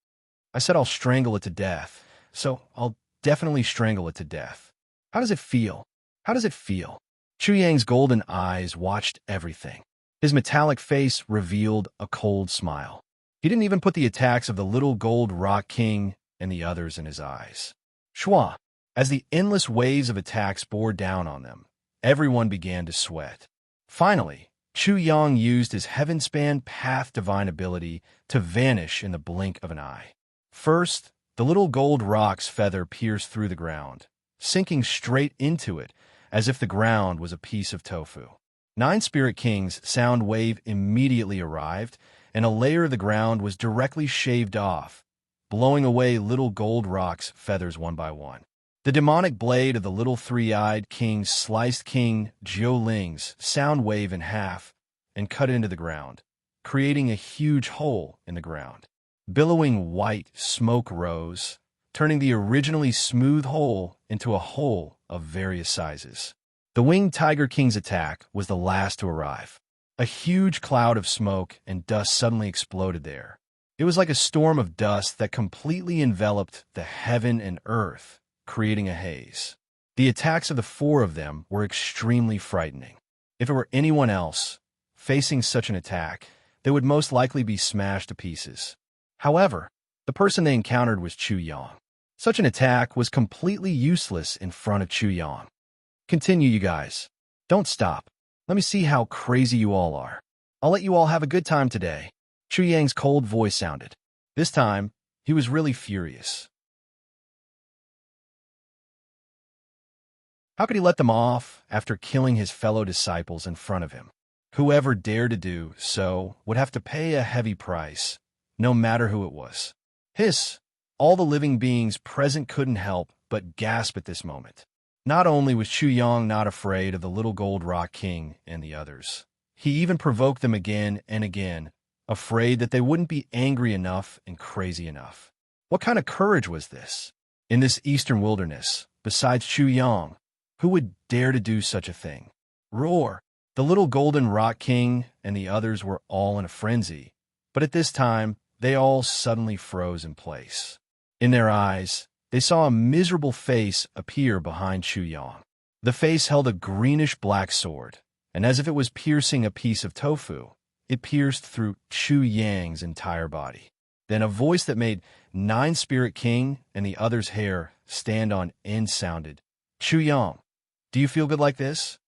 I said I'll strangle it to death, so I'll definitely strangle it to death. How does it feel? How does it feel? Chu Yang's golden eyes watched everything. His metallic face revealed a cold smile. He didn't even put the attacks of the little gold rock king and the others in his eyes. Shua! As the endless waves of attacks bore down on them, everyone began to sweat. Finally, Chu Yang used his heaven-span path divine ability to vanish in the blink of an eye. First, the little gold rock's feather pierced through the ground, sinking straight into it as if the ground was a piece of tofu. 9 Spirit Kings' sound wave immediately arrived, and a layer of the ground was directly shaved off, blowing away little gold rock's feathers one by one. The demonic blade of the little three-eyed king sliced King Jiuling's sound wave in half and cut it into the ground, creating a huge hole in the ground. Billowing white smoke rose, turning the originally smooth hole into a hole of various sizes. The winged Tiger King's attack was the last to arrive. A huge cloud of smoke and dust suddenly exploded there. It was like a storm of dust that completely enveloped the heaven and earth, creating a haze. The attacks of the four of them were extremely frightening. If it were anyone else facing such an attack, they would most likely be smashed to pieces. However, the person they encountered was Chu Yang. Such an attack was completely useless in front of Chu Yang. Continue, you guys. Don't stop. Let me see how crazy you all are. I'll let you all have a good time today. Chu Yang's cold voice sounded. This time, he was really furious. How could he let them off after killing his fellow disciples in front of him? Whoever dared to do so would have to pay a heavy price, no matter who it was. Hiss! All the living beings present couldn't help but gasp at this moment. Not only was Chu Yang not afraid of the little gold rock king and the others, he even provoked them again and again, afraid that they wouldn't be angry enough and crazy enough. What kind of courage was this? In this eastern wilderness, besides Chu Yang, who would dare to do such a thing? Roar! The little golden rock king and the others were all in a frenzy, but at this time, they all suddenly froze in place. In their eyes, they saw a miserable face appear behind Chu Yang. The face held a greenish-black sword, and as if it was piercing a piece of tofu, it pierced through Chu Yang's entire body. Then a voice that made Nine Spirit King and the others' hair stand on end sounded. Chu Yang, do you feel good like this?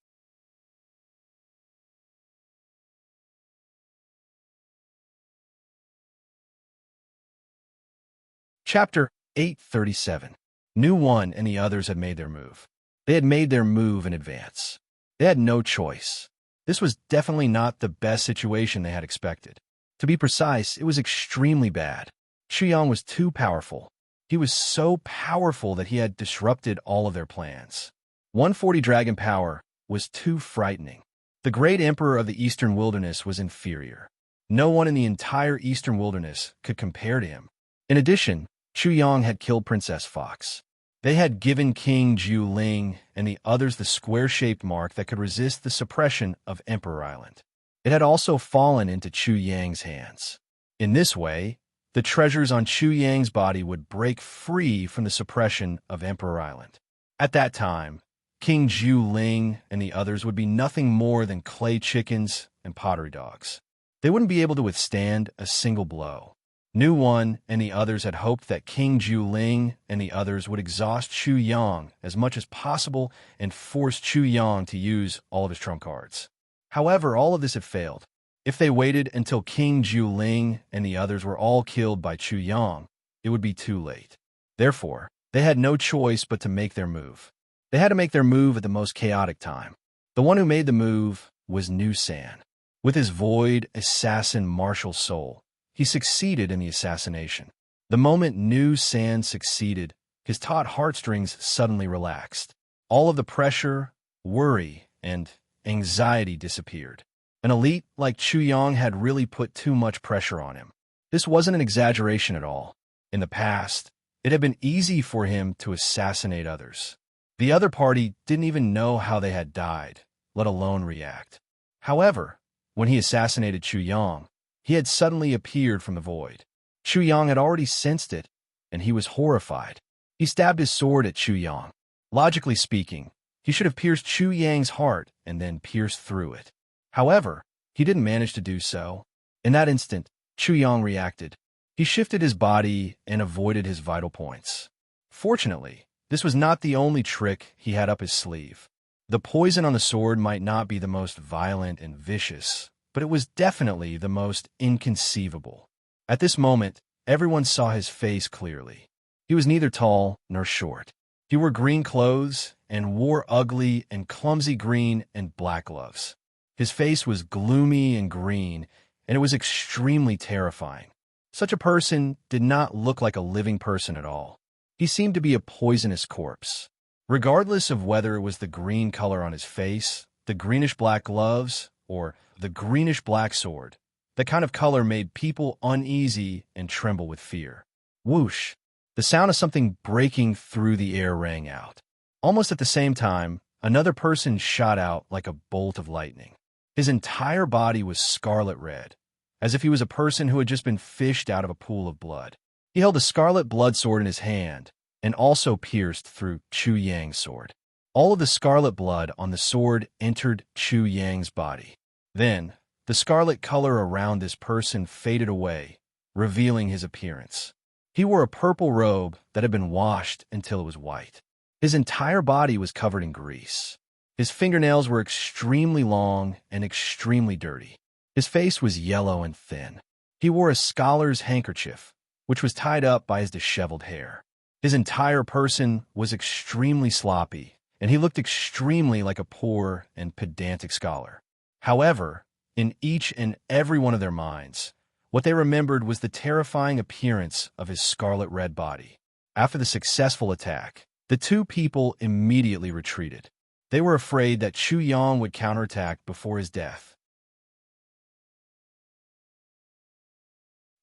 Chapter 837. Nu One and the others had made their move. They had made their move in advance. They had no choice. This was definitely not the best situation they had expected. To be precise, it was extremely bad. Chu Yang was too powerful. He was so powerful that he had disrupted all of their plans. 140 dragon power was too frightening. The great emperor of the eastern wilderness was inferior. No one in the entire eastern wilderness could compare to him. In addition, Chu Yang had killed Princess Fox. They had given King Jiuling and the others the square-shaped mark that could resist the suppression of Emperor Island. It had also fallen into Chu Yang's hands. In this way, the treasures on Chu Yang's body would break free from the suppression of Emperor Island. At that time, King Jiuling and the others would be nothing more than clay chickens and pottery dogs. They wouldn't be able to withstand a single blow. Nu One and the others had hoped that King Jiuling and the others would exhaust Chu Yang as much as possible and force Chu Yang to use all of his trump cards. However, all of this had failed. If they waited until King Jiuling and the others were all killed by Chu Yang, it would be too late. Therefore, they had no choice but to make their move. They had to make their move at the most chaotic time. The one who made the move was Nu San. With his void, assassin, martial soul, he succeeded in the assassination. The moment Nu San succeeded, his taut heartstrings suddenly relaxed. All of the pressure, worry, and anxiety disappeared. An elite like Chu Yang had really put too much pressure on him. This wasn't an exaggeration at all. In the past, it had been easy for him to assassinate others. The other party didn't even know how they had died, let alone react. However, when he assassinated Chu Yang, he had suddenly appeared from the void. Chu Yang had already sensed it, and he was horrified. He stabbed his sword at Chu Yang. Logically speaking, he should have pierced Chu Yang's heart and then pierced through it. However, he didn't manage to do so. In that instant, Chu Yang reacted. He shifted his body and avoided his vital points. Fortunately, this was not the only trick he had up his sleeve. The poison on the sword might not be the most violent and vicious, but it was definitely the most inconceivable. At this moment, everyone saw his face clearly. He was neither tall nor short. He wore green clothes and wore ugly and clumsy green and black gloves. His face was gloomy and green, and it was extremely terrifying. Such a person did not look like a living person at all. He seemed to be a poisonous corpse. Regardless of whether it was the green color on his face, the greenish-black gloves, or the greenish-black sword, the kind of color made people uneasy and tremble with fear. Whoosh! The sound of something breaking through the air rang out. Almost at the same time, another person shot out like a bolt of lightning. His entire body was scarlet red, as if he was a person who had just been fished out of a pool of blood. He held a scarlet blood sword in his hand, and also pierced through Chu Yang's sword. All of the scarlet blood on the sword entered Chu Yang's body. Then, the scarlet color around this person faded away, revealing his appearance. He wore a purple robe that had been washed until it was white. His entire body was covered in grease. His fingernails were extremely long and extremely dirty. His face was yellow and thin. He wore a scholar's handkerchief, which was tied up by his disheveled hair. His entire person was extremely sloppy, and he looked extremely like a poor and pedantic scholar. However, in each and every one of their minds, what they remembered was the terrifying appearance of his scarlet red body. After the successful attack, the two people immediately retreated. They were afraid that Chu Yang would counterattack before his death.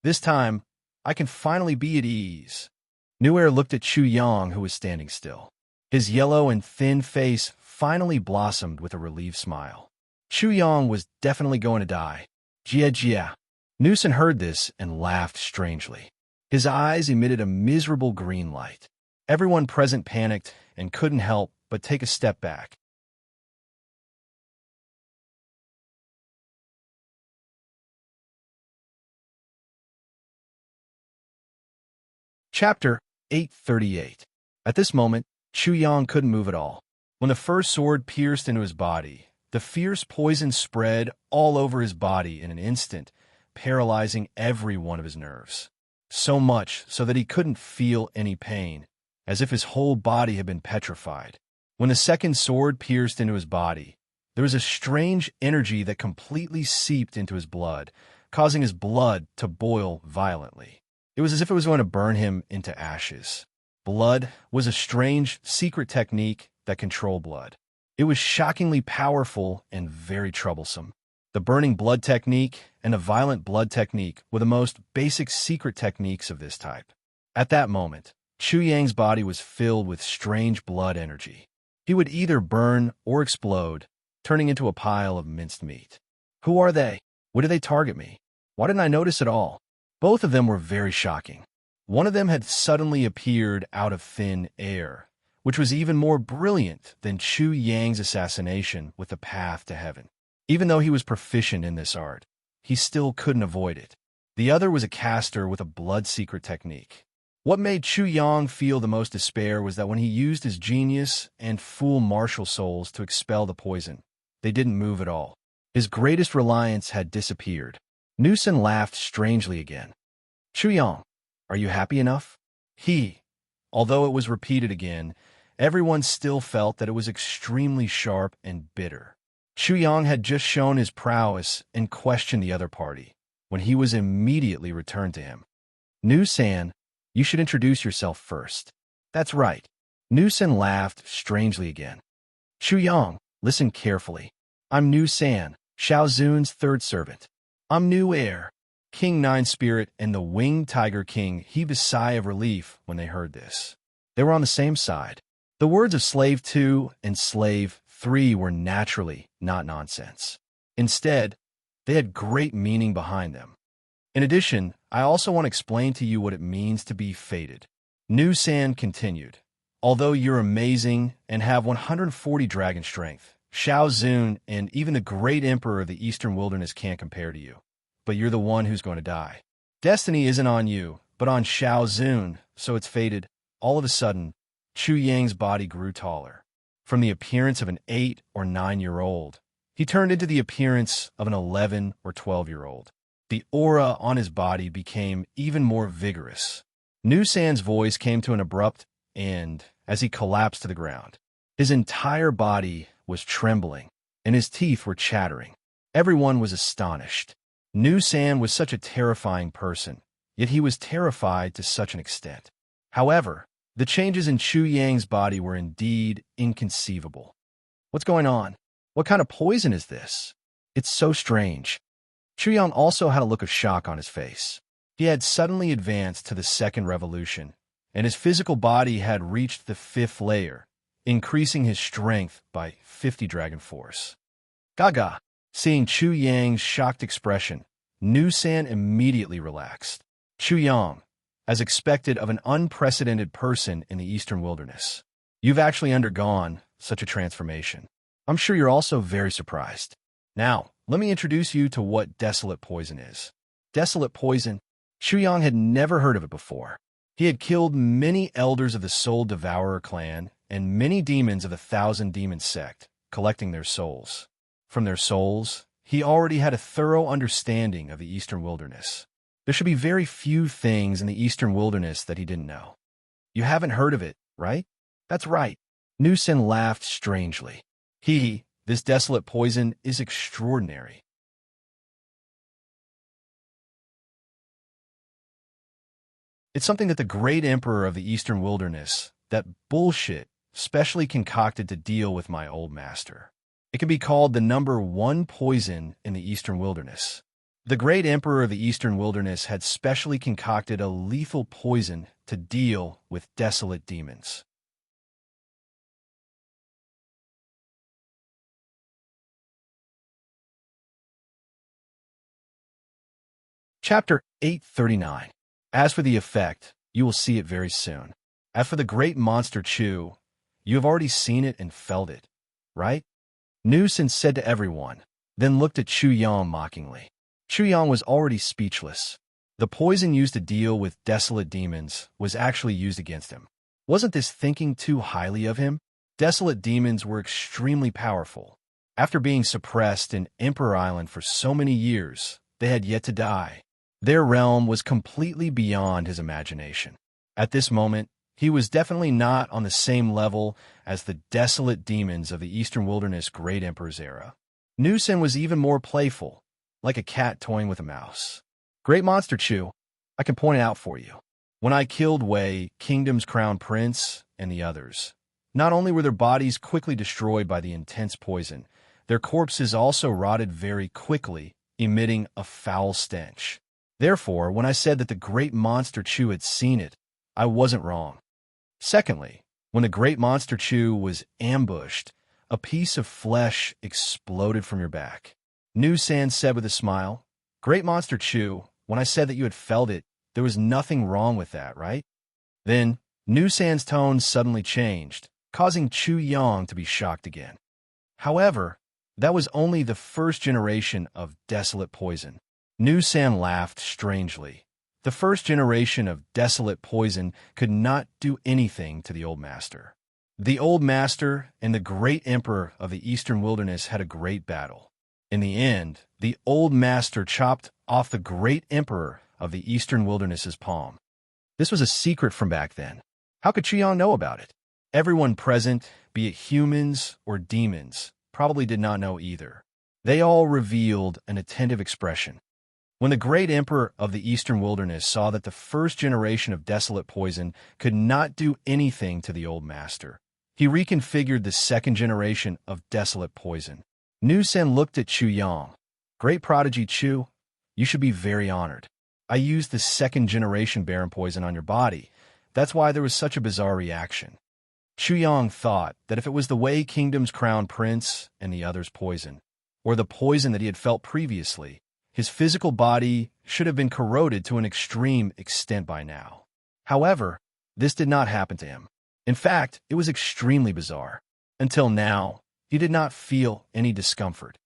This time, I can finally be at ease. Nuer looked at Chu Yang, who was standing still. His yellow and thin face finally blossomed with a relieved smile. Chu Yang was definitely going to die. Jia Jia. Newson heard this and laughed strangely. His eyes emitted a miserable green light. Everyone present panicked and couldn't help but take a step back. Chapter 838. At this moment, Chu Yang couldn't move at all. When the first sword pierced into his body, the fierce poison spread all over his body in an instant, paralyzing every one of his nerves. So much so that he couldn't feel any pain, as if his whole body had been petrified. When the second sword pierced into his body, there was a strange energy that completely seeped into his blood, causing his blood to boil violently. It was as if it was going to burn him into ashes. Blood was a strange, secret technique that controlled blood. It was shockingly powerful and very troublesome. The burning blood technique and the violent blood technique were the most basic secret techniques of this type. At that moment, Chu Yang's body was filled with strange blood energy. He would either burn or explode, turning into a pile of minced meat. Who are they? What do they target me? Why didn't I notice at all? Both of them were very shocking. One of them had suddenly appeared out of thin air, which was even more brilliant than Chu Yang's assassination with the path to heaven. Even though he was proficient in this art, he still couldn't avoid it. The other was a caster with a blood secret technique. What made Chu Yang feel the most despair was that when he used his genius and full martial souls to expel the poison, they didn't move at all. His greatest reliance had disappeared. Newson laughed strangely again. Chu Yang, are you happy enough? Although it was repeated again, everyone still felt that it was extremely sharp and bitter. Chu Yang had just shown his prowess and questioned the other party, when he was immediately returned to him. Nu-san, you should introduce yourself first. That's right. Nu-san laughed strangely again. Chu Yang, listen carefully. I'm Nu-san, Shao Zun's third servant. I'm new heir. King Nine Spirit and the Winged Tiger King heaved a sigh of relief when they heard this. They were on the same side. The words of Slave 2 and Slave 3 were naturally not nonsense. Instead, they had great meaning behind them. In addition, I also want to explain to you what it means to be fated. Nu-san continued. Although you're amazing and have 140 dragon strength, Shao Zun and even the great emperor of the Eastern Wilderness can't compare to you. But you're the one who's going to die. Destiny isn't on you, but on Shao Zun, so it's fated. All of a sudden, Chu Yang's body grew taller. From the appearance of an 8 or 9-year-old, he turned into the appearance of an 11 or 12-year-old. The aura on his body became even more vigorous. Nu-san's voice came to an abrupt end as he collapsed to the ground. His entire body was trembling, and his teeth were chattering. Everyone was astonished. Nu-san was such a terrifying person, yet he was terrified to such an extent. However, The changes in Chu Yang's body were indeed inconceivable. What's going on? What kind of poison is this? It's so strange. Chu Yang also had a look of shock on his face. He had suddenly advanced to the second revolution, and his physical body had reached the 5th layer, increasing his strength by 50 dragon force. Gaga! Seeing Chu Yang's shocked expression, Nu San immediately relaxed. Chu Yang, as expected of an unprecedented person in the Eastern Wilderness, you've actually undergone such a transformation. I'm sure you're also very surprised. Now, let me introduce you to what desolate poison is. Desolate poison? Chu Yang had never heard of it before. He had killed many elders of the Soul Devourer clan and many demons of the 1,000 Demon sect, collecting their souls. From their souls, he already had a thorough understanding of the Eastern Wilderness. There should be very few things in the Eastern Wilderness that he didn't know. You haven't heard of it, right? That's right. Nu San laughed strangely. This desolate poison is extraordinary. It's something that the great emperor of the Eastern Wilderness, that bullshit, specially concocted to deal with my old master. It can be called the #1 poison in the Eastern Wilderness. The great emperor of the Eastern Wilderness had specially concocted a lethal poison to deal with desolate demons. Chapter 839. As for the effect, you will see it very soon. As for the great monster Chu, you have already seen it and felt it, right? Nu San said to everyone, then looked at Chu Yang mockingly. Chu Yang was already speechless. The poison used to deal with desolate demons was actually used against him. Wasn't this thinking too highly of him? Desolate demons were extremely powerful. After being suppressed in Emperor Island for so many years, they had yet to die. Their realm was completely beyond his imagination. At this moment, he was definitely not on the same level as the desolate demons of the Eastern Wilderness Great Emperor's era. Nu San was even more playful, like a cat toying with a mouse. Great monster Chu, I can point it out for you. When I killed Wei, Kingdom's crown prince, and the others, not only were their bodies quickly destroyed by the intense poison, their corpses also rotted very quickly, emitting a foul stench. Therefore, when I said that the great monster Chu had seen it, I wasn't wrong. Secondly, when the great monster Chu was ambushed, a piece of flesh exploded from your back. Nu San said with a smile, Great monster Chu, when I said that you had felt it, there was nothing wrong with that, right? Then, Nu San's tone suddenly changed, causing Chu Yang to be shocked again. However, that was only the first generation of desolate poison. Nu San laughed strangely. The first generation of desolate poison could not do anything to the old master. The old master and the great emperor of the Eastern Wilderness had a great battle. In the end, the old master chopped off the great emperor of the Eastern Wilderness's palm. This was a secret from back then. How could Chiang know about it? Everyone present, be it humans or demons, probably did not know either. They all revealed an attentive expression. When the great emperor of the Eastern Wilderness saw that the first generation of desolate poison could not do anything to the old master, he reconfigured the second generation of desolate poison. Nu San looked at Chu Yang. Great prodigy Chu, you should be very honored. I used the second generation Baron poison on your body. That's why there was such a bizarre reaction. Chu Yang thought that if it was the Wei Kingdom's crown prince and the others' poison, or the poison that he had felt previously, his physical body should have been corroded to an extreme extent by now. However, this did not happen to him. In fact, it was extremely bizarre. Until now, he did not feel any discomfort.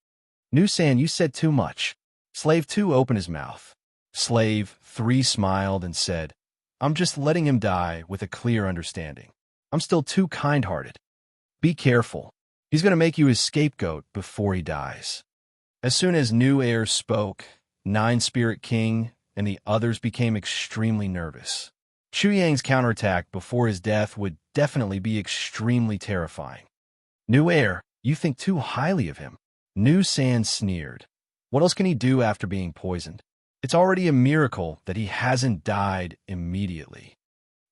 Nu San, you said too much. Slave 2 opened his mouth. Slave 3 smiled and said, I'm just letting him die with a clear understanding. I'm still too kind-hearted. Be careful. He's going to make you his scapegoat before he dies. As soon as Nu Air spoke, Nine Spirit King and the others became extremely nervous. Chu Yang's counterattack before his death would definitely be extremely terrifying. Nu Air, you think too highly of him. Nu San sneered. What else can he do after being poisoned? It's already a miracle that he hasn't died immediately.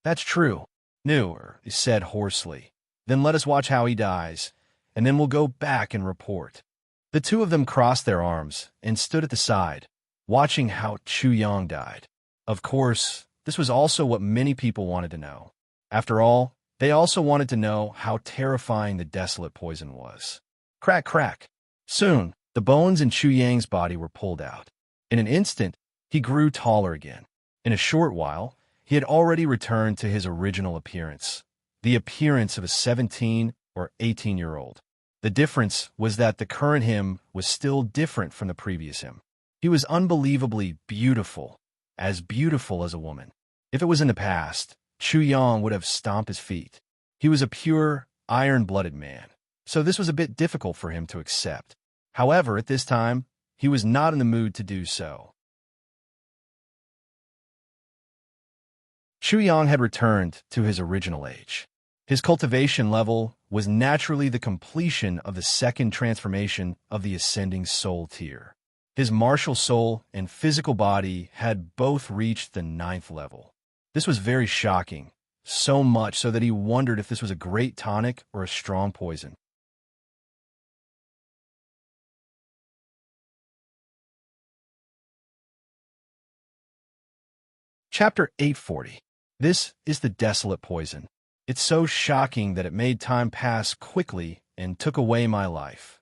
That's true. Newer, he said hoarsely. Then let us watch how he dies, and then we'll go back and report. The two of them crossed their arms and stood at the side, watching how Chu Yang died. Of course, this was also what many people wanted to know. After all, they also wanted to know how terrifying the desolate poison was. Crack, crack. Soon, the bones in Chu Yang's body were pulled out. In an instant, he grew taller again. In a short while, he had already returned to his original appearance, the appearance of a 17 or 18-year-old. The difference was that the current him was still different from the previous him. He was unbelievably beautiful as a woman. If it was in the past, Chu Yang would have stomped his feet. He was a pure, iron-blooded man, so this was a bit difficult for him to accept. However, at this time, he was not in the mood to do so. Chu Yang had returned to his original age. His cultivation level was naturally the completion of the second transformation of the ascending soul tier. His martial soul and physical body had both reached the 9th level. This was very shocking, so much so that he wondered if this was a great tonic or a strong poison. Chapter 840. This is the desolate poison. It's so shocking that it made time pass quickly and took away my life.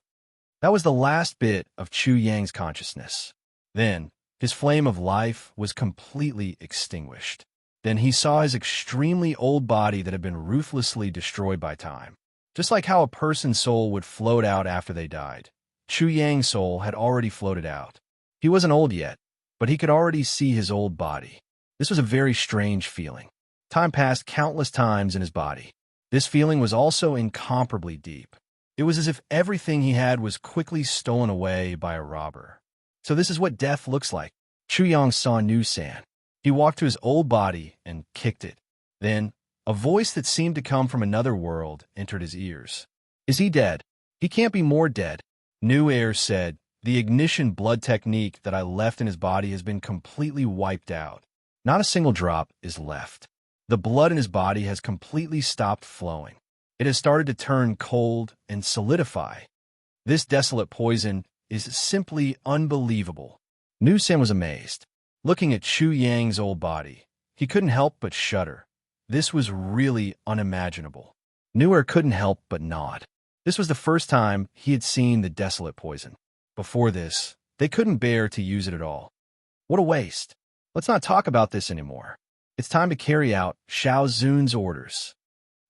That was the last bit of Chu Yang's consciousness. Then, his flame of life was completely extinguished. Then he saw his extremely old body that had been ruthlessly destroyed by time. Just like how a person's soul would float out after they died, Chu Yang's soul had already floated out. He wasn't old yet, but he could already see his old body. This was a very strange feeling. Time passed countless times in his body. This feeling was also incomparably deep. It was as if everything he had was quickly stolen away by a robber. So this is what death looks like. Chu Yang saw new sand. He walked to his old body and kicked it. Then, a voice that seemed to come from another world entered his ears. Is he dead? He can't be more dead. New Air said, the ignition blood technique that I left in his body has been completely wiped out. Not a single drop is left. The blood in his body has completely stopped flowing. It has started to turn cold and solidify. This desolate poison is simply unbelievable. Nu San was amazed. Looking at Chu Yang's old body, he couldn't help but shudder. This was really unimaginable. Nuer couldn't help but nod. This was the first time he had seen the desolate poison. Before this, they couldn't bear to use it at all. What a waste. Let's not talk about this anymore. It's time to carry out Xiao Zun's orders.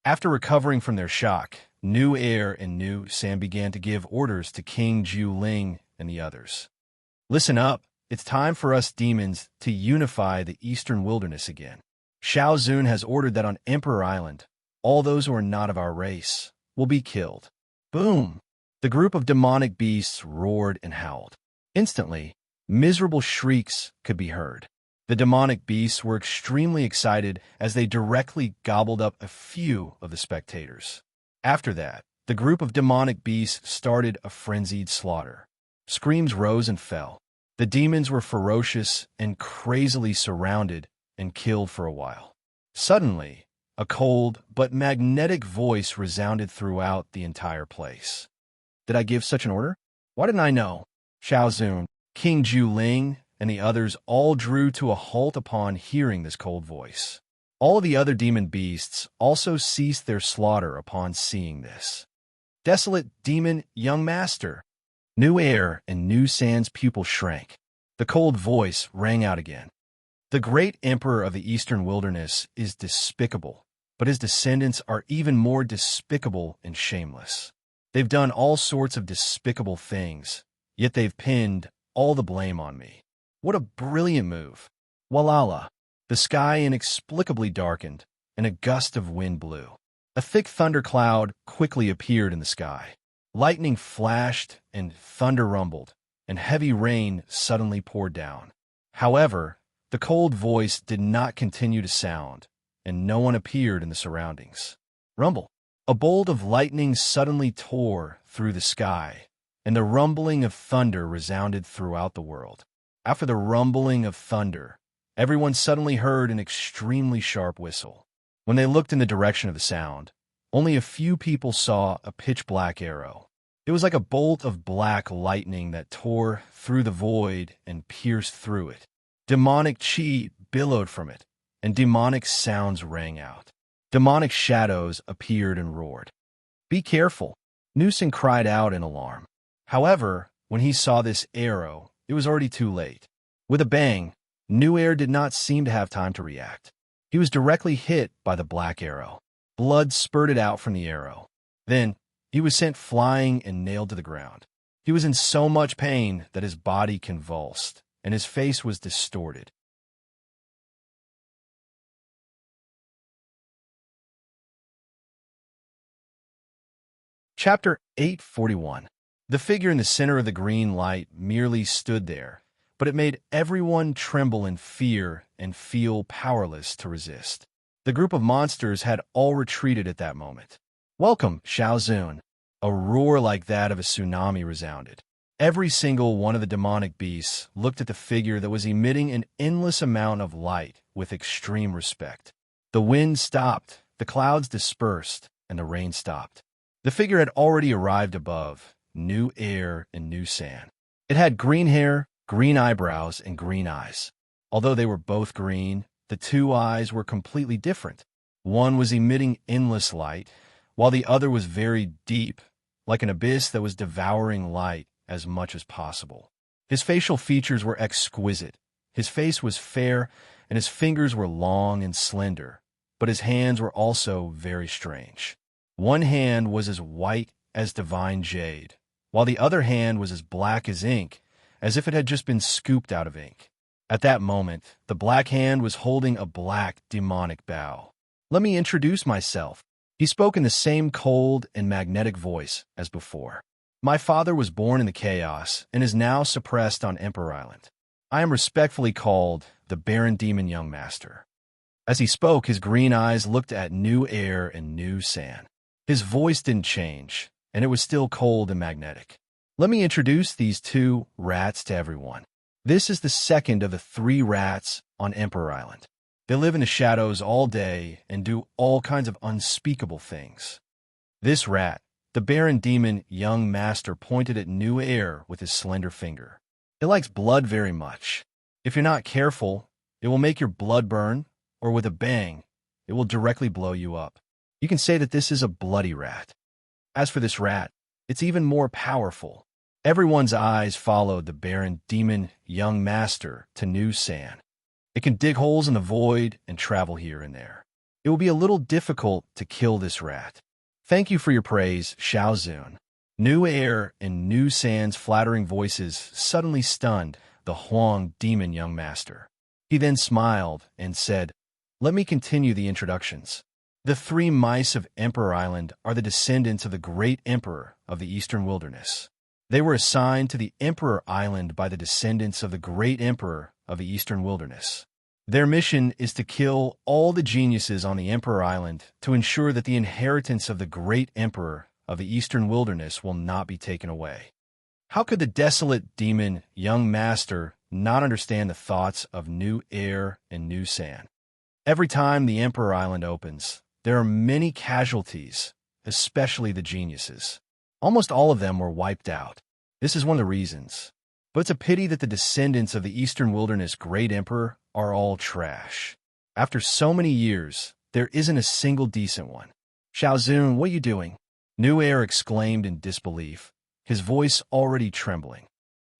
After recovering from their shock, Nu Air and Nu San began to give orders to King Ju Ling and the others. Listen up, it's time for us demons to unify the eastern wilderness again. Xiao Zun has ordered that on Emperor Island, all those who are not of our race will be killed. Boom! The group of demonic beasts roared and howled. Instantly, miserable shrieks could be heard. The demonic beasts were extremely excited as they directly gobbled up a few of the spectators. After that, the group of demonic beasts started a frenzied slaughter. Screams rose and fell. The demons were ferocious and crazily surrounded and killed for a while. Suddenly, a cold but magnetic voice resounded throughout the entire place. Did I give such an order? Why didn't I know? Xiao Zun, King Ju Ling, and the others all drew to a halt upon hearing this cold voice. All of the other demon beasts also ceased their slaughter upon seeing this. Desolate demon young master! Nu Air and Nu San's pupil shrank. The cold voice rang out again. The great emperor of the eastern wilderness is despicable, but his descendants are even more despicable and shameless. They've done all sorts of despicable things, yet they've pinned all the blame on me. What a brilliant move. Walala. The sky inexplicably darkened, and a gust of wind blew. A thick thundercloud quickly appeared in the sky. Lightning flashed and thunder rumbled, and heavy rain suddenly poured down. However, the cold voice did not continue to sound, and no one appeared in the surroundings. Rumble. A bolt of lightning suddenly tore through the sky, and the rumbling of thunder resounded throughout the world. After the rumbling of thunder, everyone suddenly heard an extremely sharp whistle. When they looked in the direction of the sound, only a few people saw a pitch-black arrow. It was like a bolt of black lightning that tore through the void and pierced through it. Demonic chi billowed from it, and demonic sounds rang out. Demonic shadows appeared and roared. "Be careful!" Newson cried out in alarm. However, when he saw this arrow, it was already too late. With a bang, New Air did not seem to have time to react. He was directly hit by the black arrow. Blood spurted out from the arrow. Then, he was sent flying and nailed to the ground. He was in so much pain that his body convulsed, and his face was distorted. Chapter 841. The figure in the center of the green light merely stood there, but it made everyone tremble in fear and feel powerless to resist. The group of monsters had all retreated at that moment. "Welcome, Xiao Zun." A roar like that of a tsunami resounded. Every single one of the demonic beasts looked at the figure that was emitting an endless amount of light with extreme respect. The wind stopped, the clouds dispersed, and the rain stopped. The figure had already arrived above, new air and new sand. It had green hair, green eyebrows, and green eyes. Although they were both green, the two eyes were completely different. One was emitting endless light, while the other was very deep, like an abyss that was devouring light as much as possible. His facial features were exquisite. His face was fair, and his fingers were long and slender, but his hands were also very strange. One hand was as white as divine jade, while the other hand was as black as ink, as if it had just been scooped out of ink. At that moment, the black hand was holding a black demonic bow. "Let me introduce myself." He spoke in the same cold and magnetic voice as before. "My father was born in the chaos and is now suppressed on Emperor Island. I am respectfully called the Baron Demon Young Master." As he spoke, his green eyes looked at new air and new sand. His voice didn't change, and it was still cold and magnetic. "Let me introduce these two rats to everyone. This is the second of the 3 rats on Emperor Island. They live in the shadows all day and do all kinds of unspeakable things. This rat, the Baron Demon Young Master, pointed at new air with his slender finger. It likes blood very much. If you're not careful, it will make your blood burn, or with a bang, it will directly blow you up. You can say that this is a bloody rat. As for this rat, it's even more powerful." Everyone's eyes followed the Baron Demon Young Master to new sand. "It can dig holes in the void and travel here and there. It will be a little difficult to kill this rat. Thank you for your praise, Xiao Zun." New air and new sand's flattering voices suddenly stunned the Huang Demon Young Master. He then smiled and said, "Let me continue the introductions. The 3 mice of Emperor Island are the descendants of the great emperor of the Eastern Wilderness. They were assigned to the Emperor Island by the descendants of the great emperor of the Eastern Wilderness. Their mission is to kill all the geniuses on the Emperor Island to ensure that the inheritance of the great emperor of the Eastern Wilderness will not be taken away." How could the desolate demon Young Master not understand the thoughts of new air and new sand? Every time the Emperor Island opens, there are many casualties, especially the geniuses. Almost all of them were wiped out. This is one of the reasons. But it's a pity that the descendants of the Eastern Wilderness Great Emperor are all trash. After so many years, there isn't a single decent one. "Xiao Zun, what are you doing?" New Air exclaimed in disbelief, his voice already trembling.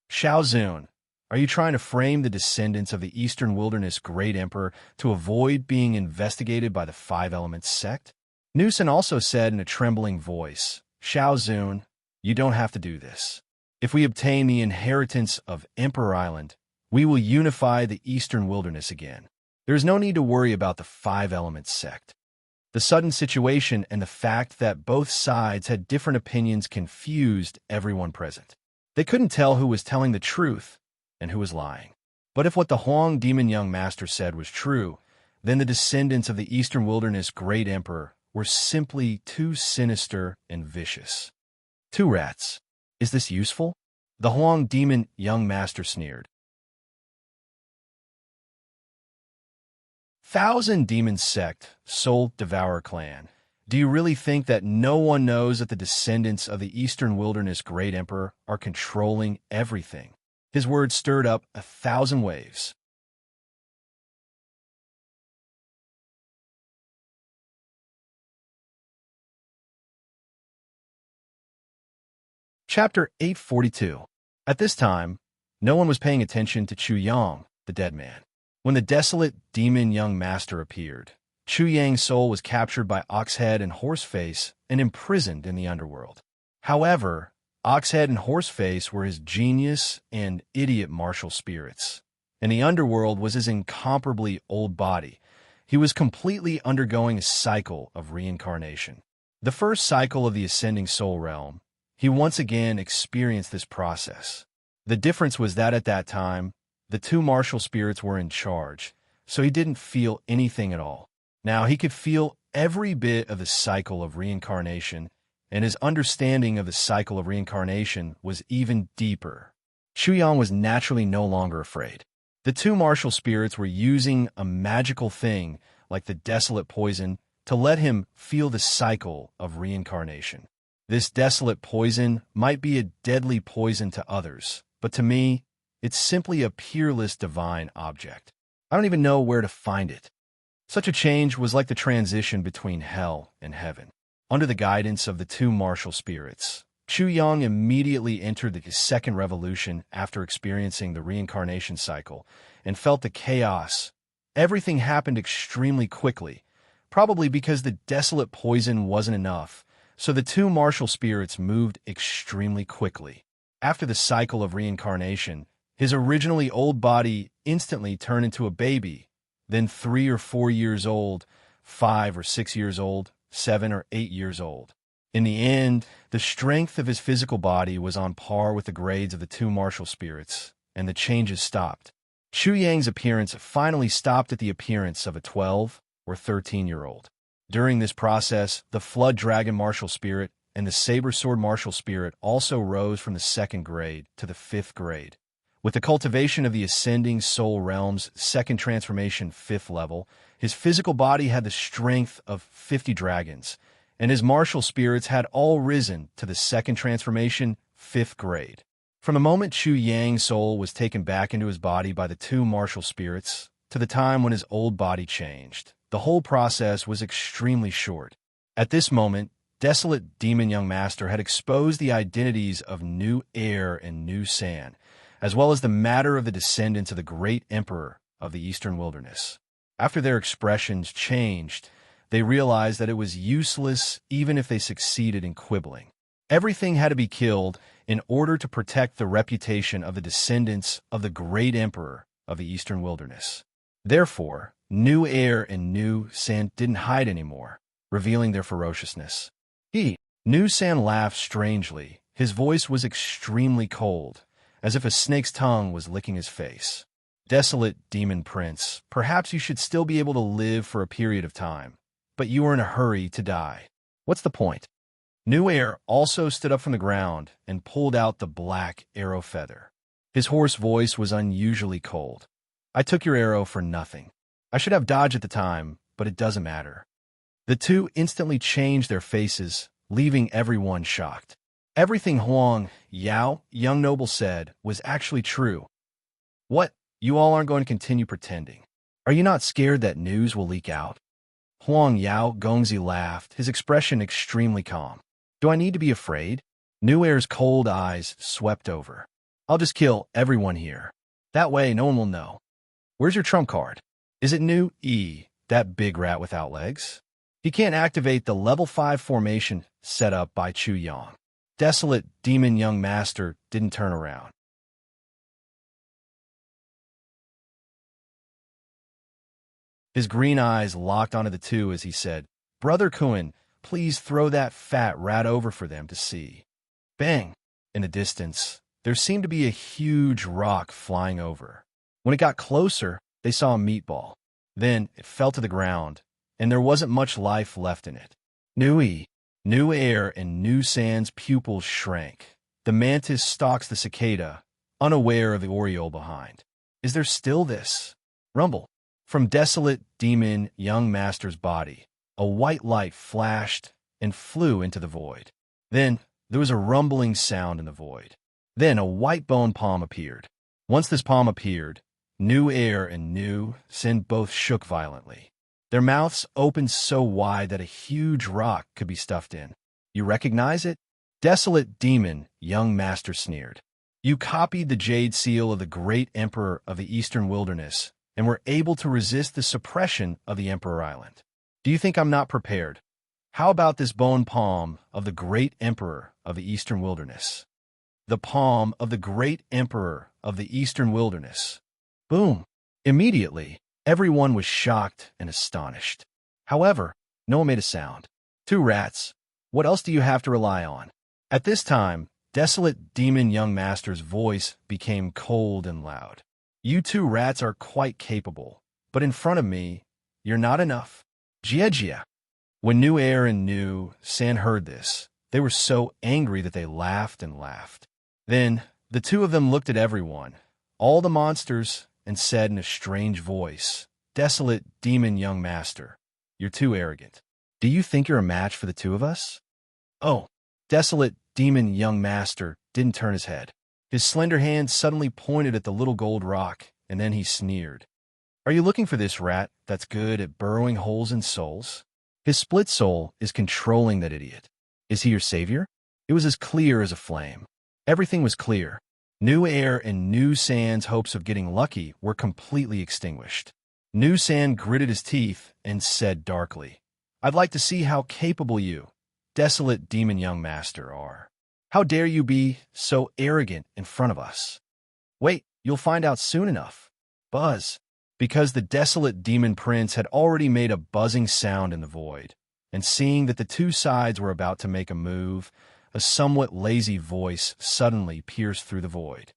"Xiao Zun, are you trying to frame the descendants of the Eastern Wilderness Great Emperor to avoid being investigated by the 5 Elements sect?" Newson also said in a trembling voice, "Xiao Zun, you don't have to do this. If we obtain the inheritance of Emperor Island, we will unify the Eastern Wilderness again. There is no need to worry about the 5 Elements sect." The sudden situation and the fact that both sides had different opinions confused everyone present. They couldn't tell who was telling the truth and who was lying. But if what the Huang Demon Young Master said was true, then the descendants of the Eastern Wilderness Great Emperor were simply too sinister and vicious. 2 rats. Is this useful? The Huang Demon Young Master sneered. Thousand Demon Sect, Soul Devourer Clan. Do you really think that no one knows that the descendants of the Eastern Wilderness Great Emperor are controlling everything? His words stirred up 1,000 waves. Chapter 842. At this time, no one was paying attention to Chu Yang, the dead man. When the desolate demon young master appeared, Chu Yang's soul was captured by Oxhead and Horseface and imprisoned in the underworld. However, Oxhead and Horseface were his genius and idiot martial spirits, and the underworld was his incomparably old body. He was completely undergoing a cycle of reincarnation. The first cycle of the ascending soul realm, he once again experienced this process. The difference was that at that time, the two martial spirits were in charge, so he didn't feel anything at all. Now he could feel every bit of the cycle of reincarnation, and his understanding of the cycle of reincarnation was even deeper. Chu Yang was naturally no longer afraid. The two martial spirits were using a magical thing, like the desolate poison, to let him feel the cycle of reincarnation. This desolate poison might be a deadly poison to others, but to me, it's simply a peerless divine object. I don't even know where to find it. Such a change was like the transition between hell and heaven. Under the guidance of the two martial spirits, Chu Yang immediately entered his second revolution after experiencing the reincarnation cycle and felt the chaos. Everything happened extremely quickly, probably because the desolate poison wasn't enough, so the two martial spirits moved extremely quickly. After the cycle of reincarnation, his originally old body instantly turned into a baby, then 3 or 4 years old, 5 or 6 years old, 7 or 8 years old. In the end, the strength of his physical body was on par with the grades of the two martial spirits, and the changes stopped. Chu Yang's appearance finally stopped at the appearance of a 12 or 13-year-old. During this process, the Flood Dragon martial spirit and the Saber Sword martial spirit also rose from the 2nd grade to the 5th grade. With the cultivation of the Ascending Soul Realm's 2nd transformation 5th level, his physical body had the strength of 50 dragons, and his martial spirits had all risen to the 2nd transformation 5th grade. From the moment Chu Yang's soul was taken back into his body by the two martial spirits to the time when his old body changed, the whole process was extremely short. At this moment, Desolate Demon Young Master had exposed the identities of New Air and New Sand, as well as the matter of the descendants of the great emperor of the Eastern Wilderness. After their expressions changed, they realized that it was useless even if they succeeded in quibbling. Everything had to be killed in order to protect the reputation of the descendants of the great emperor of the Eastern Wilderness. Therefore, New Air and New Sand didn't hide anymore, revealing their ferociousness. New Sand laughed strangely. His voice was extremely cold, as if a snake's tongue was licking his face. Desolate Demon Prince, perhaps you should still be able to live for a period of time, but you are in a hurry to die. What's the point? New Air also stood up from the ground and pulled out the black arrow feather. His hoarse voice was unusually cold. I took your arrow for nothing. I should have dodged at the time, but it doesn't matter. The two instantly changed their faces, leaving everyone shocked. Everything Huang Yao, young noble, said was actually true. What? You all aren't going to continue pretending? Are you not scared that news will leak out? Huang Yao Gongzi laughed, his expression extremely calm. Do I need to be afraid? New Air's cold eyes swept over. I'll just kill everyone here. That way no one will know. Where's your trump card? Is it New E, that big rat without legs? He can't activate the level 5 formation set up by Chu Yang. Desolate Demon Young Master didn't turn around. His green eyes locked onto the two as he said, Brother Kuan, please throw that fat rat over for them to see. Bang! In the distance, there seemed to be a huge rock flying over. When it got closer, they saw a meatball. Then it fell to the ground, and there wasn't much life left in it. New Air and New Sand's pupils shrank. The mantis stalks the cicada, unaware of the oriole behind. Is there still this? Rumble. From desolate demon young master's body, a white light flashed and flew into the void. Then there was a rumbling sound in the void. Then a white bone palm appeared. Once this palm appeared, new air and new sin both shook violently. Their mouths opened so wide that a huge rock could be stuffed in. You recognize it? Desolate demon, young master sneered. You copied the jade seal of the great emperor of the eastern wilderness and were able to resist the suppression of the Emperor Island. Do you think I'm not prepared? How about this bone palm of the great emperor of the eastern wilderness? The palm of the great emperor of the eastern wilderness. Boom! Immediately, everyone was shocked and astonished. However, no one made a sound. Two rats. What else do you have to rely on? At this time, desolate demon young master's voice became cold and loud. You two rats are quite capable, but in front of me, you're not enough. Jia. When New Air and New San heard this, they were so angry that they laughed and laughed. Then, the two of them looked at everyone, all the monsters, and said in a strange voice, Desolate demon young master, you're too arrogant. Do you think you're a match for the two of us? Oh, desolate demon young master didn't turn his head. His slender hand suddenly pointed at the little gold rock, and then he sneered. Are you looking for this rat that's good at burrowing holes in souls? His split soul is controlling that idiot. Is he your savior? It was as clear as a flame. Everything was clear. New Air and New San's hopes of getting lucky were completely extinguished. New San gritted his teeth and said darkly, I'd like to see how capable you, desolate demon young master, are. How dare you be so arrogant in front of us? Wait, you'll find out soon enough. Buzz. Because the desolate demon prince had already made a buzzing sound in the void, and seeing that the two sides were about to make a move, a somewhat lazy voice suddenly pierced through the void.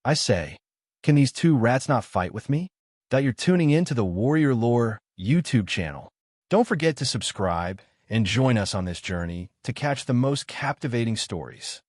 I say, can these two rats not fight with me? That you're tuning in to the Warrior Lore YouTube channel. Don't forget to subscribe and join us on this journey to catch the most captivating stories.